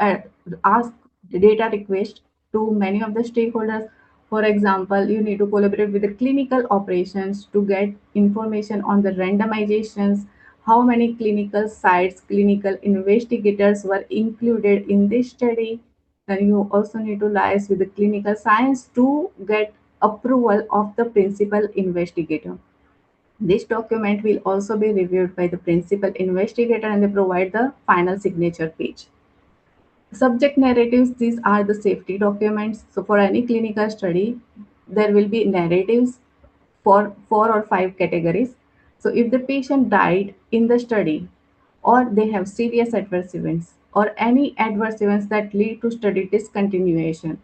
Speaker 12: ask data request to many of the stakeholders. For example, you need to collaborate with the clinical operations to get information on the randomizations, how many clinical sites, clinical investigators were included in this study. Then you also need to liaise with the clinical science to get approval of the principal investigator. This document will also be reviewed by the principal investigator and they provide the final signature page. Subject narratives, these are the safety documents. So for any clinical study, there will be narratives for 4 or 5 categories. So if the patient died in the study, or they have serious adverse events, or any adverse events that lead to study discontinuation,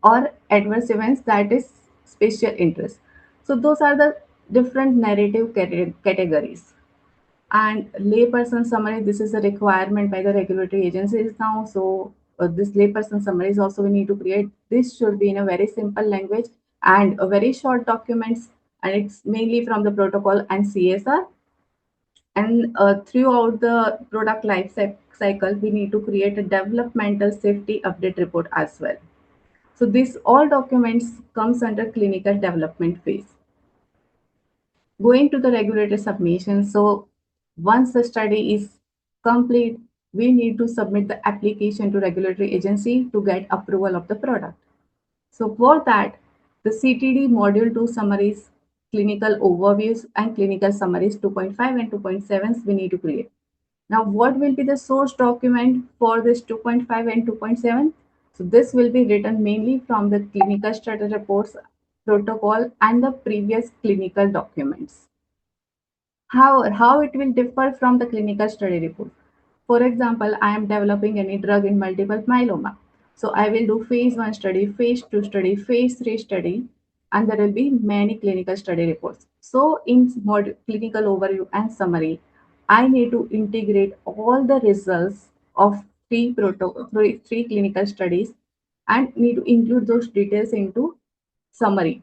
Speaker 12: or adverse events that is special interest. So those are the different narrative categories. And layperson summary, this is a requirement by the regulatory agencies now. So this layperson summary is also we need to create. This should be in a very simple language and a very short documents, and it's mainly from the protocol and CSR. And throughout the product life cycle, we need to create a developmental safety update report as well. So this all documents comes under clinical development phase. Going to the regulatory submission. So once the study is complete, we need to submit the application to regulatory agency to get approval of the product. So for that, the CTD Module 2 summaries, clinical overviews and clinical summaries 2.5 and 2.7 we need to create. Now, what will be the source document for this 2.5 and 2.7? So this will be written mainly from the clinical study reports, protocol, and the previous clinical documents. How it will differ from the clinical study report. For example, I am developing any drug in multiple myeloma. So I will do phase 1 study, phase 2 study, phase 3 study, and there will be many clinical study reports. So in clinical overview and summary, I need to integrate all the results of three clinical studies and need to include those details into summary.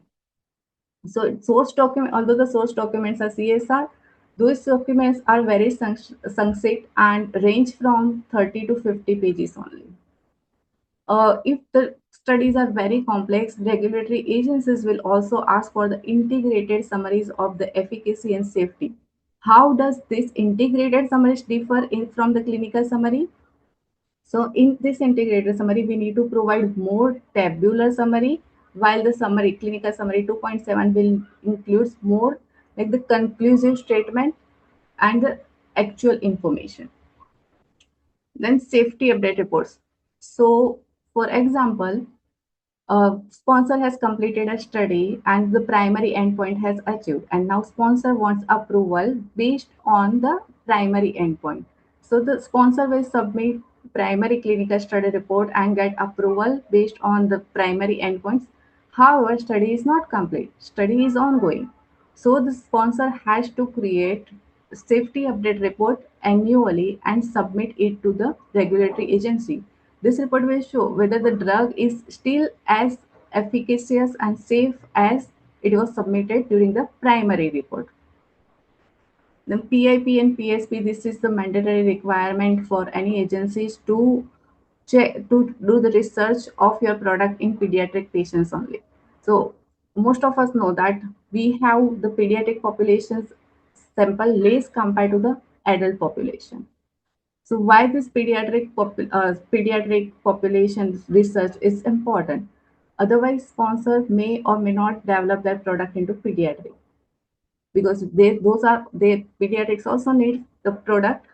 Speaker 12: So source document, although the source documents are CSR, those documents are very succinct and range from 30 to 50 pages only. If the studies are very complex, regulatory agencies will also ask for the integrated summaries of the efficacy and safety. How does this integrated summaries differ from the clinical summary? So in this integrated summary, we need to provide more tabular summary, while the summary, clinical summary 2.7 will includes more like the conclusive statement and the actual information. Then safety update reports. So for example, a sponsor has completed a study and the primary endpoint has achieved, and now sponsor wants approval based on the primary endpoint. So the sponsor will submit primary clinical study report and get approval based on the primary endpoints. However, study is not complete, study is ongoing. So the sponsor has to create safety update report annually and submit it to the regulatory agency. This report will show whether the drug is still as efficacious and safe as it was submitted during the primary report. Then PIP and PSP, this is the mandatory requirement for any agencies to check to do the research of your product in pediatric patients only. So most of us know that we have the pediatric populations sample less compared to the adult population. So why this pediatric population research is important? Otherwise, sponsors may or may not develop their product into pediatric because they pediatrics also need the product.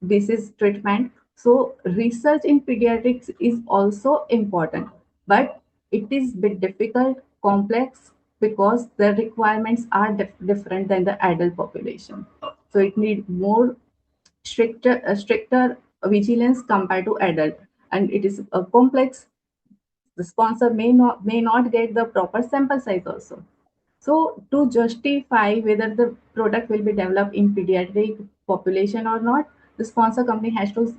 Speaker 12: This is treatment. So research in pediatrics is also important, but it is bit difficult, complex because the requirements are different than the adult population. So it need more stricter vigilance compared to adult, and it is complex. The sponsor may not get the proper sample size also. So to justify whether the product will be developed in pediatric population or not, the sponsor company has to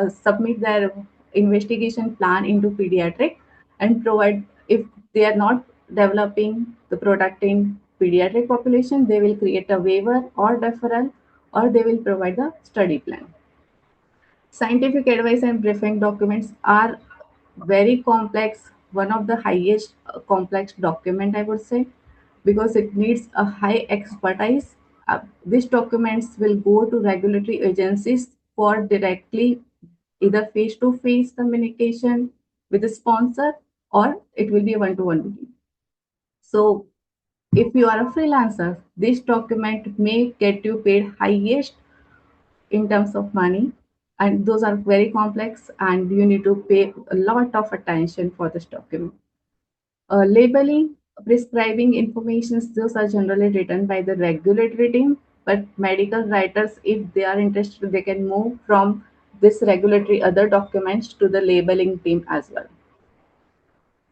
Speaker 12: submit their investigation plan into pediatric and provide. If they are not developing the product in pediatric population, they will create a waiver or deferral, or they will provide the study plan. Scientific advice and briefing documents are very complex, one of the highest complex document I would say, because it needs a high expertise. These documents will go to regulatory agencies for directly either face-to-face communication with the sponsor, or it will be a one-to-one meeting. So if you are a freelancer, this document may get you paid highest in terms of money, and those are very complex and you need to pay a lot of attention for this document. Labeling, prescribing informations, those are generally written by the regulatory team, but medical writers, if they are interested, they can move from this regulatory other documents to the labeling team as well.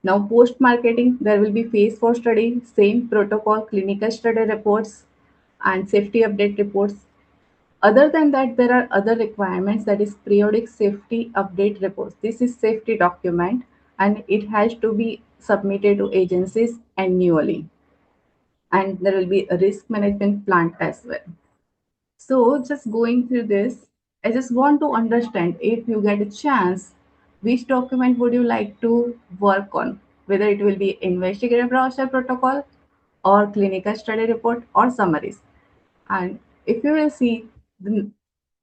Speaker 12: Now, post marketing, there will be phase 4 study, same protocol, clinical study reports, and safety update reports. Other than that, there are other requirements, that is periodic safety update reports. This is safety document and it has to be submitted to agencies annually. And there will be a risk management plan as well. So just going through this, I just want to understand, if you get a chance, which document would you like to work on? Whether it will be investigative brochure protocol or clinical study report or summaries. And if you will see, the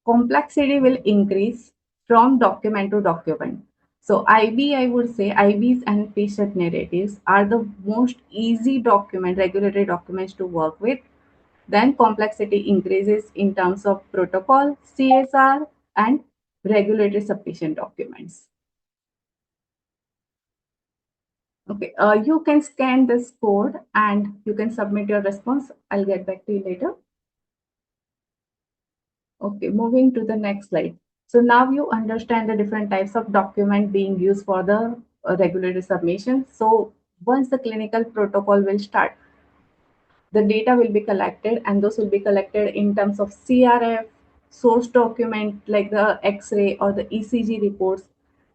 Speaker 12: complexity will increase from document to document. So IB, I would say IBs and patient narratives are the most easy regulatory documents to work with. Then complexity increases in terms of protocol, CSR, and regulatory submission documents. Okay, you can scan this code and you can submit your response. I'll get back to you later. Okay, moving to the next slide. So now you understand the different types of document being used for the regulatory submission. So once the clinical protocol will start, the data will be collected, and those will be collected in terms of CRF, source document like the X-ray or the ECG reports.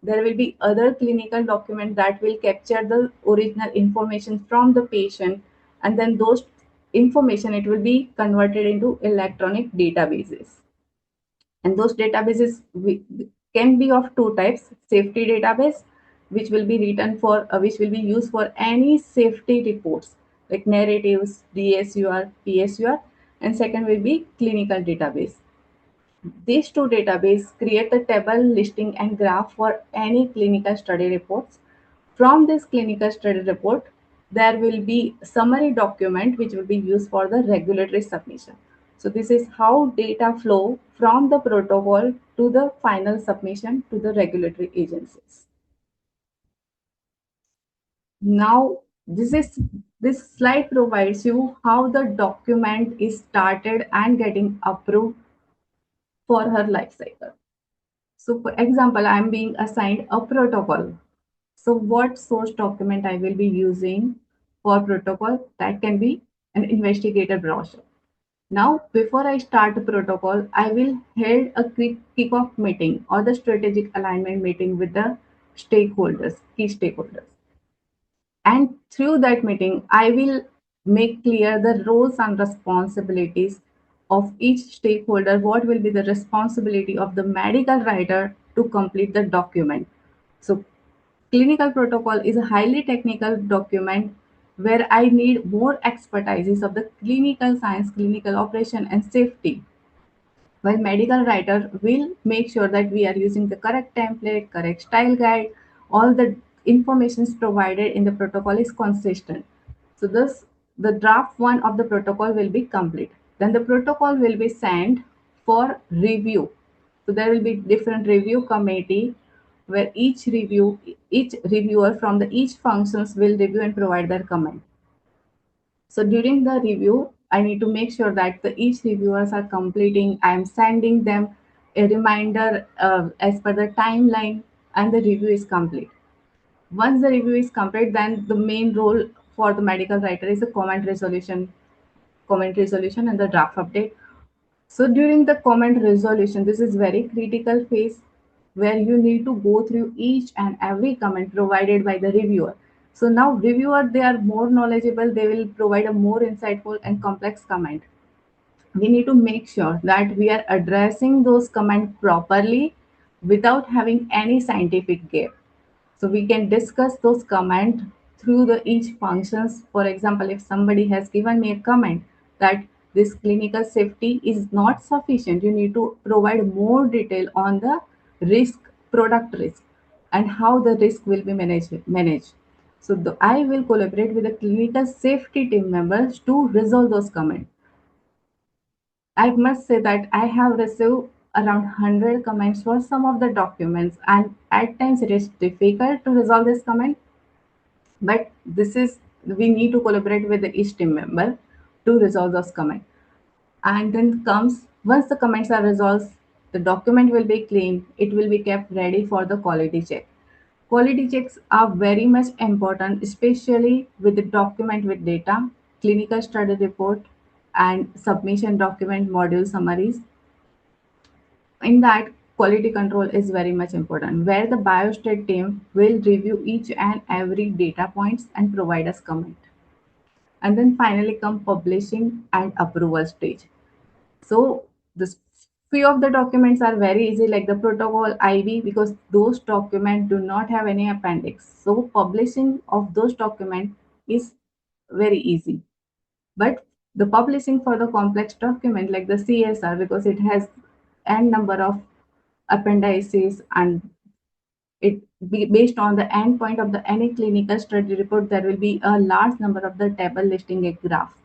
Speaker 12: There will be other clinical document that will capture the original information from the patient, and then those information, it will be converted into electronic databases. And those databases can be of two types: safety database, which will be written for which will be used for any safety reports like narratives, DSUR, PSUR, and second will be clinical database. These two databases create a table, listing, and graph for any clinical study reports. From this clinical study report, there will be summary document which will be used for the regulatory submission. So this is how data flow from the protocol to the final submission to the regulatory agencies. Now, this slide provides you how the document is started and getting approved for her life cycle. So for example, I'm being assigned a protocol. So what source document I will be using for protocol? That can be an investigator brochure. Now, before I start the protocol, I will hold a quick kickoff meeting or the strategic alignment meeting with the stakeholders, key stakeholders. And through that meeting, I will make clear the roles and responsibilities of each stakeholder. What will be the responsibility of the medical writer to complete the document? So, clinical protocol is a highly technical document where I need more expertise of the clinical science, clinical operation, and safety, while medical writer will make sure that we are using the correct template, correct style guide, all the informations provided in the protocol is consistent. So this the draft one of the protocol will be complete. Then the protocol will be sent for review. So there will be different review committee where each reviewer from the each functions will review and provide their comment. So during the review, I need to make sure that each reviewers are completing. I am sending them a reminder as per the timeline, and the review is complete. Once the review is complete, then the main role for the medical writer is the comment resolution, and the draft update. So during the comment resolution, this is very critical phase where you need to go through each and every comment provided by the reviewer. So now reviewer, they are more knowledgeable, they will provide a more insightful and complex comment. We need to make sure that we are addressing those comments properly without having any scientific gap. So we can discuss those comments through the each functions. For example, if somebody has given me a comment that this clinical safety is not sufficient, you need to provide more detail on the risk, product risk, and how the risk will be managed. So I will collaborate with the clinical safety team members to resolve those comments. I must say that I have received around 100 comments for some of the documents, and at times it is difficult to resolve this comment. But this is we need to collaborate with each team member to resolve those comments. And then comes once the comments are resolved, the document will be cleaned. It will be kept ready for the quality check. Quality checks are very much important, especially with the document with data, clinical study report, and submission document module summaries. In that, quality control is very much important, where the biostat team will review each and every data points and provide us comment. And then finally come publishing and approval stage. So this few of the documents are very easy, like the protocol IV, because those documents do not have any appendix. So publishing of those documents is very easy. But the publishing for the complex document like the CSR, because it has n number of appendices, and based on the endpoint of the any clinical study report, there will be a large number of the table listing a graph.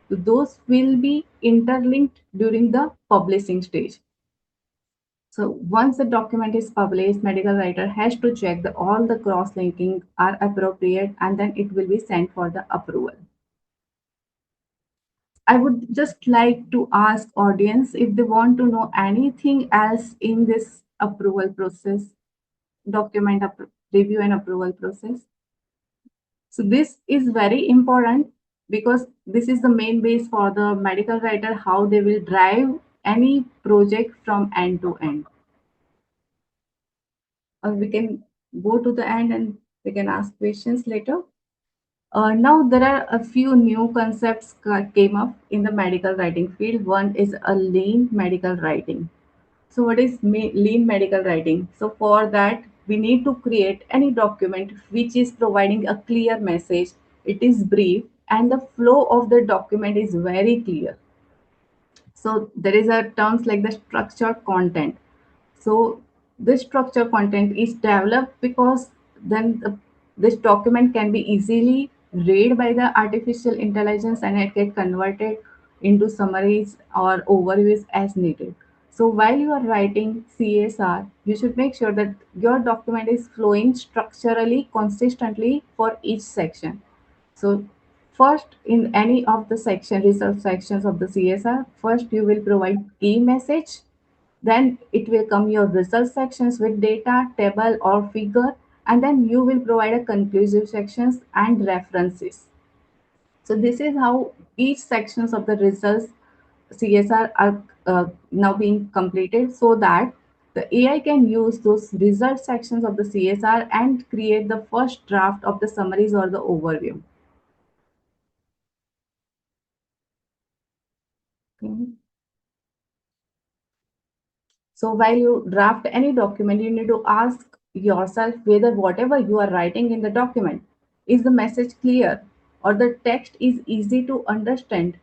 Speaker 12: So those will be interlinked during the publishing stage. So once the document is published, medical writer has to check that all the cross-linking are appropriate, and then it will be sent for the approval. I would just like to ask audience if they want to know anything else in this approval process, review and approval process. So this is very important because this is the main base for the medical writer, how they will drive any project from end to end. Or we can go to the end and we can ask questions later. Now there are a few new concepts came up in the medical writing field. One is a lean medical writing. So what is lean medical writing? So for that, we need to create any document which is providing a clear message. It is brief and the flow of the document is very clear. So there is a terms like the structured content. So this structured content is developed because then this document can be easily read by the artificial intelligence and it get converted into summaries or overviews as needed. So while you are writing CSR, you should make sure that your document is flowing structurally consistently for each section. So first, in any of the research sections of the CSR, first you will provide key message, then it will come your result sections with data, table or figure, and then you will provide a conclusive sections and references. So this is how each sections of the results CSR are now being completed so that The AI can use those result sections of the CSR and create the first draft of the summaries or the overview. Okay. So while you draft any document, you need to ask yourself whether whatever you are writing in the document, is the message clear, or the text is easy to understand,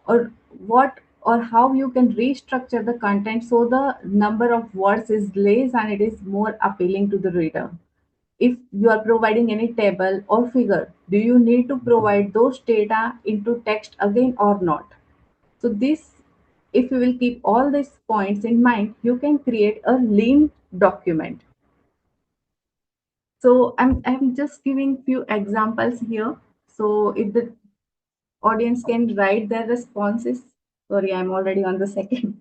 Speaker 12: or what or how you can restructure the content so the number of words is less and it is more appealing to the reader. If you are providing any table or figure, do you need to provide those data into text again or not? So this, if you will keep all these points in mind, you can create a lean document. So I'm just giving few examples here. So if the audience can write their responses, sorry, I'm already on the second.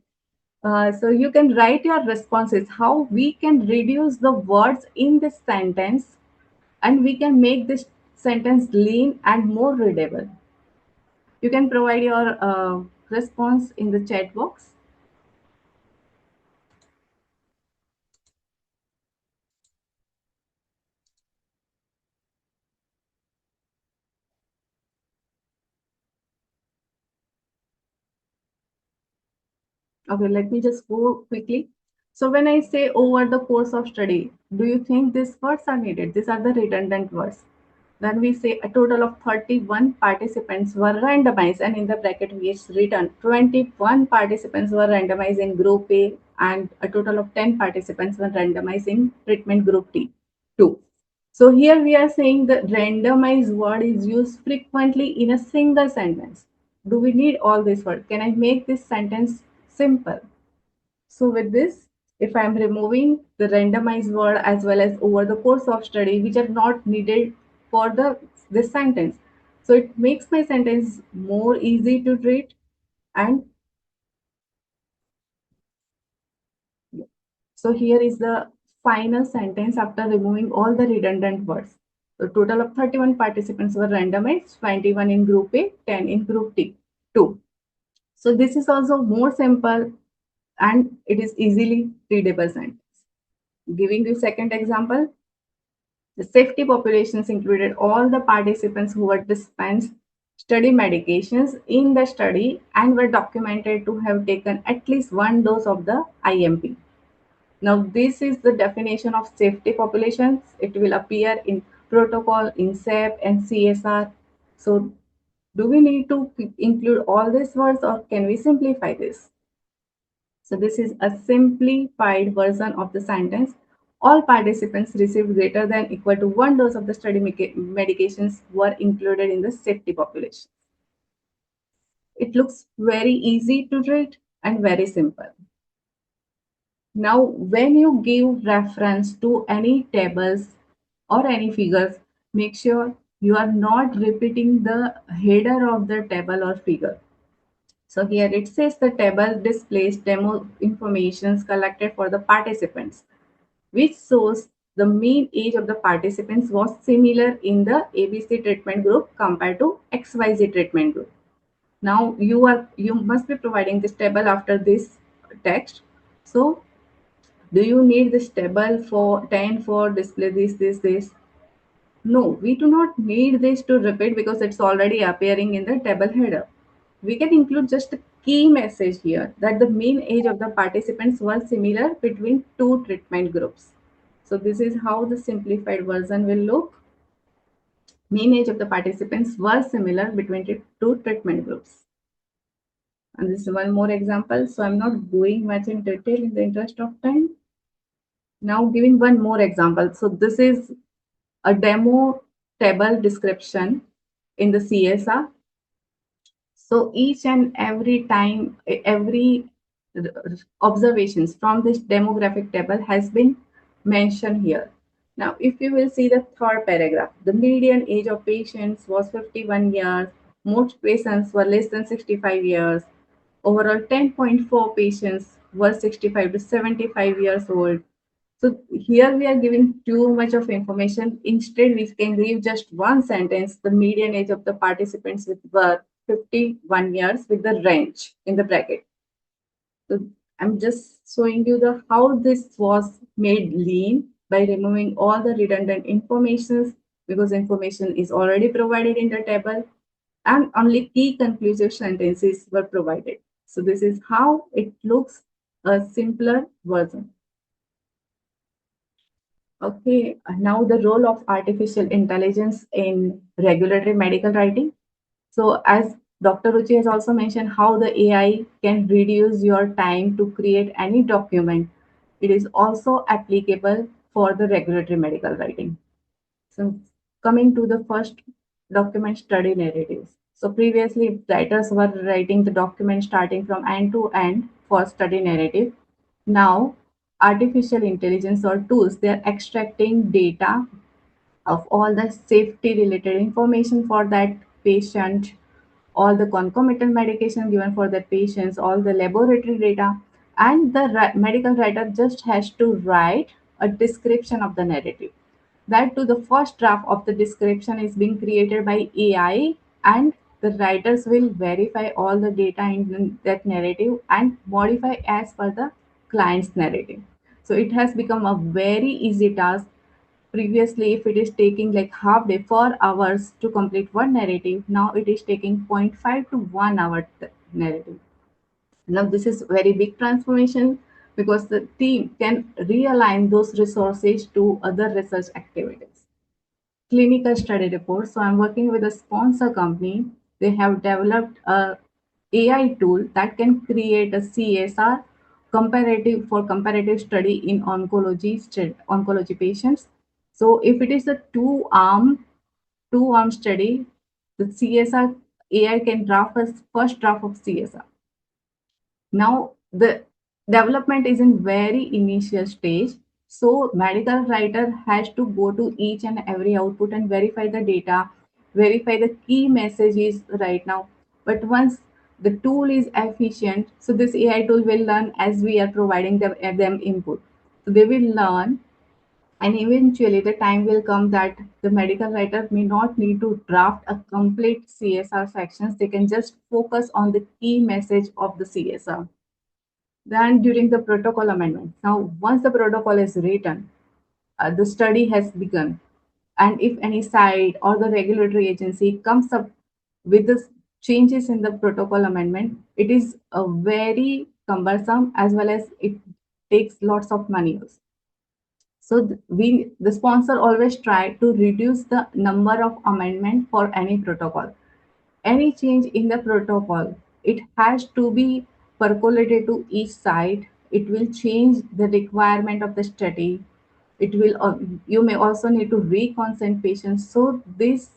Speaker 12: So you can write your responses, how we can reduce the words in this sentence and we can make this sentence lean and more readable. You can provide your response in the chat box. Okay, let me just go quickly. So when I say over the course of study, do you think these words are needed? These are the redundant words. When we say a total of 31 participants were randomized, and in the bracket we is written 21 participants were randomized in group A and a total of 10 participants were randomized in treatment group T2. So here we are saying the randomized word is used frequently in a single sentence. Do we need all this word? Can I make this sentence simple? So with this, if I'm removing the randomized word as well as over the course of study, which are not needed for this sentence, so it makes my sentence more easy to read. And so here is the final sentence after removing all the redundant words. The total of 31 participants were randomized, 21 in group A, 10 in group T2. So this is also more simple and it is easily readable sentence. Giving the second example, the safety populations included all the participants who were dispensed study medications in the study and were documented to have taken at least one dose of the IMP. Now, this is the definition of safety populations. It will appear in protocol, in SAP and CSR. So, do we need to include all these words or can we simplify this? So this is a simplified version of the sentence. All participants received greater than equal to one dose of the study medications were included in the safety population. It looks very easy to read and very simple. Now, when you give reference to any tables or any figures, make sure you are not repeating the header of the table or figure. So here it says the table displays demo informations collected for the participants, which shows the mean age of the participants was similar in the ABC treatment group compared to XYZ treatment group. Now you must be providing this table after this text. So do you need this table for 10 for display this? No, we do not need this to repeat because it's already appearing in the table header. We can include just a key message here that the mean age of the participants was similar between two treatment groups. So this is how the simplified version will look. Mean age of the participants was similar between two treatment groups. And this is one more example. So I'm not going much in detail in the interest of time. Now giving one more example. So this is a demo table description in the CSR. So each and every time, every observations from this demographic table has been mentioned here. Now, if you will see the third paragraph, the median age of patients was 51 years. Most patients were less than 65 years. Overall, 10.4 patients were 65 to 75 years old. So here we are giving too much of information. Instead, we can give just one sentence. The median age of the participants were 51 years with the range in the bracket. So I'm just showing you the how this was made lean by removing all the redundant informations because information is already provided in the table and only key conclusive sentences were provided. So this is how it looks, a simpler version. Okay, now the role of artificial intelligence in regulatory medical writing. So as Dr. Ruchi has also mentioned how the AI can reduce your time to create any document. It is also applicable for the regulatory medical writing. So coming to the first document study narratives. So previously writers were writing the document starting from end to end for study narrative. Now artificial intelligence or tools, they are extracting data of all the safety related information for that patient, all the concomitant medication given for the patients, all the laboratory data, and the medical writer just has to write a description of the narrative. That to the first draft of the description is being created by AI, and the writers will verify all the data in that narrative and modify as per the client's narrative. So it has become a very easy task. Previously, if it is taking like half day, 4 hours to complete one narrative, now it is taking zero point 0.5 to 1 hour narrative. Now this is very big transformation because the team can realign those resources to other research activities. Clinical study reports. So I'm working with a sponsor company. They have developed a AI tool that can create a CSR comparative for comparative study in oncology patients. So if it is a two arm study, the CSR AI can draft a first draft of CSR. Now the development is in very initial stage. So medical writer has to go to each and every output and verify the data, verify the key messages right now. But once the tool is efficient, so this AI tool will learn as we are providing them input. So they will learn, and eventually the time will come that the medical writer may not need to draft a complete CSR sections. They can just focus on the key message of the CSR. Then during the protocol amendment. Now, once the protocol is written, the study has begun. And if any site or the regulatory agency comes up with the changes in the protocol amendment, it is a very cumbersome as well as it takes lots of money. So the sponsor always try to reduce the number of amendment for any protocol. Any change in the protocol, it has to be percolated to each site. It will change the requirement of the study. It will, you may also need to reconsent patients. So this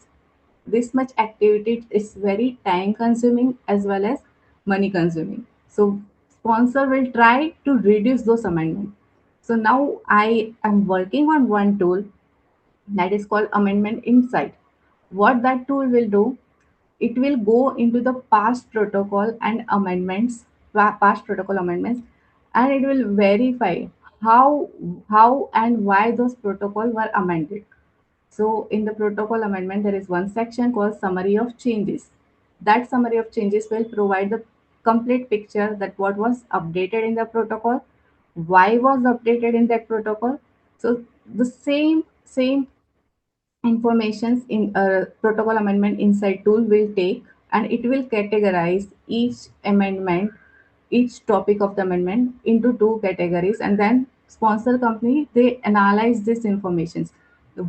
Speaker 12: much activity is very time consuming as well as money consuming. So sponsor will try to reduce those amendments. So now I am working on one tool that is called Amendment Insight. What that tool will do, it will go into the past protocol and amendments, past protocol amendments, and it will verify how how and why those protocols were amended. So in the protocol amendment, there is one section called summary of changes. That summary of changes will provide the complete picture that what was updated in the protocol, why was updated in that protocol. So the same informations in a protocol amendment insight tool will take, and it will categorize each amendment, each topic of the amendment into two categories, and then sponsor company they analyze this information,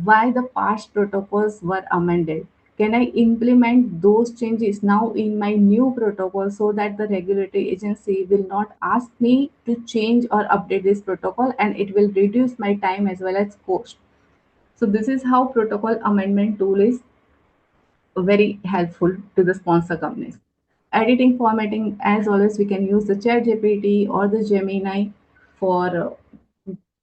Speaker 12: why the past protocols were amended, can I implement those changes now in my new protocol so that the regulatory agency will not ask me to change or update this protocol, and it will reduce my time as well as cost. So this is how protocol amendment tool is very helpful to the sponsor companies. Editing, formatting, as always, we can use the ChatGPT or the Gemini for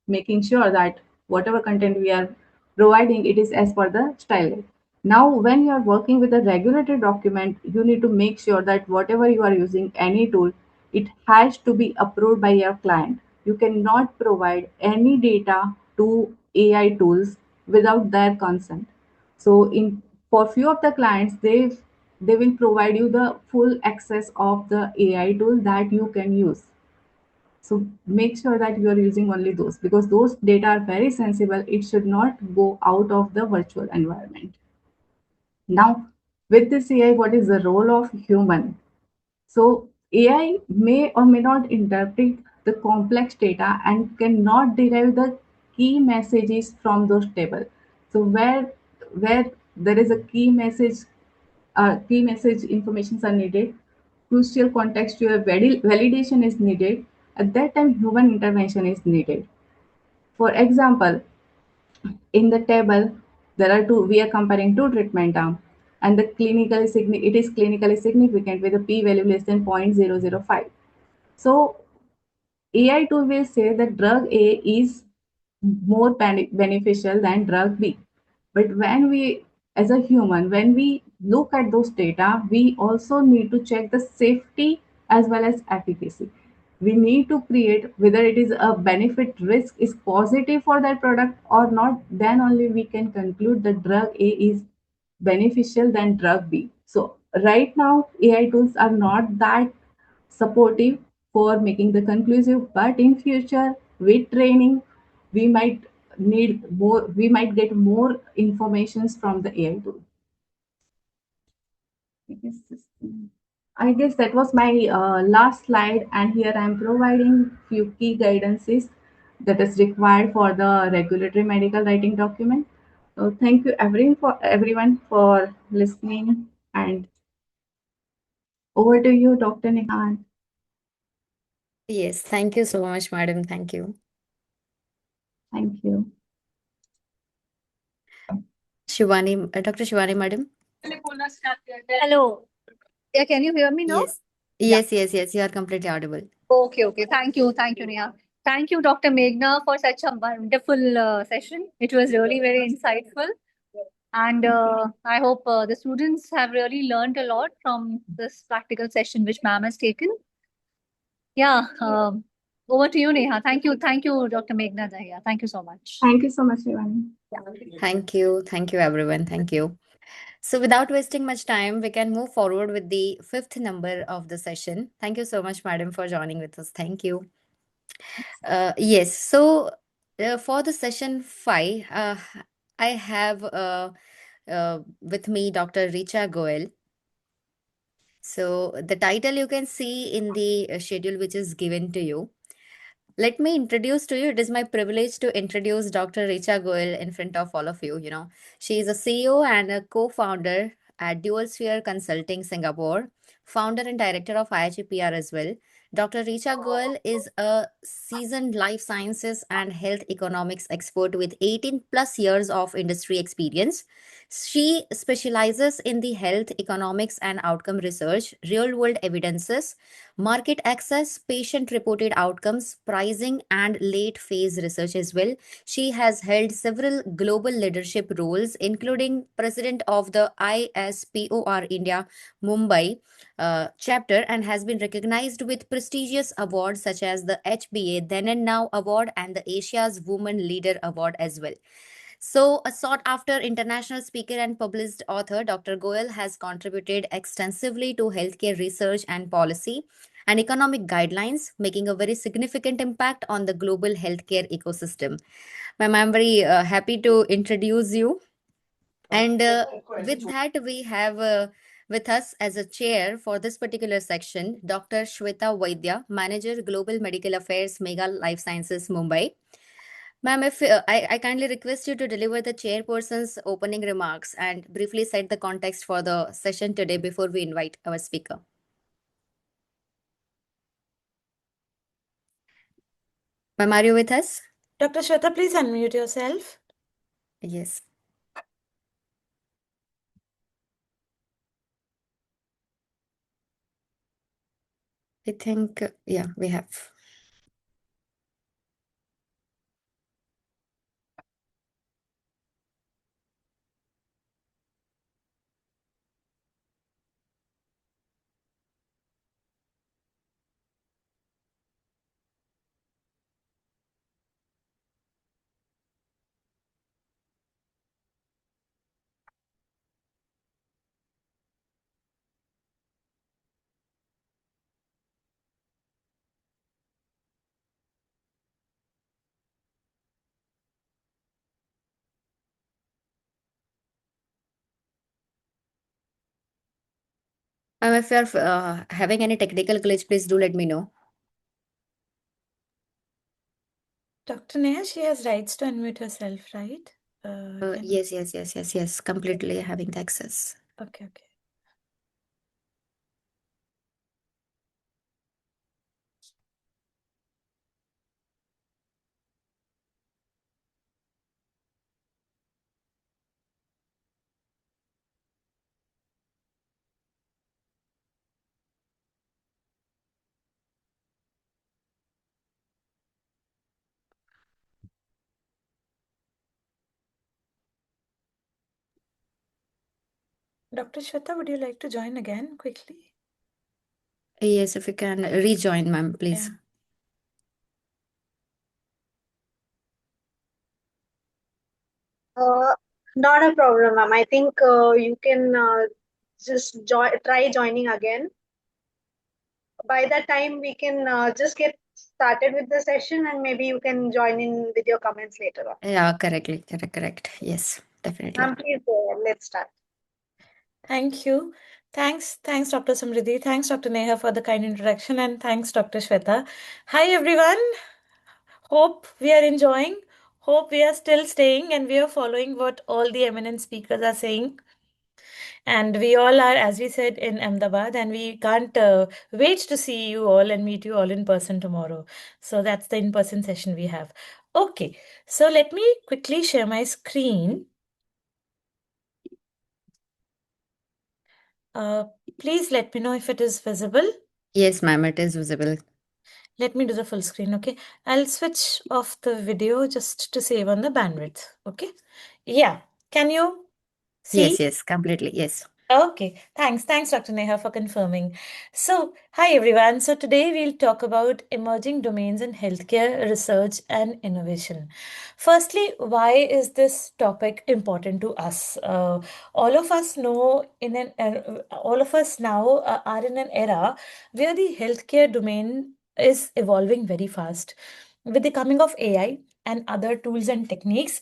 Speaker 12: making sure that whatever content we are providing, it is as per the style guide. Now, when you are working with a regulatory document, you need to make sure that whatever you are using, any tool, it has to be approved by your client. You cannot provide any data to AI tools without their consent. So in for few of the clients, they will provide you the full access of the AI tool that you can use. So make sure that you are using only those, because those data are very sensible. It should not go out of the virtual environment. Now, with this AI, what is the role of human? So AI may or may not interpret the complex data and cannot derive the key messages from those tables. So where there is a key message informations are needed, crucial contextual validation is needed. At that time, human intervention is needed. For example, in the table there are two, we are comparing two treatment arm, and it is clinically significant with a p value less than 0.005. So AI tool will say that drug A is more beneficial than drug B. But when we, as a human, when we look at those data, we also need to check the safety as well as efficacy. We need to create whether it is a benefit risk is positive for that product or not. Then only we can conclude that drug A is beneficial than drug B. So right now, AI tools are not that supportive for making the conclusive, but in future with training we might we might get more informations from the AI tool. I guess that was my last slide, and here I am providing few key guidances that is required for the regulatory medical writing document. So thank you everyone for listening, and over to you, Dr. Nihan.
Speaker 1: Yes, thank you so much, madam. Thank you.
Speaker 12: Thank you.
Speaker 1: Shivani, Dr. Shivani, madam.
Speaker 11: Hello. Yeah, can you hear me now?
Speaker 1: Yes.
Speaker 11: Yeah.
Speaker 1: Yes, you are completely audible.
Speaker 11: Okay. Thank you, Neha. Thank you, Dr. Meghna, for such a wonderful session. It was really very insightful. And I hope the students have really learned a lot from this practical session which ma'am has taken. Yeah. Over to you, Neha. Thank you, Dr. Meghna Dahiya. Thank you so much.
Speaker 12: Thank you so much, Shivani.
Speaker 1: Thank you, everyone. Thank you. So, without wasting much time, we can move forward with the fifth number of the session. Thank you so much, madam, for joining with us. Thank you. Yes, so for the session five, I have with me Dr. Richa Goel. So, the title you can see in the schedule which is given to you. Let me introduce to you. It is my privilege to introduce Dr. Richa Goel in front of all of you. She is a CEO and a co-founder at Dual Sphere Consulting Singapore, founder and director of IHPR as well. Dr. Richa Goel is a seasoned life sciences and health economics expert with 18 plus years of industry experience. She specializes in the health economics and outcome research, real world evidences, market access, patient reported outcomes, pricing, and late phase research as well. She has held several global leadership roles, including president of the ISPOR India Mumbai chapter, and has been recognized with prestigious awards such as the HBA Then and Now Award and the Asia's Woman Leader Award as well. So, a sought after international speaker and published author, Dr. Goel has contributed extensively to healthcare research and policy and economic guidelines, making a very significant impact on the global healthcare ecosystem. Ma'am, I'm very happy to introduce you. And with that, we have with us as a chair for this particular section, Dr. Shweta Vaidya, Manager Global Medical Affairs, Mega Life Sciences, Mumbai. Ma'am, if I kindly request you to deliver the chairperson's opening remarks and briefly set the context for the session today before we invite our speaker. Ma'am, are you with us?
Speaker 9: Dr. Shweta, please unmute yourself.
Speaker 1: Yes. I think, yeah, we have. If you're having any technical glitch, please do let me know.
Speaker 9: Dr. Neha, she has rights to unmute herself, right?
Speaker 1: Yes. Completely having the access.
Speaker 9: Okay. Dr. Shweta, would you like to join again quickly?
Speaker 1: Yes, if you can rejoin, ma'am, please.
Speaker 6: Not a problem, ma'am. I think you can just try joining again. By that time, we can just get started with the session, and maybe you can join in with your comments later on.
Speaker 1: Yeah, correct. Yes, definitely.
Speaker 6: Ma'am, please let's start.
Speaker 9: Thank you. Thanks, Dr. Samriddhi. Thanks, Dr. Neha, for the kind introduction, and thanks, Dr. Shweta. Hi, everyone. Hope we are enjoying. Hope we are still staying and we are following what all the eminent speakers are saying. And we all are, as we said, in Ahmedabad, and we can't wait to see you all and meet you all in person tomorrow. So that's the in-person session we have. Okay, so let me quickly share my screen. Please let me know if it is visible.
Speaker 1: Yes, ma'am, it is visible.
Speaker 9: Let me do the full screen, okay? I'll switch off the video just to save on the bandwidth, okay? Yeah, can you see?
Speaker 1: Yes, completely, yes.
Speaker 9: Okay, thanks, Dr. Neha, for confirming. So, hi everyone. So, today we'll talk about emerging domains in healthcare research and innovation. Firstly, why is this topic important to us? All of us know all of us now are in an era where the healthcare domain is evolving very fast. With the coming of AI and other tools and techniques,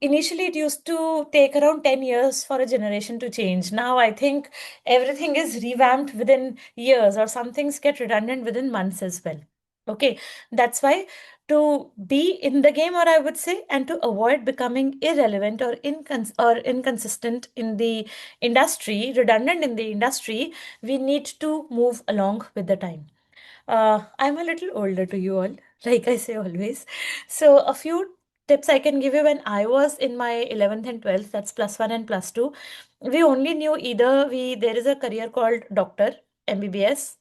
Speaker 9: initially, it used to take around 10 years for a generation to change. Now, I think everything is revamped within years, or some things get redundant within months as well. Okay, that's why to be in the game, or I would say, and to avoid becoming irrelevant or inconsistent in the industry, redundant in the industry, we need to move along with the time. I'm a little older to you all, like I say always. So, a few tips I can give you. When I was in my 11th and 12th, that's plus one and plus two, we only knew there is a career called doctor, MBBS,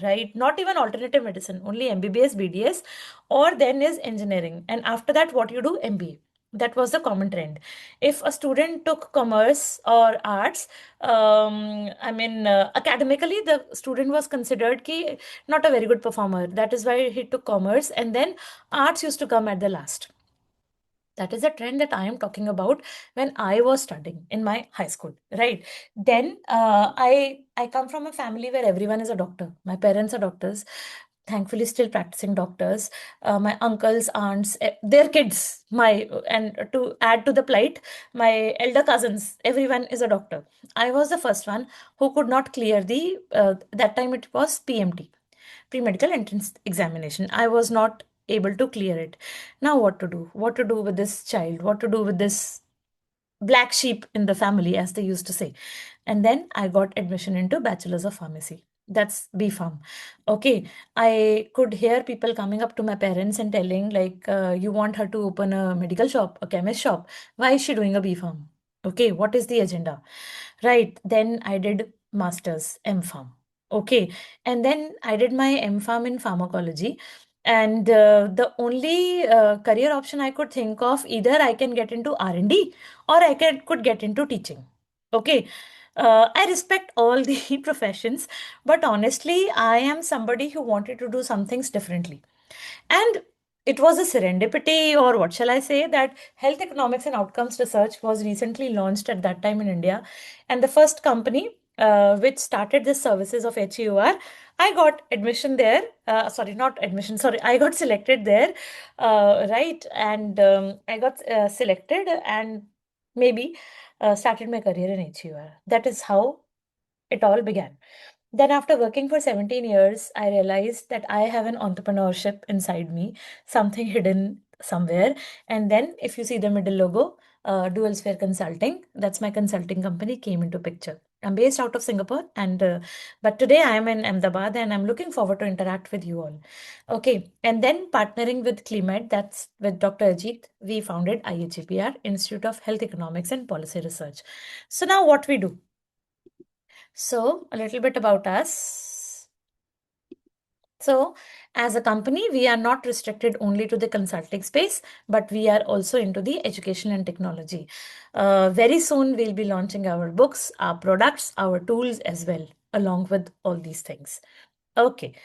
Speaker 9: right? Not even alternative medicine, only MBBS, BDS, or then is engineering. And after that, what you do, MBA. That was the common trend. If a student took commerce or arts, academically, the student was considered not a very good performer. That is why he took commerce, and then arts used to come at the last. That is a trend that I am talking about when I was studying in my high school, right? Then I come from a family where everyone is a doctor. My parents are doctors, thankfully still practicing doctors. My uncles, aunts, their kids, and to add to the plight, my elder cousins, everyone is a doctor. I was the first one who could not clear the that time it was PMT, pre-medical entrance examination. I was not able to clear it. Now what to do? What to do with this child? What to do with this black sheep in the family, as they used to say? And then I got admission into Bachelor's of Pharmacy. That's B Pharm. Okay, I could hear people coming up to my parents and telling, like, you want her to open a medical shop, a chemist shop. Why is she doing a B Pharm? Okay, what is the agenda? Right, then I did Masters, M Pharm. Okay, and then I did my M Pharm in pharmacology. And the only career option I could think of, either I can get into R&D or could get into teaching. Okay. I respect all the professions, but honestly, I am somebody who wanted to do some things differently. And it was a serendipity, or what shall I say, that health economics and outcomes research was recently launched at that time in India. And the first company which started this services of HEOR, I got admission there. Sorry, not admission, sorry, I got selected there, right? And I got selected and maybe started my career in HEOR. That is how it all began. Then, after working for 17 years, I realized that I have an entrepreneurship inside me, something hidden somewhere. And then, if you see the middle logo, Dual Sphere Consulting, that's my consulting company, came into picture. I'm based out of Singapore, and but today I am in Ahmedabad, and I'm looking forward to interact with you all. Okay, and then partnering with CLIMED, that's with Dr. Ajit, we founded IHEPR, Institute of Health Economics and Policy Research. So now what we do? So, a little bit about us. So, as a company, we are not restricted only to the consulting space, but we are also into the education and technology. Very soon, we'll be launching our books, our products, our tools as well, along with all these things. Okay.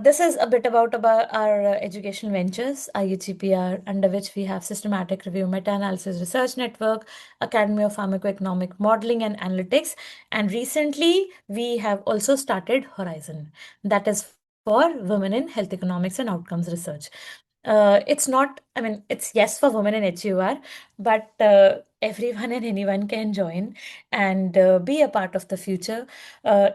Speaker 9: This is a bit about our educational ventures, IHEPR, under which we have Systematic Review Meta-Analysis Research Network, Academy of Pharmacoeconomic Modeling and Analytics, and recently we have also started Horizon, that is for Women in Health Economics and Outcomes Research. It's not, I mean, it's yes for women in HUR, but everyone and anyone can join and be a part of the future.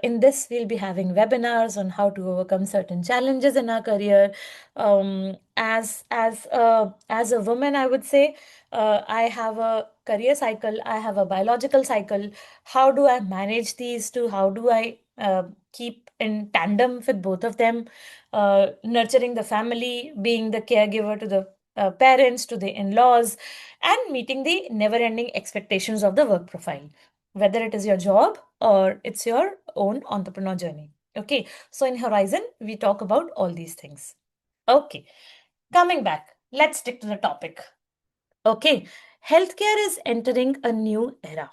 Speaker 9: In this, we'll be having webinars on how to overcome certain challenges in our career. As a woman, I would say I have a career cycle, I have a biological cycle. How do I manage these two? How do I keep in tandem with both of them? Nurturing the family, being the caregiver to the parents, to the in-laws, and meeting the never-ending expectations of the work profile, whether it is your job or it's your own entrepreneur journey. Okay, so in Horizon, we talk about all these things. Okay, coming back, let's stick to the topic. Okay, healthcare is entering a new era,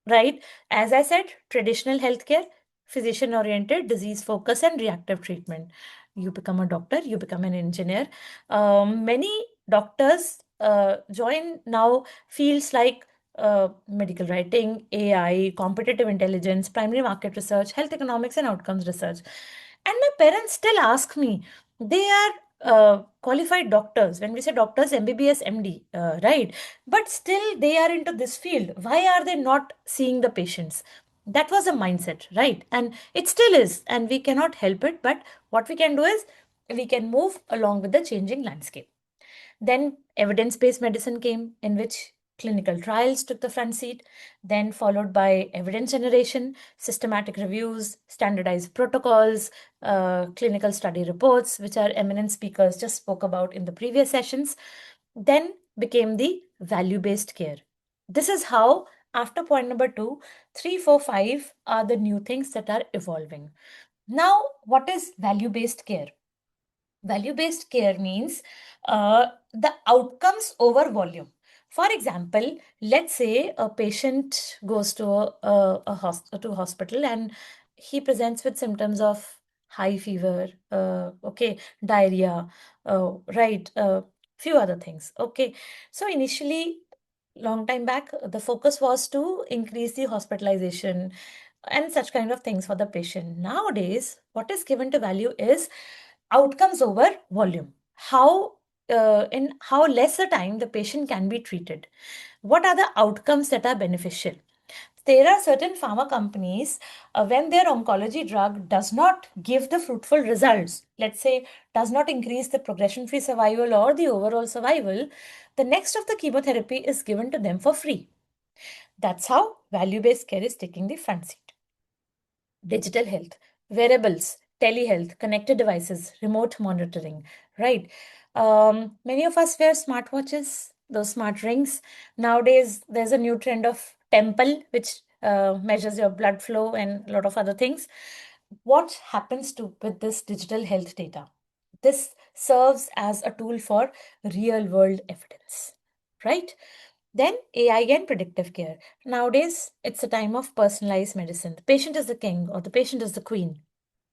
Speaker 9: right? As I said, traditional healthcare, physician oriented, disease focus, and reactive treatment. You become a doctor, you become an engineer. Many doctors join now fields like medical writing, AI, competitive intelligence, primary market research, health economics, and outcomes research. And my parents still ask me, they are qualified doctors. When we say doctors, MBBS, MD, right? But still, they are into this field. Why are they not seeing the patients? That was a mindset, right? And it still is, and we cannot help it. But what we can do is we can move along with the changing landscape. Then evidence-based medicine came, in which clinical trials took the front seat, then followed by evidence generation, systematic reviews, standardized protocols, clinical study reports, which our eminent speakers just spoke about in the previous sessions. Then became the value-based care. This is how, after point number 2, 3, 4, 5 are the new things that are evolving. Now, what is value-based care? Value-based care means the outcomes over volume. For example, let's say a patient goes to to hospital and he presents with symptoms of high fever, okay, diarrhea, right, few other things. Okay, so initially, long time back, the focus was to increase the hospitalization and such kind of things for the patient. Nowadays, what is given to value is outcomes over volume. How in how less a time the patient can be treated. What are the outcomes that are beneficial? There are certain pharma companies, when their oncology drug does not give the fruitful results, let's say does not increase the progression-free survival or the overall survival, the next of the chemotherapy is given to them for free. That's how value-based care is taking the front seat. Digital health, wearables, telehealth, connected devices, remote monitoring, right? Many of us wear smartwatches, those smart rings. Nowadays, there's a new trend of Temple, which measures your blood flow and a lot of other things. What happens to with this digital health data? This serves as a tool for real world evidence, right? Then AI and predictive care. Nowadays, it's a time of personalized medicine. The patient is the king or the patient is the queen.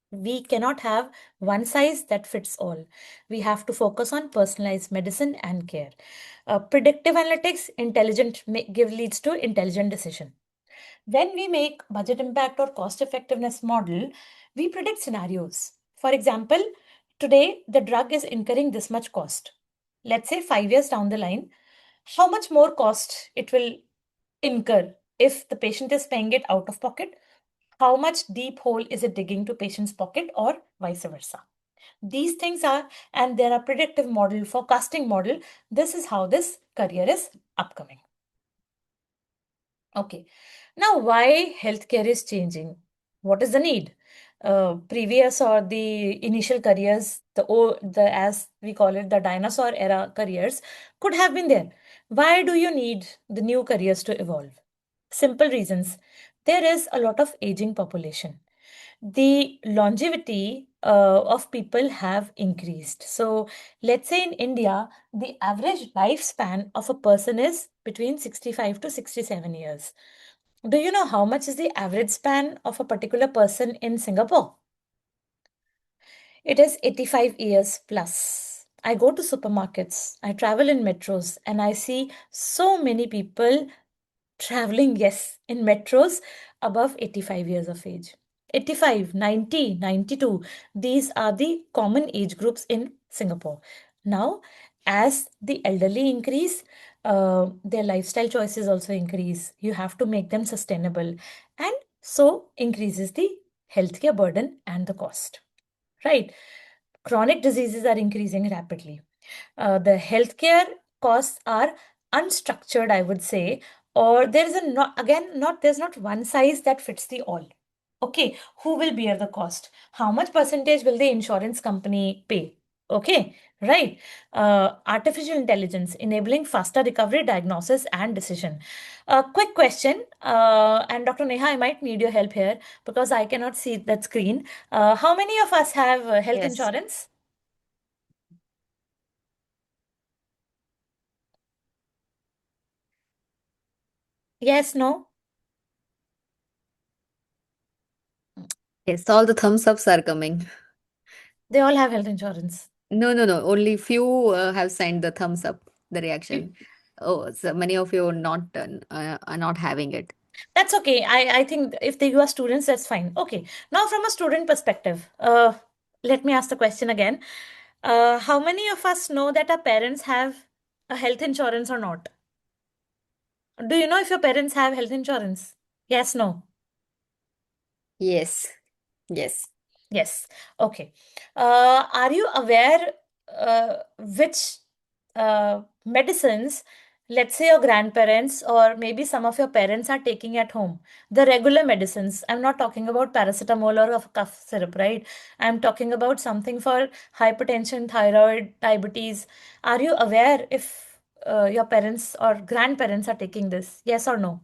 Speaker 9: We cannot have one size that fits all. We have to focus on personalized medicine and care. Predictive analytics, leads to intelligent decision. When we make budget impact or cost effectiveness model, we predict scenarios. For example, today the drug is incurring this much cost. Let's say 5 years down the line, how much more cost it will incur if the patient is paying it out of pocket how much deep hole is it digging to patient's pocket or vice versa. These things are, and there are predictive model, forecasting model. This is how this career is upcoming. Okay. Now, why healthcare is changing? What is the need? Previous or the initial careers, the as we call it, the dinosaur era careers could have been there. Why do you need the new careers to evolve? Simple reasons. There is a lot of aging population. The longevity of people have increased. So let's say in India, the average lifespan of a person is between 65 to 67 years. Do you know how much is the average span of a particular person in Singapore? It is 85 years plus. I go to supermarkets, I travel in metros, and I see so many people traveling, yes, in metros above 85 years of age. 85, 90, 92. These are the common age groups in Singapore. Now, as the elderly increase, their lifestyle choices also increase. You have to make them sustainable. And so increases the healthcare burden and the cost. Right? Chronic diseases are increasing rapidly. The healthcare costs are unstructured, I would say, or there is a not again not there's not one size that fits the all. Okay, who will bear the cost? How much percentage will the insurance company pay? Okay, right. Artificial intelligence enabling faster recovery, diagnosis, and decision. Quick question, and Dr. Neha, I might need your help here because I cannot see that screen. How many of us have health
Speaker 1: Yes.
Speaker 9: insurance? Yes, no?
Speaker 1: Yes, all the thumbs ups are coming.
Speaker 9: They all have health insurance.
Speaker 1: No, no, no. Only few have signed the thumbs up, the reaction. Oh, so many of you are not having it.
Speaker 9: That's okay. I think if you are students, that's fine. Okay. Now, from a student perspective, let me ask the question again. How many of us know that our parents have a health insurance or not? Do you know if your parents have health insurance? Yes, no?
Speaker 1: Yes, yes.
Speaker 9: Yes. Okay. Are you aware which medicines, let's say your grandparents or maybe some of your parents are taking at home? The regular medicines. I'm not talking about paracetamol or of cough syrup, right? I'm talking about something for hypertension, thyroid, diabetes. Are you aware if your parents or grandparents are taking this? Yes or no?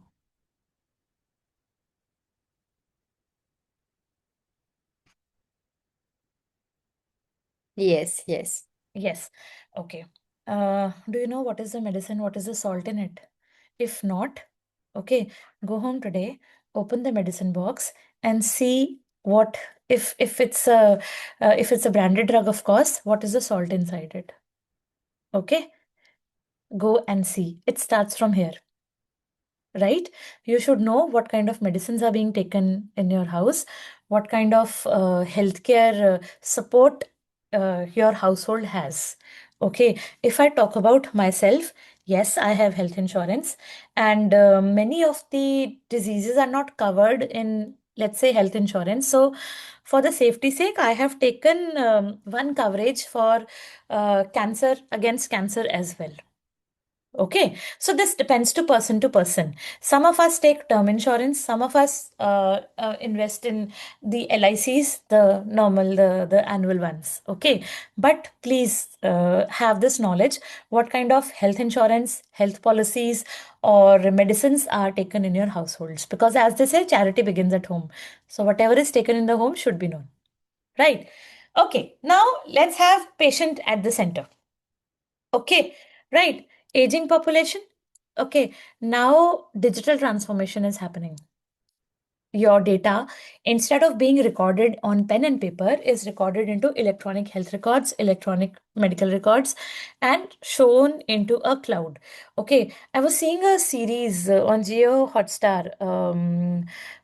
Speaker 1: Yes, yes.
Speaker 9: Yes. Okay. Do you know what is the medicine? What is the salt in it? If not, okay, go home today, open the medicine box, and see what if it's a branded drug, of course, what is the salt inside it? Okay, go and see. It starts from here, right? You should know what kind of medicines are being taken in your house, what kind of healthcare support your household has. Okay, if I talk about myself, yes, I have health insurance, and many of the diseases are not covered in, let's say, health insurance. So, for the safety sake, I have taken one coverage for cancer, against cancer as well. Okay, so this depends to person to person. Some of us take term insurance, some of us invest in the LICs, the normal, the annual ones. Okay, but please have this knowledge what kind of health insurance, health policies, or medicines are taken in your households. Because as they say, charity begins at home. So whatever is taken in the home should be known. Right? Okay, now let's have patient at the center. Okay, right. Aging population. Okay, now digital transformation is happening. Your data, instead of being recorded on pen and paper, is recorded into electronic health records, electronic medical records, and shown into a cloud. Okay, I was seeing a series on Geo Hotstar,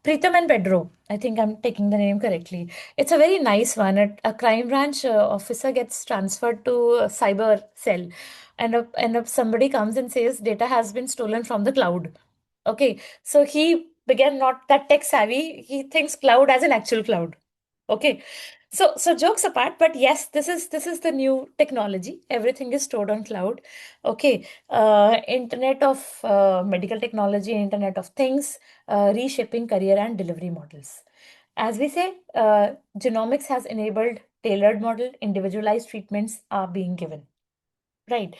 Speaker 9: Pritam and Pedro. I think I'm taking the name correctly. It's a very nice one. A crime branch officer gets transferred to a cyber cell, and somebody comes and says data has been stolen from the cloud. Okay, so he again, not that tech savvy, he thinks cloud as an actual cloud. Okay. So jokes apart, but yes, this is the new technology. Everything is stored on cloud. Okay. Internet of medical technology, Internet of Things, reshaping career and delivery models. As we say, genomics has enabled tailored model, individualized treatments are being given. Right.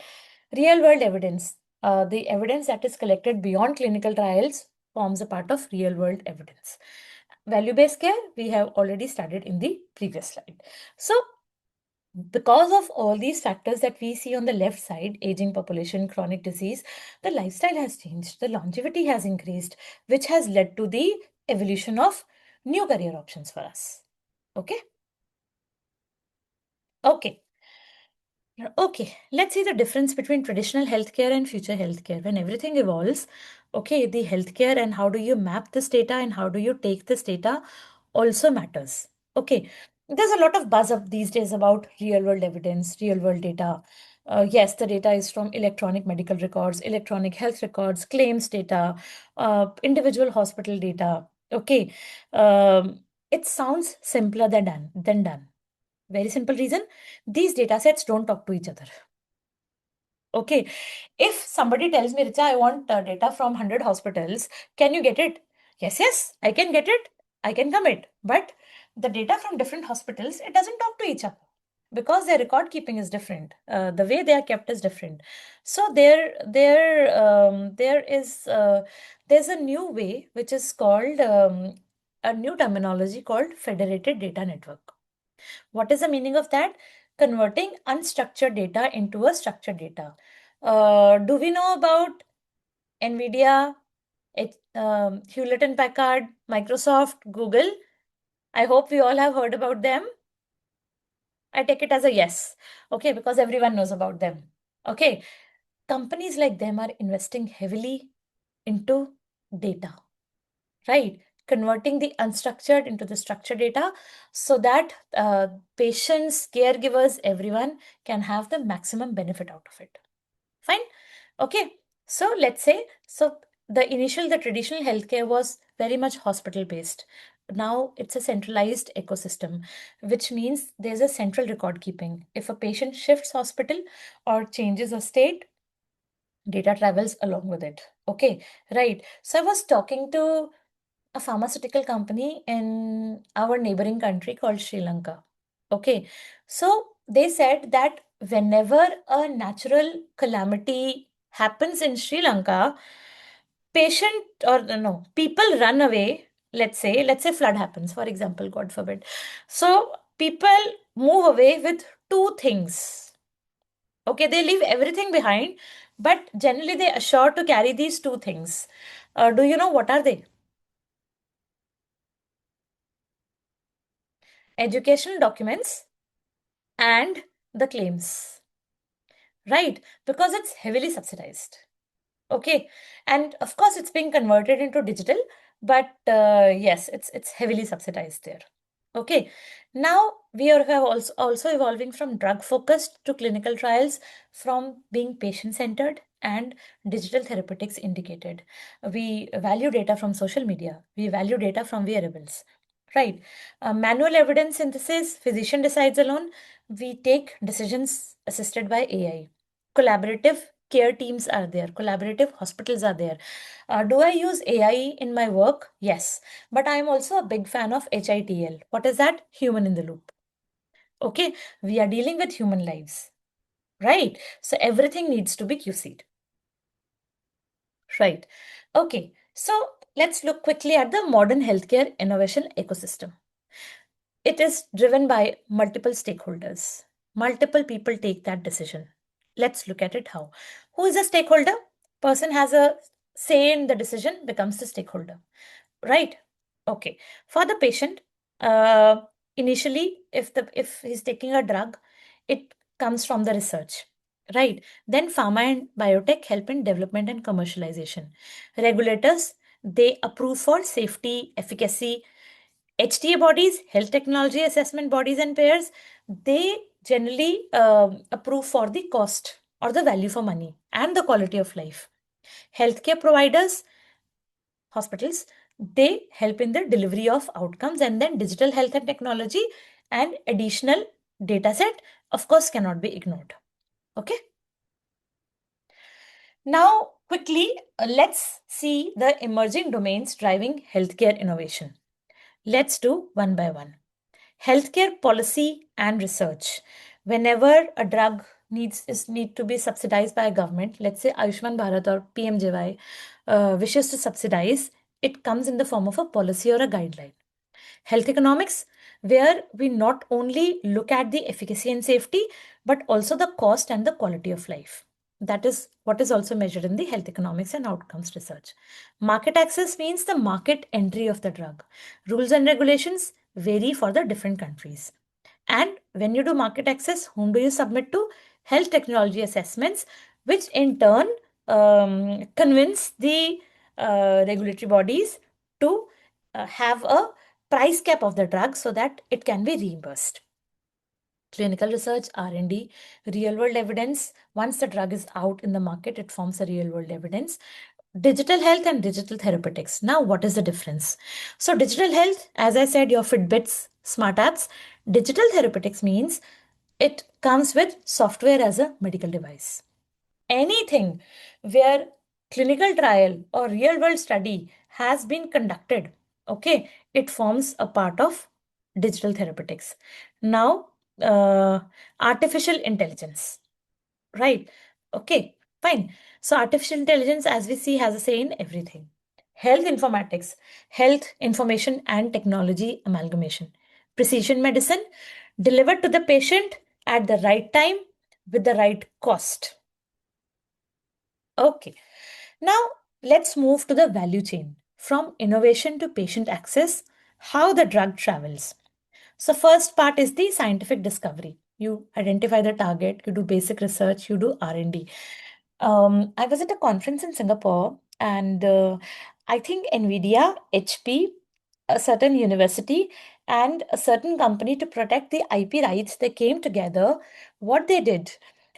Speaker 9: Real world evidence. The evidence that is collected beyond clinical trials forms a part of real world evidence. Value based care, we have already studied in the previous slide. So, because of all these factors that we see on the left side, aging population, chronic disease, the lifestyle has changed, the longevity has increased, which has led to the evolution of new career options for us. Okay. Okay. Okay, let's see the difference between traditional healthcare and future healthcare. When everything evolves, okay, the healthcare and how do you map this data and how do you take this data also matters. Okay, there's a lot of buzz up these days about real world evidence, real world data. Yes, the data is from electronic medical records, electronic health records, claims data, individual hospital data. Okay, it sounds simpler than done. Very simple reason, these data sets don't talk to each other. Okay, if somebody tells me, Richa, I want data from 100 hospitals, can you get it? Yes, I can get it. I can commit. But the data from different hospitals, it doesn't talk to each other because their record keeping is different. The way they are kept is different. So there's a new way which is called a new terminology called federated data network. What is the meaning of that? Converting unstructured data into a structured data. Do we know about NVIDIA, Hewlett and Packard, Microsoft, Google? I hope we all have heard about them. I take it as a yes. Okay, because everyone knows about them. Okay, companies like them are investing heavily into data, right? Converting the unstructured into the structured data so that patients, caregivers, everyone can have the maximum benefit out of it. Fine. Okay. So let's say, the traditional healthcare was very much hospital based. Now it's a centralized ecosystem, which means there's a central record keeping. If a patient shifts hospital or changes a state, data travels along with it. Okay. Right. So I was talking to a pharmaceutical company in our neighboring country called Sri Lanka. Okay, so they said that whenever a natural calamity happens in Sri Lanka, patient or no, people run away. Let's say flood happens, for example, God forbid. So people move away with two things. Okay, they leave everything behind, but generally they are sure to carry these two things. Do you know what are they? Educational documents and the claims, right? Because it's heavily subsidized. Okay, and of course it's being converted into digital, but yes, it's heavily subsidized there. Okay, now we are have also evolving from drug focused to clinical trials, from being patient centered and digital therapeutics indicated. We value data from social media, we value data from wearables, right? Manual evidence synthesis, physician decides alone, we take decisions assisted by AI. Collaborative care teams are there, collaborative hospitals are there. Do I use AI in my work? Yes. But I'm also a big fan of HITL. What is that? Human in the loop. Okay, we are dealing with human lives, right? So everything needs to be QC'd. Right. Okay, so let's look quickly at the modern healthcare innovation ecosystem. It is driven by multiple stakeholders. Multiple people take that decision. Let's look at it how. Who is a stakeholder? Person has a say in the decision, becomes the stakeholder. Right? Okay. For the patient, initially, if he's taking a drug, it comes from the research. Right. Then pharma and biotech help in development and commercialization. Regulators, they approve for safety, efficacy. HTA bodies, health technology assessment bodies and payers, they generally approve for the cost or the value for money and the quality of life. Healthcare providers, hospitals, they help in the delivery of outcomes, and then digital health and technology and additional data set, of course, cannot be ignored. Okay. Now, quickly, let's see the emerging domains driving healthcare innovation. Let's do one by one. Healthcare policy and research. Whenever a drug need to be subsidized by a government, let's say Ayushman Bharat or PMJY wishes to subsidize, it comes in the form of a policy or a guideline. Health economics, where we not only look at the efficacy and safety, but also the cost and the quality of life. That is what is also measured in the health economics and outcomes research. Market access means the market entry of the drug. Rules and regulations vary for the different countries. And when you do market access, whom do you submit to? Health technology assessments, which in turn convince the regulatory bodies to have a price cap of the drug so that it can be reimbursed. Clinical research, R&D, real world evidence. Once the drug is out in the market, it forms a real world evidence. Digital health and digital therapeutics. Now, what is the difference? So digital health, as I said, your Fitbits, smart apps. Digital therapeutics means it comes with software as a medical device. Anything where clinical trial or real world study has been conducted, okay, it forms a part of digital therapeutics. Now, artificial intelligence, right? Okay, fine. So artificial intelligence, as we see, has a say in everything. Health informatics, health information and technology amalgamation. Precision medicine, delivered to the patient at the right time with the right cost. Okay, now let's move to the value chain. From innovation to patient access, how the drug travels. So first part is the scientific discovery. You identify the target, you do basic research, you do R&D. I was at a conference in Singapore, and I think NVIDIA, HP, a certain university, and a certain company, to protect the IP rights, they came together. What they did,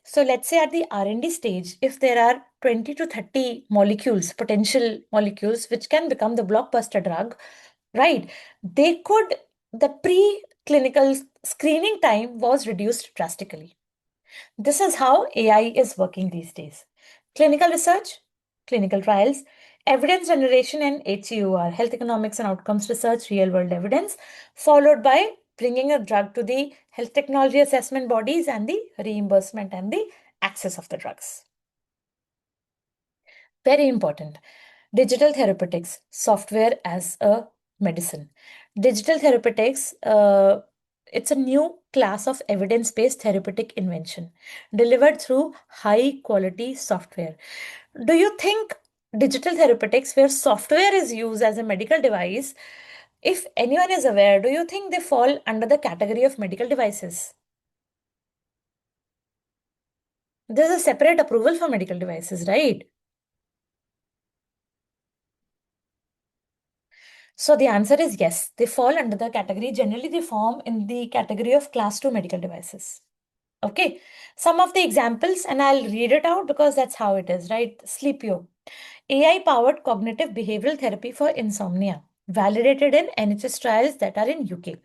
Speaker 9: so let's say at the R&D stage, if there are 20 to 30 molecules, potential molecules, which can become the blockbuster drug, right? They could, the pre-clinical screening time was reduced drastically. This is how AI is working these days. Clinical research, clinical trials, evidence generation and HEOR, health economics and outcomes research, real world evidence, followed by bringing a drug to the health technology assessment bodies and the reimbursement and the access of the drugs. Very important. Digital therapeutics, software as a medicine. Digital therapeutics, it's a new class of evidence-based therapeutic invention delivered through high quality software. Do you think digital therapeutics, where software is used as a medical device, if anyone is aware, do you think they fall under the category of medical devices? There's a separate approval for medical devices, right? So the answer is yes, they fall under the category. Generally, they form in the category of class 2 medical devices. Okay, some of the examples, and I'll read it out because that's how it is, right? Sleepio, AI-powered cognitive behavioral therapy for insomnia, validated in NHS trials that are in UK.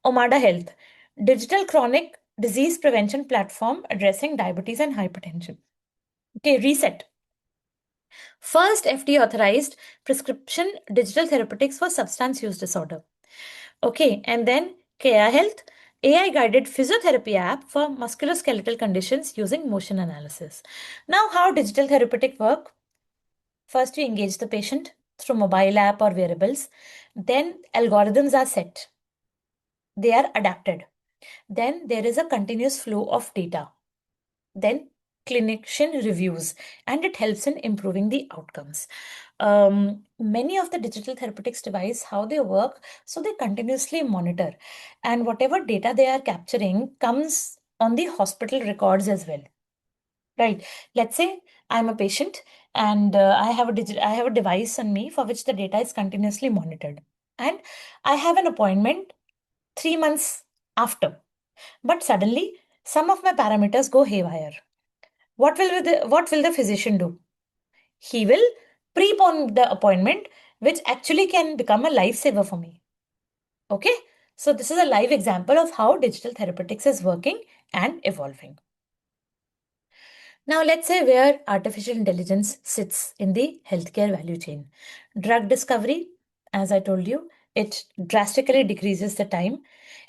Speaker 9: Omada Health, digital chronic disease prevention platform addressing diabetes and hypertension. Okay, Reset, first FDA authorized prescription digital therapeutics for substance use disorder. Okay, and then Kea Health, AI guided physiotherapy app for musculoskeletal conditions using motion analysis. Now, how digital therapeutic work? First, you engage the patient through mobile app or wearables. Then algorithms are set. They are adapted. Then there is a continuous flow of data. Then clinician reviews, and it helps in improving the outcomes. Many of the digital therapeutics device, how they work, so they continuously monitor, and whatever data they are capturing comes on the hospital records as well, right? Let's say I'm a patient, and I have a device on me for which the data is continuously monitored, and I have an appointment 3 months after, but suddenly some of my parameters go haywire. What will the physician do? He will prepone the appointment which actually can become a lifesaver for me. Okay, so this is a live example of how digital therapeutics is working and evolving. Now, let's say where artificial intelligence sits in the healthcare value chain. Drug discovery, as I told you, it drastically decreases the time.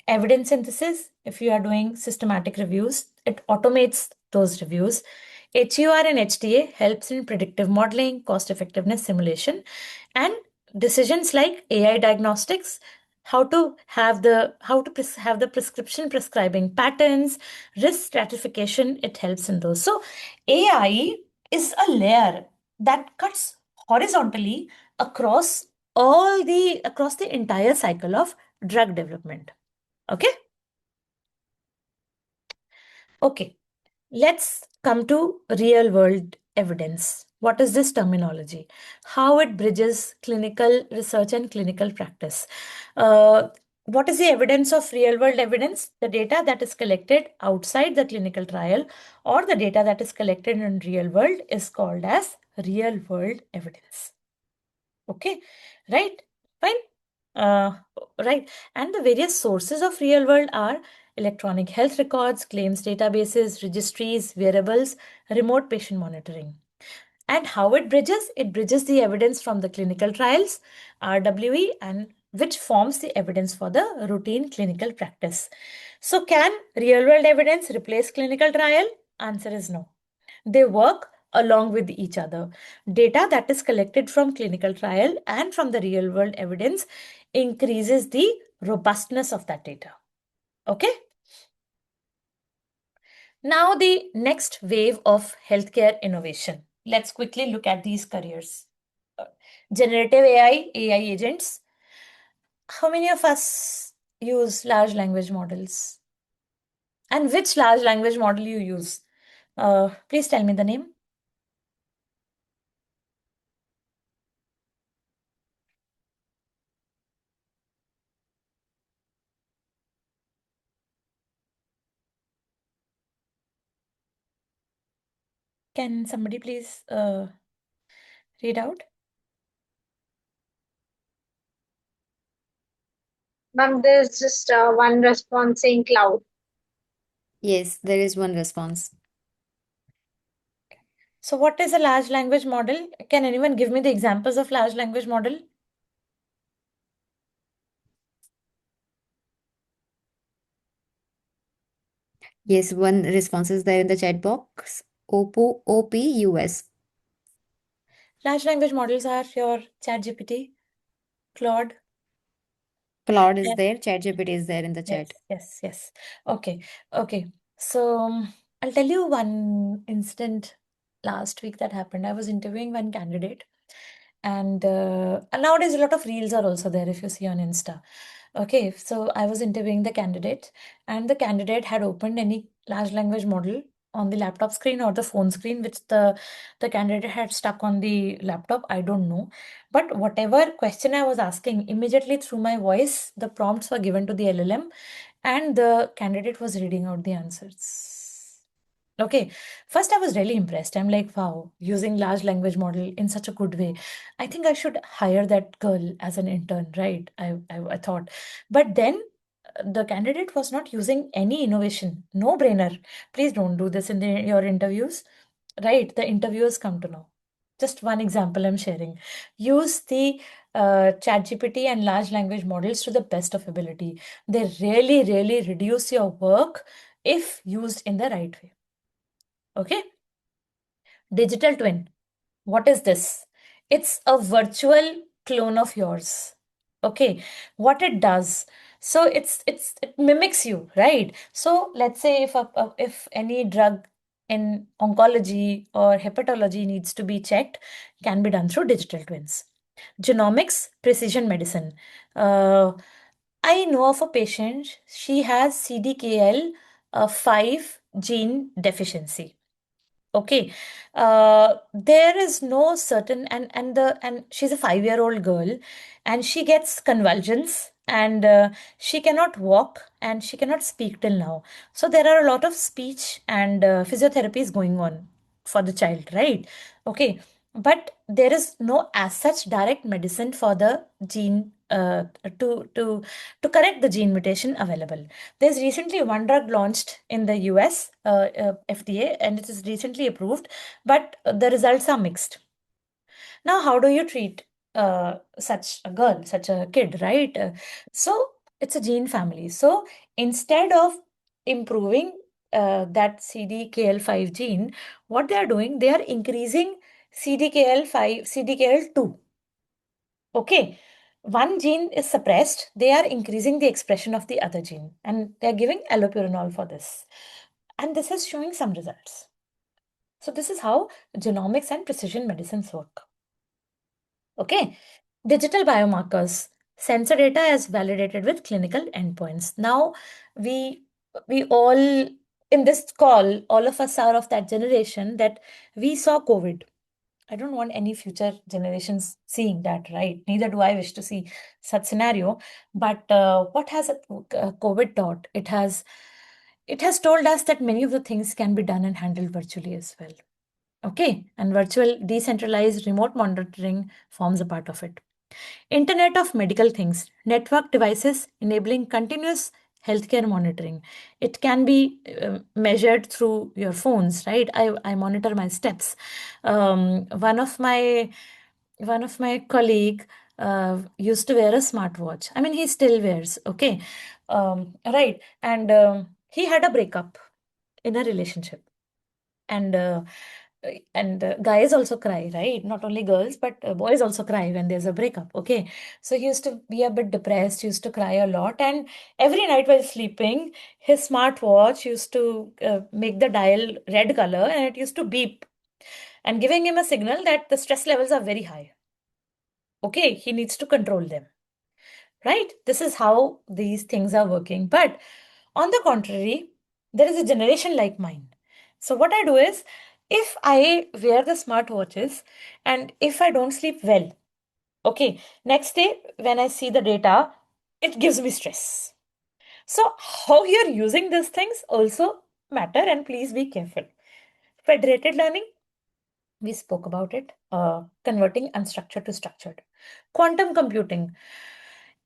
Speaker 9: Evidence synthesis, if you are doing systematic reviews, it automates those reviews. HUR and HTA helps in predictive modeling, cost effectiveness simulation, and decisions like AI diagnostics, have the prescription prescribing patterns, risk stratification, it helps in those. So AI is a layer that cuts horizontally across across the entire cycle of drug development. Okay? Okay. Let's come to real world evidence. What is this terminology? How it bridges clinical research and clinical practice. What is the evidence of real world evidence? The data that is collected outside the clinical trial or the data that is collected in real world is called as real world evidence. Okay, right? Fine. Uh, right. And the various sources of real world are electronic health records, claims databases, registries, wearables, remote patient monitoring. And how it bridges? It bridges the evidence from the clinical trials, RWE, and which forms the evidence for the routine clinical practice. So can real world evidence replace clinical trial? Answer is no. They work along with each other. Data that is collected from clinical trial and from the real world evidence increases the robustness of that data. Okay? Now, the next wave of healthcare innovation. Let's quickly look at these careers. Generative AI agents. How many of us use large language models? And which large language model you use? Please tell me the name. Can somebody please read out?
Speaker 6: Ma'am, there's just one response saying cloud.
Speaker 1: Yes, there is one response.
Speaker 9: So what is a large language model? Can anyone give me the examples of large language model?
Speaker 1: Yes, one response is there in the chat box. OPUS.
Speaker 9: Large language models are your ChatGPT, Claude.
Speaker 1: Claude is
Speaker 9: Yes,
Speaker 1: there. ChatGPT is there in the
Speaker 9: yes,
Speaker 1: chat.
Speaker 9: yes, yes. Okay, okay. So I'll tell you one incident last week that happened. I was interviewing one candidate, and nowadays a lot of reels are also there if you see on Insta. Okay, so I was interviewing the candidate, and the candidate had opened any large language model on the laptop screen or the phone screen, which the candidate had stuck on the laptop. I don't know, but whatever question I was asking, immediately through my voice, the prompts were given to the LLM, and the candidate was reading out the answers. Okay, first I was really impressed. I'm like, wow, using large language model in such a good way. I think I should hire that girl as an intern, right? I thought. But then the candidate was not using any innovation, no brainer. Please don't do this in your interviews, right? The interviewers come to know. Just one example I'm sharing. Use the ChatGPT and large language models to the best of ability. They really, really reduce your work if used in the right way. Okay. Digital twin. What is this? It's a virtual clone of yours. Okay. What it does. So it mimics you, right? So let's say if any drug in oncology or hepatology needs to be checked, can be done through digital twins. Genomics, precision medicine. Uh, I know of a patient, she has CDKL 5 gene deficiency. Okay. There is no certain and she's a 5-year-old girl and she gets convulsions and she cannot walk and she cannot speak till now. So there are a lot of speech and physiotherapies going on for the child, right? Okay.
Speaker 1: but there is no as such direct medicine for the gene to to to correct the gene mutation available. There's recently one drug launched in the US FDA, and it is recently approved, but the results are mixed. Now, how do you treat such a girl, such a kid, right? So it's a gene family. So instead of improving that CDKL5 gene, what they are doing, they are increasing CDKL5, CDKL2. Okay. One gene is suppressed, they are increasing the expression of the other gene, and they're giving allopurinol for this. And this is showing some results. So this is how genomics and precision medicines work. Okay. Digital biomarkers. Sensor data is validated with clinical endpoints. Now, we all in this call, all of us are of that generation that we saw COVID. I don't want any future generations seeing that, right? Neither do I wish to see such scenario. But what has COVID taught? It has told us that many of the things can be done and handled virtually as well. Okay, and virtual decentralized remote monitoring forms a part of it. Internet of Medical Things, network devices enabling continuous healthcare monitoring. It can be measured through your phones, right? I monitor my steps. One of my colleague used to wear a smartwatch. I mean, he still wears, okay, right? And he had a breakup in a relationship, and guys also cry, right? Not only girls, but boys also cry when there's a breakup. Okay, so he used to be a bit depressed, used to cry a lot, and every night while sleeping, his smartwatch used to make the dial red color, and it used to beep and giving him a signal that the stress levels are very high. Okay, he needs to control them, right? This is how these things are working. But on the contrary, there is a generation like mine. So what I do is, if I wear the smartwatches and if I don't sleep well, okay, next day when I see the data, it gives me stress. So how you're using these things also matter, and please be careful. Federated learning, we spoke about it, converting unstructured to structured. Quantum computing,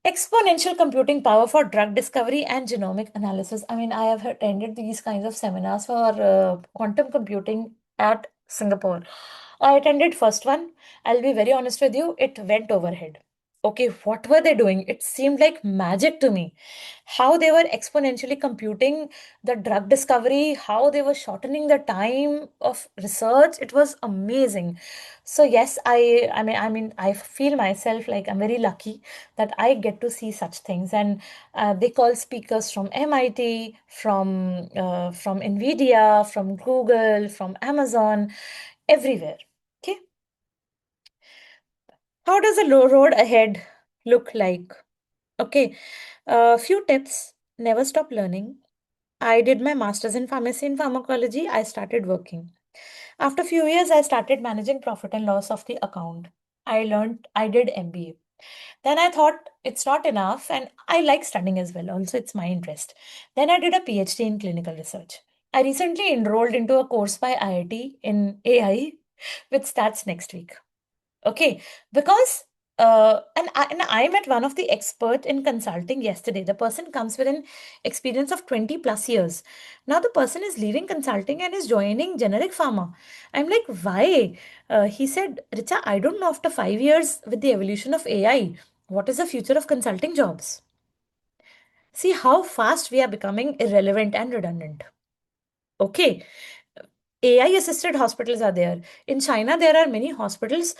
Speaker 1: exponential computing power for drug discovery and genomic analysis. I mean, I have attended these kinds of seminars for quantum computing at Singapore. I attended first one. I'll be very honest with you, it went overhead. Okay, what were they doing? It seemed like magic to me. How they were exponentially computing the drug discovery, how they were shortening the time of research. It was amazing. So yes, I feel myself like I'm very lucky that I get to see such things. And they call speakers from MIT, from Nvidia, from Google, from Amazon, everywhere. Okay. How does the low road ahead look like? Okay, a few tips. Never stop learning. I did my master's in pharmacy and pharmacology. I started working. After a few years, I started managing profit and loss of the account. I did MBA. Then I thought it's not enough, and I like studying as well. Also, it's my interest. Then I did a PhD in clinical research. I recently enrolled into a course by IIT in AI, which starts next week. Okay, because and I met one of the expert in consulting yesterday. The person comes with an experience of 20 plus years. Now the person is leaving consulting and is joining generic pharma. I'm like, why? He said, Richa, I don't know after 5 years with the evolution of AI, what is the future of consulting jobs? See how fast we are becoming irrelevant and redundant. Okay, AI assisted hospitals are there. In China, there are many hospitals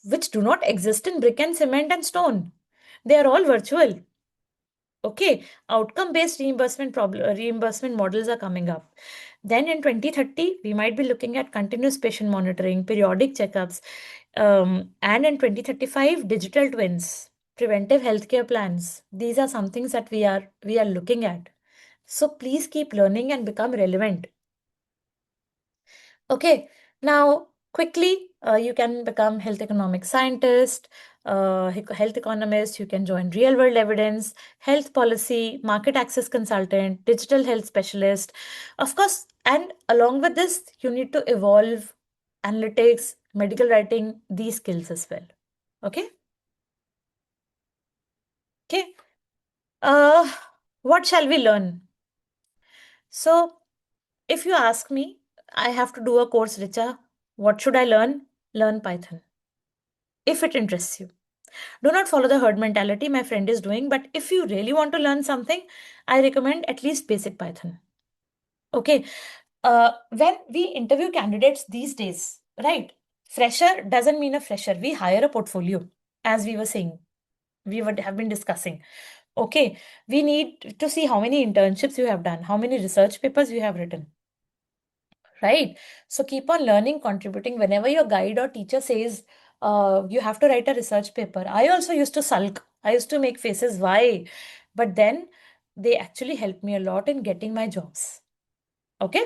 Speaker 1: which do not exist in brick and cement and stone. They are all virtual. Okay, outcome-based reimbursement models are coming up. Then in 2030, we might be looking at continuous patient monitoring, periodic checkups, and in 2035, digital twins, preventive healthcare plans. These are some things that we are looking at. So please keep learning and become relevant. Okay, now quickly, you can become health economic scientist, health economist, you can join real world evidence, health policy, market access consultant, digital health specialist. Of course, and along with this, you need to evolve analytics,
Speaker 9: medical writing, these skills as well. Okay. Okay. What shall we learn? So, if you ask me, I have to do a course, Richa. What should I learn? Learn Python. If it interests you. Do not follow the herd mentality my friend is doing, but if you really want to learn something, I recommend at least basic Python. Okay. When we interview candidates these days, right? Fresher doesn't mean a fresher. We hire a portfolio, as we were saying. We would have been discussing. Okay. We need to see how many internships you have done, how many research papers you have written. Right? So keep on learning, contributing. Whenever your guide or teacher says you have to write a research paper, I also used to sulk. I used to make faces, why? But then they actually helped me a lot in getting my jobs. Okay?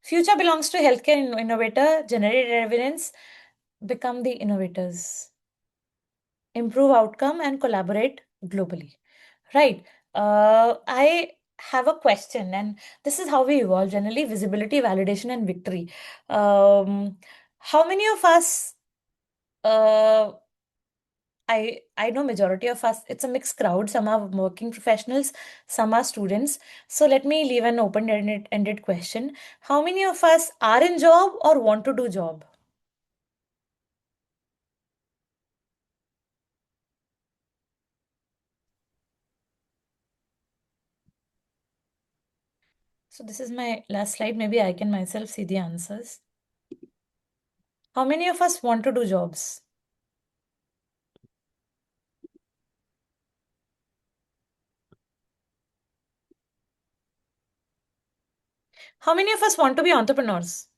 Speaker 9: Future belongs to healthcare innovator, generate evidence, become the innovators, improve outcome, and collaborate globally. Right. I have a question, and this is how we evolve generally: visibility, validation, and victory. How many of us, uh, I know majority of us, it's a mixed crowd. Some are working professionals, some are students. So let me leave an open-ended question. How many of us are in job or want to do job? So this is my last slide. Maybe I can myself see the answers. How many of us want to do jobs? How many of us want to be entrepreneurs?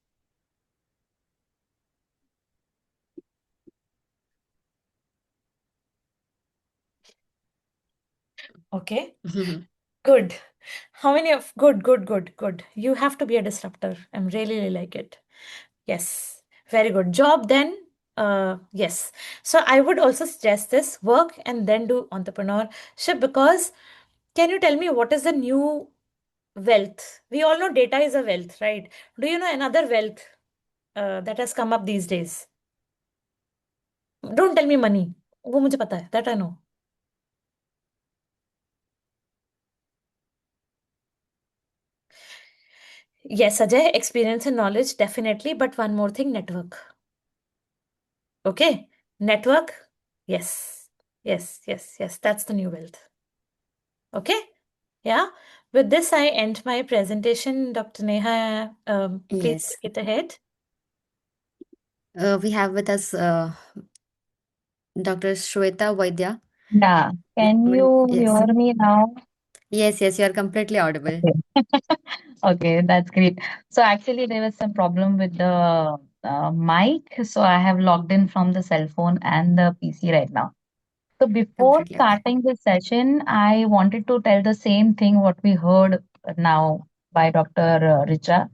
Speaker 9: Okay, good. How many of good. You have to be a disruptor. I'm really like it. Yes, very good. Job then, yes. So I would also suggest this work and then do entrepreneurship, because can you tell me what is the new wealth? We all know data is a wealth, right? Do you know another wealth that has come up these days? Don't tell me money. वो मुझे पता है. That I know. Yes, Ajay, experience and knowledge, definitely. But one more thing, network. Okay, network. Yes, yes. That's the new wealth. Okay, yeah. With this, I end my presentation. Dr. Neha, please
Speaker 1: Yes.
Speaker 9: take it ahead.
Speaker 1: We have with us Dr. Shweta Vaidya.
Speaker 13: Yeah, can you
Speaker 1: Yes.
Speaker 13: hear me now?
Speaker 1: Yes, you are completely audible.
Speaker 13: Okay. Okay, that's great. So actually, there was some problem with the mic, so I have logged in from the cell phone and the PC right now. So before
Speaker 1: Completely okay.
Speaker 13: starting this session, I wanted to tell the same thing what we heard now by Dr. Richa.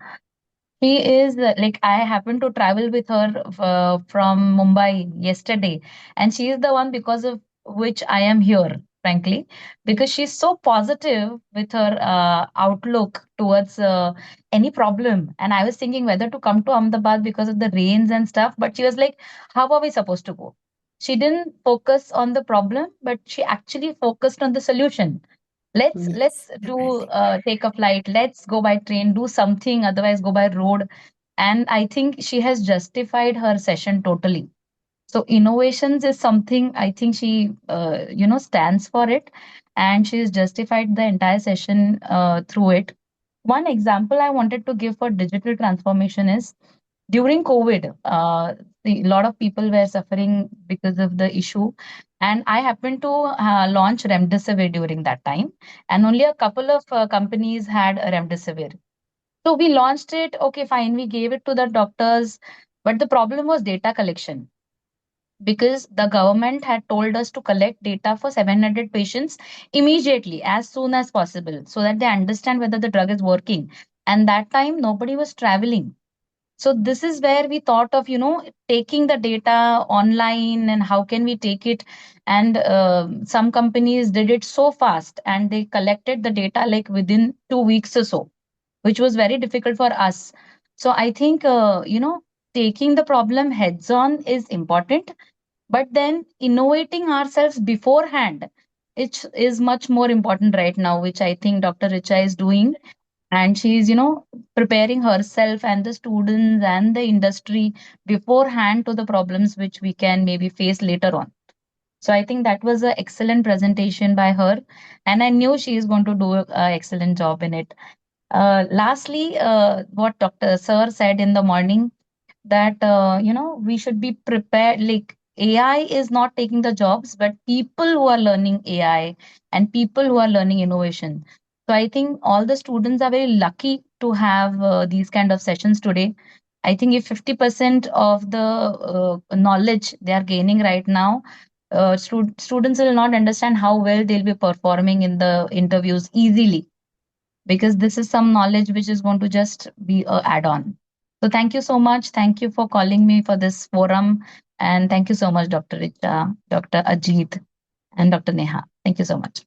Speaker 13: She is like, I happened to travel with her from Mumbai yesterday, and she is the one because of which I am here, frankly, because she's so positive with her outlook towards any problem. And I was thinking whether to come to Ahmedabad because of the rains and stuff, but she was like, how are we supposed to go? She didn't focus on the problem, but she actually focused on the solution. Let's
Speaker 1: Yes,
Speaker 13: do
Speaker 1: definitely.
Speaker 13: take a flight, let's go by train, do something, otherwise go by road. And I think she has justified her session totally. So innovations is something I think she stands for it, and she has justified the entire session through it. One example I wanted to give for digital transformation is during COVID, a lot of people were suffering because of the issue, and I happened to launch Remdesivir during that time, and only a couple of companies had a Remdesivir. So we launched it. Okay, fine. We gave it to the doctors, but the problem was data collection, because the government had told us to collect data for 700 patients immediately, as soon as possible, so that they understand whether the drug is working. And that time, nobody was traveling. So this is where we thought of, taking the data online and how can we take it. And some companies did it so fast and they collected the data like within 2 weeks or so, which was very difficult for us. So I think, taking the problem heads on is important, but then innovating ourselves beforehand, it is much more important right now, which I think Dr. Richa is doing. And she's, preparing herself and the students and the industry beforehand to the problems which we can maybe face later on. So I think that was an excellent presentation by her, and I knew she is going to do an excellent job in it. Lastly, what Dr. Sir said in the morning, that we should be prepared. Like, AI is not taking the jobs, but people who are learning AI and people who are learning innovation. So I think all the students are very lucky to have these kind of sessions today. I think if 50% of the knowledge they are gaining right now, students will not understand how well they'll be performing in the interviews easily, because this is some knowledge which is going to just be a add-on. So thank you so much. Thank you for calling me for this forum. And thank you so much, Dr. Richa, Dr. Ajit, and Dr. Neha. Thank you so much.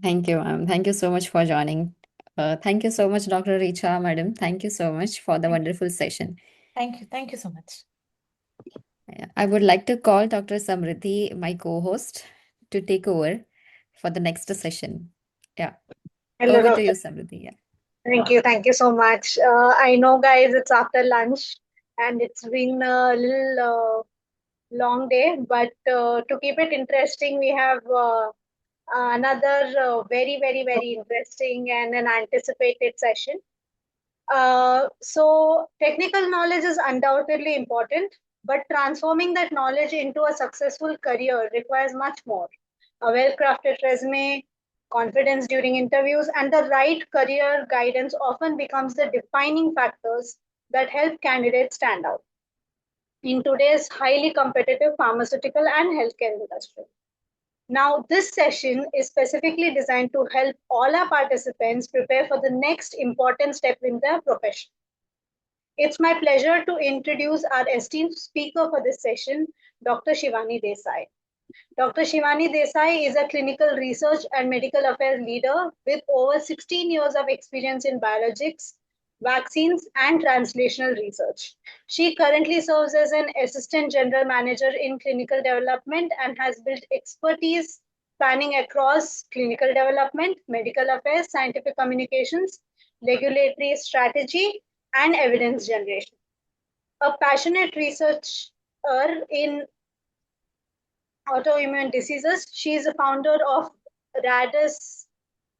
Speaker 1: Thank you, ma'am. Thank you so much for joining. Thank you so much, Dr. Richa, madam. Thank you so much for the wonderful session.
Speaker 9: Thank you. Thank you so much.
Speaker 1: Yeah, I would like to call Dr. Samriddhi, my co-host, to take over for the next session. Yeah,
Speaker 6: Hello,
Speaker 1: over to
Speaker 6: Doctor.
Speaker 1: you, Samriddhi. Yeah.
Speaker 6: Thank you so much. I know, guys, it's after lunch and it's been a little long day, but to keep it interesting, we have another very interesting and an anticipated session. So, technical knowledge is undoubtedly important, but transforming that knowledge into a successful career requires much more. A well crafted resume, confidence during interviews, and the right career guidance often becomes the defining factors that help candidates stand out in today's highly competitive pharmaceutical and healthcare industry. Now, this session is specifically designed to help all our participants prepare for the next important step in their profession. It's my pleasure to introduce our esteemed speaker for this session, Dr. Shivani Desai. Dr. Shivani Desai is a clinical research and medical affairs leader with over 16 years of experience in biologics, vaccines, and translational research. She currently serves as an assistant general manager in clinical development and has built expertise spanning across clinical development, medical affairs, scientific communications, regulatory strategy, and evidence generation. A passionate researcher in autoimmune diseases, she is a founder of Radis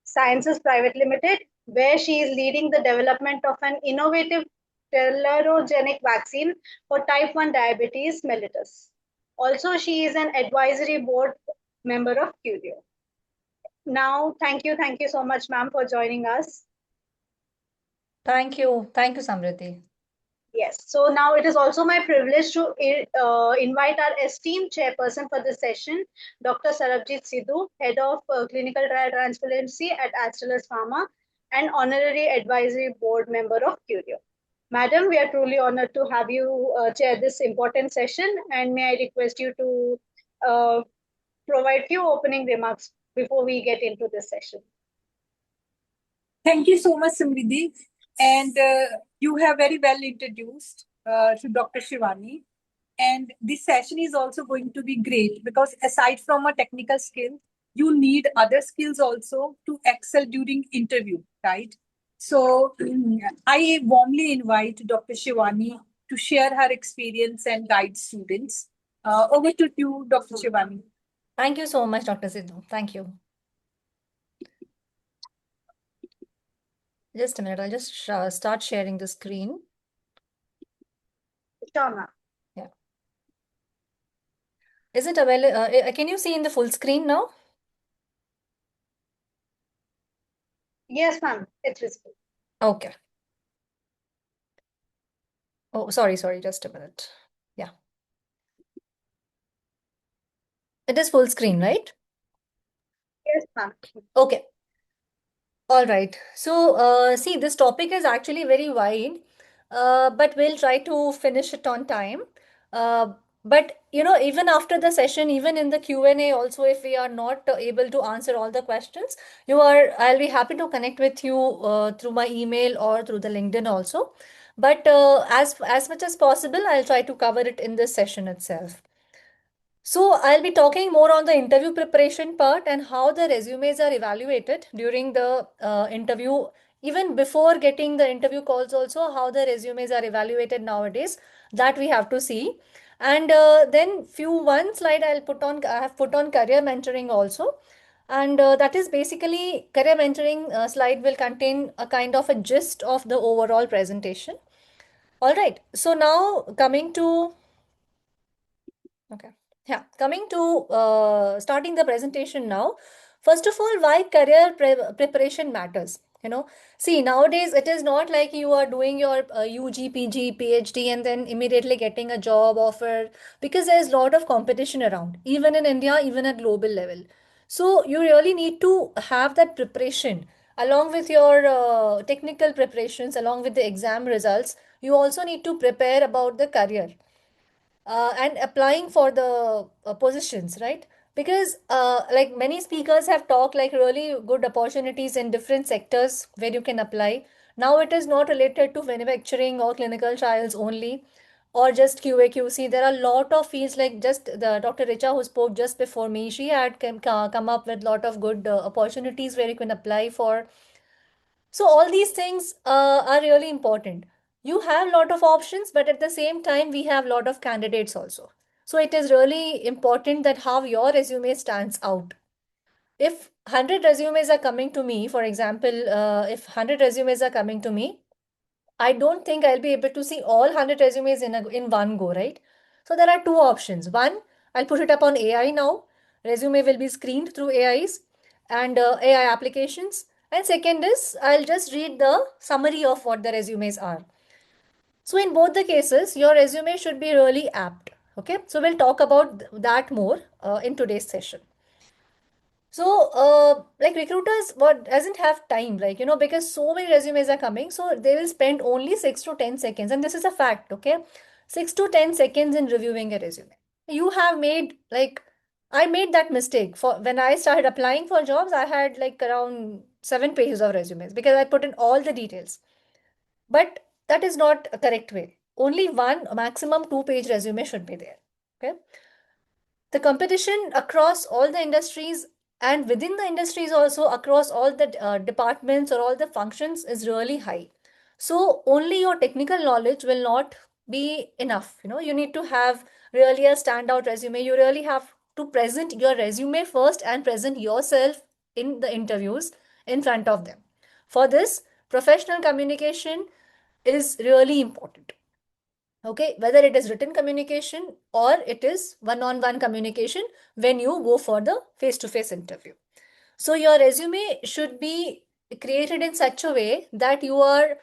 Speaker 6: Sciences Private Limited, where she is leading the development of an innovative telerogenic vaccine for type 1 diabetes mellitus. Also, she is an advisory board member of Curio. Now, thank you so much, ma'am, for joining us.
Speaker 11: Thank you, Samriddhi.
Speaker 6: Yes, so now it is also my privilege to invite our esteemed chairperson for this session, Dr. Sarabjit Sidhu, Head of Clinical Trial Transparency at Astellas Pharma and Honorary Advisory Board Member of Curio. Madam, we are truly honored to have you chair this important session, and may I request you to provide few opening remarks before we get into this session.
Speaker 9: Thank you so much, Samriddhi. And you have very well introduced to Dr. Shivani. And this session is also going to be great because aside from a technical skill, you need other skills also to excel during interview, right? So I warmly invite Dr. Shivani to share her experience and guide students. Over to you, Dr. Shivani.
Speaker 11: Thank you so much, Dr. Sidhu. Thank you. Just a minute. I'll just start sharing the screen.
Speaker 6: Sure, ma'am.
Speaker 11: Yeah. Is it available? Can you see in the full screen now?
Speaker 6: Yes, ma'am. It's visible.
Speaker 11: Okay. Oh, sorry. Just a minute. Yeah. It is full screen, right?
Speaker 6: Yes, ma'am.
Speaker 11: Okay. All right. So, see, this topic is actually very wide, but we'll try to finish it on time. Uh, But even after the session, even in the Q&A also, if we are not able to answer all the questions, I'll be happy to connect with you through my email or through the LinkedIn also. But as much as possible, I'll try to cover it in this session itself. So I'll be talking more on the interview preparation part and how the resumes are evaluated during the interview, even before getting the interview calls also, how the resumes are evaluated nowadays, that we have to see. And then one slide I have put on career mentoring also. And that is basically career mentoring slide will contain a kind of a gist of the overall presentation. All right. So now coming to Okay. Yeah, coming to starting the presentation now. First of all, why preparation matters. See, nowadays it is not like you are doing your UG, PG, PhD and then immediately getting a job offer, because there is a lot of competition around, even in India, even at global level. So you really need to have that preparation along with your technical preparations, along with the exam results. You also need to prepare about the career and applying for the positions, right? Because like many speakers have talked like really good opportunities in different sectors where you can apply. Now it is not related to manufacturing or clinical trials only, or just QA/QC. There are a lot of fields, like just the Dr. Richa who spoke just before me. She had come up with a lot of good opportunities where you can apply for. So all these things are really important. You have a lot of options, but at the same time, we have a lot of candidates also. So it is really important that how your resume stands out. If 100 resumes are coming to me, for example, if 100 resumes are coming to me, I don't think I'll be able to see all 100 resumes in one go, right? So there are two options. One, I'll put it up on AI now. Resume will be screened through AIs and AI applications. And second is, I'll just read the summary of what the resumes are. So in both the cases, your resume should be really apt. Okay, so we'll talk about that more in today's session. So, like recruiters, what doesn't have time, like, because so many resumes are coming, so they will spend only 6 to 10 seconds, and this is a fact, okay? 6 to 10 seconds in reviewing a resume. You have made like, I made that mistake for when I started applying for jobs. I had like around 7 pages of resumes because I put in all the details, but that is not a correct way. Only one, maximum 2 page resume should be there. Okay. The competition across all the industries and within the industries also across all the departments or all the functions is really high. So only your technical knowledge will not be enough. You need to have really a standout resume. You really have to present your resume first and present yourself in the interviews in front of them. For this, professional communication is really important. Okay, whether it is written communication or it is one-on-one communication when you go for the face-to-face interview. So your resume should be created in such a way that you are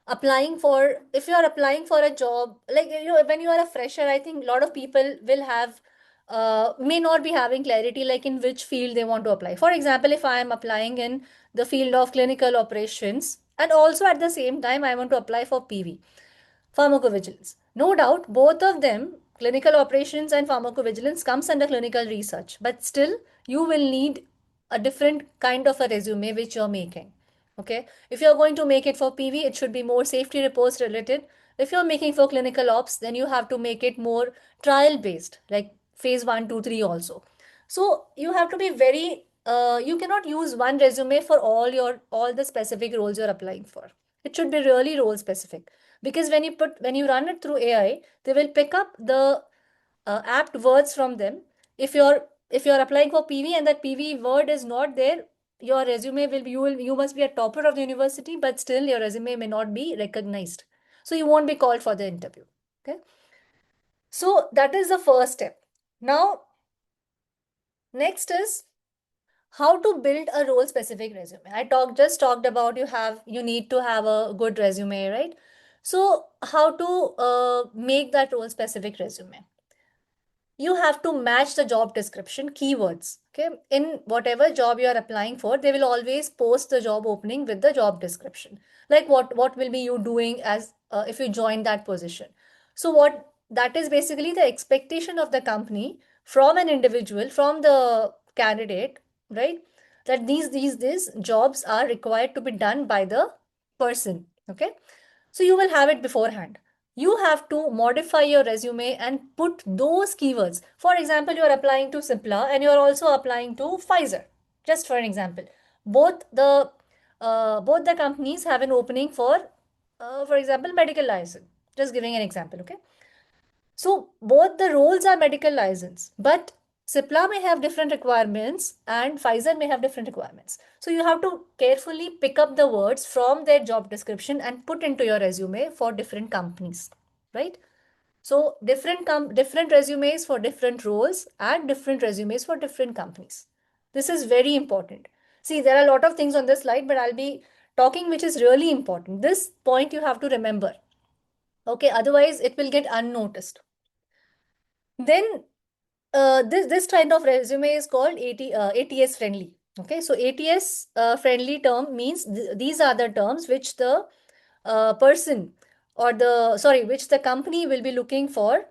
Speaker 11: applying for, if you are applying for a job, like, when you are a fresher, I think a lot of people will have, may not be having clarity like in which field they want to apply. For example, if I am applying in the field of clinical operations and also at the same time I want to apply for PV, pharmacovigilance. No doubt, both of them, clinical operations and pharmacovigilance, comes under clinical research, but still, you will need a different kind of a resume which you're making. Okay, if you're going to make it for PV, it should be more safety reports related. If you're making for clinical ops, then you have to make it more trial based, like phase 1, 2, 3 also. So you have to be very, you cannot use one resume for all the specific roles you're applying for. It should be really role specific, because when you run it through AI, they will pick up the apt words from them. If you're applying for PV and that PV word is not there, your resume you must be a topper of the university, but still your resume may not be recognized, so you won't be called for the interview. Okay, so that is the first step. Now next is how to build a role specific resume. I just talked about you need to have a good resume, right? So how to make that role specific resume? You have to match the job description keywords. Okay, in whatever job you are applying for, they will always post the job opening with the job description, like what will be you doing as if you join that position. So that is basically the expectation of the company from an individual, from the candidate, right? That these jobs are required to be done by the person. Okay. So you will have it beforehand. You have to modify your resume and put those keywords. For example, you are applying to Cipla and you are also applying to Pfizer. Just for an example, both the companies have an opening for example, medical license. Just giving an example, okay? So both the roles are medical license, but Cipla may have different requirements and Pfizer may have different requirements. So you have to carefully pick up the words from their job description and put into your resume for different companies, right? So different resumes for different roles and different resumes for different companies. This is very important. See, there are a lot of things on this slide, but I'll be talking which is really important. This point you have to remember. Okay, otherwise it will get unnoticed. Then this kind of resume is called ATS friendly. Okay, so ATS friendly term means these are the terms which the person or which the company will be looking for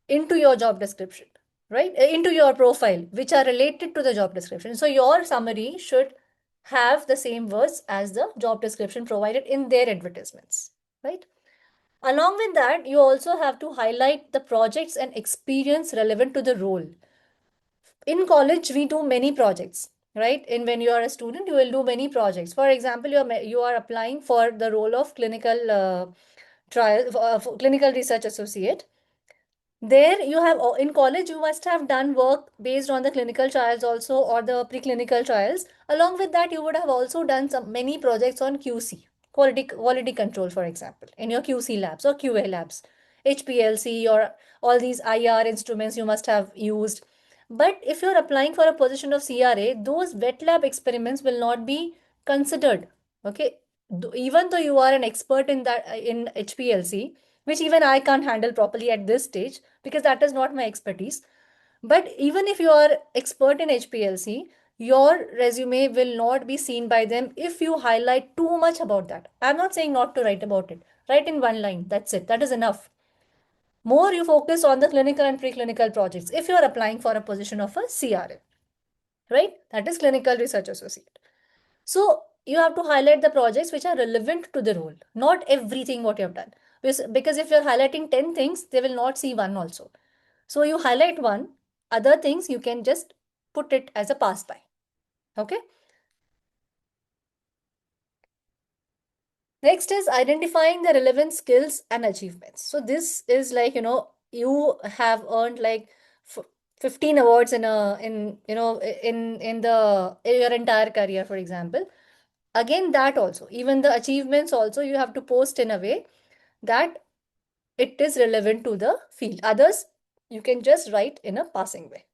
Speaker 11: into your job description, right? Into your profile, which are related to the job description. So your summary should have the same words as the job description provided in their advertisements, right? Along with that, you also have to highlight the projects and experience relevant to the role. In college, we do many projects, right? And when you are a student, you will do many projects. For example, you are applying for the role of clinical clinical research associate. There you have, in college, you must have done work based on the clinical trials also, or the preclinical trials. Along with that, you would have also done many projects on QC, quality control, for example, in your QC labs or QA labs, HPLC, or all these IR instruments you must have used. But if you're applying for a position of CRA, those wet lab experiments will not be considered. Okay, even though you are an expert in that in HPLC, which even I can't handle properly at this stage because that is not my expertise. But even if you are expert in HPLC, your resume will not be seen by them if you highlight too much about that. I'm not saying not to write about it. Write in one line. That's it. That is enough. More you focus on the clinical and preclinical projects if you are applying for a position of a CRA, right? That is clinical research associate. So you have to highlight the projects which are relevant to the role, not everything what you have done. Because if you're highlighting 10 things, they will not see one also. So you highlight one, other things you can just put it as a pass by. Okay. Next is identifying the relevant skills and achievements. So this is like, you have earned like 15 awards in your entire career, for example. Again, that also, even the achievements also, you have to post in a way that it is relevant to the field. Others, you can just write in a passing way.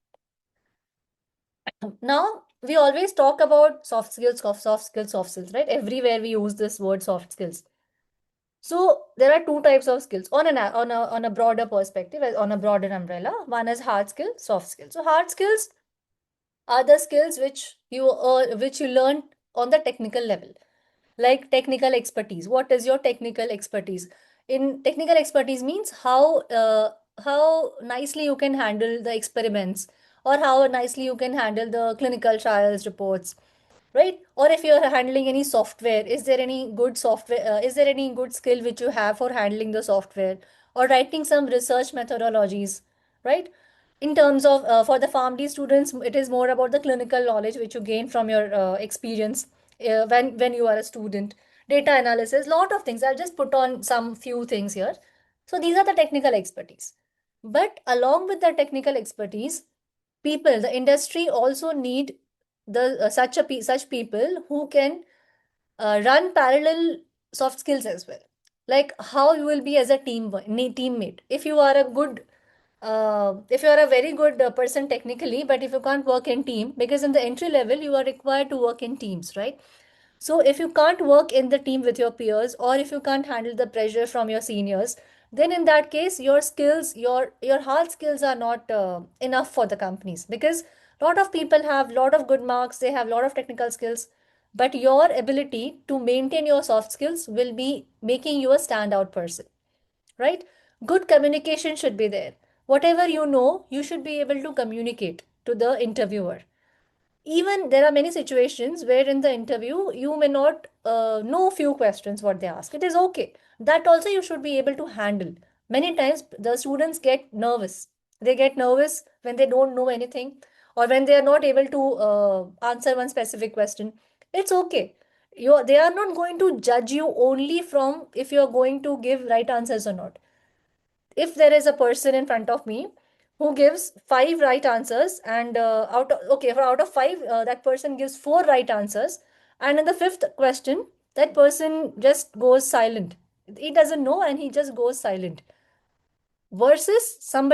Speaker 11: Now, we always talk about soft skills, soft skills, right? Everywhere we use this word soft skills. So there are two types of skills on a broader perspective, on a broader umbrella. One is hard skill, soft skills. So hard skills are the skills which you learn on the technical level, like technical expertise. What is your technical expertise? In technical expertise means how nicely you can handle the experiments, or how nicely you can handle the clinical trials reports, right? Or if you're handling any software, is there any good software, is there any good skill which you have for handling the software, or writing some research methodologies, right? In terms of for the PharmD students, it is more about the clinical knowledge which you gain from your experience when you are a student. Data analysis, lot of things. I'll just put on some few things here. So these are the technical expertise. But along with the technical expertise, the industry also need such people who can run parallel soft skills as well, like how you will be as a teammate. If you are a very good person technically, but if you can't work in team, because in the entry level you are required to work in teams, right? So if you can't work in the team with your peers, or if you can't handle the pressure from your seniors, then in that case your skills, your hard skills are not enough for the companies, because a lot of people have a lot of good marks, they have a lot of technical skills, but your ability to maintain your soft skills will be making you a standout person, right? Good communication should be there. Whatever you know, you should be able to communicate to the interviewer. Even there are many situations where in the interview you may not know few questions what they ask. It is okay. That also you should be able to handle. Many times the students get nervous. They get nervous when they don't know anything or when they are not able to answer one specific question. It's okay. They are not going to judge you only from if you are going to give right answers or not. If there is a person in front of me who gives five right answers and out of five that person gives four right answers, and in the fifth question that person just goes silent, he doesn't know and he just goes silent, versus some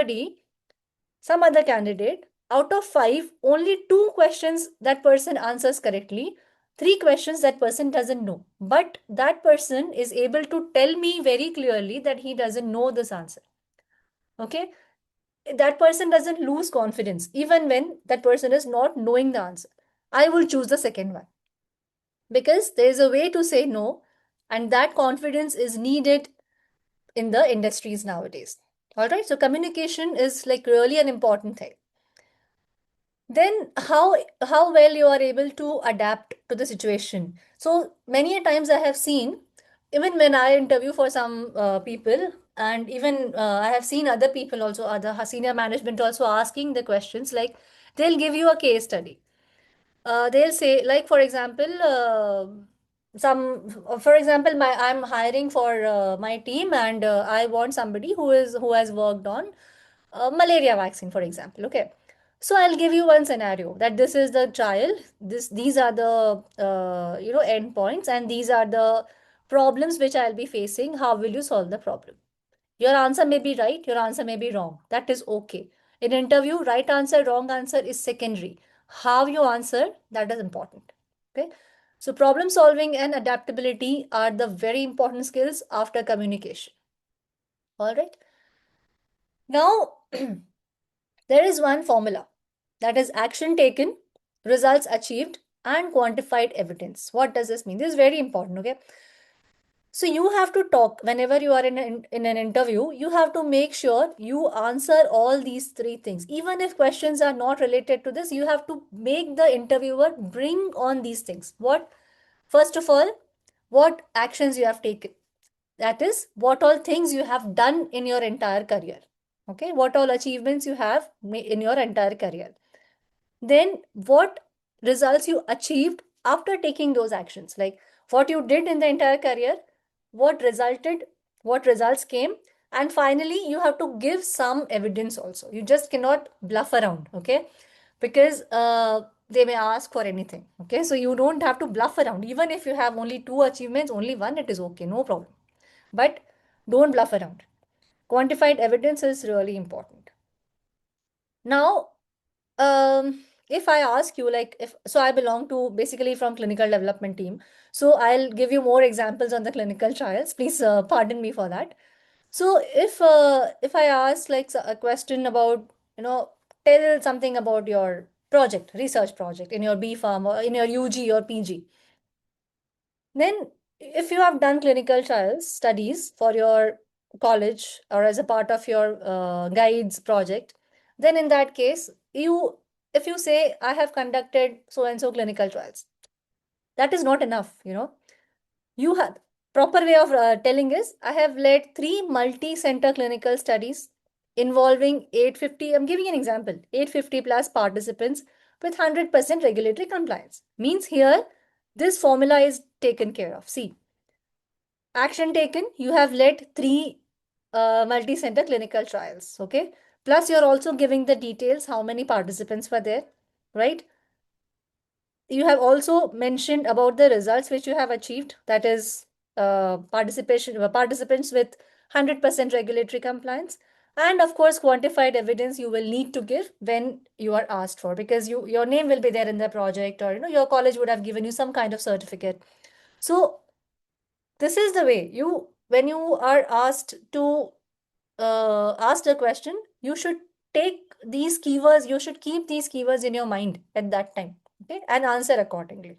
Speaker 11: other candidate, out of five only two questions that person answers correctly, three questions that person doesn't know, but that person is able to tell me very clearly that he doesn't know this answer. Okay, that person doesn't lose confidence even when that person is not knowing the answer. I will choose the second one because there is a way to say no, and that confidence is needed in the industries nowadays. All right, so communication is like really an important thing. Then how well you are able to adapt to the situation. So many a times I have seen, even when I interview for some people, and even I have seen other people also, other senior management also asking the questions, like they'll give you a case study. They'll say, like for example, for example, I'm hiring for my team, and I want somebody who has worked on malaria vaccine, for example. Okay, so I'll give you one scenario that this is the trial. These are the endpoints, and these are the problems which I'll be facing. How will you solve the problem? Your answer may be right, your answer may be wrong. That is okay. In interview, right answer, wrong answer is secondary. How you answer, that is important. Okay. So problem solving and adaptability are the very important skills after communication. All right. Now, there is one formula, that is action taken, results achieved, and quantified evidence. What does this mean? This is very important. Okay. So you have to talk whenever you are in an interview, you have to make sure you answer all these three things. Even if questions are not related to this, you have to make the interviewer bring on these things. What? First of all, what actions you have taken. That is, what all things you have done in your entire career. Okay, what all achievements you have in your entire career. Then what results you achieved after taking those actions, like what you did in the entire career, what resulted, what results came, and finally you have to give some evidence also. You just cannot bluff around. Okay, because they may ask for anything. Okay, so you don't have to bluff around. Even if you have only two achievements, only one, it is okay, no problem, but don't bluff around. Quantified evidence is really important. Now, if I ask you, like, if so, I belong to basically from clinical development team. So I'll give you more examples on the clinical trials. Please pardon me for that. So if I ask like a question about, tell something about your project, research project in your B Farm or in your UG or PG, then if you have done clinical trials studies for your college or as a part of your guides project, then in that case, if you say I have conducted so and so clinical trials, that is not enough. You have proper way of telling is I have led three multi-center clinical studies involving 850. I'm giving an example. 850 plus participants with 100% regulatory compliance. Means here this formula is taken care of. See, action taken, you have led three multi-center clinical trials. Okay. Plus, you're also giving the details how many participants were there, right? You have also mentioned about the results which you have achieved, that is participants with 100% regulatory compliance, and of course quantified evidence you will need to give when you are asked for, because your name will be there in the project, or your college would have given you some kind of certificate. So this is the way when you are asked to ask a question, you should take these keywords, you should keep these keywords in your mind at that time, okay, and answer accordingly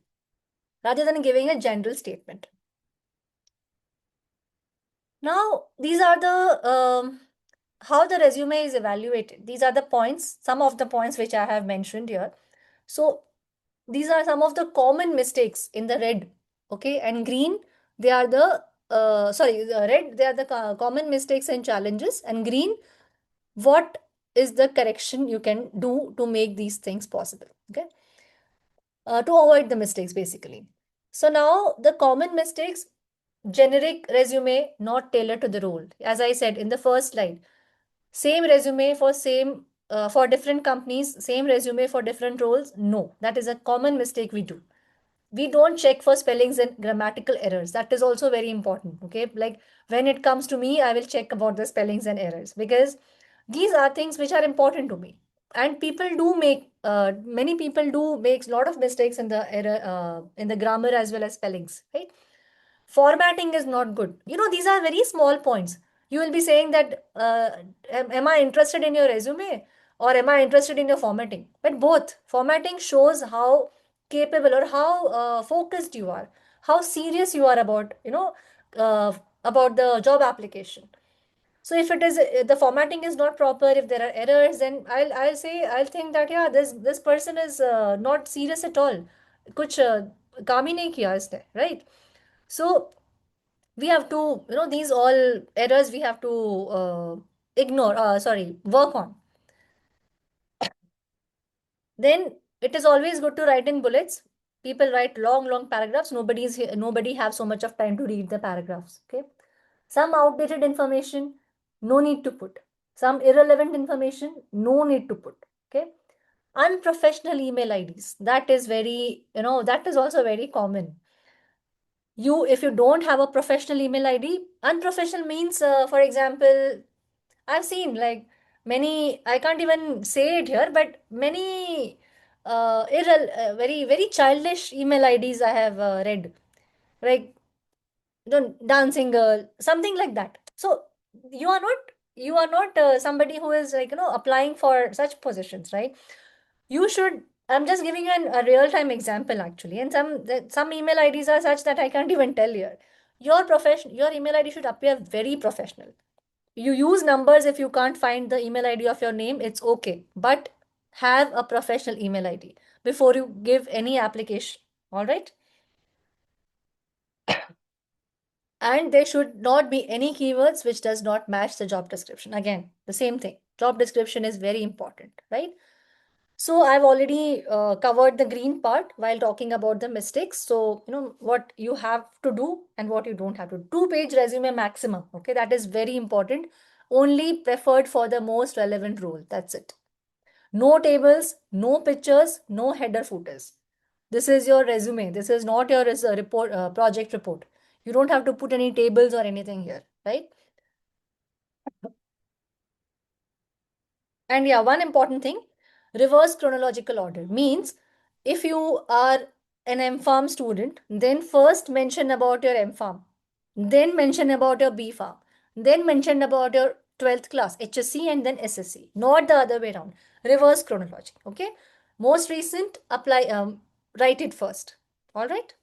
Speaker 11: rather than giving a general statement. Now, these are the how the resume is evaluated. These are the points, some of the points which I have mentioned here. So these are some of the common mistakes in the red, okay, and green. They are the the red. They are the common mistakes and challenges, and green. What is the correction you can do to make these things possible? Okay, to avoid the mistakes basically. So now the common mistakes: generic resume not tailored to the role. As I said in the first slide, same resume for same for different companies, same resume for different roles. No, that is a common mistake we do. We don't check for spellings and grammatical errors. That is also very important. Okay, like when it comes to me, I will check about the spellings and errors, because these are things which are important to me. And people do make many people do makes a lot of mistakes in the error in the grammar as well as spellings, right? Formatting is not good. These are very small points. You will be saying that, am I interested in your resume, or am I interested in your formatting? But both. Formatting shows how capable or how focused you are, how serious you are about, uh, about the job application. So if it is the formatting is not proper, if there are errors, then I'll think that, yeah, this person is not serious at all. कुछ काम ही नहीं किया इसने, right? So we have to, these all errors we have to ignore, work on. Then it is always good to write in bullets. People write long paragraphs. Nobody have so much of time to read the paragraphs. Okay, some outdated information, no need to put. Some irrelevant information, no need to put. Okay, unprofessional email IDs, that is very, that is also very common. If you don't have a professional email ID, unprofessional means, for example, I've seen like many, I can't even say it here, but many very, very childish email IDs I have read. Like the dancing girl, something like that. So you are not, somebody who is like, applying for such positions, right? You should, I'm just giving you a real-time example actually. And some email IDs are such that I can't even tell here. Your email ID should appear very professional. You use numbers if you can't find the email ID of your name, it's okay. But have a professional email ID before you give any application. All right. And there should not be any keywords which does not match the job description. Again, the same thing. Job description is very important, right? So I've already covered the green part while talking about the mistakes. So, what you have to do and what you don't have to do. 2-page resume maximum. Okay, that is very important. Only preferred for the most relevant role. That's it. No tables, no pictures, no header footers. This is your resume. This is not your report, project report. You don't have to put any tables or anything here, right? And yeah, one important thing, reverse chronological order means if you are an MPharm student, then first mention about your MPharm, then mention about your BPharm, then mention about your 12th class, HSC, and then SSC, not the other way around. Reverse chronology, okay? Most recent, write it first. All right?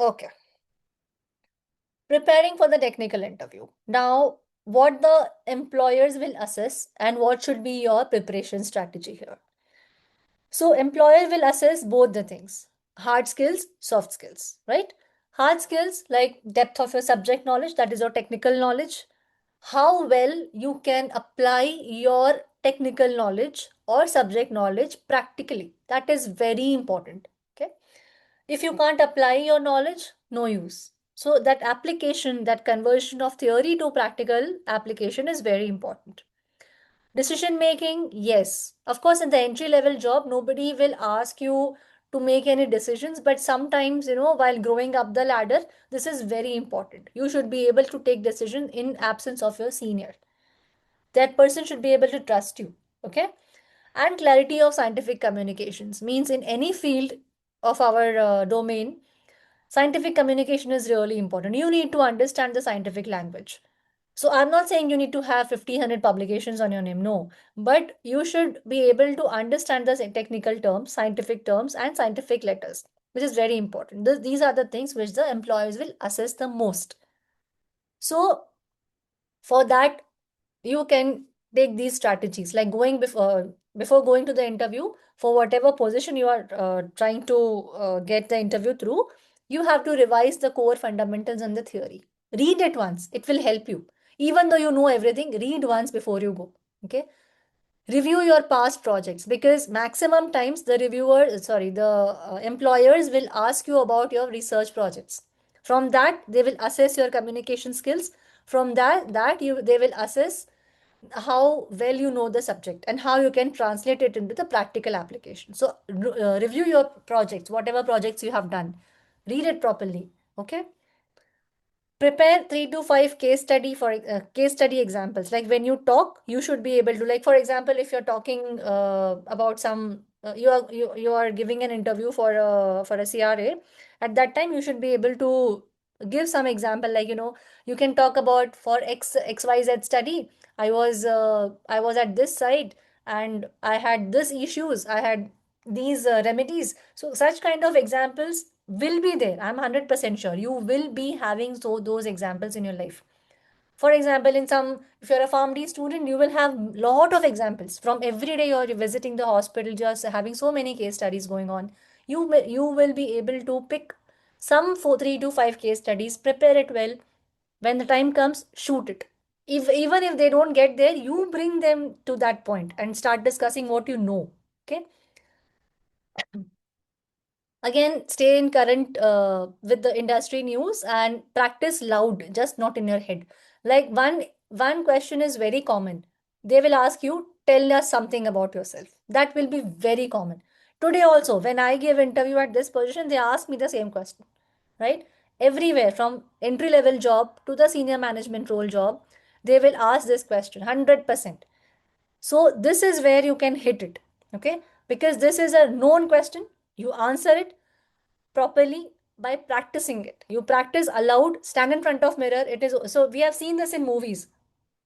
Speaker 11: Okay. Preparing for the technical interview. Now, what the employers will assess and what should be your preparation strategy here. So, employer will assess both the things, hard skills, soft skills, right? Hard skills like depth of your subject knowledge, that is your technical knowledge, how well you can apply your technical knowledge or subject knowledge practically. That is very important. Okay. If you can't apply your knowledge, no use. So that application, that conversion of theory to practical application is very important. Decision making, yes. Of course, in the entry level job, nobody will ask you to make any decisions, but sometimes, while growing up the ladder, this is very important. You should be able to take decision in absence of your senior. That person should be able to trust you. Okay. And clarity of scientific communications means in any field of our domain, scientific communication is really important. You need to understand the scientific language. So I'm not saying you need to have 1,500 publications on your name, no. But you should be able to understand the technical terms, scientific terms, and scientific letters. which is very important. These are the things which the employers will assess the most. So for that, you can take these strategies, like going before going to the interview, for whatever position you are trying to get the interview through, you have to revise the core fundamentals and the theory. Read it once, it will help you. Even though you know everything, read once before you go. Okay. Review your past projects, because maximum times the employers will ask you about your research projects. From that, they will assess your communication skills. From they will assess how well you know the subject and how you can translate it into the practical application. So review your projects, whatever projects you have done, read it properly. Okay. Prepare 3 to 5 case study examples. Like when you talk, you should be able to, like for example, if you're talking about some you are giving an interview for a CRA. At that time, you should be able to give some example, like you can talk about, for XYZ study, I was at this site and I had this issues, I had these remedies. So such kind of examples will be there. I'm 100% sure you will be having those examples in your life. For example, if you're a PharmD student, you will have lot of examples from every day you're visiting the hospital, just having so many case studies going on. You will be able to pick some 3 to 5 case studies, prepare it well. When the time comes, shoot it. Even if they don't get there, you bring them to that point and start discussing what you know. Okay. Again, stay in current with the industry news and practice loud, just not in your head. Like one question is very common. They will ask you, tell us something about yourself. That will be very common. Today also, when I gave interview at this position, they asked me the same question, right? Everywhere, from entry level job to the senior management role job, they will ask this question 100%. So this is where you can hit it. Okay. Because this is a known question. You answer it properly by practicing it. You practice aloud, stand in front of mirror. It is so we have seen this in movies.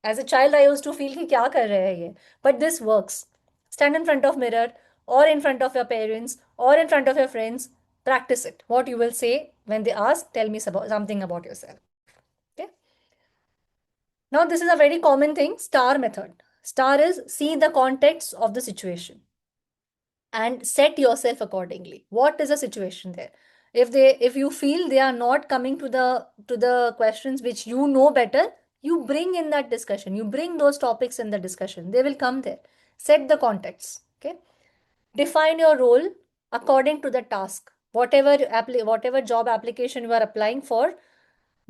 Speaker 11: As a child, I used to feel कि क्या कर रहे हैं ये? But this works. Stand in front of mirror, or in front of your parents, or in front of your friends. Practice it. What you will say when they ask, tell me something about yourself. Okay. Now this is a very common thing. STAR method. STAR is see the context of the situation and set yourself accordingly. What is the situation there? If you feel they are not coming to the questions which you know better, you bring in that discussion, you bring those topics in the discussion, they will come there. Set the context. Okay. Define your role according to the task. Whatever job application you are applying for,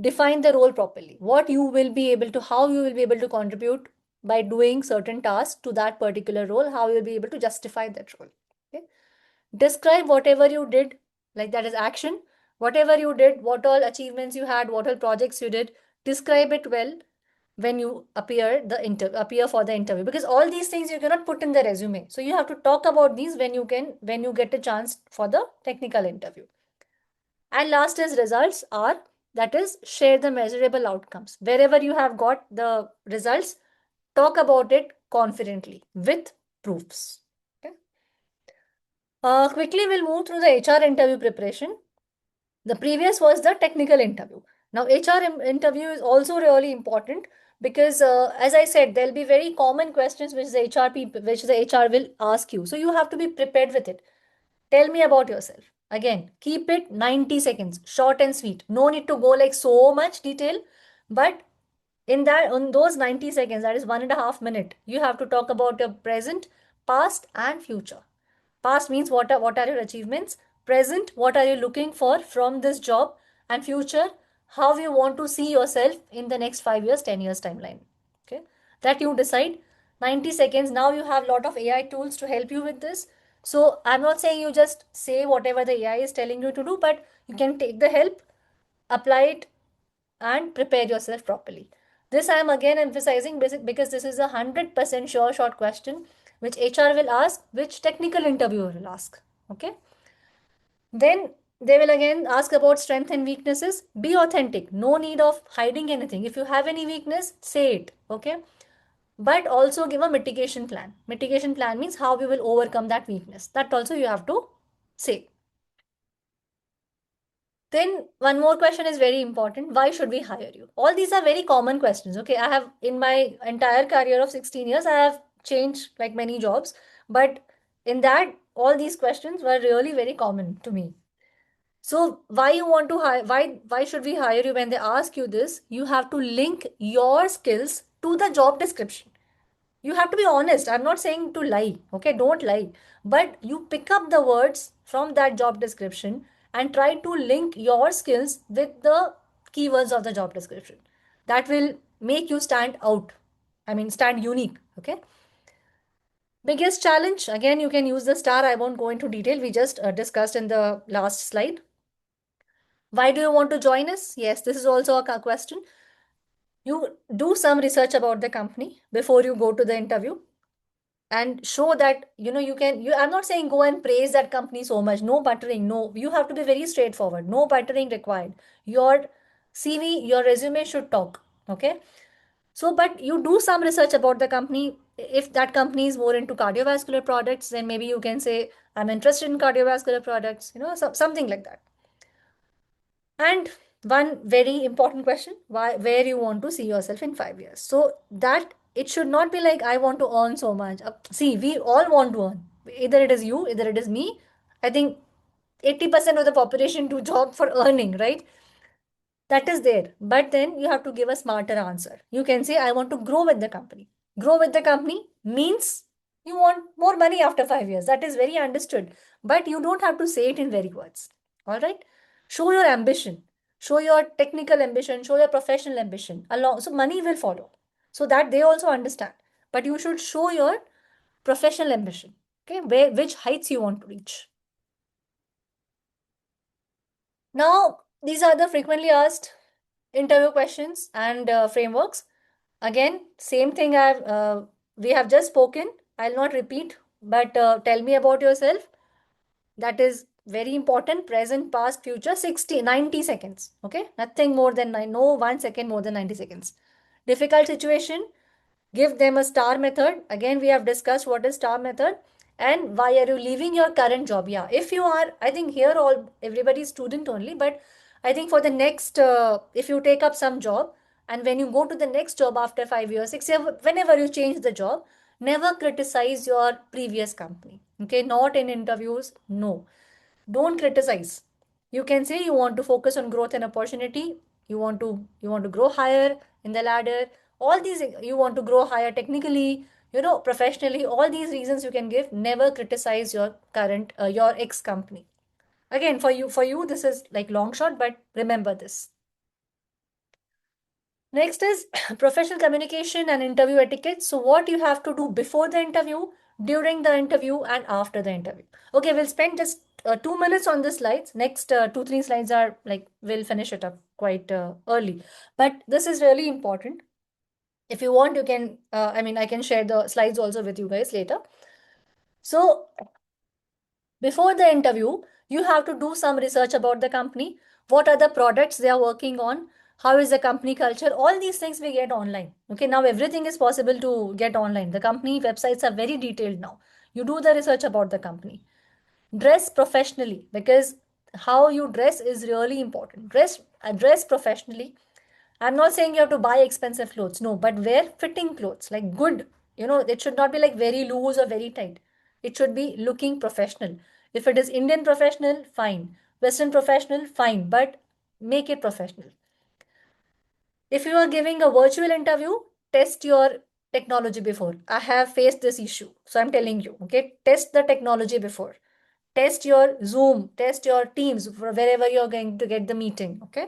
Speaker 11: define the role properly. What you will be able to How you will be able to contribute by doing certain tasks to that particular role, how you will be able to justify that role. Okay. Describe whatever you did, like that is action. Whatever you did, what all achievements you had, what all projects you did, describe it well when you appear for the interview, because all these things you cannot put in the resume. So you have to talk about these when you get a chance for the technical interview. And last is results are, that is, share the measurable outcomes. Wherever you have got the results, talk about it confidently with proofs. Okay. Quickly, we'll move through the HR interview preparation. The previous was the technical interview. Now, interview is also really important because, as I said, there'll be very common questions which the HR will ask you. So you have to be prepared with it. Tell me about yourself. Again, keep it 90 seconds, short and sweet. No need to go like so much detail, but on those 90 seconds, that is 1.5 minutes, you have to talk about your present, past, and future. Past means what are your achievements? Present, what are you looking for from this job? And future, how you want to see yourself in the next 5 years, 10 years timeline. Okay, that you decide. 90 seconds. Now you have a lot of AI tools to help you with this. So I'm not saying you just say whatever the AI is telling you to do, but you can take the help, apply it, and prepare yourself properly. This I am again emphasizing because this is 100% sure short question which HR will ask, which technical interviewer will ask. Okay. Then they will again ask about strength and weaknesses. Be authentic. No need of hiding anything. If you have any weakness, say it. Okay. But also give a mitigation plan. Mitigation plan means how we will overcome that weakness. That also you have to say. Then one more question is very important. Why should we hire you? All these are very common questions. Okay, I have in my entire career of 16 years, I have changed like many jobs, but in that, all these questions were really very common to me. So why you want to hire? Why should we hire you? When they ask you this, you have to link your skills to the job description. You have to be honest. I'm not saying to lie. Okay, don't lie. But you pick up the words from that job description and try to link your skills with the keywords of the job description. That will make you stand out. I mean, stand unique. Okay. Biggest challenge, again, you can use the star. I won't go into detail. We just discussed in the last slide. Why do you want to join us? Yes, this is also a question. You do some research about the company before you go to the interview and show that I'm not saying go and praise that company so much. No buttering. No, you have to be very straightforward. No buttering required. Your CV, your resume should talk. Okay. So, but you do some research about the company. If that company is more into cardiovascular products, then maybe you can say, I'm interested in cardiovascular products, something like that. And one very important question, where you want to see yourself in 5 years. So that it should not be like, I want to earn so much. See, we all want to earn. Either it is you, either it is me. I think 80% of the population do job for earning, right? That is there. But then you have to give a smarter answer. You can say, I want to grow with the company. Grow with the company means you want more money after 5 years. That is very understood. But you don't have to say it in very words. All right? Show your ambition. Show your technical ambition. Show your professional ambition. Along, so money will follow. So that they also understand. But you should show your professional ambition. Okay, which heights you want to reach. Now, these are the frequently asked interview questions and frameworks. Again, same thing we have just spoken. I'll not repeat, but tell me about yourself. That is very important. Present, past, future, 60, 90 seconds. Okay, nothing more than no 1 second more than 90 seconds. Difficult situation, give them a star method. Again, we have discussed what is star method and why are you leaving your current job. Yeah, if you are, I think here all everybody is student only, but I think for the next if you take up some job and when you go to the next job after 5 years 6 years, whenever you change the job, never criticize your previous company. Okay, not in interviews. No, don't criticize. You can say you want to focus on growth and opportunity. You want to grow higher in the ladder. All these, you want to grow higher technically, professionally. All these reasons you can give. Never criticize your current your ex company. Again, for you this is like long shot, but remember this. Next is professional communication and interview etiquette. So what you have to do before the interview, during the interview, and after the interview. Okay, we'll spend just 2 minutes on the slides. Next 2-3 slides are like, we'll finish it up quite early. But this is really important. If you want, you can, I can share the slides also with you guys later. So before the interview, you have to do some research about the company. What are the products they are working on? How is the company culture? All these things we get online. Okay, now everything is possible to get online. The company websites are very detailed now. You do the research about the company. Dress professionally, because how you dress is really important. Dress professionally. I'm not saying you have to buy expensive clothes, no, but wear fitting clothes, like good. It should not be like very loose or very tight. It should be looking professional. If it is Indian professional, fine. Western professional, fine, but make it professional. If you are giving a virtual interview, test your technology before. I have faced this issue, so I'm telling you, okay? Test the technology before. Test your Zoom, test your Teams, wherever you're going to get the meeting, okay?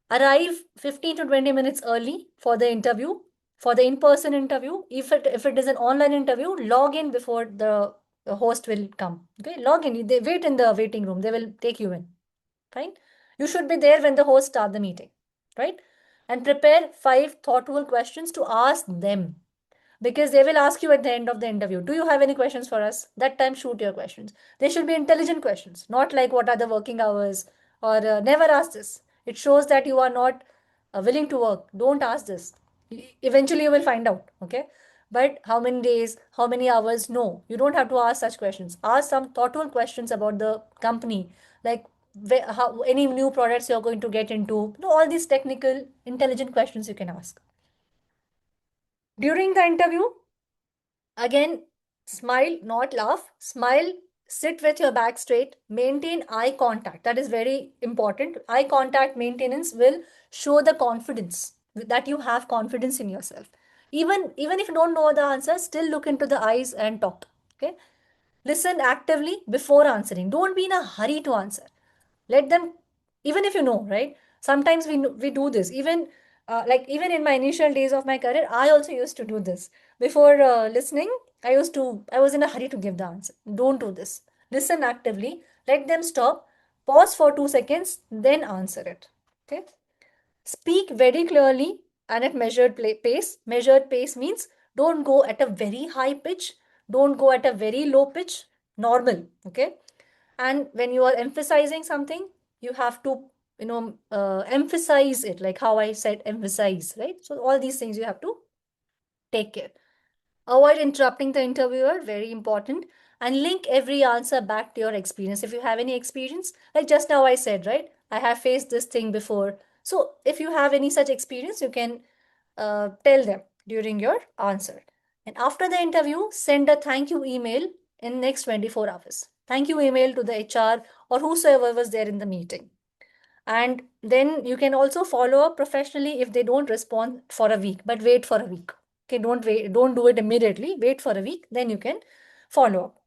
Speaker 11: Arrive 15 to 20 minutes early for the interview, for the in-person interview. If it is an online interview, log in before the host will come. Okay, log in. They wait in the waiting room. They will take you in. Fine. You should be there when the host start the meeting, right? And prepare 5 thoughtful questions to ask them, because they will ask you at the end of the interview, do you have any questions for us? That time, shoot your questions. They should be intelligent questions, not like what are the working hours, or never ask this. It shows that you are not willing to work. Don't ask this. Eventually you will find out. Okay, but how many days, how many hours? No, you don't have to ask such questions. Ask some thoughtful questions about the company, like any new products you're going to get into. All these technical, intelligent questions you can ask. During the interview, again, smile, not laugh. Smile, sit with your back straight, maintain eye contact. That is very important. Eye contact maintenance will show the confidence that you have confidence in yourself. Even if you don't know the answer, still look into the eyes and talk. Okay. Listen actively before answering. Don't be in a hurry to answer. Let them, even if you know, right? Sometimes we do this. Even in my initial days of my career, I also used to do this. Before listening, I was in a hurry to give the answer. Don't do this. Listen actively. Let them stop. Pause for 2 seconds, then answer it. Okay. Speak very clearly and at measured pace. Measured pace means don't go at a very high pitch, don't go at a very low pitch, normal. Okay. And when you are emphasizing something, you have to, emphasize it, like how I said, emphasize, right? So, all these things you have to take care. Avoid interrupting the interviewer, very important. And link every answer back to your experience. If you have any experience, like just now I said, right? I have faced this thing before. So if you have any such experience, you can tell them during your answer. And after the interview, send a thank you email in next 24 hours. Thank you email to the HR or whosoever was there in the meeting. And then you can also follow up professionally if they don't respond for a week, but wait for a week. Okay, don't do it immediately. Wait for a week, then you can follow up.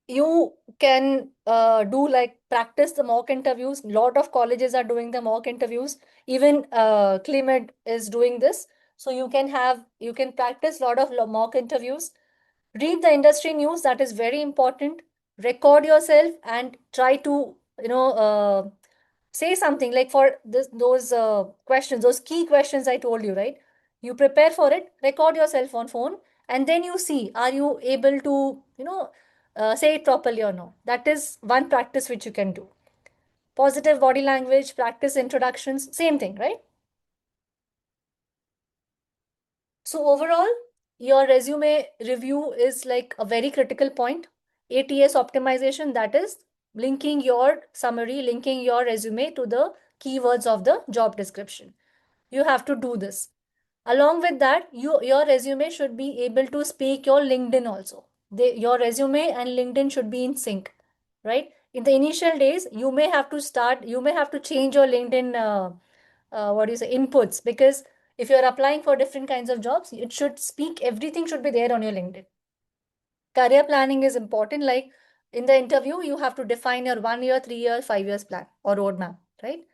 Speaker 11: You can do like practice the mock interviews. Lot of colleges are doing the mock interviews. Even Climate is doing this. So you can practice lot of mock interviews. Read the industry news, that is very important. Record yourself and try to, say something like for those questions, those key questions I told you, right? You prepare for it, record yourself on phone, and then you see, are you able to, say it properly or no? That is one practice which you can do. Positive body language, practice introductions, same thing, right? So overall, your resume review is like a very critical point. ATS optimization, that is linking your summary, linking your resume to the keywords of the job description. You have to do this. Along with that, your resume should be able to speak your LinkedIn also. Your resume and LinkedIn should be in sync, right? In the initial days, you may have to change your LinkedIn, what do you say, inputs, because if you're applying for different kinds of jobs, it should speak, everything should be there on your LinkedIn. Career planning is important. Like in the interview, you have to define your 1 year, 3 year, 5 years plan or roadmap, right?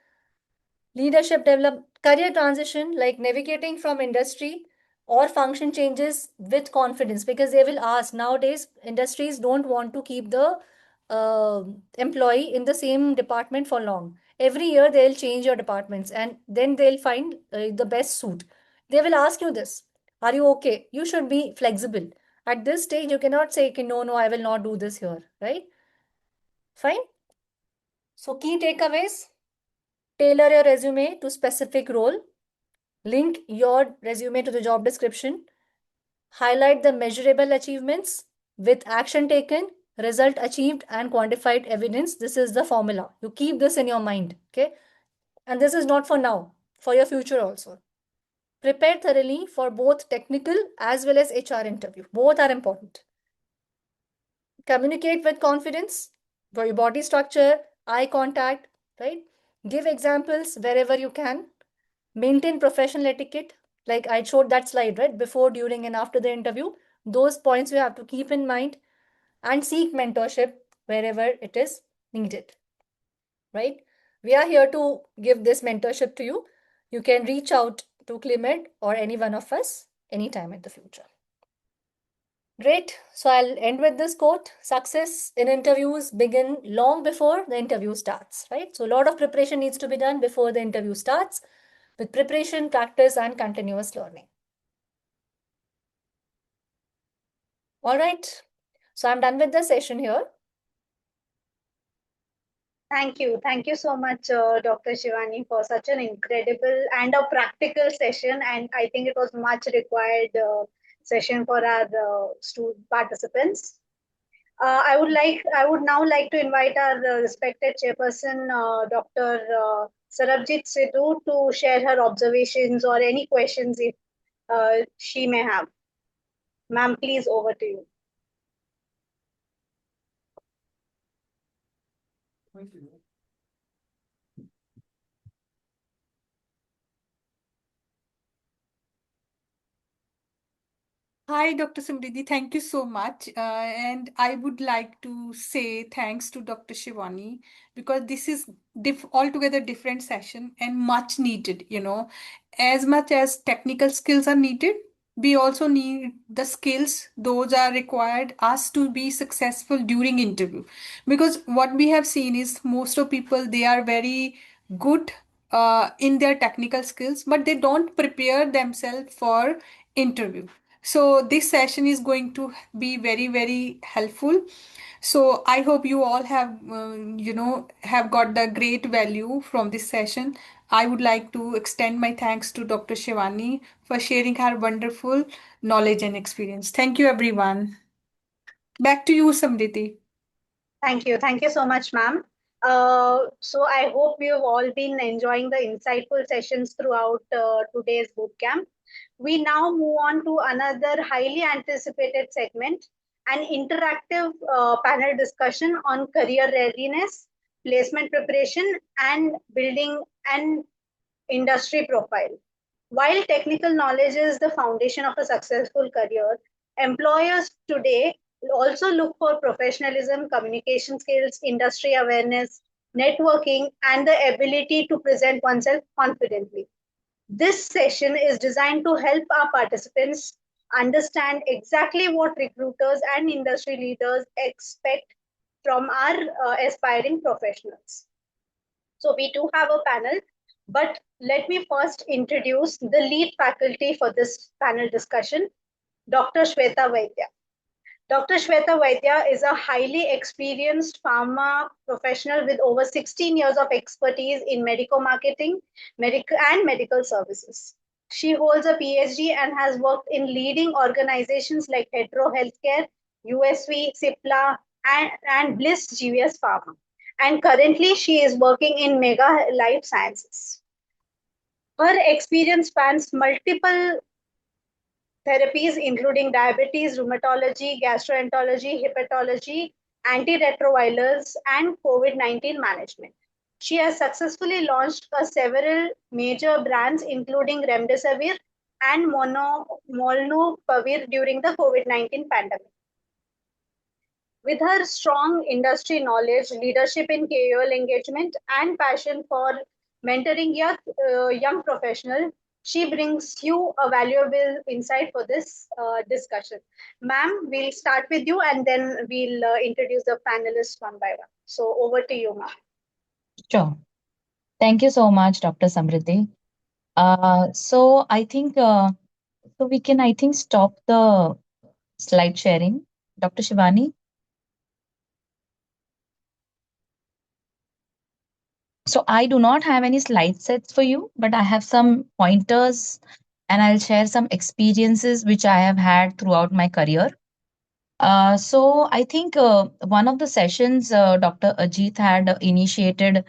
Speaker 11: Leadership develop, career transition, like navigating from industry or function changes with confidence, because they will ask, nowadays industries don't want to keep the employee in the same department for long. Every year they'll change your departments and then they'll find the best suit. They will ask you this, are you okay? You should be flexible. At this stage you cannot say, okay, no, I will not do this here, right? Fine. So key takeaways: tailor your resume to specific role, link your resume to the job description, highlight the measurable achievements with action taken, result achieved, and quantified evidence. This is the formula. You keep this in your mind, okay? And this is not for now, for your future also. Prepare thoroughly for both technical as well as HR interview. Both are important. Communicate with confidence for your body structure, eye contact, right? Give examples wherever you can. Maintain professional etiquette. Like I showed that slide, right? Before, during, and after the interview. Those points you have to keep in mind, and seek mentorship wherever it is needed, right? We are here to give this mentorship to you. You can reach out to Clement or any one of us anytime in the future. Great. So I'll end with this quote: success in interviews begin long before the interview starts, right? So a lot of preparation needs to be done before the interview starts, with preparation, practice, and continuous learning. All right. So I'm done with the session here.
Speaker 6: Thank you. Thank you so much, Dr. Shivani, for such an incredible and a practical session. And I think it was much required session for our student participants. I would now like to invite our respected chairperson, Dr. Sarabjit Sidhu, to share her observations or any questions if she may have. Ma'am, please, over to you.
Speaker 9: Hi, Dr. Samriddhi. Thank you so much. And I would like to say thanks to Dr. Shivani because this is altogether different session and much needed, As much as technical skills are needed, we also need the skills those are required us to be successful during interview. Because what we have seen is most of people, they are very good in their technical skills, but they don't prepare themselves for interview. So this session is going to be very, very helpful. So I hope you all have got the great value from this session. I would like to extend my thanks to Dr. Shivani for sharing her wonderful knowledge and experience. Thank you, everyone. Back to you, Samriti.
Speaker 6: Thank you. Thank you so much, ma'am. So I hope you've all been enjoying the insightful sessions throughout today's bootcamp. We now move on to another highly anticipated segment, an interactive panel discussion on career readiness, placement preparation, and building an industry profile. While technical knowledge is the foundation of a successful career, employers today also look for professionalism, communication skills, industry awareness, networking, and the ability to present oneself confidently. This session is designed to help our participants understand exactly what recruiters and industry leaders expect from our aspiring professionals. So we do have a panel, but let me first introduce the lead faculty for this panel discussion, Dr. Shweta Vaidya. Dr. Shweta Vaidya is a highly experienced pharma professional with over 16 years of expertise in medical marketing and medical services. She holds a PhD and has worked in leading organizations like Hetero Healthcare, USV, Cipla, and Bliss GVS Pharma. And currently, she is working in Mega Life Sciences. Her experience spans multiple therapies including diabetes, rheumatology, gastroenterology, hepatology, antiretrovirals, and COVID 19 management. She has successfully launched several major brands, including Remdesivir and Molnupiravir during the COVID 19 pandemic. With her strong industry knowledge, leadership in KOL engagement, and passion for mentoring young professionals, she brings you a valuable insight for this discussion. Ma'am, we'll start with you and then we'll introduce the panelists one by one. So over to you, ma'am.
Speaker 13: Sure. Thank you so much, Dr. Samriddhi. So I think so we can, I think, stop the slide sharing. Dr. Shivani. So I do not have any slide sets for you, but I have some pointers and I'll share some experiences which I have had throughout my career. So I think one of the sessions Dr. Ajit had initiated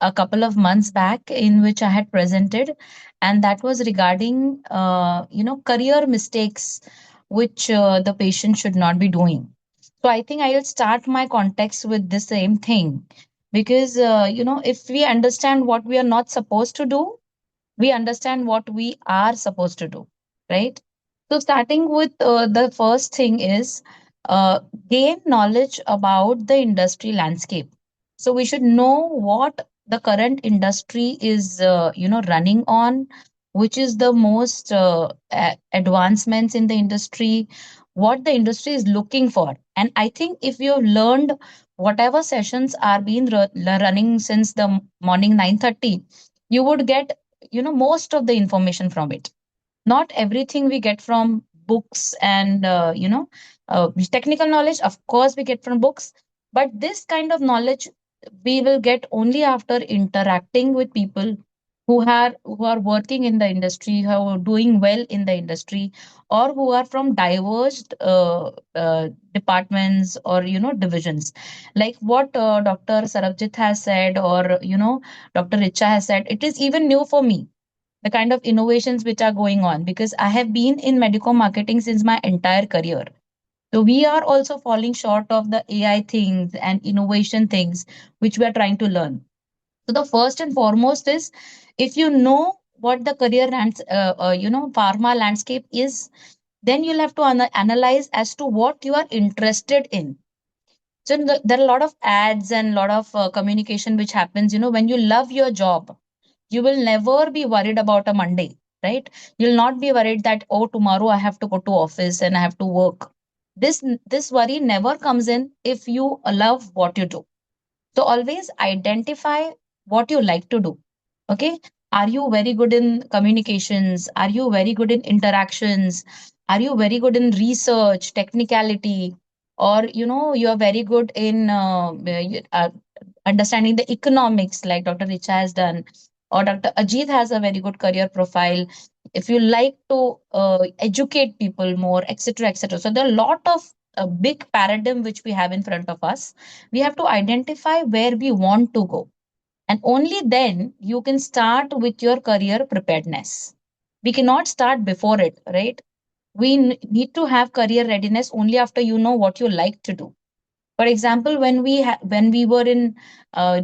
Speaker 13: a couple of months back in which I had presented, and that was regarding career mistakes which the patient should not be doing. So I think I'll start my context with the same thing because if we understand what we are not supposed to do, we understand what we are supposed to do, right? So starting with the first thing is uh, gain knowledge about the industry landscape. So we should know what the current industry is running on, which is the most advancements in the industry, what the industry is looking for. And I think if you have learned whatever sessions are being running since the morning 9:30, you would get most of the information from it. Not everything we get from books and technical knowledge, of course we get from books, but this kind of knowledge we will get only after interacting with people who are working in the industry, who are doing well in the industry, or who are from diverged departments or divisions, like what Dr. Sarabjit has said, or Dr. Richa has said. It is even new for me, the kind of innovations which are going on, because I have been in medical marketing since my entire career. So we are also falling short of the AI things and innovation things which we are trying to learn. So the first and foremost is, if you know what the pharma landscape is, then you'll have to analyze as to what you are interested in. So there are a lot of ads and a lot of communication which happens. When you love your job, you will never be worried about a Monday, right? You'll not be worried that, oh, tomorrow I have to go to office and I have to work. This worry never comes in if you love what you do. So always identify what you like to do. Okay. Are you very good in communications? Are you very good in interactions? Are you very good in research, technicality? Or, you are very good in understanding the economics, like Dr. Richa has done, or Dr. Ajit has a very good career profile. If you like to educate people more, etc., etc. So there are a lot of a big paradigm which we have in front of us. We have to identify where we want to go, and only then you can start with your career preparedness. We cannot start before it, right? We need to have career readiness only after you know what you like to do. For example, when we were in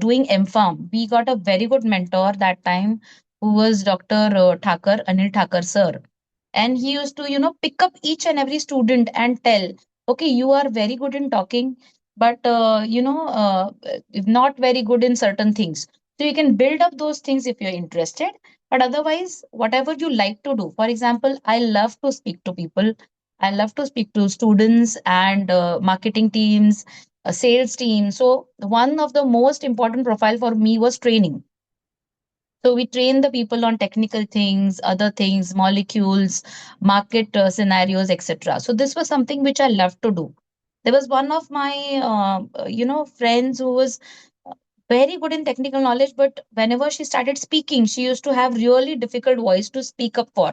Speaker 13: doing MPharm, we got a very good mentor that time, who was Dr. Thakur, Anil Thakur sir. And he used to, pick up each and every student and tell, okay, you are very good in talking, but not very good in certain things. So you can build up those things if you're interested. But otherwise, whatever you like to do. For example, I love to speak to people. I love to speak to students and marketing teams, sales team. So one of the most important profile for me was training. So we train the people on technical things, other things, molecules, market scenarios, etc. So this was something which I love to do. There was one of my friends who was very good in technical knowledge, but whenever she started speaking, she used to have really difficult voice to speak up for.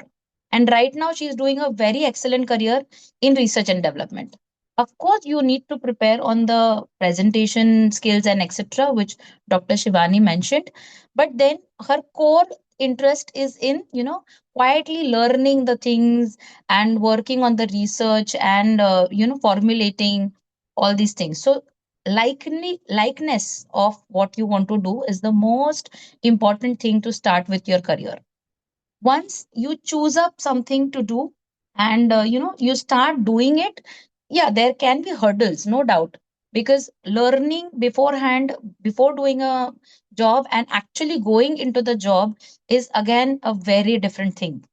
Speaker 13: And right now, she is doing a very excellent career in research and development. Of course, you need to prepare on the presentation skills and etc., which Dr. Shivani mentioned. But then her core interest is in, quietly learning the things and working on the research and, formulating all these things. So likeness of what you want to do is the most important thing to start with your career. Once you choose up something to do and you start doing it, yeah, there can be hurdles, no doubt, because learning beforehand, before doing a job and actually going into the job, is again a very different thing.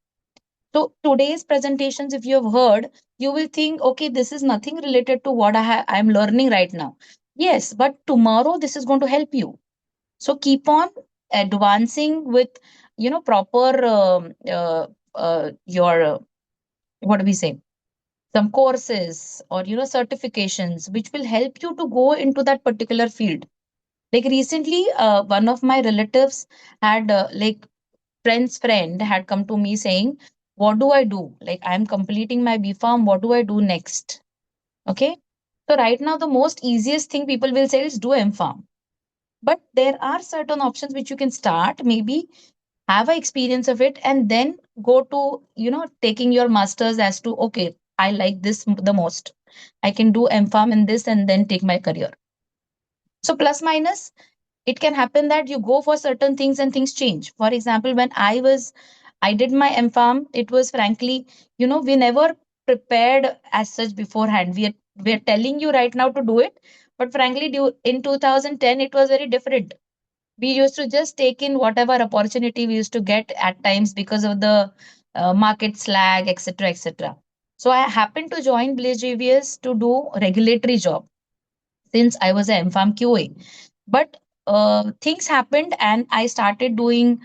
Speaker 13: So today's presentations, if you have heard, you will think, okay, this is nothing related to what I'm learning right now. Yes, but tomorrow this is going to help you. So keep on advancing with, proper your what do we say? Some courses or certifications which will help you to go into that particular field. Like recently, one of my relatives had like friend's friend had come to me saying, what do I do? Like, I'm completing my B Farm. What do I do next? Okay. So right now, the most easiest thing people will say is do M Farm. But there are certain options which you can start, maybe have a experience of it, and then go to, taking your masters as to, okay, I like this the most. I can do M Farm in this and then take my career. So plus minus, it can happen that you go for certain things and things change. For example, when I did my MPharm, it was frankly, we never prepared as such beforehand. We are telling you right now to do it, but frankly, in 2010, it was very different. We used to just take in whatever opportunity we used to get at times because of the market slag, etc., etc. So I happened to join Blaze GVS to do regulatory job since I was a MPharm QA. But things happened and I started doing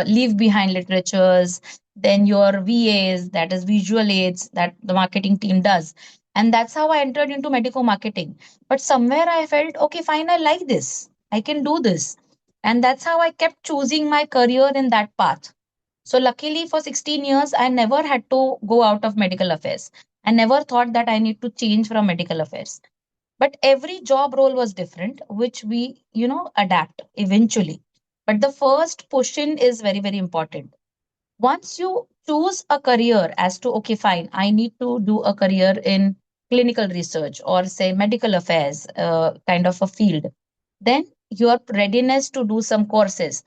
Speaker 13: leave behind literatures, then your VAs, that is visual aids, that the marketing team does. And that's how I entered into medical marketing. But somewhere I felt, okay, fine, I like this. I can do this. And that's how I kept choosing my career in that path. So luckily for 16 years, I never had to go out of medical affairs. I never thought that I need to change from medical affairs. But every job role was different, which we, adapt eventually. But the first push-in is very, very important. Once you choose a career as to, okay, fine, I need to do a career in clinical research or say medical affairs, kind of a field, then your readiness to do some courses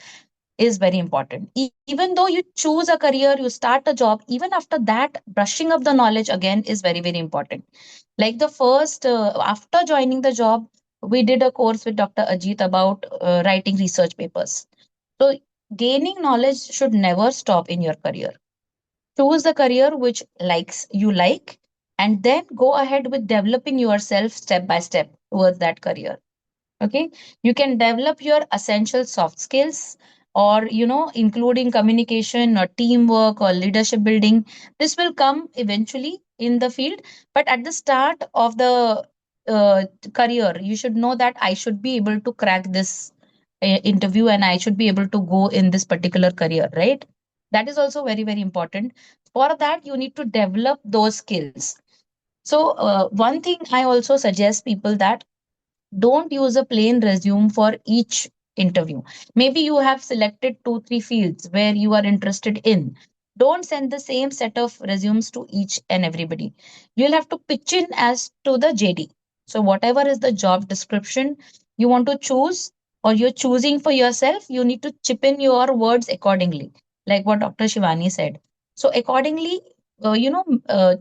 Speaker 13: is very important. Even though you choose a career, you start a job, even after that, brushing up the knowledge again is very, very important. Like the first, after joining the job, we did a course with Dr. Ajit about writing research papers. So, gaining knowledge should never stop in your career. Choose the career which likes you like, and then go ahead with developing yourself step by step towards that career. Okay, you can develop your essential soft skills, or including communication or teamwork or leadership building. This will come eventually in the field, but at the start of the uh, career, you should know that I should be able to crack this interview, and I should be able to go in this particular career, right? That is also very, very important. For that, you need to develop those skills. So one thing I also suggest people that don't use a plain resume for each interview. Maybe you have selected two, three fields where you are interested in. Don't send the same set of resumes to each and everybody. You'll have to pitch in as to the JD. So, whatever is the job description you want to choose or you're choosing for yourself, you need to chip in your words accordingly, like what Dr. Shivani said. So, accordingly,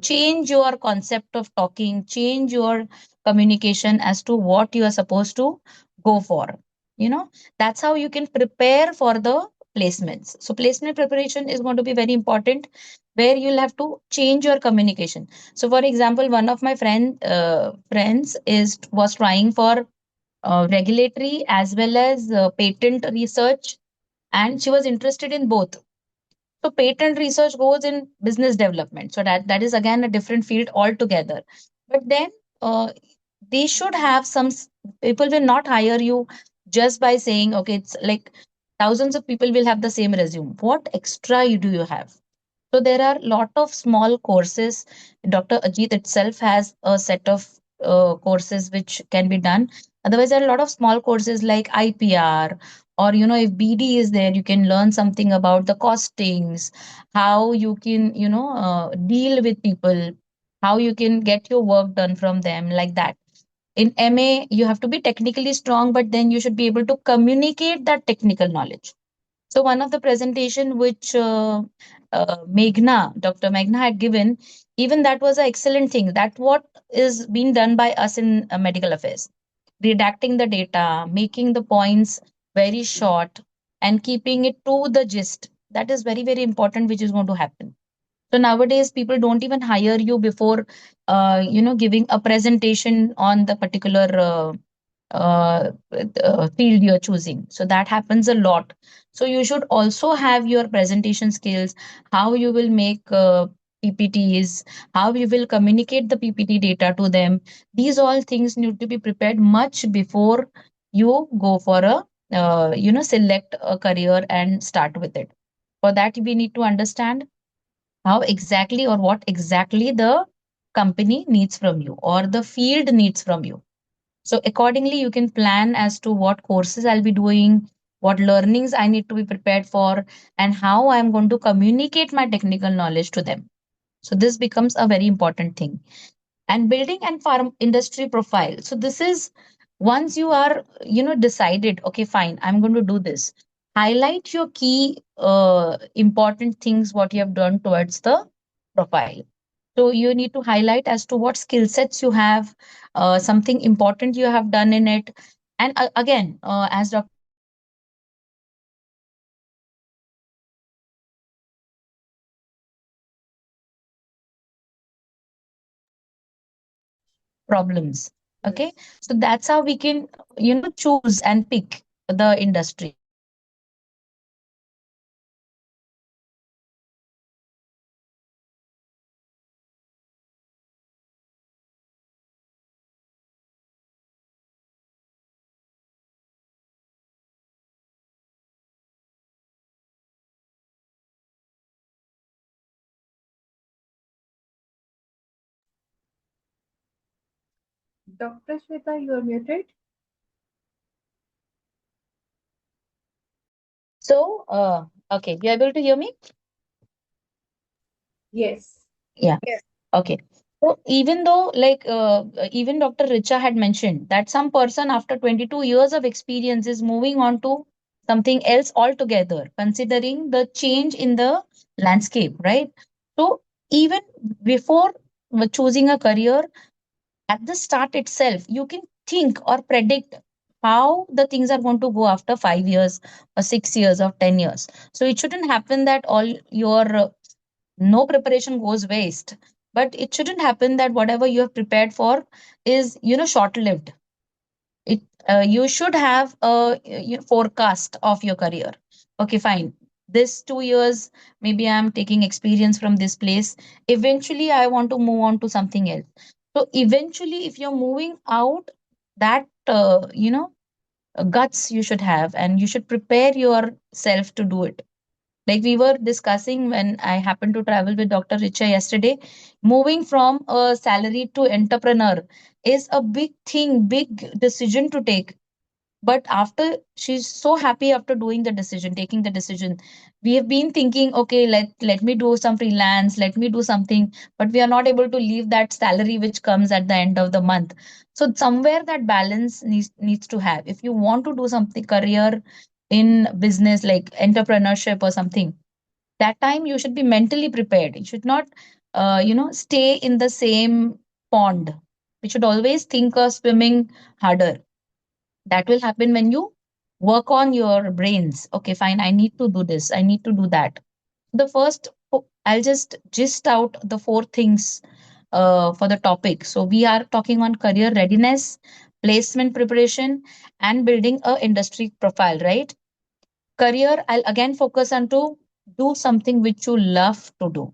Speaker 13: change your concept of talking, change your communication as to what you are supposed to go for. you know that's how you can prepare for the placements. So placement preparation is going to be very important, where you'll have to change your communication. So for example, one of my friends is was trying for regulatory as well as patent research, and she was interested in both. So patent research goes in business development. So that is again a different field altogether. But then they should have people will not hire you just by saying, okay, it's like thousands of people will have the same resume. What extra you do you have? So there are lot of small courses. Dr. Ajit itself has a set of courses which can be done. Otherwise, there are a lot of small courses like IPR, or if BD is there, you can learn something about the costings, how you can deal with people, how you can get your work done from them, like that. In MA, you have to be technically strong, but then you should be able to communicate that technical knowledge. So one of the presentation which Dr. Meghna had given, even that was an excellent thing. That what is being done by us in medical affairs, redacting the data, making the points very short, and keeping it to the gist. That is very, very important, which is going to happen. So nowadays, people don't even hire you before, giving a presentation on the particular field you're choosing. So that happens a lot. So you should also have your presentation skills, how you will make PPTs, how you will communicate the PPT data to them. These all things need to be prepared much before you go for a, select a career and start with it. For that, we need to understand how exactly or what exactly the company needs from you or the field needs from you. So accordingly, you can plan as to what courses I'll be doing, what learnings I need to be prepared for, and how I'm going to communicate my technical knowledge to them. So this becomes a very important thing. And building and farm industry profile. So this is once you are, decided, okay, fine, I'm going to do this. Highlight your key important things what you have done towards the profile. So you need to highlight as to what skill sets you have, something important you have done in it. And again, as Dr. Meghna said, highlight problems. Okay, so that's how we can, choose and pick the industry.
Speaker 12: Dr. Shweta, you are muted.
Speaker 13: So, okay, you able to hear me?
Speaker 12: Yes.
Speaker 13: Yeah. Yes. Okay. So even though, like, even Dr. Richa had mentioned that some person after 22 years of experience is moving on to something else altogether, considering the change in the landscape, right? So even before choosing a career, at the start itself, you can think or predict how the things are going to go after 5 years or 6 years or 10 years. So it shouldn't happen that all your no preparation goes waste, but it shouldn't happen that whatever you have prepared for is short lived. It You should have a forecast of your career. Okay, fine, this 2 years maybe I'm taking experience from this place, eventually I want to move on to something else. So eventually if you're moving out, that guts you should have, and you should prepare yourself to do it. Like we were discussing when I happened to travel with Dr. Richa yesterday, moving from a salary to entrepreneur is a big thing, big decision to take. But after she's so happy after doing the decision, taking the decision, we have been thinking, okay, let me do some freelance, let me do something, but we are not able to leave that salary which comes at the end of the month. So somewhere that balance needs to have. If you want to do something career in business like entrepreneurship or something, that time you should be mentally prepared. You should not stay in the same pond. We should always think of swimming harder. That will happen when you work on your brains. Okay, fine, I need to do this, I need to do that. The first, I'll just gist out the four things for the topic. So we are talking on career readiness, placement preparation, and building a industry profile, right? Career, I'll again focus on to do something which you love to do.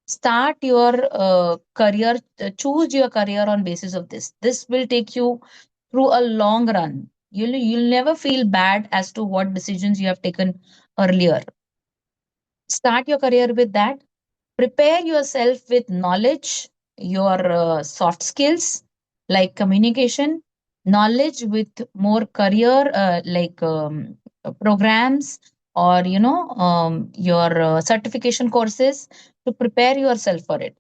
Speaker 13: Start your career, choose your career on basis of this will take you through a long run. You'll never feel bad as to what decisions you have taken earlier. Start your career with that. Prepare yourself with knowledge, your soft skills like communication, knowledge with more career programs, or your certification courses to prepare yourself for it.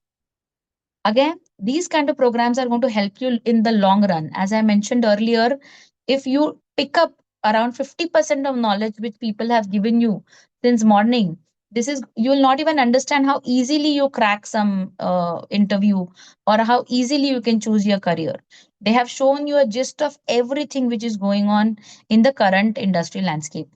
Speaker 13: Again, these kind of programs are going to help you in the long run. As I mentioned earlier, if you pick up around 50% of knowledge which people have given you since morning, this is, you will not even understand how easily you crack some interview, or how easily you can choose your career. They have shown you a gist of everything which is going on in the current industry landscape.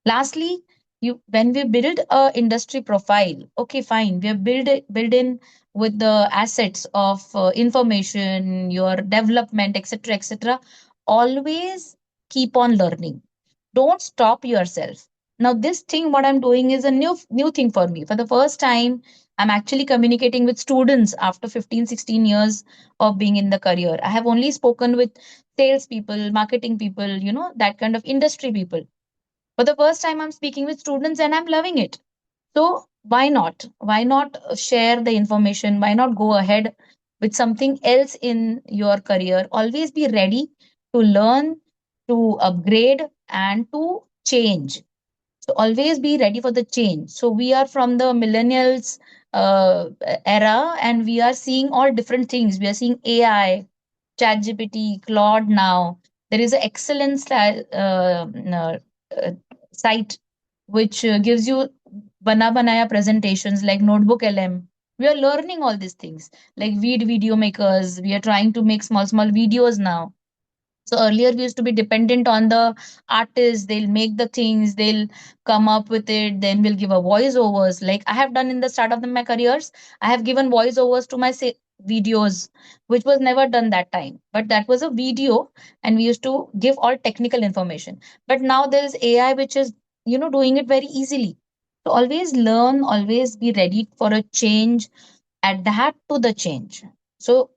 Speaker 13: Lastly, you when we build a industry profile, okay, fine, we have build in with the assets of information, your development, etc., etc. Always keep on learning. Don't stop yourself. Now, this thing, what I'm doing is a new thing for me. For the first time, I'm actually communicating with students after 15, 16 years of being in the career. I have only spoken with sales people, marketing people, that kind of industry people. For the first time, I'm speaking with students and I'm loving it. So why not? Why not share the information? Why not go ahead with something else in your career? Always be ready to learn, to upgrade, and to change. So always be ready for the change. So we are from the millennials era, and we are seeing all different things. We are seeing AI, ChatGPT, Claude now. There is an excellent uh, site which gives you bana banaya presentations like Notebook LM. We are learning all these things like video makers. We are trying to make small videos now. So earlier we used to be dependent on the artists. They'll make the things, they'll come up with it, then we'll give a voiceovers. Like I have done in the start of my careers, I have given voiceovers to my videos, which was never done that time. But that was a video, and we used to give all technical information. But now there is AI, which is doing it very easily. So always learn, always be ready for a change, adapt to the change. So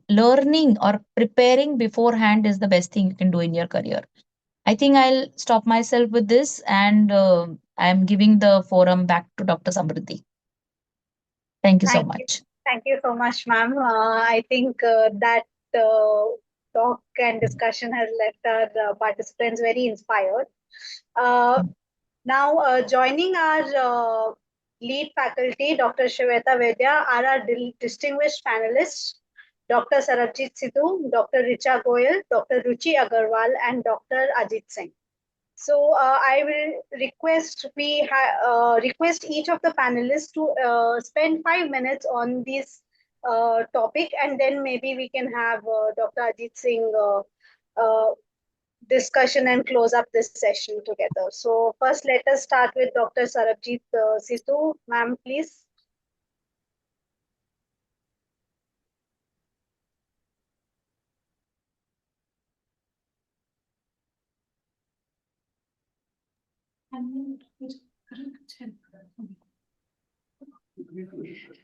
Speaker 13: learning or preparing beforehand is the best thing you can do in your career. I think I'll stop myself with this, and I'm giving the forum back to Dr. Samriddhi. Thank you so
Speaker 6: Thank you.
Speaker 13: much.
Speaker 6: Thank you so much, ma'am. I think that talk and discussion has left our participants very inspired. Uh, Now, joining our lead faculty, Dr. Shweta Vedya, are our distinguished panelists, Dr. Sarabjit Sidhu, Dr. Richa Goyal, Dr. Ruchi Agarwal, and Dr. Ajit Singh. So I will request each of the panelists to spend 5 minutes on this topic, and then maybe we can have Dr. Ajit Singh discussion and close up this session together. So first, let us start with Dr. Sarabjit Sidhu. Ma'am, please.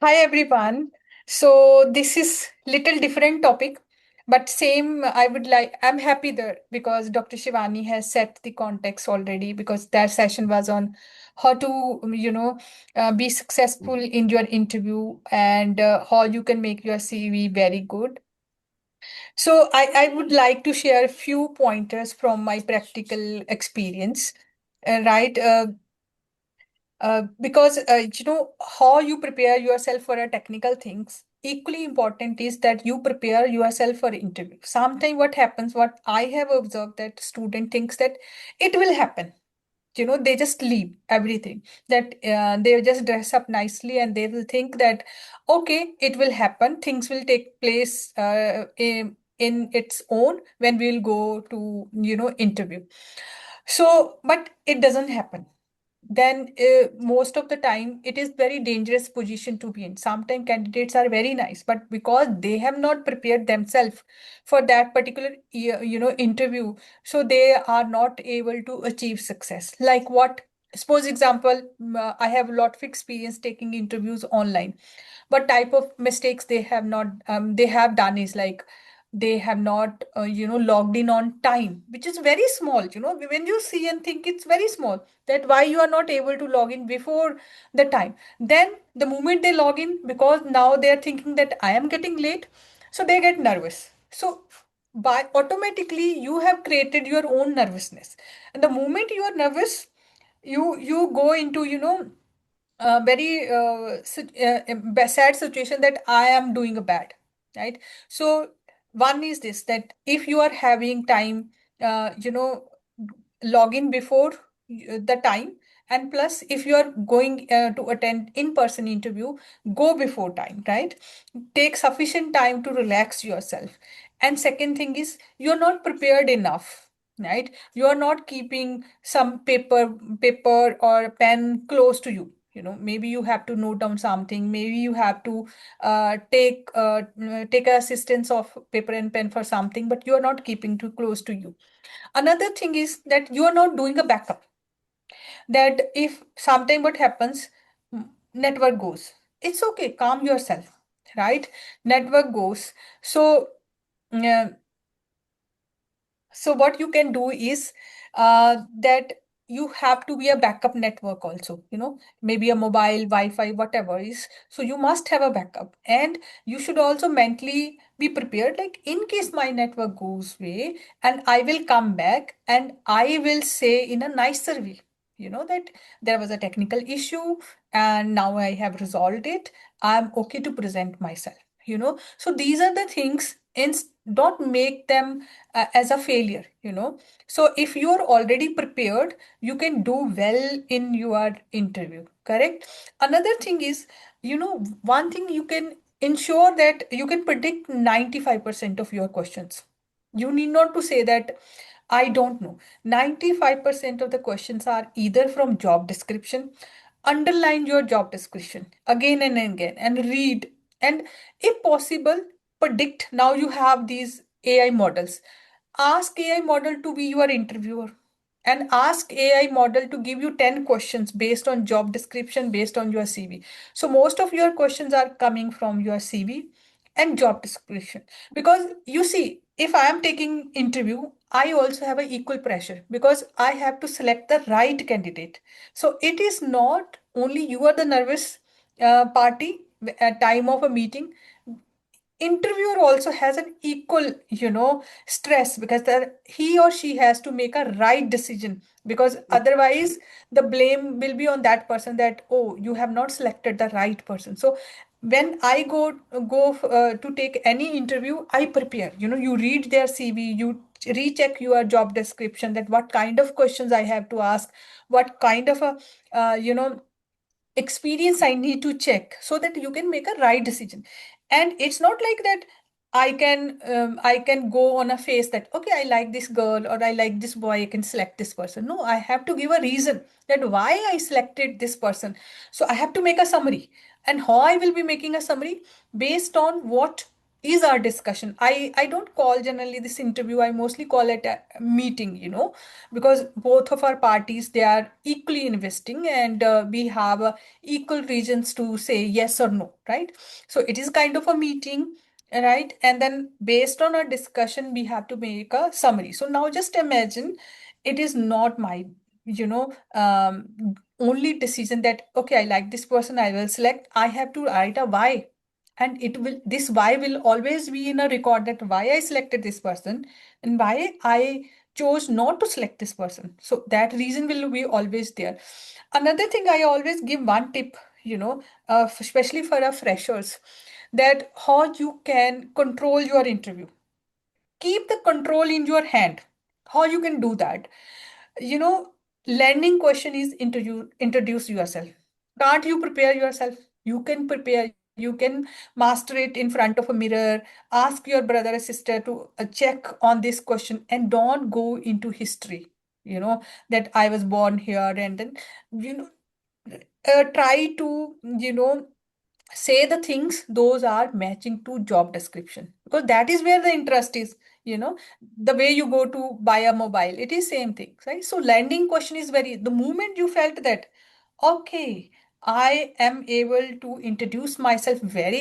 Speaker 9: Hi everyone. So this is little different topic, but same. I'm happy there because Dr. Shivani has set the context already because that session was on how to be successful in your interview and how you can make your CV very good. So I would like to share a few pointers from my practical experience. Right. Because how you prepare yourself for a technical things equally important is that you prepare yourself for interview. Sometimes what happens, what I have observed, that student thinks that it will happen. They just leave everything, that they just dress up nicely and they will think that okay, it will happen, things will take place in its own when we'll go to interview. So but it doesn't happen. Then most of the time it is very dangerous position to be in. Sometimes candidates are very nice, but because they have not prepared themselves for that particular interview, so they are not able to achieve success. Like what, suppose example, I have a lot of experience taking interviews online. What type of mistakes they have done is like they have not logged in on time, which is very small. When you see and think it's very small, that why you are not able to log in before the time. Then the moment they log in, because now they are thinking that I am getting late, so they get nervous. So by automatically you have created your own nervousness, and the moment you are nervous, you go into very sad situation that I am doing a bad, right? So one is this, that if you are having time, log in before the time, and plus if you are going to attend in-person interview, go before time, right? Take sufficient time to relax yourself. And second thing is, you're not prepared enough, right? You are not keeping some paper or pen close to you. Maybe you have to note down something, maybe you have to take assistance of paper and pen for something, but you are not keeping too close to you. Another thing is that you are not doing a backup, that if sometime what happens, network goes, it's okay, calm yourself, right? Network goes. So uh, so what you can do is that you have to be a backup network also, maybe a mobile, Wi-Fi, whatever is. So you must have a backup, and you should also mentally be prepared. Like in case my network goes away, and I will come back and I will say in a nicer way, that there was a technical issue and now I have resolved it. I'm okay to present myself. So these are the things. Don't make them as a failure. So if you are already prepared, you can do well in your interview, correct? Another thing is, one thing you can ensure that you can predict 95% of your questions. You need not to say that I don't know. 95% of the questions are either from job description. Underline your job description again and again and read. And if possible, predict. Now you have these AI models. Ask AI model to be your interviewer, and ask AI model to give you 10 questions based on job description, based on your CV. So most of your questions are coming from your CV and job description. Because you see, if I am taking interview, I also have an equal pressure because I have to select the right candidate. So it is not only you are the nervous party at time of a meeting. interviewer also has an equal, stress, because he or she has to make a right decision, because otherwise the blame will be on that person, that, oh, you have not selected the right person. So when I go to take any interview, I prepare. You read their CV, you recheck your job description, that what kind of questions I have to ask, what kind of a experience I need to check, so that you can make a right decision. And it's not like that I can go on a face that, okay, I like this girl or I like this boy, I can select this person. No, I have to give a reason that why I selected this person. So I have to make a summary. And how I will be making a summary? Based on what is our discussion. I don't call generally this interview, I mostly call it a meeting, because both of our parties, they are equally investing, and we have equal reasons to say yes or no, right? So it is kind of a meeting, right? And then based on our discussion, we have to make a summary. So now just imagine, it is not my only decision that, okay, I like this person, I will select. I have to write a why, and this why will always be in a record, that why I selected this person and why I chose not to select this person. So that reason will be always there. Another thing, I always give one tip, especially for our freshers, that how you can control your interview. Keep the control in your hand. How you can do that? you know Landing question is introduce yourself. Can't you prepare yourself? You can prepare, you can master it in front of a mirror. Ask your brother or sister to check on this question, and don't go into history, that I was born here, and then you know try to say the things those are matching to job description, because that is where the interest is. The way you go to buy a mobile, it is same thing, right? So landing question is very, the moment you felt that, okay, I am able to introduce myself very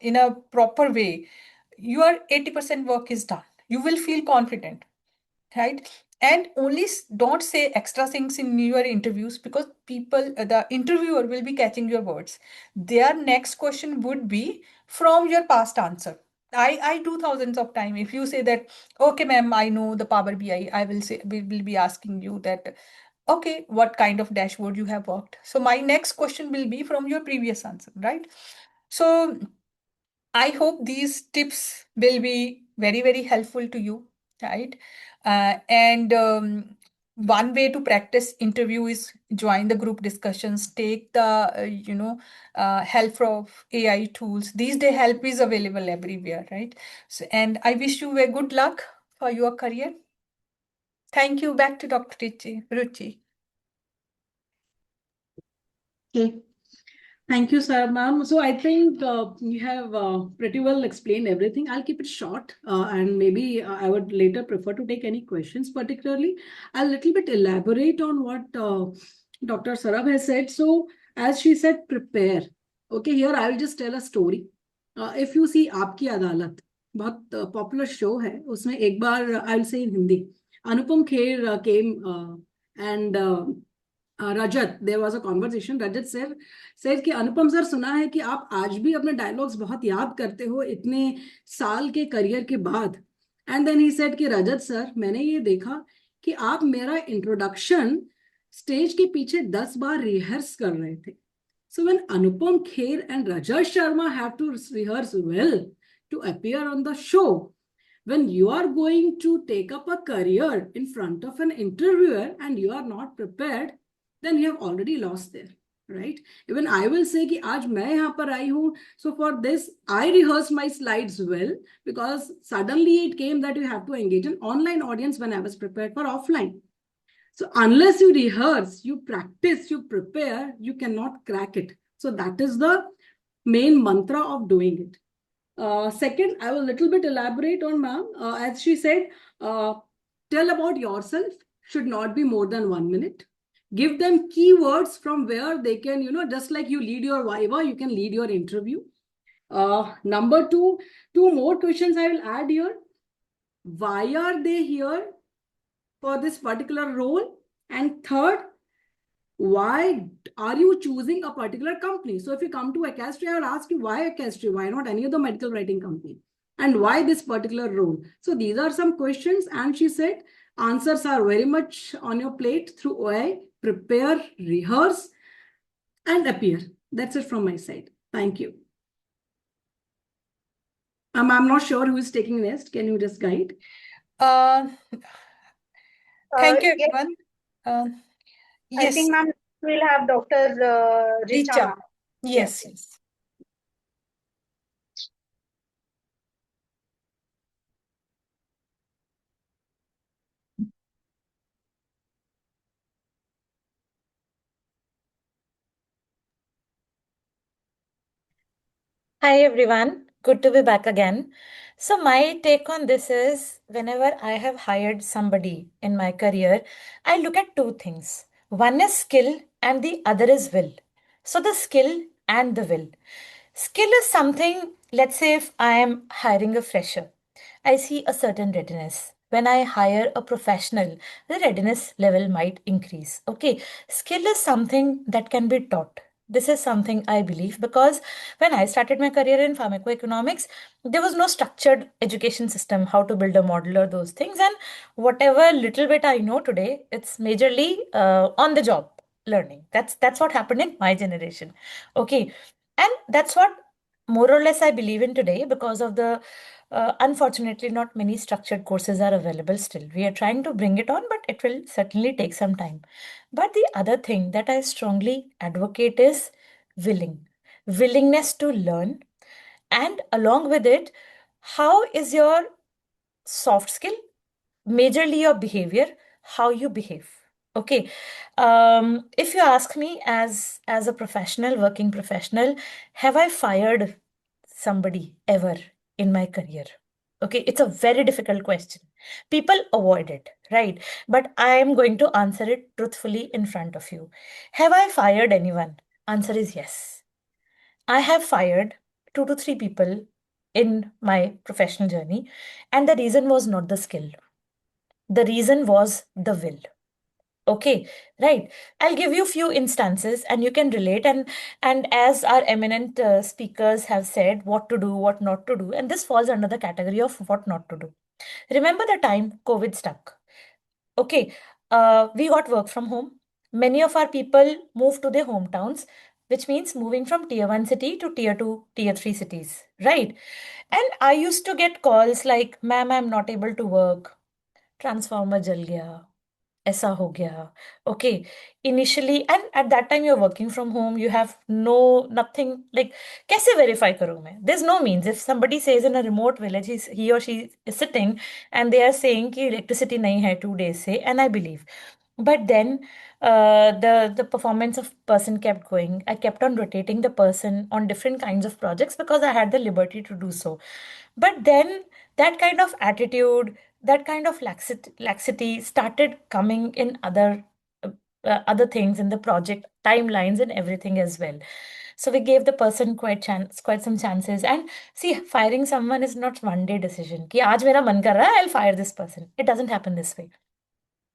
Speaker 9: in a proper way, your 80% work is done. You will feel confident, right? And only don't say extra things in your interviews, because the interviewer will be catching your words. Their next question would be from your past answer. I do thousands of time. If you say that, okay, ma'am, I know the Power BI, I will say, we will be asking you that, okay, what kind of dashboard you have worked. So my next question will be from your previous answer, right? So I hope these tips will be very, very helpful to you, right? And one way to practice interview is join the group discussions, take the, help of AI tools. These day help is available everywhere, right? So, and I wish you a good luck for your career. Thank you. Back to Dr. Ruchi.
Speaker 10: Okay. Thank you, sir, ma'am. So I think you have pretty well explained everything. I'll keep it short, and maybe I would later prefer to take any questions. Particularly, I'll little bit elaborate on what Dr. Sarab has said. So, as she said, prepare. Okay, here I will just tell a story. If you see आपकी अदालत, बहुत popular show है. उसमें एक बार I will say in Hindi, Anupam Kher came and Rajat, there was a conversation. Rajat sir said कि अनुपम sir, सुना है कि आप आज भी अपने डायलॉग्स बहुत याद करते हो इतने साल के करियर के बाद. एंड देन ही सेड कि रजत सर, मैंने ये देखा कि आप मेरा इंट्रोडक्शन स्टेज के पीछे 10 बार रिहर्स कर रहे थे. So when Anupam Kher and Rajat Sharma have to rehearse well to appear on the show, when you are going to take up a career in front of an interviewer and you are not prepared, then you have already lost there, right? Even I will say कि आज मैं यहाँ पर आई हूँ, so for this I rehearsed my slides well, because suddenly it came that you have to engage an online audience when I was prepared for offline. So unless you rehearse, you practice, you prepare, you cannot crack it. So that is the main mantra of doing it. Second, I will little bit elaborate on ma'am. As she said, tell about yourself should not be more than 1 minute. Give them keywords from where they can, just like you lead your Viva, you can lead your interview. Number two more questions I will add here. Why are they here for this particular role? And third, why are you choosing a particular company? So if you come to Acastry, I will ask you why Acastry, why not any other medical writing company? And why this particular role? So these are some questions. And she said, answers are very much on your plate through OI. Prepare, rehearse, and appear. That's it from my side. Thank you. I'm not sure who is taking next. Can you just guide?
Speaker 9: Uh, Thank you,
Speaker 6: Yes,
Speaker 9: everyone.
Speaker 6: I
Speaker 9: Yes,
Speaker 6: think, ma'am, we'll have Dr. Richa,
Speaker 9: Richa.
Speaker 6: ma'am.
Speaker 9: Yes, yes.
Speaker 13: Hi everyone, good to be back again. So, my take on this is whenever I have hired somebody in my career, I look at two things. One is skill, and the other is will. So, the skill and the will. Skill is something, let's say, if I am hiring a fresher, I see a certain readiness. When I hire a professional, the readiness level might increase. Okay, skill is something that can be taught. This is something I believe because when I started my career in pharmacoeconomics, there was no structured education system, how to build a model or those things. And whatever little bit I know today, it's majorly on the job learning. That's what happened in my generation. Okay, and that's what more or less I believe in today because of the unfortunately not many structured courses are available still. We are trying to bring it on, but it will certainly take some time. But the other thing that I strongly advocate is willingness to learn, and along with it, how is your soft skill, majorly your behavior, how you behave. Okay, if you ask me as a professional, working professional, have I fired somebody ever in my career? Okay, it's a very difficult question. People avoid it, right? But I am going to answer it truthfully in front of you. Have I fired anyone? Answer is yes. I have fired two to three people in my professional journey, and the reason was not the skill. The reason was the will. Okay, right. I'll give you few instances and you can relate, and as our eminent speakers have said what to do, what not to do, and this falls under the category of what not to do. Remember the time COVID stuck. Okay, we got work from home. Many of our people moved to their hometowns, which means moving from tier 1 city to tier 2, tier 3 cities, right? And I used to get calls like, ma'am, I'm not able to work, transformer जल गया, ऐसा हो गया. Okay, initially, and at that time you're working from home, you have nothing, like, कैसे verify करूँ मैं? There's no means. If somebody says in a remote village, he or she is sitting and they are saying कि electricity नहीं है 2 days से, and I believe. But then the performance of person kept going. I kept on rotating the person on different kinds of projects because I had the liberty to do so. But then that kind of attitude, that kind of laxity started coming in other things in the project timelines and everything as well. So we gave the person quite some chances. And see, firing someone is not one day decision. कि आज मेरा मन कर रहा है, I'll fire this person. It doesn't happen this way.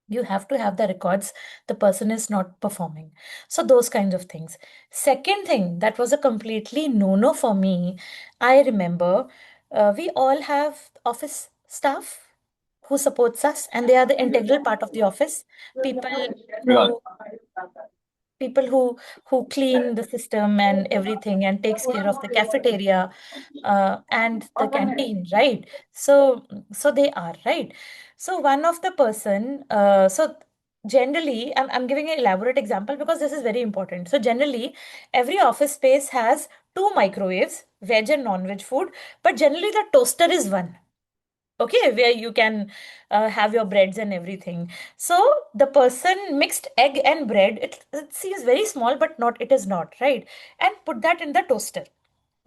Speaker 13: You have to have the records. The person is not performing. So those kinds of things. Second thing that was a completely no-no for me, I remember we all have office staff who supports us, and they are the integral part of the office. People who people who clean the system and everything and takes care of the cafeteria and the canteen, right? So they are right. So one of the person, so generally, I'm giving an elaborate example because this is very important. So generally, every office space has two microwaves, veg and non-veg food, but generally the toaster is one. Okay, where you can have your breads and everything. So the person mixed egg and bread, it seems very small, but not, it is not, right? And put that in the toaster.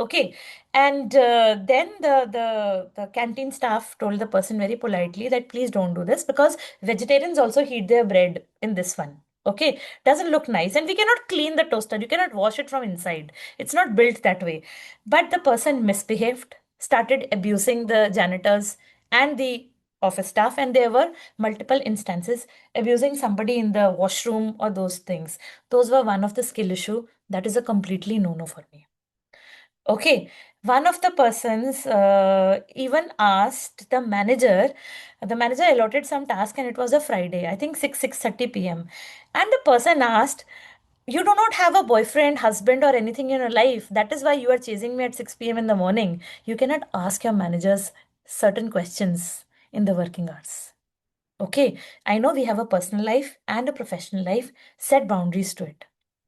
Speaker 13: Okay, and then the canteen staff told the person very politely that please don't do this because vegetarians also heat their bread in this one. Okay, doesn't look nice, and we cannot clean the toaster. You cannot wash it from inside. It's not built that way. But the person misbehaved, started abusing the janitors and the
Speaker 9: office staff, and there were multiple instances abusing somebody in the washroom or those things. Those were one of the skill issue. That is a completely no-no for me. Okay, one of the persons even asked the manager allotted some task and it was a Friday, I think 6:30 p.m. And the person asked, you do not have a boyfriend, husband, or anything in your life. That is why you are chasing me at 6 p.m. in the morning. You cannot ask your managers certain questions in the working hours. Okay, I know we have a personal life and a professional life. Set boundaries to it.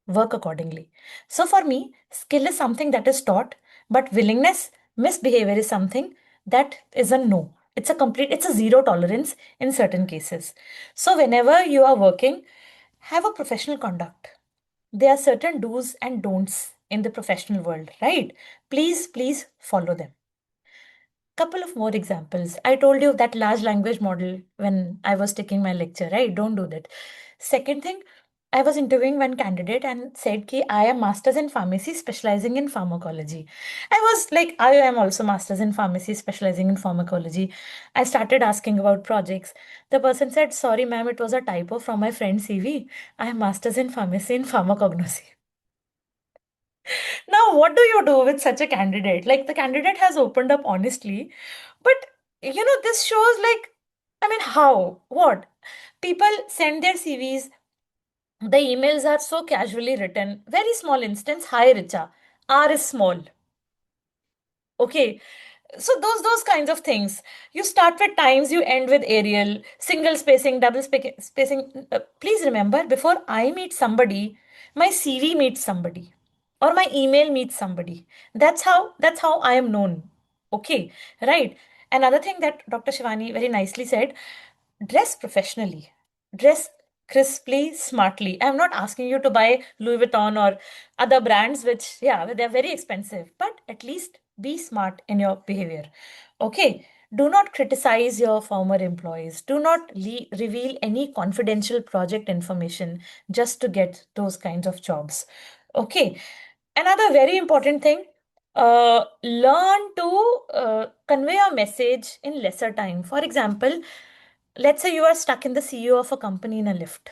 Speaker 9: Work accordingly. So for me, skill is something that is taught, but willingness, misbehavior is something that is a no. It's a zero tolerance in certain cases. So whenever you are working, have a professional conduct. There are certain do's and don'ts in the professional world, right? Please follow them. Couple of more examples. I told you that large language model when I was taking my lecture, right? Don't do that. Second thing, I was interviewing one candidate and said ki I am masters in pharmacy specializing in pharmacology. I was like, I am also masters in pharmacy specializing in pharmacology. I started asking about projects. The person said, sorry ma'am, it was a typo from my friend's CV. I am masters in pharmacy in pharmacognosy. Now, what do you do with such a candidate? Like the candidate has opened up honestly, but this shows like, I mean, how? What? People send their CVs, the emails are so casually written. Very small instance, hi Richa. R is small. Okay. So those kinds of things. You start with times, you end with Arial, single spacing, double spacing. Please remember, before I meet somebody, my CV meets somebody, or my email meets somebody. That's how I am known. Okay, right. Another thing that Dr. Shivani very nicely said, dress professionally, dress crisply, smartly. I'm not asking you to buy Louis Vuitton or other brands, which, yeah, they're very expensive, but at least be smart in your behavior. Okay. Do not criticize your former employees. Do not reveal any confidential project information just to get those kinds of jobs. Okay. Another very important thing, learn to convey a message in lesser time. For example, let's say you are stuck in the CEO of a company in a lift.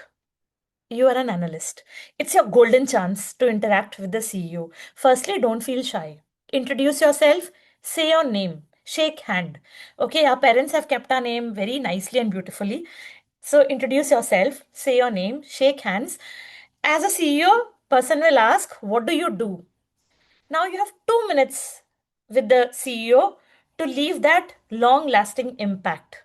Speaker 9: You are an analyst. It's your golden chance to interact with the CEO. Firstly, don't feel shy. Introduce yourself, say your name, shake hand. Okay, our parents have kept our name very nicely and beautifully. So introduce yourself, say your name, shake hands. As a CEO, person will ask, what do you do? Now you have 2 minutes with the CEO to leave that long lasting impact.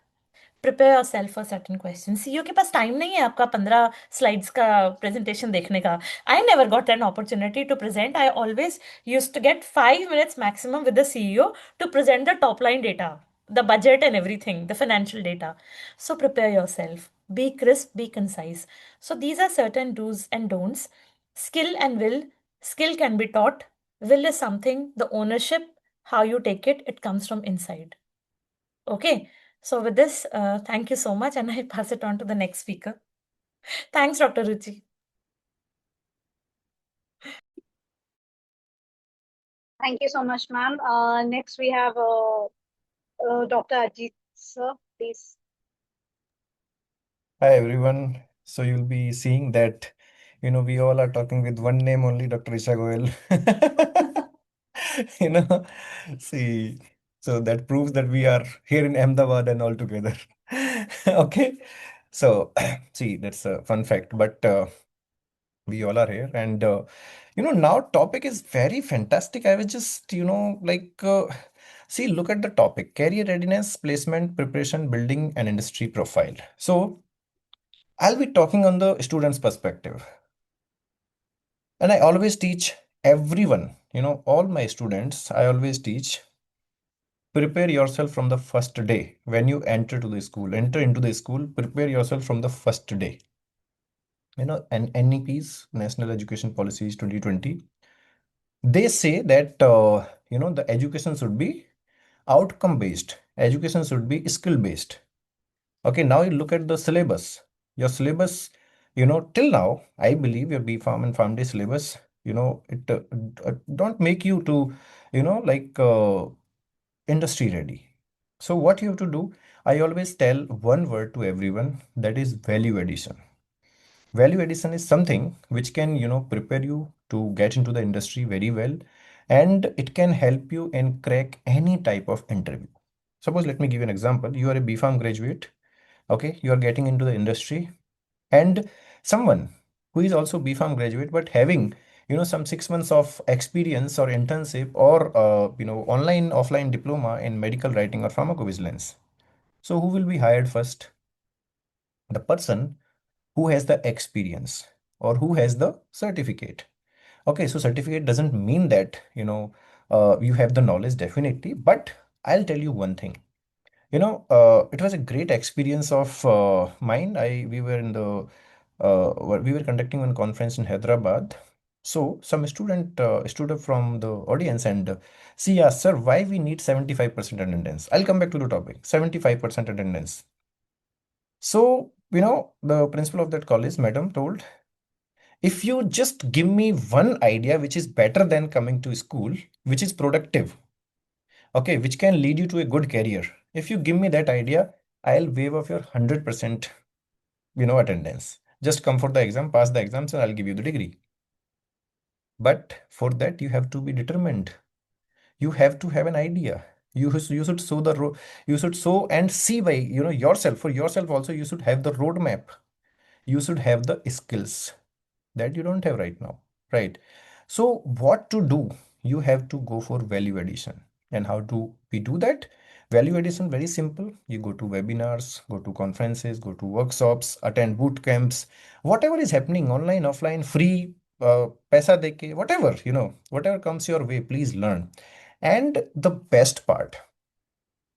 Speaker 9: Prepare yourself for certain questions. CEO के पास time नहीं है आपका 15 slides का presentation देखने का. I never got an opportunity to present. I always used to get 5 minutes maximum with the CEO to present the top line data, the budget and everything, the financial data. So prepare yourself. Be crisp, be concise. So these are certain do's and don'ts. Skill and will. Skill can be taught. Will is something, the ownership, how you take it, it comes from inside. Okay. So with this, thank you so much, and I pass it on to the next speaker. Thanks, Dr. Ruchi.
Speaker 6: Thank you so much, ma'am. Next, we have Dr. Ajit, sir, please.
Speaker 2: Hi everyone. So you'll be seeing that, we all are talking with one name only, Dr. Isha Goel. You know, see, so that proves that we are here in Ahmedabad and all together. Okay. So, see, that's a fun fact, but we all are here. And, now topic is very fantastic. I was just, see, look at the topic, career readiness, placement, preparation, building, and industry profile. So, I'll be talking on the student's perspective. And I always teach everyone, all my students, I always teach prepare yourself from the first day when you enter to the school. Enter into the school, prepare yourself from the first day. And NEPs, National Education Policies 2020, they say that, the education should be outcome based, education should be skill based. Okay, now you look at the syllabus. Your syllabus, till now, I believe your B Farm and Farm Day syllabus, it don't make you to, like industry ready. So what you have to do, I always tell one word to everyone, that is value addition. Value addition is something which can, prepare you to get into the industry very well, and it can help you in crack any type of interview. Suppose, let me give you an example. You are a B.Pharm graduate, okay? You are getting into the industry, and someone who is also B.Pharm graduate but having, some 6 months of experience or internship or, online, offline diploma in medical writing or pharmacovigilance. So who will be hired first? The person who has the experience or who has the certificate. Okay, so certificate doesn't mean that, you have the knowledge definitely, but I'll tell you one thing. It was a great experience of mine. We were conducting one conference in Hyderabad. So some student stood up from the audience and she asked, "Sir, why we need 75% attendance?" I'll come back to the topic. 75% attendance. So, the principal of that college, madam, told, if you just give me one idea which is better than coming to school, which is productive, okay, which can lead you to a good career. If you give me that idea, I'll waive off your 100%, attendance. Just come for the exam, pass the exams, and I'll give you the degree. But for that, you have to be determined. You have to have an idea. You should sow you should sow and see by, yourself. For yourself also, you should have the roadmap. You should have the skills that you don't have right now, right? So what to do? You have to go for value addition. And how do we do that? Value addition, very simple. You go to webinars, go to conferences, go to workshops, attend boot camps, whatever is happening, online, offline, free, paisa deke, whatever, whatever comes your way, please learn. And the best part,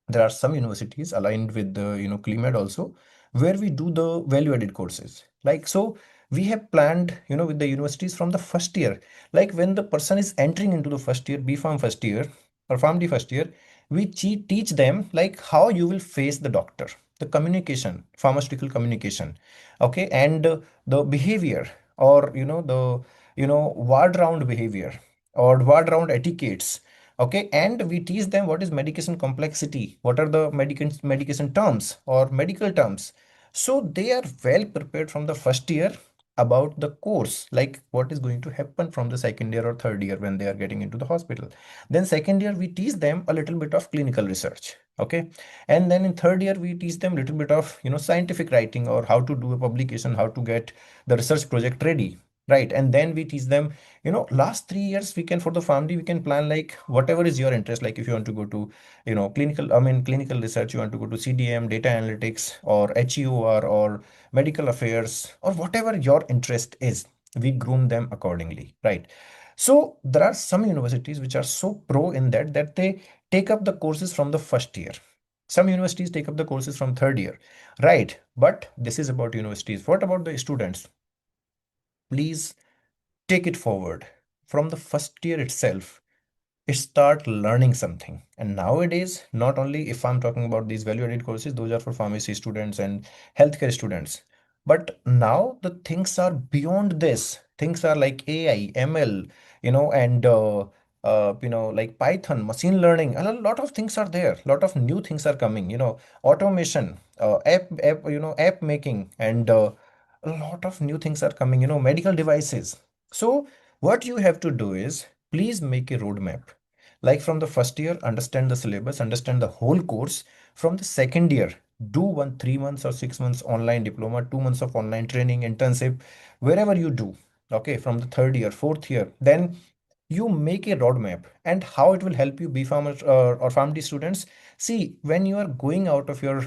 Speaker 2: there are some universities aligned with the CLIMED also, where we do the value added courses. Like, so we have planned with the universities from the first year, like when the person is entering into the first year, B.Pharm first year or PharmD first year, we teach them like how you will face the doctor, the communication, pharmaceutical communication, okay, and the behavior, or the ward round behavior or ward round etiquettes. Okay, and we teach them what is medication complexity, what are the medication terms or medical terms. So they are well prepared from the first year about the course, like what is going to happen from the second year or third year when they are getting into the hospital. Then second year we teach them a little bit of clinical research. Okay, and then in third year we teach them a little bit of scientific writing or how to do a publication, how to get the research project ready. Right, and then we teach them, last 3 years we can, for the family, we can plan like whatever is your interest. Like if you want to go to clinical research, you want to go to CDM, data analytics, or HEOR, or medical affairs, or whatever your interest is, we groom them accordingly, right? So there are some universities which are so pro in that they take up the courses from the first year. Some universities take up the courses from third year, right? But this is about universities. What about the students? Please take it forward from the first year itself. Start learning something. And nowadays, not only if I'm talking about these value added courses, those are for pharmacy students and healthcare students, but now the things are beyond this. Things are like AI, ML, and like Python, machine learning, and a lot of things are there. A lot of new things are coming, automation, app making, and a lot of new things are coming, medical devices. So what you have to do is, please make a roadmap. Like from the first year, understand the syllabus, understand the whole course. From the second year, do one 3 months or 6 months online diploma, 2 months of online training, internship, wherever you do. Okay, from the third year, fourth year, then you make a roadmap. And how it will help you, be farmers or farm students. See, when you are going out of your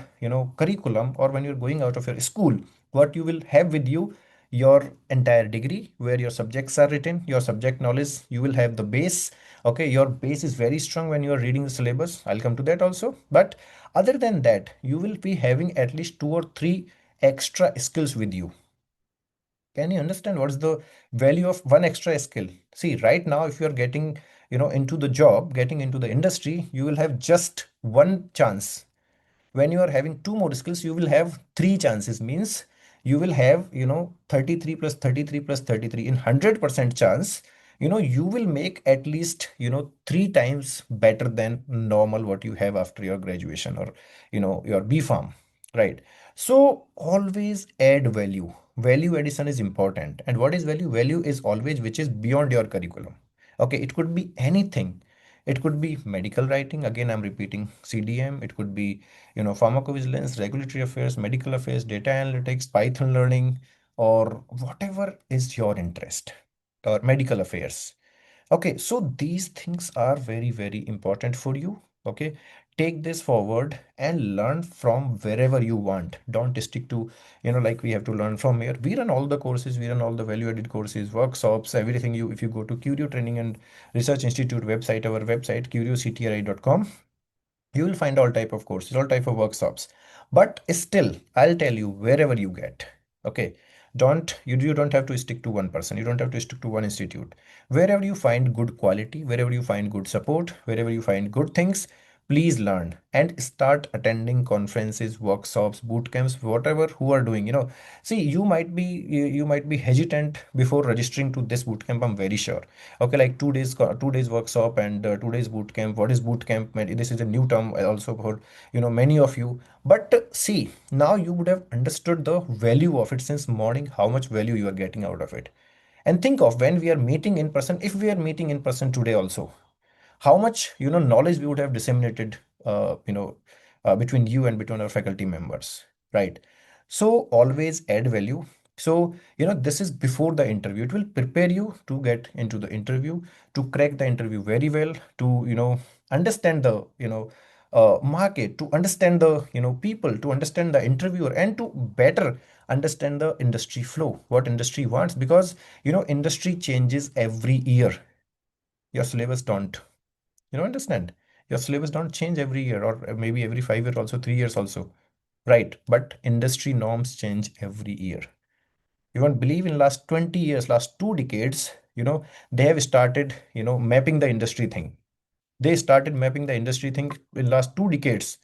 Speaker 2: curriculum, or when you're going out of your school, what you will have with you, your entire degree where your subjects are written, your subject knowledge, you will have the base. Okay, your base is very strong when you are reading the syllabus. I'll come to that also. But other than that, you will be having at least 2 or 3 extra skills with you. Can you understand what's the value of one extra skill? See, right now, if you are getting, into the job, getting into the industry, you will have just one chance. When you are having 2 more skills, you will have 3 chances. Means you will have, 33 plus 33 plus 33 in 100% chance. you will make at least, 3 times better than normal what you have after your graduation, or, your B Farm, right? So always add value. Value addition is important. And what is value? Value is always which is beyond your curriculum. Okay, it could be anything. It could be medical writing. Again, I'm repeating CDM. It could be, pharmacovigilance, regulatory affairs, medical affairs, data analytics, Python learning, or whatever is your interest, or medical affairs. Okay, so these things are very, very important for you. Okay, take this forward and learn from wherever you want. Don't stick to, like we have to learn from here. We run all the courses, we run all the value-added courses, workshops, everything. If you go to Curio Training and Research Institute website, our website, curioctri.com, you will find all type of courses, all type of workshops. But still, I'll tell you, wherever you get, okay, you don't have to stick to one person, you don't have to stick to one institute. Wherever you find good quality, wherever you find good support, wherever you find good things, please learn and start attending conferences, workshops, boot camps, whatever who are doing. See, you might be hesitant before registering to this boot camp, I'm very sure. Okay, like 2 days, 2 days workshop and 2 days boot camp. What is boot camp? This is a new term also for, many of you. But see, now you would have understood the value of it since morning, how much value you are getting out of it. And think of when we are meeting in person, if we are meeting in person today also, how much, knowledge we would have disseminated, between you and between our faculty members, right? So always add value. So, this is before the interview. It will prepare you to get into the interview, to crack the interview very well, to, understand the, market, to understand the, people, to understand the interviewer, and to better understand the industry flow, what industry wants, because, industry changes every year. Your syllabus don't, understand, your syllabus don't change every year, or maybe every 5 years also, 3 years also, right? But industry norms change every year. You won't believe, in last 20 years, last 2 decades, they have started, mapping the industry thing. They started mapping the industry thing in last 2 decades,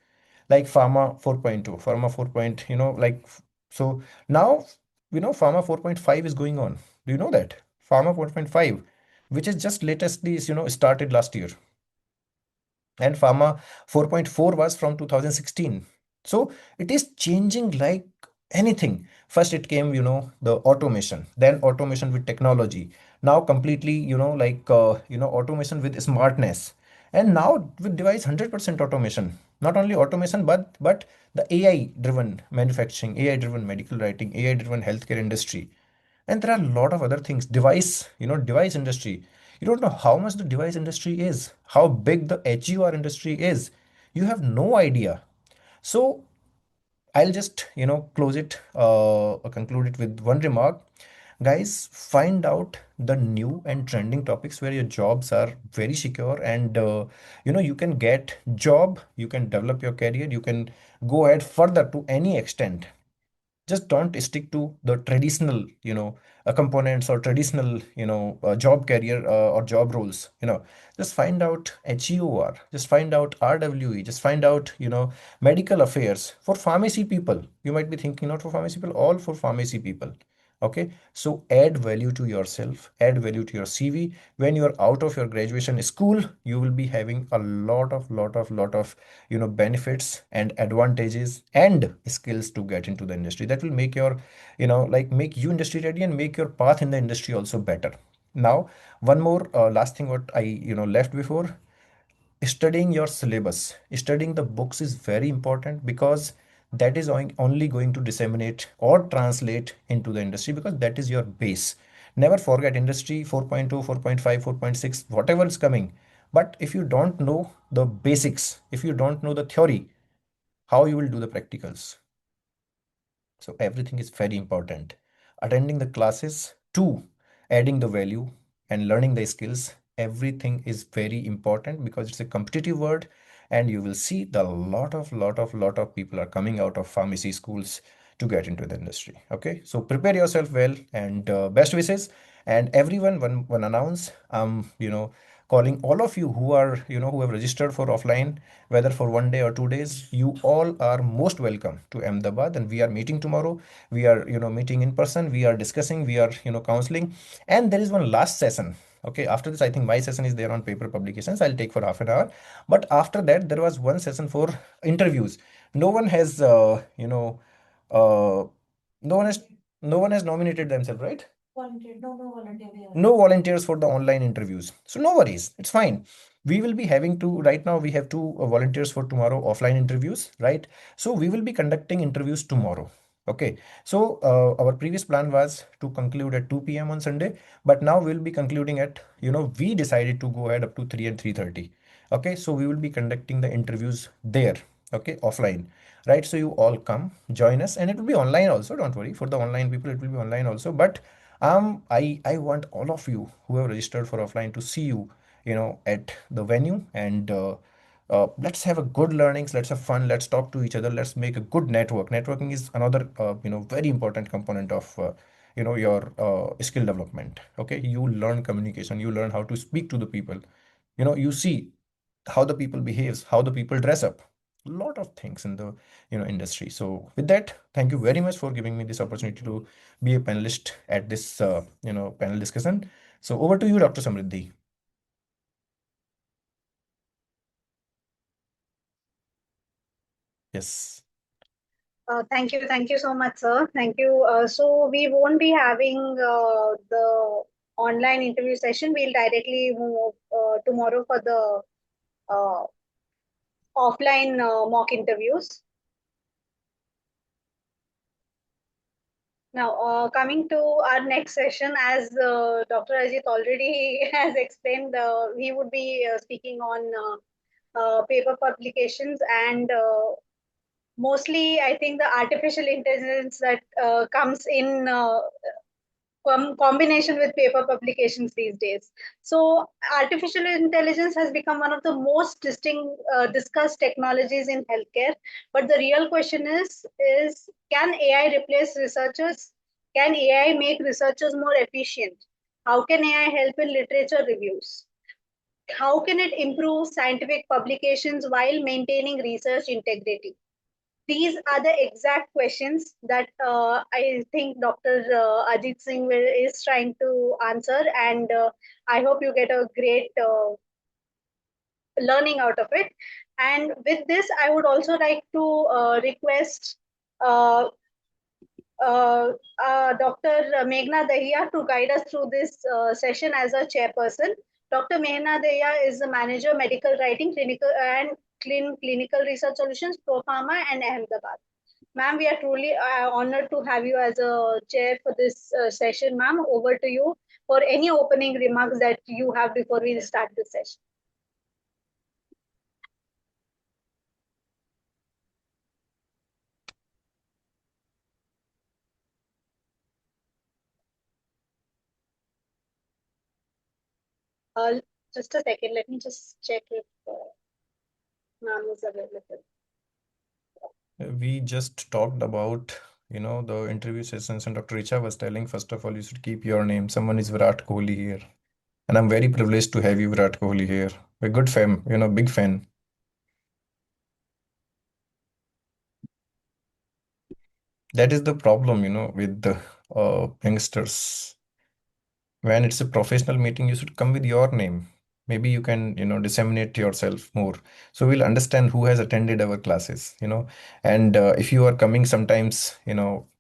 Speaker 2: like Pharma 4.0, Pharma 4. So now, Pharma 4.5 is going on. Do you know that? Pharma 4.5, which is just latestly, started last year, and Pharma 4.4 was from 2016. So it is changing like anything. First it came, the automation, then automation with technology. Now completely, automation with smartness. And now with device 100% automation. Not only automation, but the AI driven manufacturing, AI driven medical writing, AI driven healthcare industry. And there are a lot of other things. Device industry. You don't know how much the device industry is, how big the HUR industry is. You have no idea. So I'll just, close it, conclude it with one remark. Guys, find out the new and trending topics where your jobs are very secure, and, you can get job, you can develop your career, you can go ahead further to any extent. Just don't stick to the traditional, components, or traditional, job career, or job roles. Just find out HEOR, just find out RWE, just find out, medical affairs. For pharmacy people, you might be thinking, not for pharmacy people, all for pharmacy people. Okay, so add value to yourself, add value to your CV. When you're out of your graduation school, you will be having a lot of benefits and advantages and skills to get into the industry. That will make your, make you industry ready, and make your path in the industry also better. Now, one more, last thing what I, left before: studying your syllabus, studying the books is very important, because that is only going to disseminate or translate into the industry, because that is your base. Never forget industry 4.2, 4.5, 4.6, whatever is coming. But if you don't know the basics, if you don't know the theory, how you will do the practicals? So everything is very important. Attending the classes, two, adding the value and learning the skills. Everything is very important, because it's a competitive world, and you will see the lot of people are coming out of pharmacy schools to get into the industry. Okay, so prepare yourself well, and best wishes. And everyone, one announce, calling all of you who are, who have registered for offline, whether for 1 day or 2 days, you all are most welcome to Ahmedabad, and we are meeting tomorrow. We are, meeting in person, we are discussing, we are, counseling. And there is one last session, Okay, after this, I think my session is there on paper publications. I'll take for half an hour. But after that, there was one session for interviews. No one has, no one has, no one has nominated themselves, right? No volunteers for the online interviews. So no worries, it's fine. We will be having two, right now we have two volunteers for tomorrow offline interviews, right? So we will be conducting interviews tomorrow. Okay, so our previous plan was to conclude at 2 p.m. on Sunday, but now we'll be concluding at, we decided to go ahead up to 3 and 3:30. Okay, so we will be conducting the interviews there, okay, offline, right? So you all come, join us, and it will be online also. Don't worry, for the online people, it will be online also. But I want all of you who have registered for offline to see you, at the venue, and let's have a good learnings. Let's have fun. Let's talk to each other. Let's make a good network. Networking is another, very important component of, your skill development. Okay, you learn communication. You learn how to speak to the people. You see how the people behaves, how the people dress up. A lot of things in the, industry. So with that, thank you very much for giving me this opportunity to be a panelist at this, panel discussion. So over to you, Dr. Samriddhi. Yes.
Speaker 6: Thank you so much, sir. Thank you. So we won't be having the online interview session. We'll directly move tomorrow for the uh, offline mock interviews. Now, coming to our next session, as Dr. Ajit already has explained, we would be speaking on paper publications and mostly, I think the artificial intelligence that comes in combination with paper publications these days. So, artificial intelligence has become one of the most discussed technologies in healthcare. But the real question is can AI replace researchers? Can AI make researchers more efficient? How can AI help in literature reviews? How can it improve scientific publications while maintaining research integrity? These are the exact questions that I think Dr. Ajit Singh is trying to answer, and I hope you get a great learning out of it. And with this, I would also like to request uh, Dr. Meghna Dahiya to guide us through this session as a chairperson. Dr. Meghna Dahiya is the manager, medical writing, clinical research solutions, Pro Pharma, and Ahmedabad. Ma'am, we are truly honored to have you as a chair for this session. Ma'am, over to you for any opening remarks that you have before we start the session. Just a second, let me just check if ma'am is available.
Speaker 2: We just talked about, the interview sessions, and Dr. Richa was telling, first of all, you should keep your name. Someone is Virat Kohli here. And I'm very privileged to have you, Virat Kohli, here. A good fan, big fan. That is the problem, with the youngsters. When it's a professional meeting, you should come with your name. Maybe you can, disseminate yourself more. So we'll understand who has attended our classes, And if you are coming sometimes,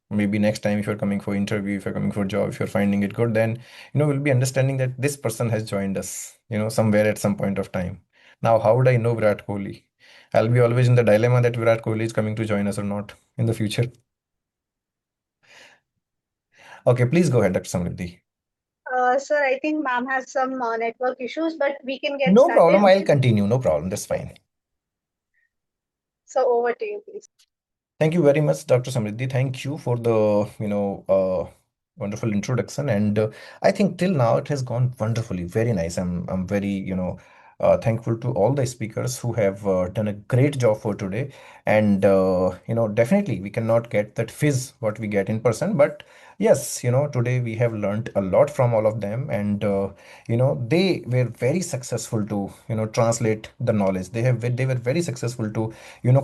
Speaker 2: maybe next time if you're coming for interview, if you're coming for job, if you're finding it good, then, we'll be understanding that this person has joined us, somewhere at some point of time. Now, how would I know Virat Kohli? I'll be always in the dilemma that Virat Kohli is coming to join us or not in the future. Okay, please go ahead, Dr. Samriddhi.
Speaker 6: Sir, I think ma'am has some network issues, but we can get
Speaker 2: No
Speaker 6: started.
Speaker 2: problem. I'll continue. No problem. That's fine.
Speaker 6: So over to you, please.
Speaker 2: Thank you very much, Dr. Samriddhi. Thank you for the, wonderful introduction. And I think till now it has gone wonderfully. Very nice. I'm very, thankful to all the speakers who have done a great job for today. And, definitely we cannot get that fizz what we get in person. But yes, today we have learned a lot from all of them, and they were very successful to, translate the knowledge. They were very successful to,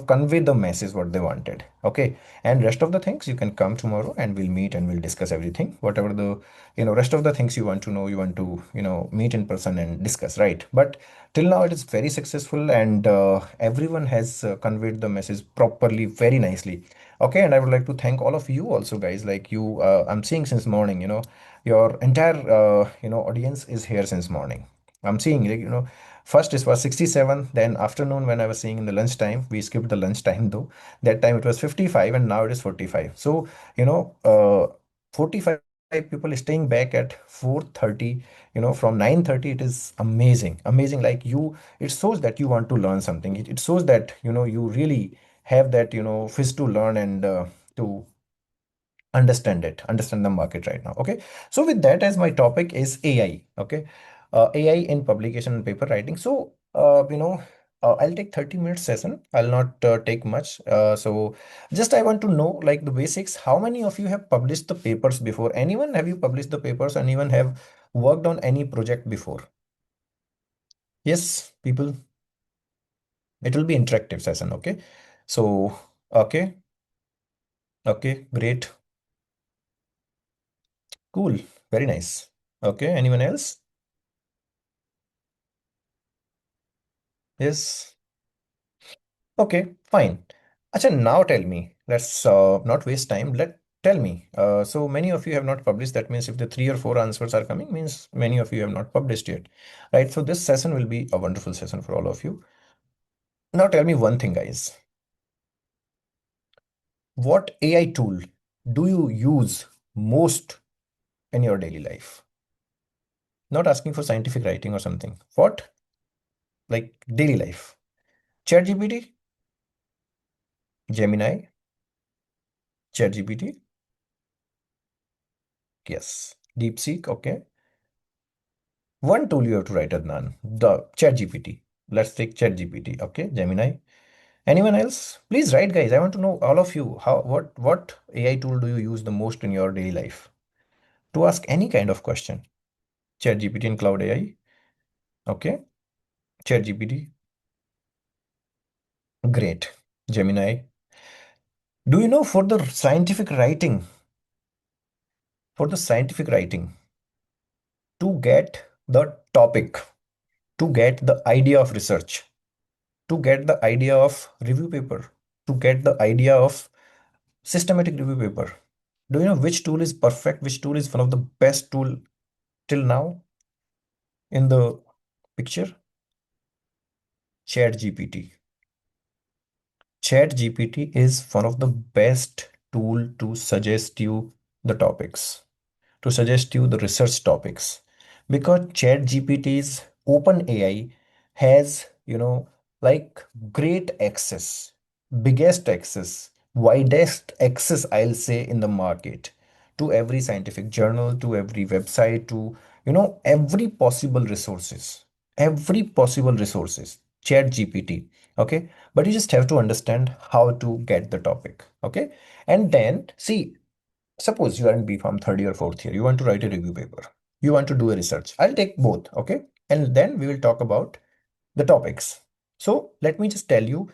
Speaker 2: convey the message what they wanted. Okay, and rest of the things you can come tomorrow and we'll meet and we'll discuss everything. Whatever the, rest of the things you want to know, you want to, meet in person and discuss, right? But till now it is very successful, and everyone has conveyed the message properly, very nicely. Okay, and I would like to thank all of you also, guys. Like you, I'm seeing since morning, your entire, audience is here since morning. I'm seeing, like, first it was 67, then afternoon when I was seeing in the lunchtime, we skipped the lunchtime though. That time it was 55 and now it is 45. So, 45 people staying back at 4:30, from 9:30, it is amazing, amazing. Like you, it shows that you want to learn something. It shows that, you really have that fish to learn and to understand the market right now. Okay, so with that, as my topic is AI. Okay, AI in publication and paper writing. So I'll take 30 minutes session. I'll not take much. So just I want to know, like, the basics. How many of you have published the papers before? Anyone, have you published the papers? Anyone have worked on any project before? Yes, people. It will be interactive session. Okay, so okay. Okay, great. Cool. Very nice. Okay, anyone else? Yes. Okay, fine. Acha, now tell me. Let's not waste time. Tell me. So many of you have not published. That means if the three or four answers are coming, means many of you have not published yet. Right? So this session will be a wonderful session for all of you. Now tell me one thing, guys. What AI tool do you use most in your daily life? Not asking for scientific writing or something. What? Like daily life. ChatGPT, Gemini, ChatGPT, yes. DeepSeek, okay. One tool you have to write, Adnan, the ChatGPT. Let's take ChatGPT, okay. Gemini. Anyone else? Please write, guys. I want to know all of you. What AI tool do you use the most in your daily life to ask any kind of question? ChatGPT and Cloud AI, okay. ChatGPT, great. Gemini. Do you know for the scientific writing, to get the topic, to get the idea of research, to get the idea of review paper, to get the idea of systematic review paper. Do you know which tool is perfect? Which tool is one of the best tool till now in the picture? Chat GPT. Chat GPT is one of the best tool to suggest you the topics, to suggest you the research topics, because chat gpt's open ai has like great access, biggest access, widest access, I'll say, in the market, to every scientific journal, to every website, to every possible resources, chat gpt. Okay, but you just have to understand how to get the topic. Okay, and then see, suppose you are in B Farm third year, fourth year, you want to write a review paper, you want to do a research. I'll take both, okay? And then we will talk about the topics. So let me just tell you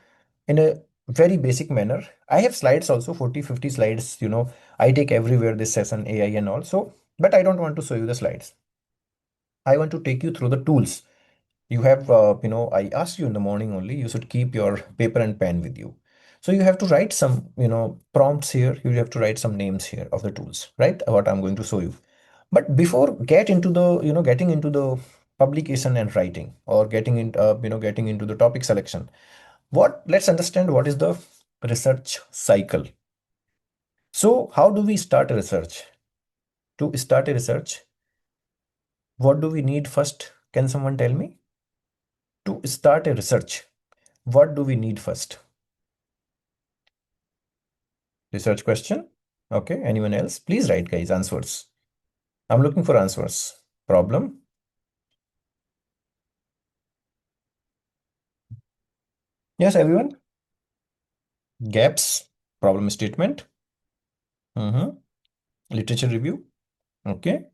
Speaker 2: in a very basic manner. I have slides also, 40, 50 slides, I take everywhere this session, AI and all. So, but I don't want to show you the slides. I want to take you through the tools. You have, I asked you in the morning only, you should keep your paper and pen with you. So you have to write some, prompts here. You have to write some names here of the tools, right? What I'm going to show you. But before getting into the publication and writing, or getting into the topic selection, let's understand what is the research cycle. So how do we start a research? To start a research, what do we need first? Can someone tell me? To start a research, what do we need first? Research question. Okay, anyone else? Please write, guys, answers. I'm looking for answers. Problem. Yes, everyone. Gaps. Problem statement. Mm-hmm. Literature review. Okay.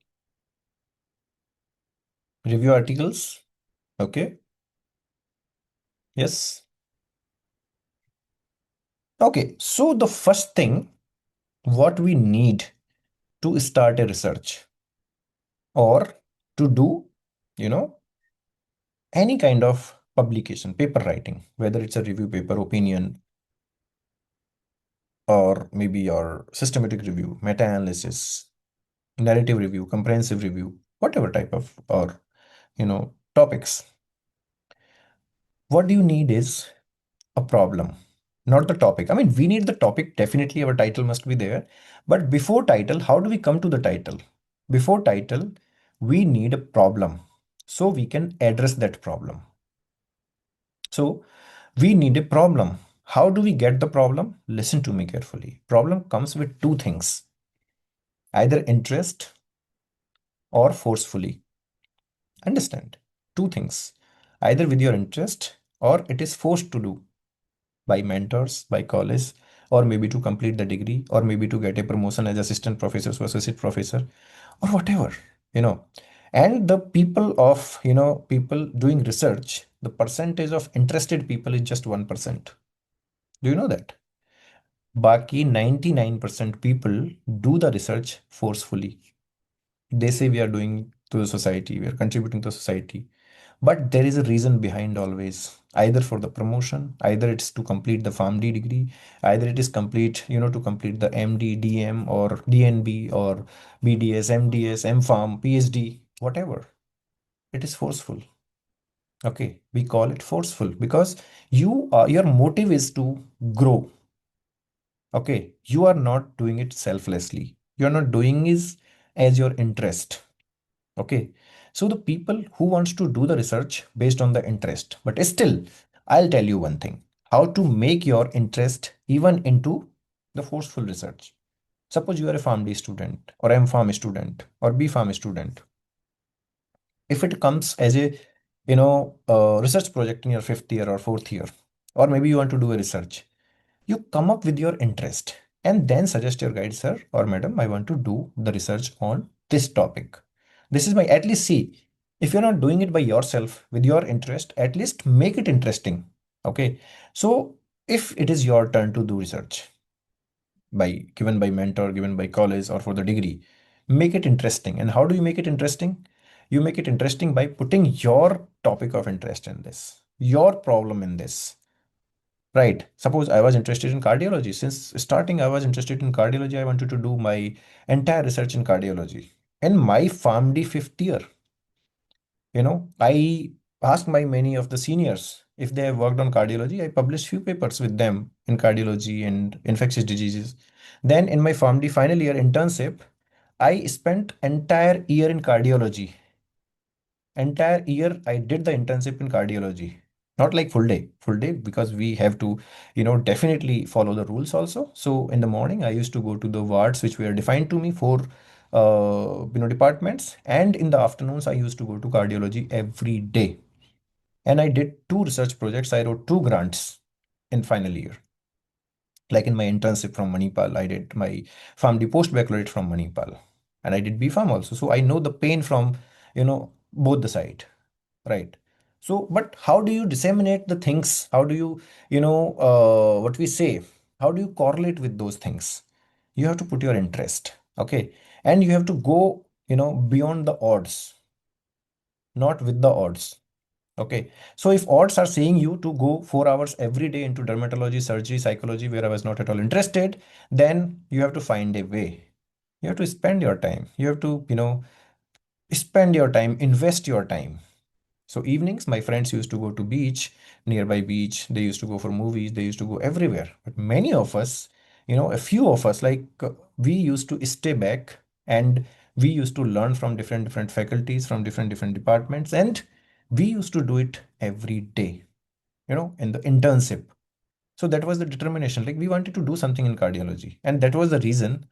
Speaker 2: Review articles. Okay. Yes. Okay. So the first thing, what we need to start a research or to do, you know, any kind of publication, paper writing, whether it's a review paper, opinion, or maybe your systematic review, meta-analysis, narrative review, comprehensive review, whatever type of or topics. What you need is a problem, not the topic. I mean, we need the topic, definitely our title must be there. But before title, how do we come to the title? Before title, we need a problem so we can address that problem. So we need a problem. How do we get the problem? Listen to me carefully. Problem comes with two things, either interest or forcefully. Understand? Two things, either with your interest or it is forced to do by mentors, by college, or maybe to complete the degree, or maybe to get a promotion as assistant professor to associate professor, or whatever, you know. And the people of, people doing research, the percentage of interested people is just 1%. Do you know that? Baki 99% people do the research forcefully. They say we are doing to the society, we are contributing to society. But there is a reason behind always. Either for the promotion, either it's to complete the PharmD degree, either it is complete, to complete the MD, DM, or DNB, or BDS, MDS, MPharm, PhD, whatever. It is forceful. Okay, we call it forceful because your motive is to grow. Okay, you are not doing it selflessly. You are not doing is as your interest. Okay, so the people who wants to do the research based on the interest, but still, I'll tell you one thing: how to make your interest even into the forceful research. Suppose you are a PharmD student, or M-Pharm student, or B-Pharm student. If it comes as a research project in your fifth year or fourth year, or maybe you want to do a research, you come up with your interest and then suggest your guide, sir or madam, I want to do the research on this topic. This is my, at least see, if you're not doing it by yourself with your interest, at least make it interesting. Okay. So if it is your turn to do research by given by mentor, given by college or for the degree, make it interesting. And how do you make it interesting? You make it interesting by putting your topic of interest in this, your problem in this. Right. Suppose I was interested in cardiology. Since starting, I was interested in cardiology. I wanted to do my entire research in cardiology. In my PharmD fifth year, I asked my many of the seniors if they have worked on cardiology. I published few papers with them in cardiology and infectious diseases. Then in my PharmD final year internship, I spent entire year in cardiology. Entire year I did the internship in cardiology. Not like full day because we have to, definitely follow the rules also. So in the morning, I used to go to the wards which were defined to me for, departments. And in the afternoons, I used to go to cardiology every day. And I did two research projects. I wrote two grants in final year. Like in my internship from Manipal, I did my PharmD post-baccalaureate from Manipal. And I did B-Pharm also. So I know the pain from, both the side. Right. So, but how do you disseminate the things? How do you, what we say, how do you correlate with those things? You have to put your interest. Okay. And you have to go, beyond the odds, not with the odds. Okay. So if odds are saying you to go 4 hours every day into dermatology, surgery, psychology, where I was not at all interested, then you have to find a way. You have to spend your time. You have to, spend your time, invest your time. So evenings, my friends used to go to beach, nearby beach. They used to go for movies. They used to go everywhere. But many of us, a few of us, like we used to stay back and we used to learn from different faculties, from different departments, and we used to do it every day, in the internship. So that was the determination. Like we wanted to do something in cardiology, and that was the reason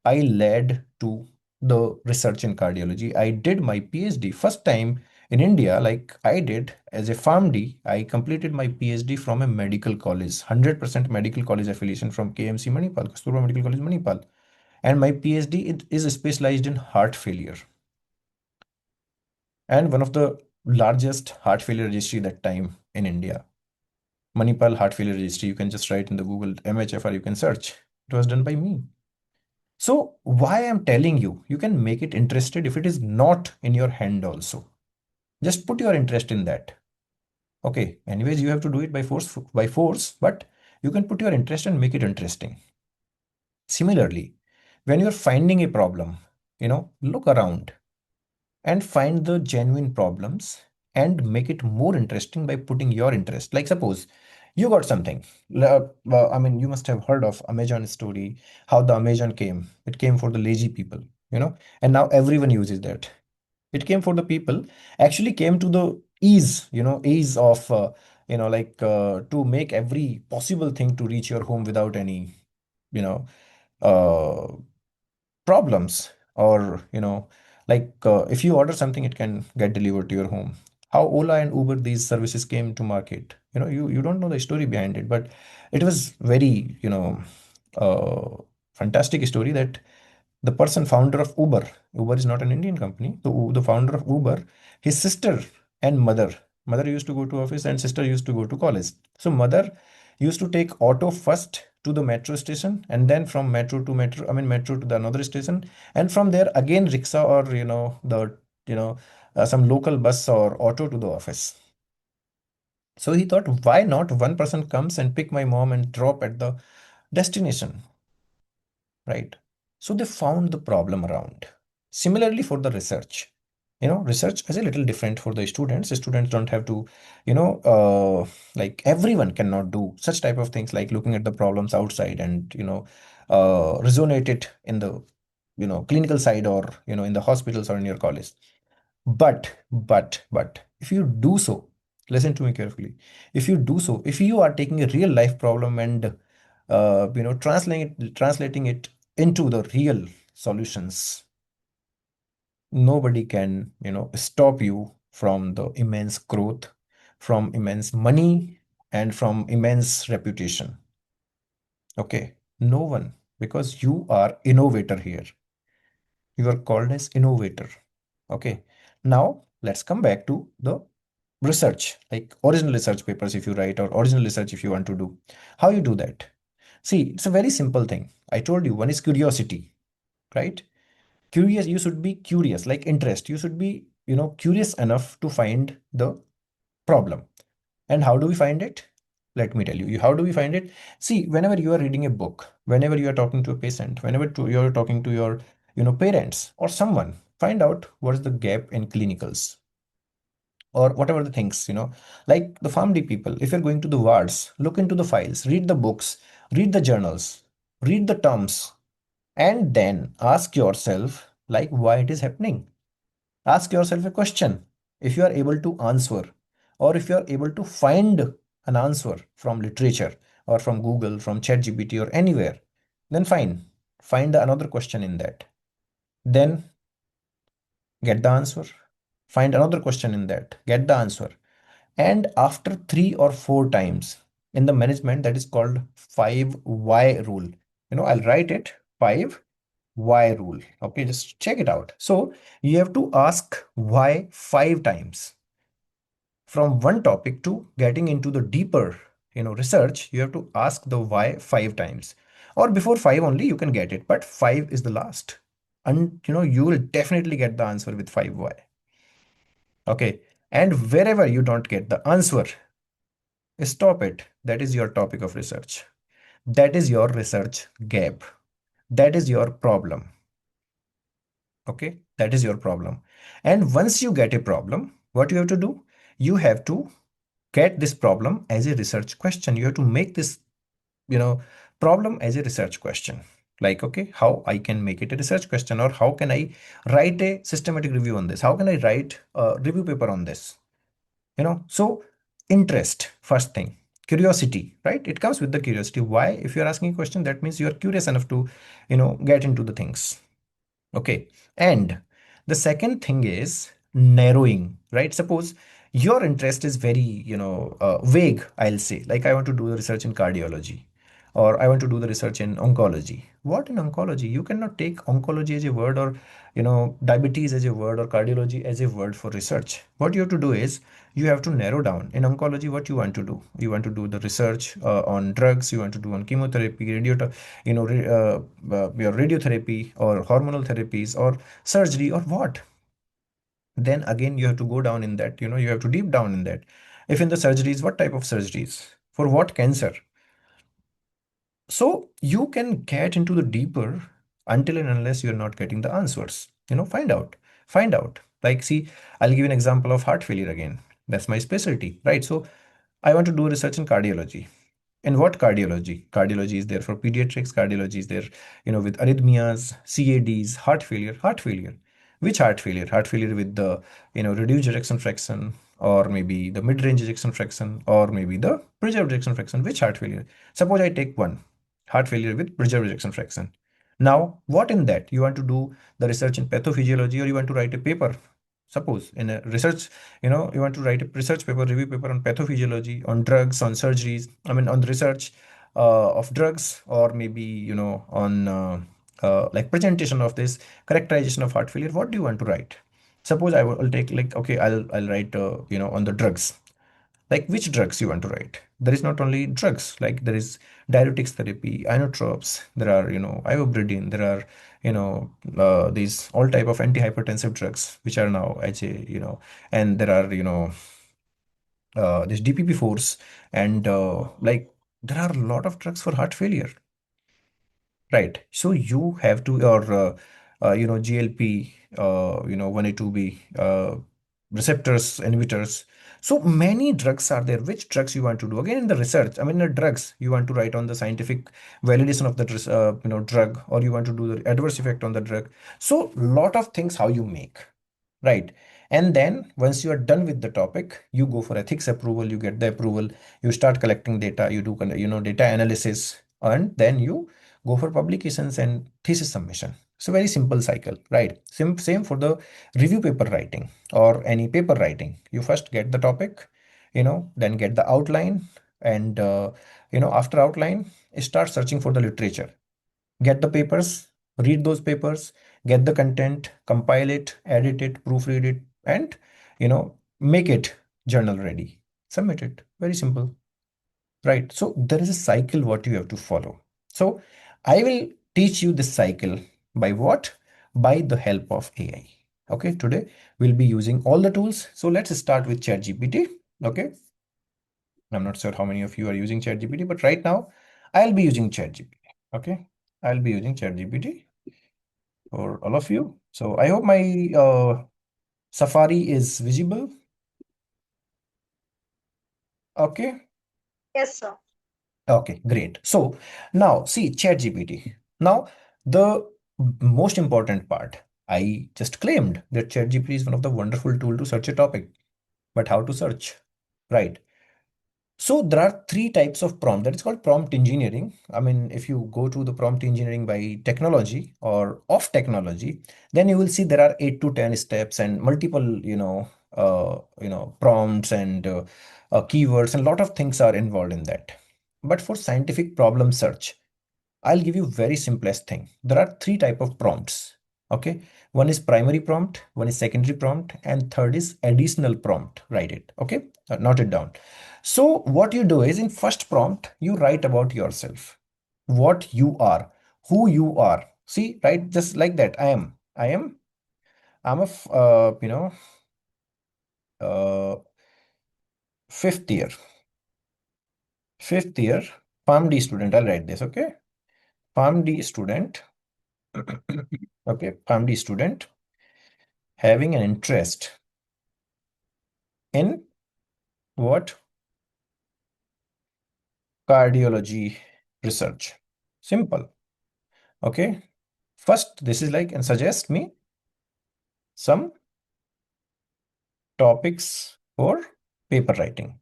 Speaker 2: I led to the research in cardiology. I did my PhD first time in India, like I did as a PharmD. I completed my PhD from a medical college, 100% medical college affiliation from KMC Manipal, Kasturba Medical College Manipal. And my PhD is specialized in heart failure. And one of the largest heart failure registry that time in India, Manipal Heart Failure Registry, you can just write in the Google MHFR, you can search. It was done by me. So why I'm telling you, you can make it interested if it is not in your hand also. Just put your interest in that. Okay, anyways, you have to do it by force, but you can put your interest and make it interesting. Similarly, when you're finding a problem, look around and find the genuine problems and make it more interesting by putting your interest. Like suppose you got something. I mean, you must have heard of Amazon story, how the Amazon came. It came for the lazy people, and now everyone uses that. It came for the people, actually came to the ease of, to make every possible thing to reach your home without any, you know, uh, problems, or if you order something, it can get delivered to your home. How Ola and Uber, these services came to market, you don't know the story behind it, but it was very uh, fantastic story that the person founder of Uber is not an Indian company. So the founder of Uber, his sister and mother used to go to office and sister used to go to college. So mother used to take auto first to the metro station, and then from metro to the another station, and from there again rickshaw, or you know some local bus or auto to the office. So he thought, why not one person comes and pick my mom and drop at the destination, right? So they found the problem around. Similarly, for the research, research is a little different for the students. The students don't have to, like everyone cannot do such type of things, like looking at the problems outside and, resonate it in the, clinical side, or, in the hospitals or in your college. But if you do so, listen to me carefully. If you do so, if you are taking a real life problem and translating it into the real solutions, nobody can stop you from the immense growth, from immense money, and from immense reputation. Okay, no one, because you are innovator here. You are called as innovator. Okay, now let's come back to the research, like original research papers if you write, or original research if you want to do. How you do that? See, it's a very simple thing. I told you, one is curiosity, right? Curious, you should be curious, like interest. You should be, curious enough to find the problem. And how do we find it? Let me tell you, how do we find it? See, whenever you are reading a book, whenever you are talking to a patient, whenever you're talking to your, parents or someone, find out what is the gap in clinicals, or whatever the things, like the pharmacy people. If you're going to the wards, look into the files, read the books, read the journals, read the terms, and then ask yourself, like, why it is happening. Ask yourself a question. If you are able to answer, or if you are able to find an answer from literature, or from Google, from ChatGPT, or anywhere, then fine. Find another question in that. Then get the answer. Find another question in that. Get the answer. And after 3 or 4 times, in the management, that is called 5 why rule. I'll write it, 5 why rule. Okay, just check it out. So you have to ask why 5 times. From one topic to getting into the deeper, research, you have to ask the why 5 times. Or before five only, you can get it, but five is the last. And you will definitely get the answer with 5 why. Okay. And wherever you don't get the answer, stop it. That is your topic of research. That is your research gap. That is your problem. Okay, that is your problem. And once you get a problem, what you have to do? You have to get this problem as a research question. You have to make this, you know, problem as a research question. Like, okay, how I can make it a research question, or how can I write a systematic review on this? How can I write a review paper on this? So interest, first thing, curiosity, right? It comes with the curiosity. Why? If you're asking a question, that means you're curious enough to, get into the things. Okay. And the second thing is narrowing, right? Suppose your interest is very, vague, I'll say. Like, I want to do research in cardiology. or I want to do the research in oncology. What in oncology? You cannot take oncology as a word, or diabetes as a word, or cardiology as a word for research. What you have to do is you have to narrow down in oncology what you want to do. You want to do the research on drugs, you want to do on chemotherapy, your radiotherapy or hormonal therapies or surgery or what. Then again you have to go down in that, you have to deep down in that. If in the surgeries, what type of surgeries, for what cancer. So you can get into the deeper until and unless you're not getting the answers. Find out. Like, see, I'll give you an example of heart failure again. That's my specialty, right? So I want to do research in cardiology. And what cardiology? Cardiology is there for pediatrics. Cardiology is there, with arrhythmias, CADs, heart failure. Heart failure. Which heart failure? Heart failure with the, reduced ejection fraction, or maybe the mid-range ejection fraction, or maybe the preserved ejection fraction. Which heart failure? Suppose I take one, heart failure with preserved ejection fraction. Now, what in that? You want to do the research in pathophysiology, or you want to write a paper? Suppose in a research, you want to write a research paper, review paper on pathophysiology, on drugs, on surgeries, I mean, on the research of drugs, or maybe, on like presentation of this characterization of heart failure. What do you want to write? Suppose I'll take, like, okay, I'll write, on the drugs. Like, which drugs you want to write? There is not only drugs, like there is diuretics therapy, inotropes, there are, ibuprofen, there are, these all type of antihypertensive drugs which are now actually, and there are, this DPP4s, and like there are a lot of drugs for heart failure. Right. So you have to, or GLP, 1A2B receptors, inhibitors. So many drugs are there. Which drugs you want to do? Again, in the research, I mean, the drugs, you want to write on the scientific validation of the drug, or you want to do the adverse effect on the drug. So lot of things how you make. Right. And then once you are done with the topic, you go for ethics approval, you get the approval, you start collecting data, you do, data analysis, and then you go for publications and thesis submission. So very simple cycle, right? Same for the review paper writing or any paper writing. You first get the topic, then get the outline, and after outline, start searching for the literature. Get the papers, read those papers, get the content, compile it, edit it, proofread it, and make it journal ready. Submit it. Very simple. Right. So there is a cycle what you have to follow. So I will teach you this cycle by what? By the help of AI. Okay, today we'll be using all the tools. So let's start with ChatGPT. Okay. I'm not sure how many of you are using ChatGPT, but right now I'll be using ChatGPT. Okay. I'll be using ChatGPT for all of you. So I hope my Safari is visible. Okay.
Speaker 6: Yes, sir.
Speaker 2: Okay, great. So now see ChatGPT. Now the most important part, I just claimed that ChatGPT is one of the wonderful tool to search a topic, but how to search, right? So there are three types of prompt. That is called prompt engineering. I mean, if you go to the prompt engineering by technology or of technology, then you will see there are 8 to 10 steps and multiple, prompts and keywords, and a lot of things are involved in that. But for scientific problem search, I'll give you very simplest thing. There are three type of prompts. Okay. One is primary prompt, one is secondary prompt, and third is additional prompt. Write it. Okay. Note it down. So what you do is in first prompt, you write about yourself, what you are, who you are. See, right? Just like that. I'm a, uh, fifth year, fifth year, PharmD student. I'll write this. Okay. PharmD student. Okay. PharmD student having an interest in what? Cardiology research. Simple. Okay. First, this is like, and suggest me some topics for paper writing.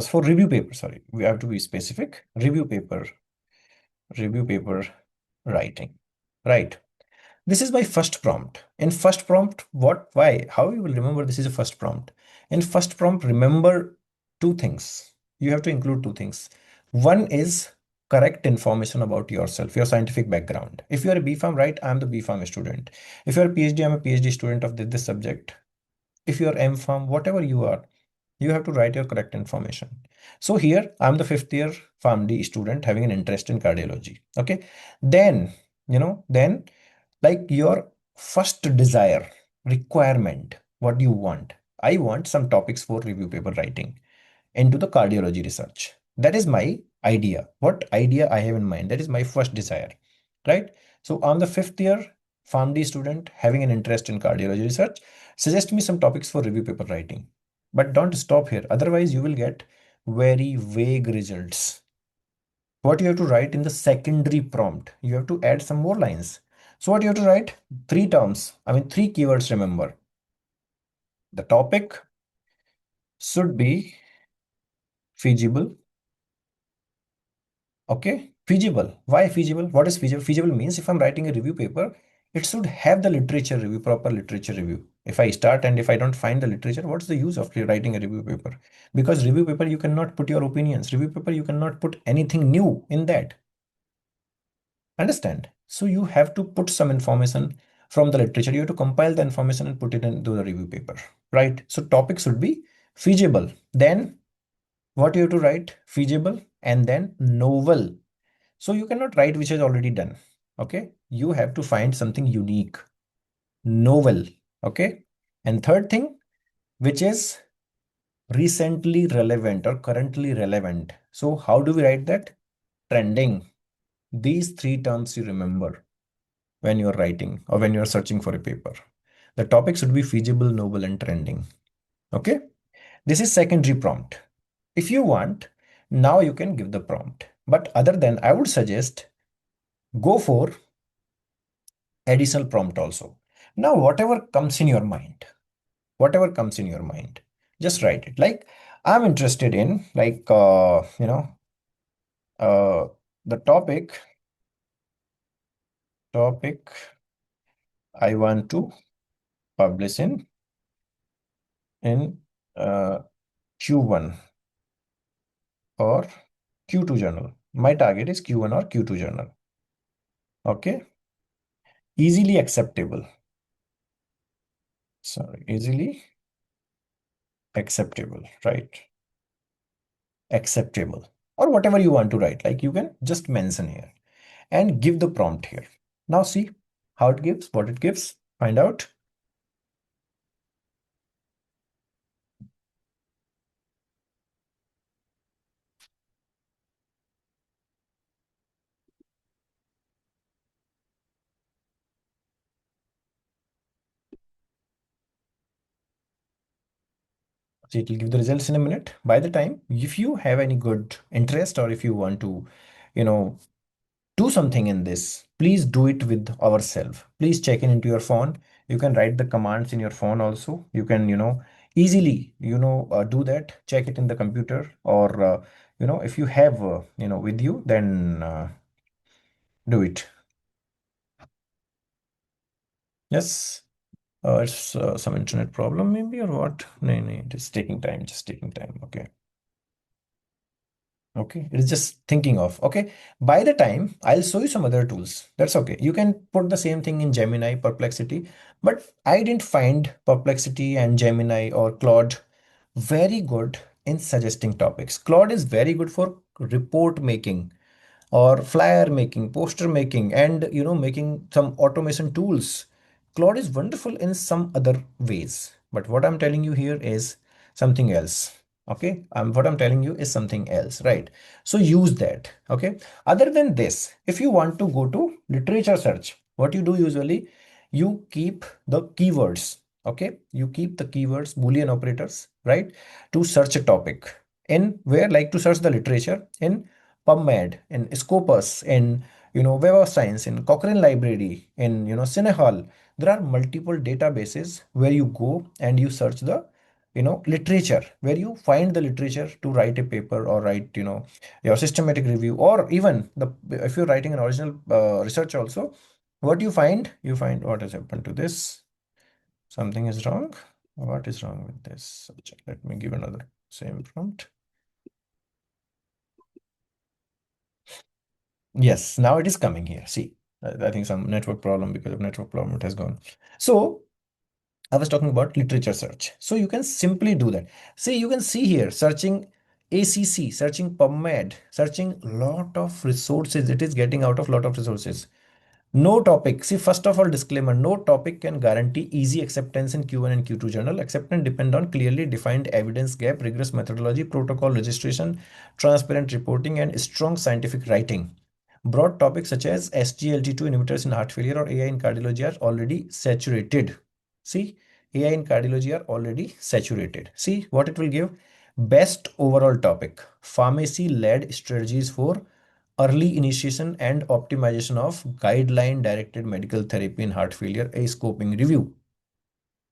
Speaker 2: For review paper, sorry, we have to be specific. Review paper writing. Right. This is my first prompt. In first prompt, what, why, how you will remember this is a first prompt. In first prompt, remember two things. You have to include two things. One is correct information about yourself, your scientific background. If you are a B Farm, right, I'm the B Farm student. If you're a PhD, I'm a PhD student of this subject. If you're M Farm, whatever you are, you have to write your correct information. So here, I'm the fifth year PharmD student having an interest in cardiology. Okay. Then, then like your first desire, requirement, what do you want? I want some topics for review paper writing into the cardiology research. That is my idea. What idea I have in mind? That is my first desire, right? So I'm the fifth year PharmD student having an interest in cardiology research. Suggest me some topics for review paper writing. But don't stop here. Otherwise, you will get very vague results. What you have to write in the secondary prompt, you have to add some more lines. So what you have to write? Three terms, three keywords, remember. The topic should be feasible. Okay, feasible. Why feasible? What is feasible? Feasible means if I'm writing a review paper, it should have the literature review, proper literature review. If I start and if I don't find the literature, what's the use of writing a review paper? Because review paper, you cannot put your opinions. Review paper, you cannot put anything new in that. Understand? So you have to put some information from the literature. You have to compile the information and put it into the review paper, right? So topic should be feasible. Then what you have to write? Feasible and then novel. So you cannot write which is already done. Okay. You have to find something unique, novel. Okay. And third thing, which is recently relevant or currently relevant. So how do we write that? Trending. These three terms you remember when you're writing or when you're searching for a paper. The topic should be feasible, novel, and trending. Okay. This is secondary prompt. If you want, now you can give the prompt. But other than, I would suggest go for additional prompt also. Now, whatever comes in your mind, just write it. Like, I'm interested in, uh, the topic I want to publish in Q1 or Q2 journal. My target is Q1 or Q2 journal. Okay. Easily acceptable. Sorry, easily acceptable, right? Acceptable. Or whatever you want to write, like you can just mention here and give the prompt here. Now see how it gives, what it gives, find out. So it will give the results in a minute. By the time, if you have any good interest or if you want to, you know, do something in this, please do it with ourselves. Please check in into your phone. You can write the commands in your phone also. You can, easily, do that. Check it in the computer or, if you have, with you, then do it. Yes. It's some internet problem maybe or what? No, no, it is taking time, just taking time. Okay. Okay, it is just thinking of. Okay, by the time I'll show you some other tools. That's okay. You can put the same thing in Gemini, Perplexity, but I didn't find Perplexity and Gemini or Claude very good in suggesting topics. Claude is very good for report making or flyer making, poster making, and making some automation tools. Claude is wonderful in some other ways, but what I'm telling you here is something else. Okay, what I'm telling you is something else, right? So use that. Okay. Other than this, if you want to go to literature search, what you do usually, you keep the keywords. Okay, you keep the keywords, Boolean operators, right? To search a topic in where, like to search the literature in PubMed, in Scopus, in Web of Science, in Cochrane Library, in Cinehall. There are multiple databases where you go and you search the literature, where you find the literature to write a paper or write your systematic review, or even the if you're writing an original research also. What you find what has happened to this. Something is wrong. What is wrong with this subject? Let me give another same prompt. Yes, now it is coming here. See, I think some network problem, because of network problem it has gone. So I was talking about literature search. So you can simply do that. See, you can see here searching ACC, searching PubMed, searching lot of resources. It is getting out of lot of resources. No topic. See, first of all, disclaimer, no topic can guarantee easy acceptance in Q1 and Q2 journal. Acceptance depend on clearly defined evidence gap, rigorous methodology, protocol registration, transparent reporting, and strong scientific writing. Broad topics such as SGLT2 inhibitors in heart failure or AI in cardiology are already saturated. See, AI in cardiology are already saturated. See what it will give. Best overall topic, pharmacy-led strategies for early initiation and optimization of guideline directed medical therapy in heart failure, a scoping review.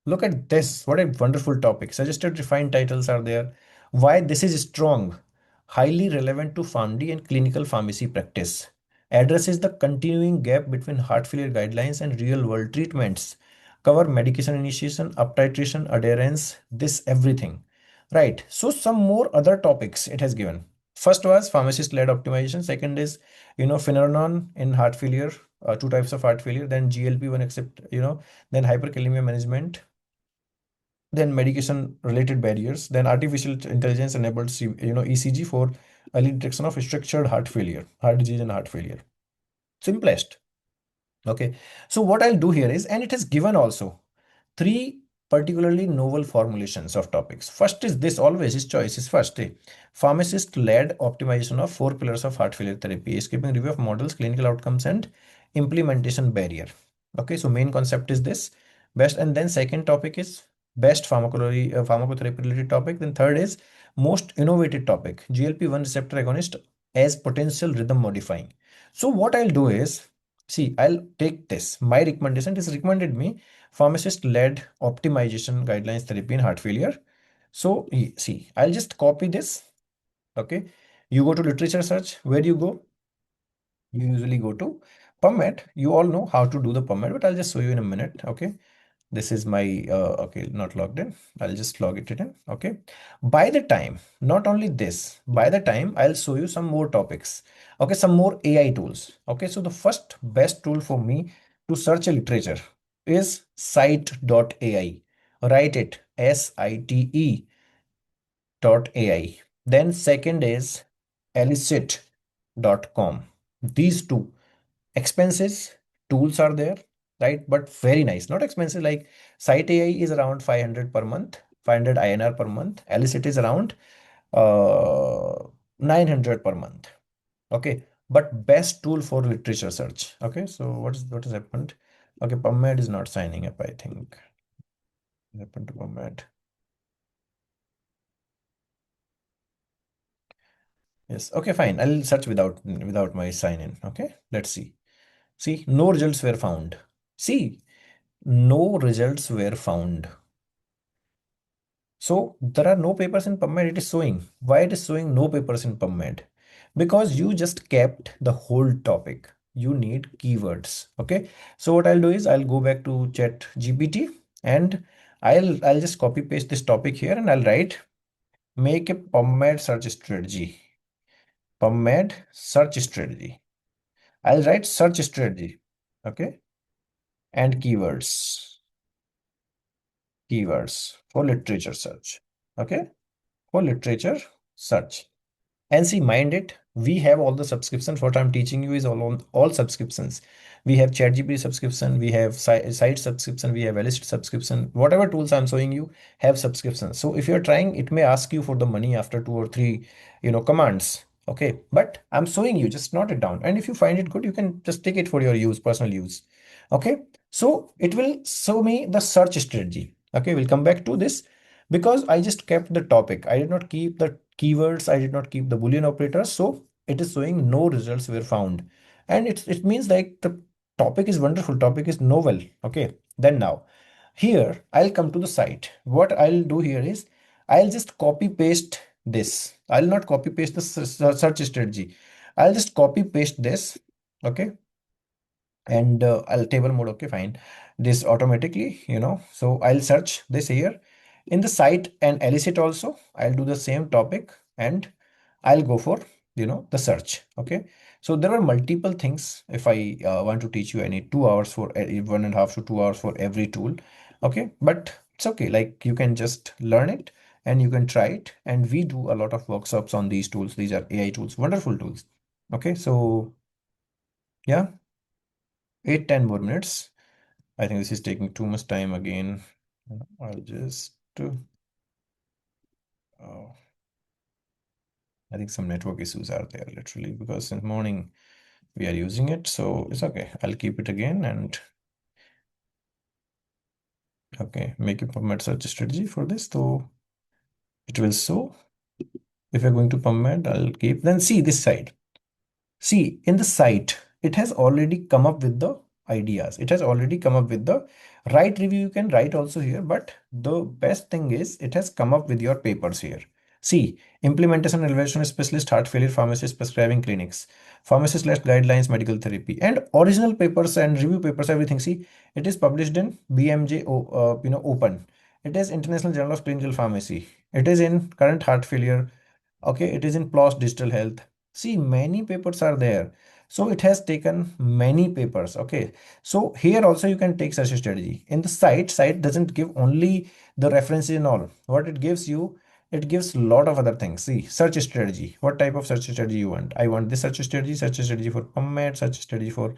Speaker 2: Look at this. What a wonderful topic. Suggested refined titles are there. Why this is strong, highly relevant to pharmacy and clinical pharmacy practice. Addresses the continuing gap between heart failure guidelines and real world treatments. Cover medication initiation, up titration, adherence, this everything. Right. So some more other topics it has given. First was pharmacist led optimization. Second is, phenomenon in heart failure, two types of heart failure. Then GLP-1 except, then hyperkalemia management, then medication related barriers, then artificial intelligence enabled ECG for early detection of structured heart failure, heart disease and heart failure. Simplest. Okay, so what I'll do here is, and it has given also three particularly novel formulations of topics. First is this, always his choice is first, pharmacist led optimization of four pillars of heart failure therapy, escaping review of models, clinical outcomes, and implementation barrier. Okay, so main concept is this best, and then second topic is best pharmacology, pharmacotherapy related topic. Then third is most innovative topic, GLP-1 receptor agonist as potential rhythm modifying. So what I'll do is, see, I'll take this. My recommendation is recommended me pharmacist led optimization guidelines therapy in heart failure. So see, I'll just copy this. Okay. You go to literature search. Where you go? You usually go to PubMed. You all know how to do the PubMed, but I'll just show you in a minute. Okay. This is my, okay, not logged in. I'll just log it in. Okay. By the time, not only this, by the time I'll show you some more topics. Okay. Some more AI tools. Okay. So the first best tool for me to search a literature is site.ai. Write it SITE .ai. Then second is elicit.com. These two expenses tools are there, right? But very nice, not expensive. Like site AI is around 500 per month, 500 INR per month. Elicit is around 900 per month. Okay, but best tool for literature search. Okay, so what has happened? Okay, PubMed is not signing up, I think. What happened to PubMed? Yes, okay, fine. I'll search without my sign in. Okay, let's see. See, no results were found. See, no results were found. So there are no papers in PubMed. It is showing. Why it is showing no papers in PubMed? Because you just kept the whole topic. You need keywords. Okay. So what I'll do is I'll go back to Chat GPT and I'll just copy paste this topic here and I'll write make a PubMed search strategy. PubMed search strategy. I'll write search strategy. Okay. And keywords for literature search. Okay. For literature search. And see, mind it, we have all the subscriptions. What I'm teaching you is all on all subscriptions. We have ChatGPT subscription, we have site subscription, we have Elicit subscription. Whatever tools I'm showing you have subscriptions. So if you're trying, it may ask you for the money after two or three, commands. Okay, but I'm showing you, just note it down. And if you find it good, you can just take it for your use, personal use. Okay, so it will show me the search strategy. Okay, we'll come back to this because I just kept the topic. I did not keep the keywords, I did not keep the Boolean operators. So it is showing no results were found. And it means like the topic is wonderful, topic is novel. Okay, then now here I'll come to the site. What I'll do here is I'll just copy paste this. I'll not copy paste the search strategy. I'll just copy paste this. Okay, and I'll table mode. Okay, fine. This automatically, so I'll search this here in the site and elicit also. I'll do the same topic and I'll go for, the search. Okay. So there are multiple things. If I want to teach you, I need 2 hours for 1.5 to 2 hours for every tool. Okay, but it's okay. Like you can just learn it and you can try it. And we do a lot of workshops on these tools. These are AI tools, wonderful tools. Okay, so yeah, 8-10 more minutes. I think this is taking too much time again. I'll just uh, I think some network issues are there literally because in the morning we are using it, so it's okay. I'll keep it again and okay, make a PubMed search strategy for this. So it will show if you're going to PubMed, I'll keep then see this side. See, in the site, it has already come up with the ideas. It has already come up with the right review. You can write also here, but the best thing is it has come up with your papers here. See, implementation and evaluation specialist, heart failure pharmacist, prescribing clinics, pharmacist list guidelines, medical therapy, and original papers and review papers, everything. See, it is published in BMJ, Open. It is International Journal of Clinical Pharmacy. It is in current heart failure. Okay, it is in PLOS Digital Health. See, many papers are there. So it has taken many papers. Okay. So here also you can take such a strategy. In the site doesn't give only the references and all. What it gives you, it gives a lot of other things. See, search strategy. What type of search strategy you want? I want this search strategy for PubMed, search strategy for,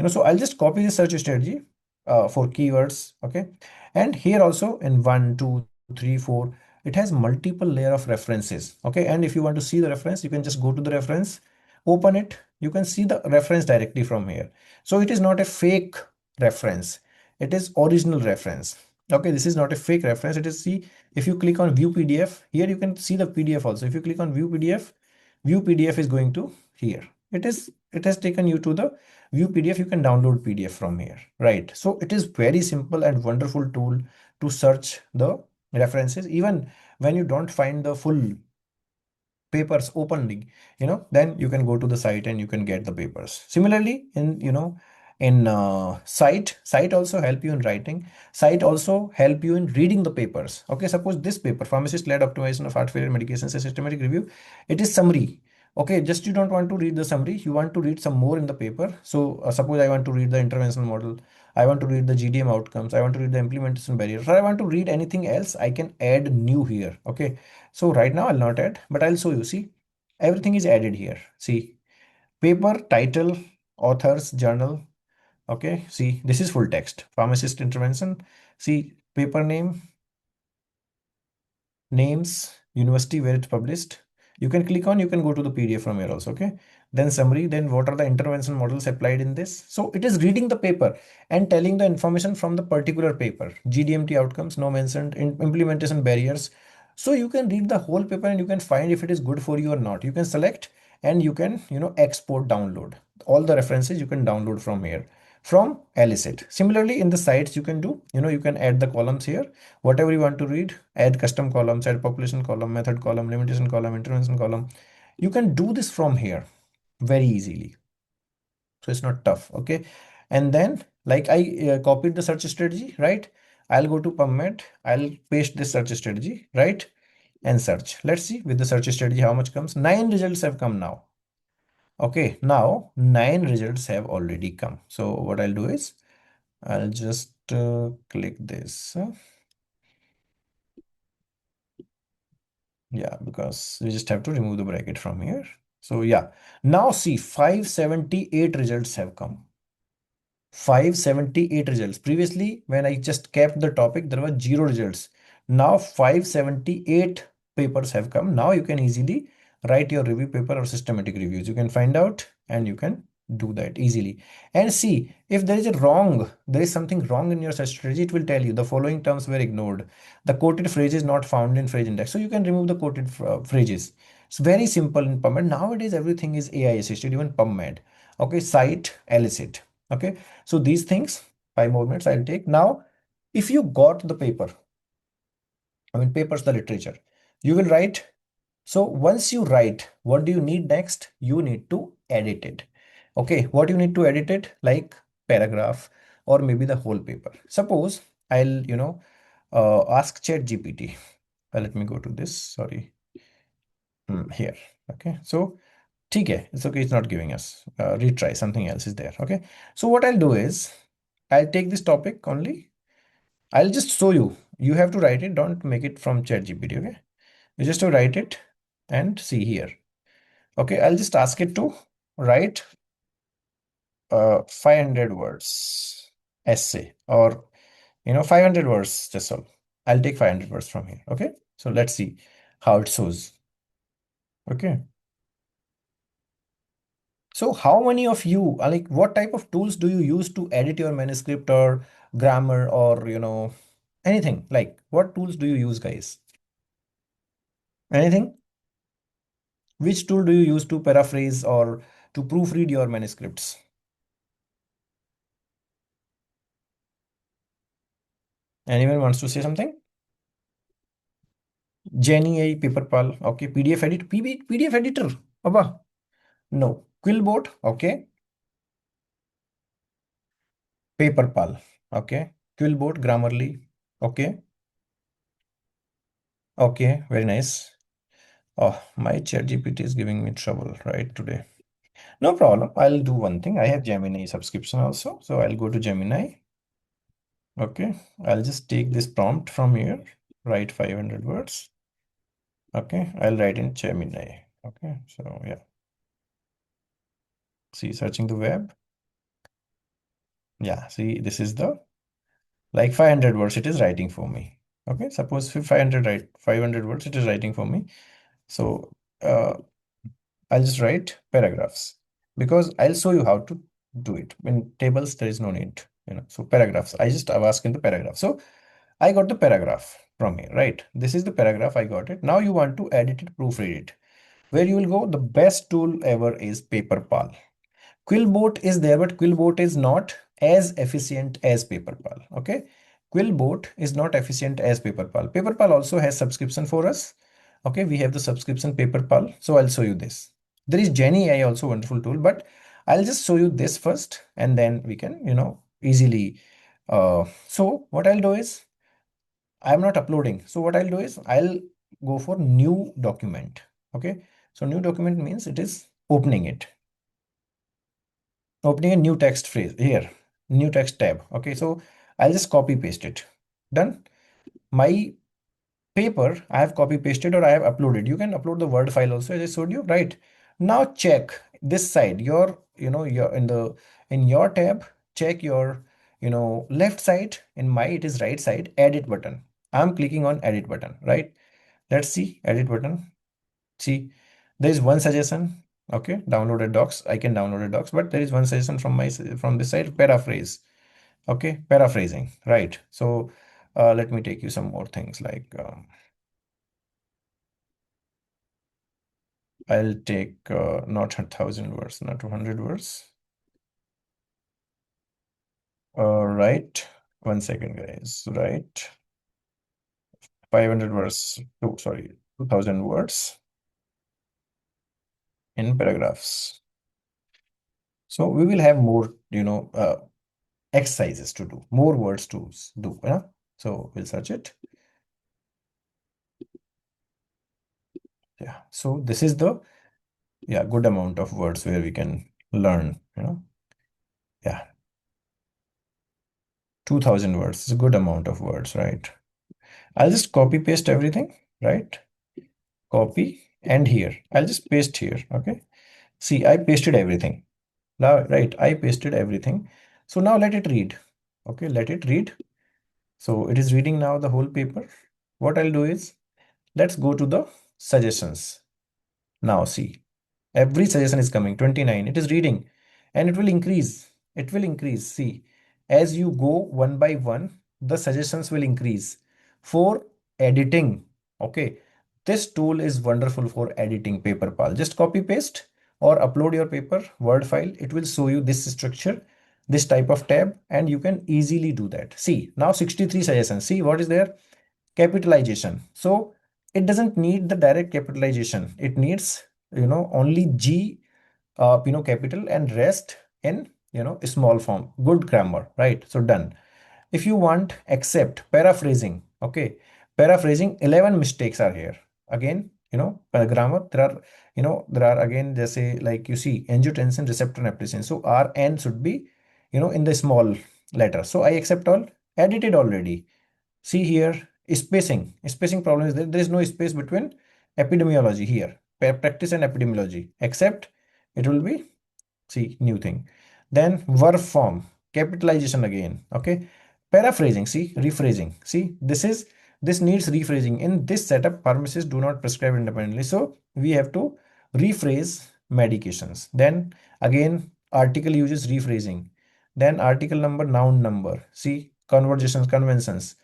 Speaker 2: so I'll just copy the search strategy for keywords. Okay. And here also in 1, 2, 3, 4, it has multiple layer of references. Okay, and if you want to see the reference, you can just go to the reference, open it, you can see the reference directly from here. So it is not a fake reference, it is original reference. Okay, this is not a fake reference. It is, see, if you click on view PDF, here you can see the PDF also. If you click on view PDF is going to here. It has taken you to the view PDF. You can download PDF from here, right? So it is very simple and wonderful tool to search the references. Even when you don't find the full papers openly, then you can go to the site and you can get the papers. Similarly, in site also help you in writing. Site also help you in reading the papers. Okay, suppose this paper, pharmacist led optimization of heart failure medications, a systematic review, it is summary. Okay, just you don't want to read the summary, you want to read some more in the paper. So suppose I want to read the interventional model, I want to read the GDM outcomes, I want to read the implementation barriers, or I want to read anything else, I can add new here. Okay, so right now I'll not add, but I'll show you. See, everything is added here. See, paper, title, authors, journal. Okay, see, this is full text. Pharmacist intervention. See, paper name, names, university where it's published. You can click on, you can go to the PDF from here also. Okay, then summary, then what are the intervention models applied in this. So it is reading the paper and telling the information from the particular paper. GDMT outcomes, no mentioned, implementation barriers. So you can read the whole paper and you can find if it is good for you or not. You can select and you can export, download all the references. You can download from here, from Elicit. Similarly, in the sites you can do, you can add the columns here, whatever you want to read, add custom columns, add population column, method column, limitation column, intervention column. You can do this from here very easily. So it's not tough. Okay. And then like I copied the search strategy, right? I'll go to PubMed, I'll paste this search strategy, right? And search. Let's see with the search strategy how much comes. 9 results have come now. Okay, now 9 results have already come. So what I'll do is I'll just click this. Yeah, because we just have to remove the bracket from here. So yeah, now see 578 results have come. 578 results. Previously, when I just kept the topic, there were 0 results. Now 578 papers have come. Now you can easily write your review paper or systematic reviews. You can find out and you can do that easily. And see, if there is a wrong, there is something wrong in your search strategy, it will tell you the following terms were ignored. The quoted phrase is not found in phrase index. So you can remove the quoted phrases. It's very simple in PubMed. Nowadays, everything is AI assisted, even PubMed. Okay, cite, elicit. Okay, so these things, 5 more minutes I'll take. Now, if you got the paper, papers, the literature, you will write. So once you write, what do you need next? You need to edit it. Okay, what you need to edit it, like paragraph or maybe the whole paper. Suppose I'll, ask Chat GPT. Let me go to this, sorry. Here. Okay, so Okay, it's okay, it's not giving us. Retry, something else is there. Okay, so what I'll do is I'll take this topic only. I'll just show you. You have to write it, don't make it from ChatGPT. Okay, you just have to write it and see here. Okay, I'll just ask it to write 500 words essay, or 500 words just all. I'll take 500 words from here. Okay, so let's see how it shows. Okay, so how many of you are like, what type of tools do you use to edit your manuscript or grammar, or anything? Like, what tools do you use, guys? Anything? Which tool do you use to paraphrase or to proofread your manuscripts? Anyone wants to say something? Jenny A, Paperpal, okay. PDF edit, PDF editor. Abba. No. Quillbot, okay. Paperpal, okay. Quillbot, Grammarly, okay. Okay, very nice. Oh, my chat GPT is giving me trouble right today. No problem. I'll do one thing. I have Gemini subscription also. So I'll go to Gemini. Okay. I'll just take this prompt from here. Write 500 words. Okay. I'll write in Gemini. Okay. So yeah. See, searching the web. Yeah. See, this is the like 500 words it is writing for me. Okay. Suppose 500 words it is writing for me. So I'll just write paragraphs because I'll show you how to do it. In tables, there is no need, So paragraphs, I just have asked in the paragraph. So I got the paragraph from here, right? This is the paragraph, I got it. Now you want to edit it, proofread it. Where you will go, the best tool ever is PaperPal. Quillbot is there, but Quillbot is not as efficient as PaperPal. Okay, Quillbot is not efficient as PaperPal. PaperPal also has subscription for us. Okay, we have the subscription PaperPal. So I'll show you this. There is Jenny AI also wonderful tool, but I'll just show you this first, and then we can easily. So what I'll do is I'm not uploading. So what I'll do is I'll go for new document. Okay, so new document means it is opening it, opening a new text phrase here, new text tab. Okay, so I'll just copy paste it. Done. My paper I have copy pasted or I have uploaded. You can upload the Word file also, as I showed you, right? Now check this side, your in your tab, check your left side. In my it is right side, edit button. I'm clicking on edit button, right? Let's see edit button. See, there is one suggestion. Okay, downloaded docs. I can download a docs, but there is one suggestion from this side, paraphrase. Okay, paraphrasing, right? So let me take you some more things like I'll take not 1,000 words, not 200 words. Right. 1 second, guys. Right. 500 words. Oh, sorry, 2,000 words in paragraphs. So we will have more, exercises to do, more words to do. Yeah. So we'll search it. Yeah. So this is the good amount of words where we can learn. Yeah. 2,000 words is a good amount of words, right? I'll just copy paste everything, right? Copy, and here I'll just paste here. Okay. See, I pasted everything. Now, right, I pasted everything. So now let it read. Okay, let it read. So it is reading now the whole paper. What I'll do is let's go to the suggestions. Now see, every suggestion is coming 29. It is reading and it will increase. It will increase. See, as you go one by one, the suggestions will increase for editing. Okay, this tool is wonderful for editing PaperPal. Just copy paste or upload your paper Word file. It will show you this structure, this type of tab, and you can easily do that. See, now 63 suggestions. See what is there? Capitalization. So it doesn't need the direct capitalization. It needs, only G, capital, and rest in, small form. Good grammar, right? So done. If you want, accept paraphrasing. Okay, paraphrasing, 11 mistakes are here. Again, Grammar, there are again, just say, like you see, angiotensin receptor and epinephrine. So RN should be, in the small letter. So I accept all, edited already. See here, spacing problem is there. There is no space between epidemiology here, practice and epidemiology, except it will be, see, new thing. Then verb form, capitalization again. Okay. Paraphrasing, see, rephrasing. See, this needs rephrasing. In this setup, pharmacists do not prescribe independently. So we have to rephrase medications. Then again, article uses rephrasing. Then article number, noun number. See, conversations, conventions.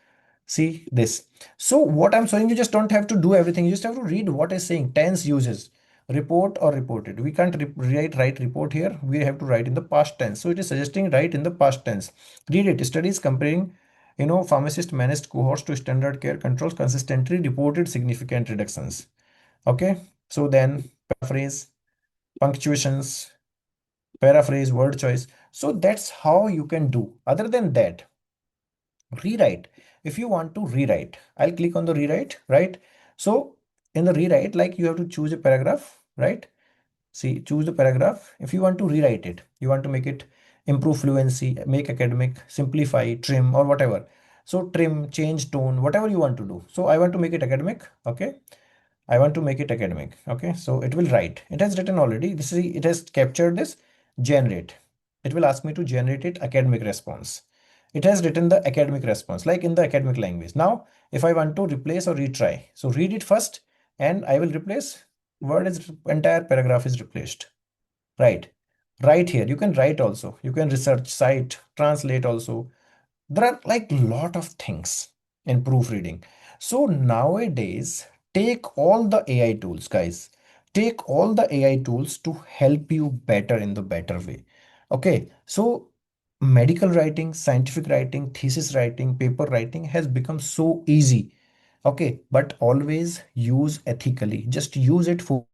Speaker 2: See this. So what I'm saying, you just don't have to do everything. You just have to read what is saying. Tense uses report or reported. We can't write report here. We have to write in the past tense. So it is suggesting write in the past tense. Read it. Studies comparing, pharmacist managed cohorts to standard care controls consistently reported significant reductions. Okay. So then paraphrase, punctuations, paraphrase, word choice. So that's how you can do. Other than that, rewrite. If you want to rewrite, I'll click on the rewrite, right? So in the rewrite, like, you have to choose a paragraph, right? See, choose the paragraph. If you want to rewrite it, you want to make it improve fluency, make academic, simplify, trim, or whatever. So trim, change tone, whatever you want to do. So I want to make it academic. Okay. I want to make it academic. Okay. So it will write. It has written already. This is, it has captured this, generate. It will ask me to generate it academic response. It has written the academic response, like in the academic language. Now, if I want to replace or retry, so read it first and I will replace. Word is, entire paragraph is replaced. Right. Right here. You can write also. You can research, cite, translate also. There are like a lot of things in proofreading. So nowadays, take all the AI tools, guys. Take all the AI tools to help you better in the better way. Okay. So medical writing, scientific writing, thesis writing, paper writing has become so easy. Okay. But always use ethically. Just use it for,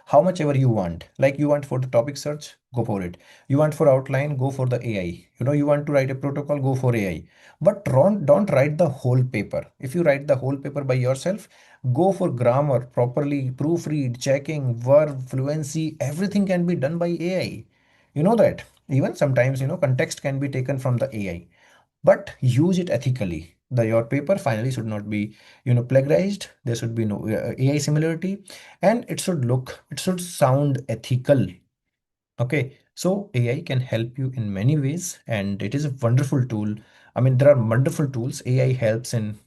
Speaker 2: how much ever you want. Like, you want for the topic search, go for it. You want for outline, go for the AI. You want to write a protocol, go for AI. But don't write the whole paper. If you write the whole paper by yourself, go for grammar properly, proofread, checking, verb, fluency, everything can be done by AI. You know that. Even sometimes, context can be taken from the AI, but use it ethically. The your paper finally should not be, plagiarized. There should be no AI similarity, and it should sound ethical. Okay, so AI can help you in many ways, and it is a wonderful tool. I mean, there are wonderful tools. AI helps in,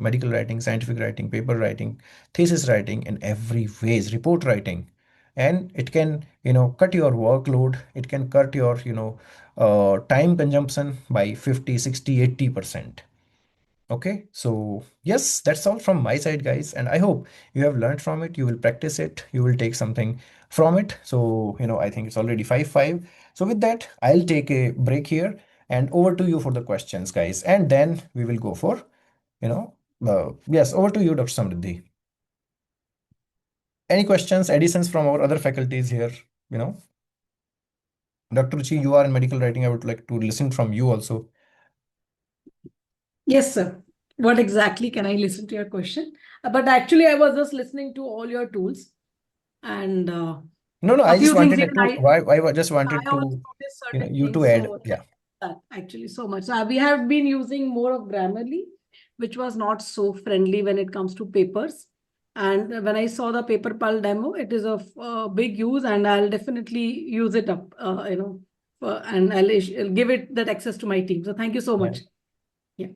Speaker 2: medical writing, scientific writing, paper writing, thesis writing, in every ways, report writing. And it can, cut your workload. It can cut your, time consumption by 50, 60, 80%. Okay, so yes, that's all from my side, guys. And I hope you have learned from it. You will practice it. You will take something from it. So, I think it's already 5-5. So with that, I'll take a break here and over to you for the questions, guys. And then we will go for, yes, over to you, Dr. Samriddhi. Any questions, additions from our other faculties here? You know, Dr. Ruchi, you are in medical writing. I would like to listen from you also.
Speaker 10: Yes, sir. What exactly can I listen to your question? But actually, I was just listening to all your tools and
Speaker 2: No, no,
Speaker 10: a
Speaker 2: I just
Speaker 10: few things
Speaker 2: wanted
Speaker 10: even
Speaker 2: to, I just wanted
Speaker 10: I also
Speaker 2: to,
Speaker 10: noticed certain
Speaker 2: you to
Speaker 10: things.
Speaker 2: add.
Speaker 10: So
Speaker 2: Yeah.
Speaker 10: that actually so much. So we have been using more of Grammarly, which was not so friendly when it comes to papers. And when I saw the paper pal demo, it is of big use, and I'll definitely use it up. And I'll give it that access to my team. So thank you so
Speaker 2: Yeah.
Speaker 10: much. Yeah.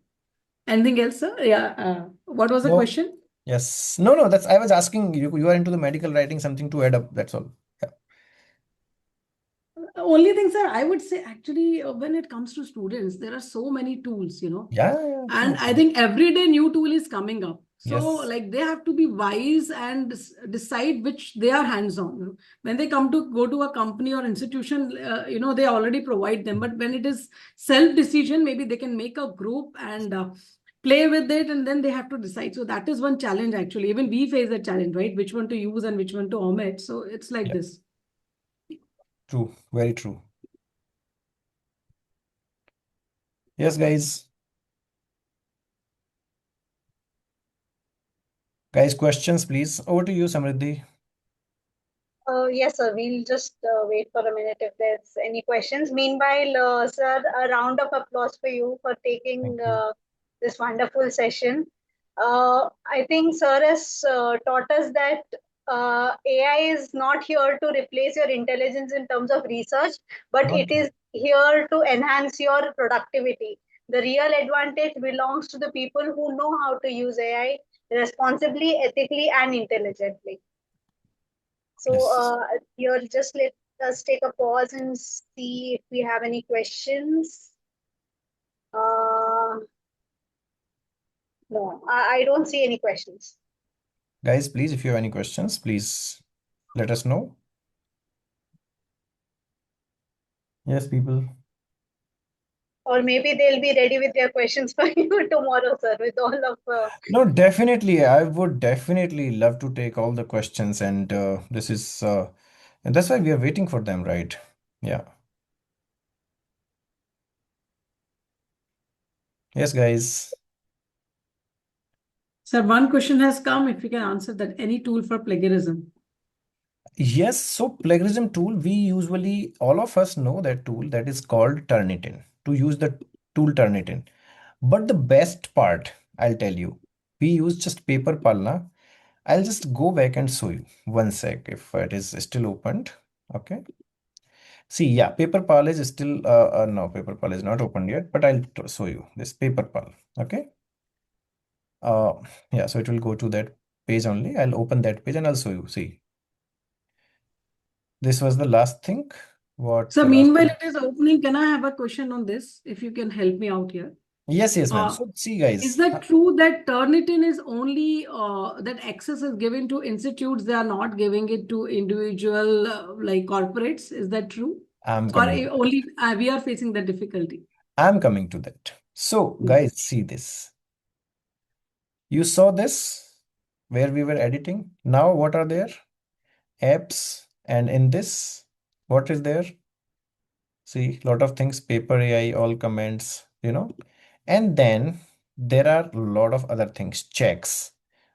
Speaker 10: Anything else, sir? Yeah. What was the
Speaker 2: No,
Speaker 10: question?
Speaker 2: yes. No, no, that's, I was asking you, you are into the medical writing, something to add up. That's all. Yeah.
Speaker 10: Only thing, sir, I would say actually, when it comes to students, there are so many tools,
Speaker 2: Yeah, yeah,
Speaker 10: and
Speaker 2: true,
Speaker 10: I
Speaker 2: true.
Speaker 10: think every day new tool is coming up. So,
Speaker 2: Yes.
Speaker 10: like, they have to be wise and decide which they are hands on. When they come to go to a company or institution, they already provide them. But when it is self decision, maybe they can make a group and play with it, and then they have to decide. So that is one challenge actually. Even we face that challenge, right? Which one to use and which one to omit. So it's like
Speaker 2: Yeah,
Speaker 10: this.
Speaker 2: true. Very true. Yes, guys. Guys, questions, please. Over to you, Samriddhi.
Speaker 6: Yes, sir. We'll just wait for a minute if there's any questions. Meanwhile, sir, a round of applause for you for taking
Speaker 2: Thank you.
Speaker 6: this wonderful session. I think sir has taught us that AI is not here to replace your intelligence in terms of research, but
Speaker 2: Not
Speaker 6: it is here to enhance your productivity. The real advantage belongs to the people who know how to use AI responsibly, ethically, and intelligently. So
Speaker 2: yes.
Speaker 6: here, just let us take a pause and see if we have any questions. Uh, no, I don't see any questions.
Speaker 2: Guys, please, if you have any questions, please let us know. Yes, people.
Speaker 6: Or maybe they'll be ready with their questions for you tomorrow, sir, with all of.
Speaker 2: No, definitely. I would definitely love to take all the questions, and and that's why we are waiting for them, right? Yeah. Yes, guys.
Speaker 10: Sir, one question has come. If you can answer that, any tool for plagiarism?
Speaker 2: Yes, so plagiarism tool, we usually, all of us know that tool that is called Turnitin, to use the tool Turnitin. But the best part, I'll tell you, we use just paper palna. I'll just go back and show you. One sec, if it is still opened. Okay. See, yeah, paper pal is still, no, paper pal is not opened yet, but I'll show you this paper pal. Okay. Uh, yeah, so it will go to that page only. I'll open that page and I'll show you. See, this was the last thing. What
Speaker 10: So
Speaker 2: the last
Speaker 10: meanwhile,
Speaker 2: thing?
Speaker 10: it is opening. Can I have a question on this? If you can help me out here.
Speaker 2: Yes, yes, ma'am.
Speaker 10: Uh,
Speaker 2: So see,
Speaker 10: is
Speaker 2: guys.
Speaker 10: that true that Turnitin is only that access is given to institutes? They are not giving it to individual like corporates. Is that true?
Speaker 2: I'm
Speaker 10: Or
Speaker 2: coming to that.
Speaker 10: only we are facing that difficulty?
Speaker 2: I'm coming to that. So,
Speaker 10: Yes.
Speaker 2: guys, see this. You saw this where we were editing. Now, what are there? Apps. And in this, what is there? See, lot of things, paper AI, all comments. And then there are a lot of other things, checks.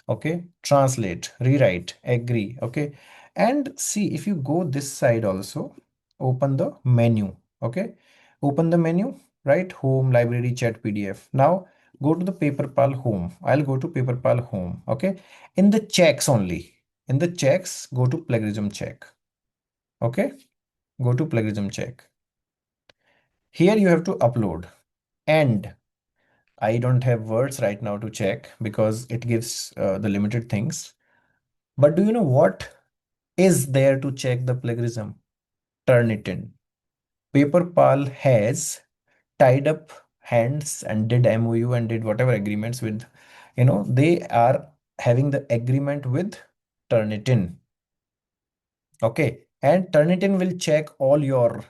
Speaker 2: Okay, translate, rewrite, agree. Okay, and see if you go this side also, open the menu. Okay, open the menu, right? Home, library, chat, PDF. Now go to the PaperPal home. I'll go to PaperPal home. Okay, in the checks only. In the checks, go to plagiarism check. Okay, go to plagiarism check. Here you have to upload, and I don't have words right now to check because it gives the limited things. But do you know what is there to check the plagiarism? Turnitin. PaperPal has tied up hands and did MOU and did whatever agreements with, they are having the agreement with Turnitin. Okay, and Turnitin will check all your,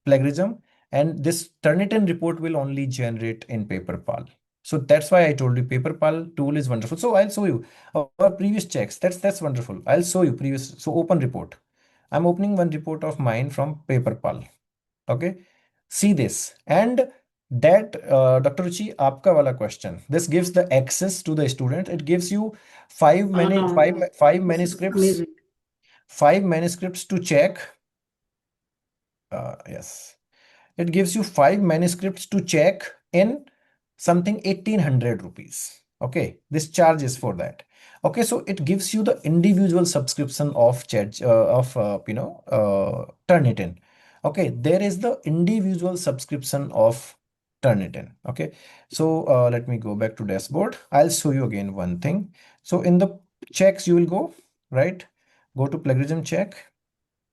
Speaker 2: plagiarism, and this Turnitin report will only generate in PaperPal. So that's why I told you PaperPal tool is wonderful. So I'll show you our previous checks. That's wonderful. I'll show you previous. So open report. I'm opening one report of mine from PaperPal. Okay, see this and that Dr. Ruchi, आपका वाला question. This gives the access to the student. It gives you five
Speaker 10: This is
Speaker 2: manuscripts
Speaker 10: amazing.
Speaker 2: 5 manuscripts to check. Yes, it gives you 5 manuscripts to check in something 1800 rupees. Okay, this charge is for that. Okay, so it gives you the individual subscription of chat of Turnitin. Okay, there is the individual subscription of Turnitin. Okay, so let me go back to dashboard. I'll show you again one thing. So in the checks you will go, right, go to plagiarism check,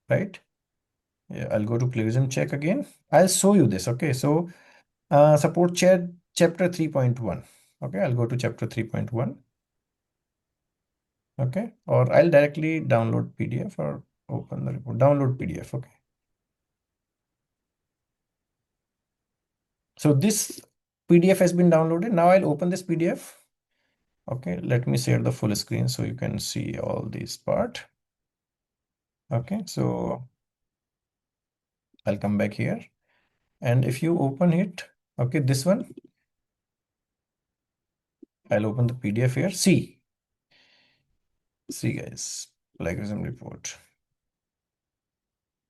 Speaker 2: right? Yeah, I'll go to plagiarism check again. I'll show you this. Okay, so support chat chapter 3.1. Okay, I'll go to chapter 3.1. Okay, or I'll directly download PDF or open the report. Download PDF. Okay. So this PDF has been downloaded. Now I'll open this PDF. Okay, let me share the full screen so you can see all this part. Okay, so I'll come back here. And if you open it, okay, this one, I'll open the PDF here. See, See, guys, plagiarism report.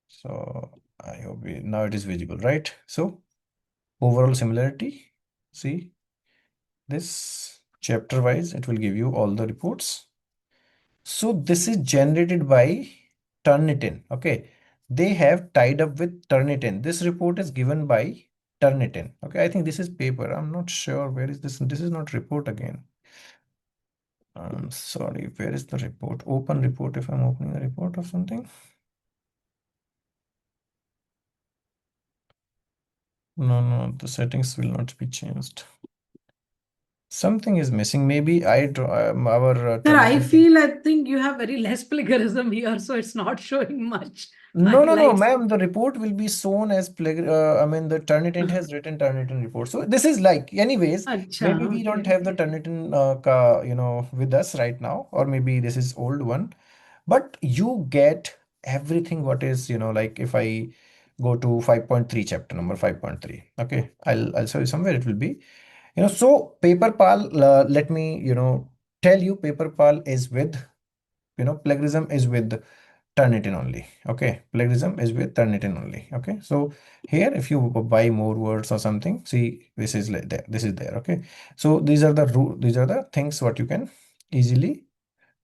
Speaker 2: So I hope now it is visible, right? So overall similarity. See this chapter wise, it will give you all the reports. So this is generated by Turnitin. Okay, they have tied up with Turnitin. This report is given by Turnitin. Okay, I think this is paper. I'm not sure where is this. This is not report again. I'm sorry. Where is the report? Open report. If I'm opening a report or something. No, no, the settings will not be changed. Something is missing. Maybe I draw our
Speaker 10: Sir, I
Speaker 2: Turnitin.
Speaker 10: feel I think you have very less plagiarism here, so it's not showing much
Speaker 2: No, no, no,
Speaker 10: highlights.
Speaker 2: ma'am. The report will be shown as I mean, the Turnitin has written Turnitin report. So this is like, anyways,
Speaker 10: Acha,
Speaker 2: maybe we don't
Speaker 10: okay,
Speaker 2: have the
Speaker 10: okay.
Speaker 2: Turnitin, with us right now, or maybe this is old one. But you get everything. What is, like if I go to 5.3, chapter number 5.3. Okay, I'll show you somewhere it will be. So PaperPal. Let me, tell you, PaperPal is with, plagiarism is with Turnitin only. Okay, plagiarism is with Turnitin only. Okay, so here if you buy more words or something, see this is like there, this is there. Okay, so these are the things what you can easily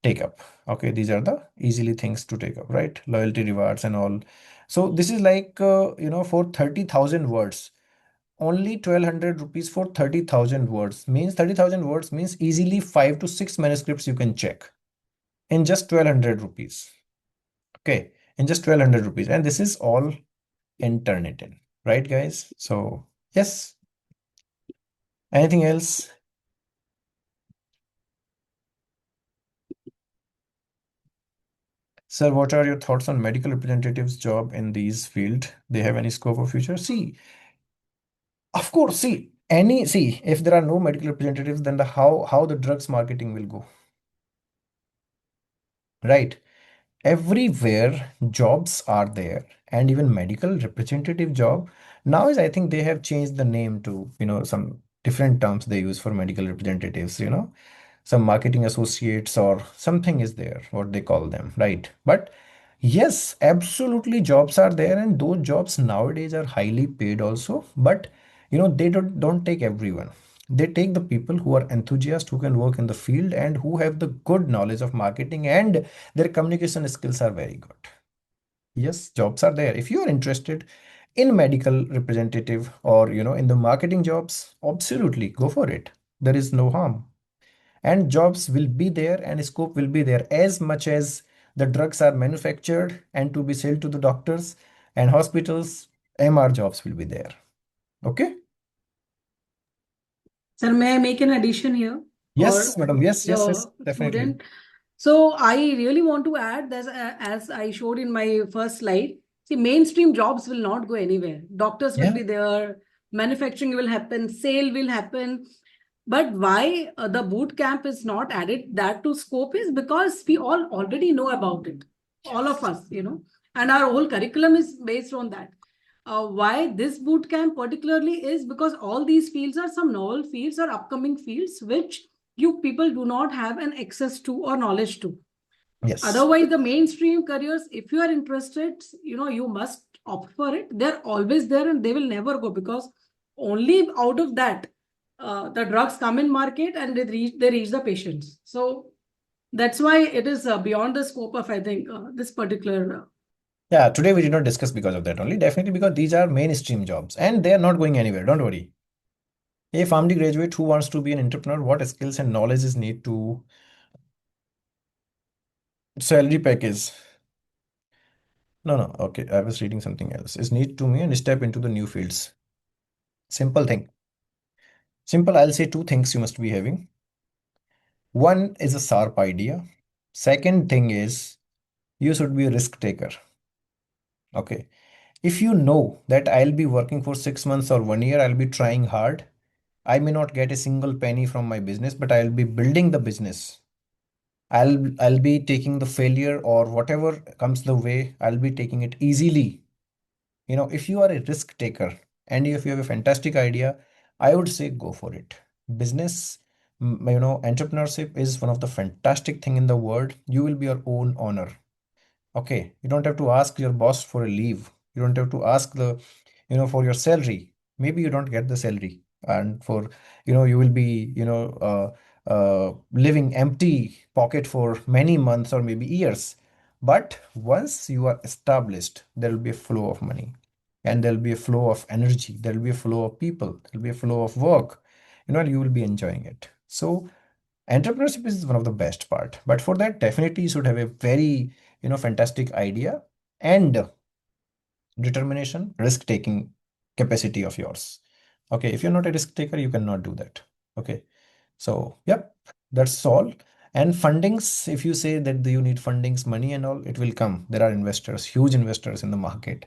Speaker 2: take up. Okay, these are the easily things to take up, right? Loyalty rewards and all. So this is like, for 30,000 words, only 1200 rupees for 30,000 words. Means 30,000 words means easily 5 to 6 manuscripts you can check in just 1200 rupees. Okay, in just 1200 rupees. And this is all in Turnitin, right, guys? So, yes. Anything else? Sir, what are your thoughts on medical representatives' job in these field? They have any scope of future? See, of course, see, if there are no medical representatives, then the how the drugs marketing will go, right? Everywhere jobs are there, and even medical representative job now is, I think they have changed the name to, some different terms they use for medical representatives, some marketing associates or something is there, what they call them, right? But yes, absolutely jobs are there, and those jobs nowadays are highly paid also. But they don't take everyone. They take the people who are enthusiasts, who can work in the field, and who have the good knowledge of marketing, and their communication skills are very good. Yes, jobs are there. If you are interested in medical representative, or in the marketing jobs, absolutely go for it. There is no harm, and jobs will be there, and scope will be there. As much as the drugs are manufactured and to be sold to the doctors and hospitals, MR jobs will be there. Okay.
Speaker 10: Sir, may I make an addition here
Speaker 2: Yes,
Speaker 10: for
Speaker 2: madam. Yes, yes, yes,
Speaker 10: the
Speaker 2: definitely.
Speaker 10: student? So I really want to add that, as I showed in my first slide, see, mainstream jobs will not go anywhere. Doctors will
Speaker 2: Yeah.
Speaker 10: be there, manufacturing will happen, sale will happen. But why the boot camp is not added that to scope is because we all already know about it. All of us, and our whole curriculum is based on that. Why this boot camp particularly is because all these fields are some novel fields or upcoming fields which you people do not have an access to or knowledge to.
Speaker 2: Yes.
Speaker 10: Otherwise, the mainstream careers, if you are interested, you must opt for it. They're always there and they will never go, because only out of that, the drugs come in market and they reach the patients. So that's why it is beyond the scope of, I think, this particular.
Speaker 2: Yeah, today we did not discuss because of that only. Definitely because these are mainstream jobs and they are not going anywhere. Don't worry. A PharmD graduate who wants to be an entrepreneur, what skills and knowledge is need to salary package? No, no. Okay, I was reading something else. Is need to me and step into the new fields. Simple thing. Simple. I'll say two things you must be having. One is a sharp idea. Second thing is you should be a risk taker. Okay. If you know that I'll be working for 6 months or 1 year, I'll be trying hard. I may not get a single penny from my business, but I'll be building the business. I'll be taking the failure or whatever comes the way, I'll be taking it easily. If you are a risk taker and if you have a fantastic idea, I would say go for it. Business Entrepreneurship is one of the fantastic thing in the world. You will be your own owner. Okay, you don't have to ask your boss for a leave. You don't have to ask for your salary. Maybe you don't get the salary, and for you will be living empty pocket for many months or maybe years. But once you are established, there will be a flow of money, and there will be a flow of energy. There will be a flow of people. There will be a flow of work. You will be enjoying it. So entrepreneurship is one of the best part, but for that definitely you should have a very fantastic idea and determination, risk taking capacity of yours. Okay, if you're not a risk taker, you cannot do that. Okay, so yep, that's all. And fundings, if you say that you need fundings, money and all, it will come. There are investors, huge investors in the market.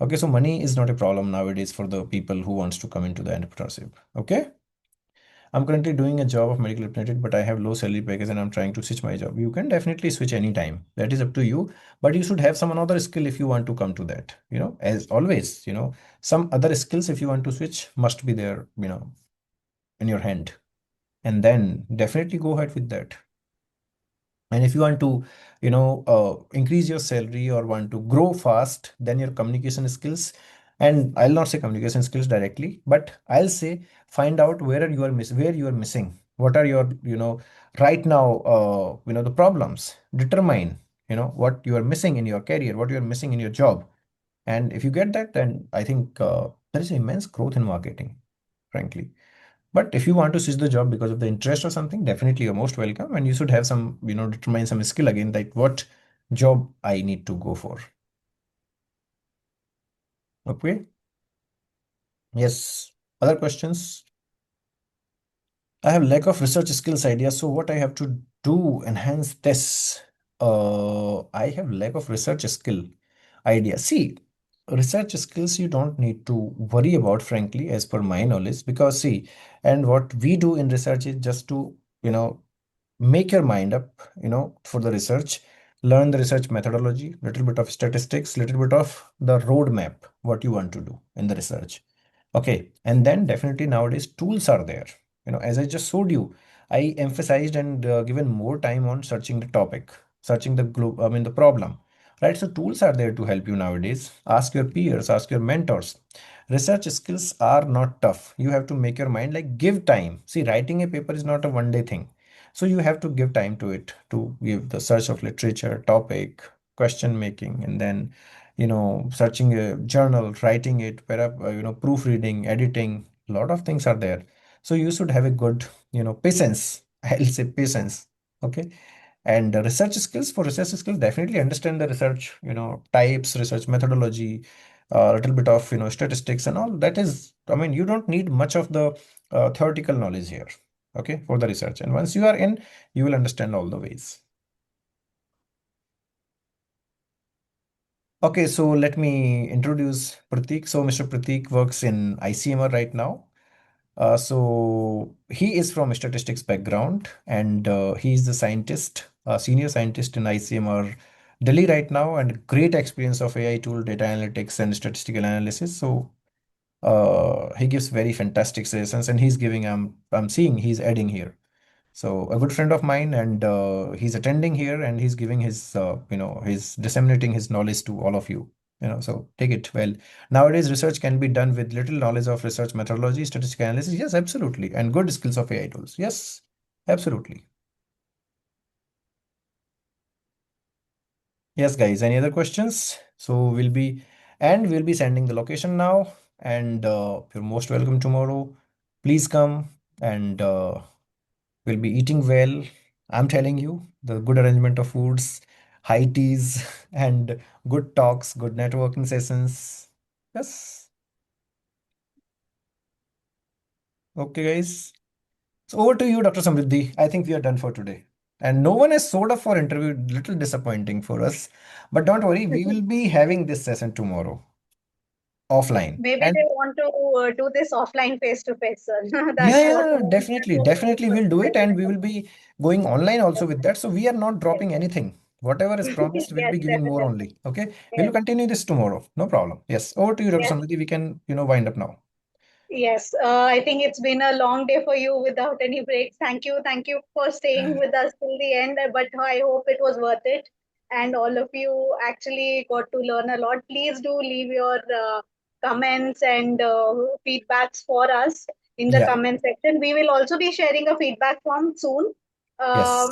Speaker 2: Okay, so money is not a problem nowadays for the people who wants to come into the entrepreneurship. Okay, I'm currently doing a job of medical representative, but I have low salary package and I'm trying to switch my job. You can definitely switch anytime. That is up to you. But you should have some another skill if you want to come to that. As always, some other skills if you want to switch must be there, in your hand. And then definitely go ahead with that. And if you want to, increase your salary or want to grow fast, then your communication skills, and I'll not say communication skills directly, but I'll say find out where you are missing. What are your, right now, the problems. Determine, what you are missing in your career, what you are missing in your job. And if you get that, then I think there is immense growth in marketing, frankly. But if you want to switch the job because of the interest or something, definitely you're most welcome. And you should have some, determine some skill again, like what job I need to go for. Okay. Yes. Other questions? I have lack of research skills idea. So what I have to do enhance this? I have lack of research skill idea. See, research skills you don't need to worry about, frankly, as per my knowledge, because see, and what we do in research is just to, make your mind up, for the research, learn the research methodology, little bit of statistics, little bit of the roadmap, what you want to do in the research. Okay, and then definitely nowadays tools are there. As I just showed you, I emphasized and given more time on searching the topic, searching the I mean the problem, right? So tools are there to help you nowadays. Ask your peers, ask your mentors. Research skills are not tough. You have to make your mind, like, give time. See, writing a paper is not a one day thing. So you have to give time to it, to give the search of literature, topic, question making, and then searching a journal, writing it, proofreading, editing. A lot of things are there. So you should have a good, patience. I'll say patience. Okay. And research skills, for research skills, definitely understand the research, types, research methodology, a little bit of, statistics and all. That is, I mean, you don't need much of the theoretical knowledge here, okay, for the research. And once you are in, you will understand all the ways. Okay, so let me introduce Pratik. So Mr. Pratik works in ICMR right now. So he is from a statistics background, and he is the scientist, senior scientist in ICMR Delhi right now, and great experience of AI tool, data analytics, and statistical analysis. So he gives very fantastic suggestions, and he's giving. I'm seeing he's adding here. So a good friend of mine, and he's attending here, and he's giving his, he's disseminating his knowledge to all of you. So take it well. Nowadays, research can be done with little knowledge of research methodology, statistical analysis. Yes, absolutely, and good skills of AI tools. Yes, absolutely. Yes, guys. Any other questions? So we'll be sending the location now, and you're most welcome tomorrow. Please come, and we'll be eating well. I'm telling you, the good arrangement of foods, high teas, and good talks, good networking sessions. Yes. Okay, guys. So over to you, Dr. Samriddhi. I think we are done for today. And no one has showed up for interview. Little disappointing for us. But don't worry, we will be having this session tomorrow offline.
Speaker 6: Maybe
Speaker 2: And
Speaker 6: they want to do this offline face to face, sir.
Speaker 2: yeah,
Speaker 6: That's what.
Speaker 2: yeah, definitely. Definitely we'll do it, and we will be going online also with that. So we are not dropping anything. Whatever is promised, we'll
Speaker 6: Yes,
Speaker 2: be giving more
Speaker 6: definitely.
Speaker 2: only. Okay. We'll
Speaker 6: Yes,
Speaker 2: continue this tomorrow. No problem. Yes. Over to you, Dr.
Speaker 6: yes.
Speaker 2: Samriddhi. We can, wind up now.
Speaker 6: Yes, I think it's been a long day for you without any breaks. Thank you for staying with us till the end. But I hope it was worth it, and all of you actually got to learn a lot. Please do leave your comments and feedbacks for us in the
Speaker 2: Yeah.
Speaker 6: comment section. We will also be sharing a feedback form soon. Um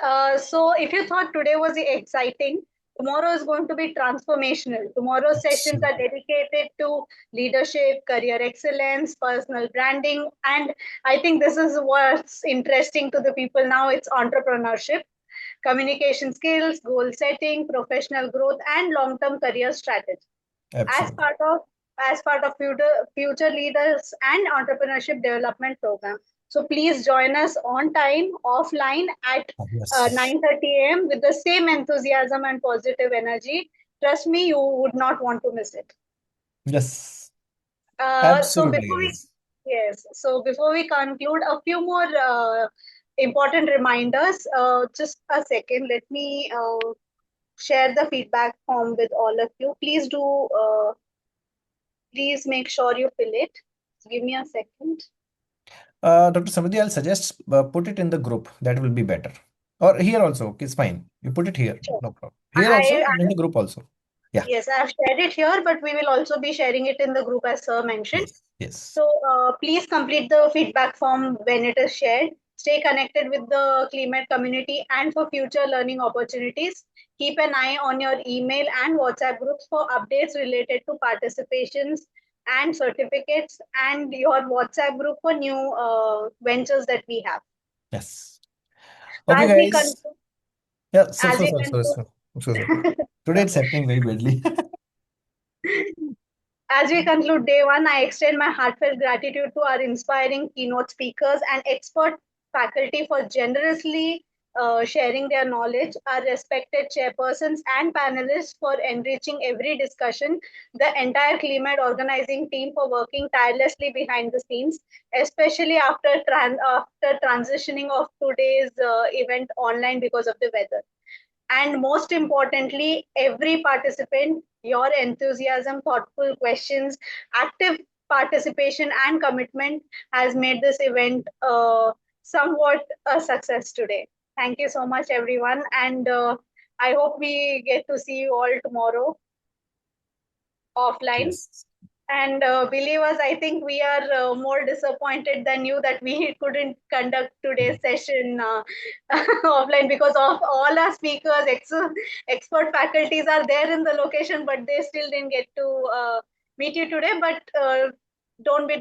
Speaker 2: Yes.
Speaker 6: so if you thought today was exciting, tomorrow is going to be transformational. Tomorrow's sessions are
Speaker 2: Absolutely.
Speaker 6: dedicated to leadership, career excellence, personal branding, and I think this is what's interesting to the people now. It's entrepreneurship, communication skills, goal setting, professional growth, and long-term career strategy as
Speaker 2: Absolutely.
Speaker 6: part of future leaders and entrepreneurship development program. So please join us on time offline at
Speaker 2: Yes.
Speaker 6: 9:30 a.m. with the same enthusiasm and positive energy. Trust me, you would not want to miss it.
Speaker 2: Yes.
Speaker 6: So
Speaker 2: Absolutely,
Speaker 6: before we
Speaker 2: guys.
Speaker 6: yes, so before we conclude, a few more important reminders. Just a second, let me share the feedback form with all of you. Please make sure you fill it. Give me a second.
Speaker 2: Dr. Samadhi, I'll suggest put it in the group. That will be better. Or here also. Okay, it's fine. You put it here.
Speaker 6: Sure.
Speaker 2: No problem. Here also
Speaker 6: I
Speaker 2: and in the group also. Yeah.
Speaker 6: Yes, I have shared it here, but we will also be sharing it in the group as Sir mentioned.
Speaker 2: Yes. Yes.
Speaker 6: So please complete the feedback form when it is shared. Stay connected with the CleanMed community and for future learning opportunities. Keep an eye on your email and WhatsApp groups for updates related to participations and certificates, and your WhatsApp group for new ventures that we have.
Speaker 2: Yes.
Speaker 6: So
Speaker 2: Okay, guys. Yeah. So,
Speaker 6: as
Speaker 2: so,
Speaker 6: we
Speaker 2: so, so, so, so, so. Today it's happening very badly.
Speaker 6: conclude, as we conclude day one, I extend my heartfelt gratitude to our inspiring keynote speakers and expert faculty for generously sharing their knowledge, our respected chairpersons and panelists for enriching every discussion, the entire CleanMed organizing team for working tirelessly behind the scenes, especially after transitioning of today's event online because of the weather. And most importantly, every participant, your enthusiasm, thoughtful questions, active participation, and commitment has made this event somewhat a success today. Thank you so much, everyone. And I hope we get to see you all tomorrow offline.
Speaker 2: Yes.
Speaker 6: And believe us, I think we are more disappointed than you that we couldn't conduct today's session offline because of all our speakers, expert faculties are there in the location, but they still didn't get to meet you today. But don't be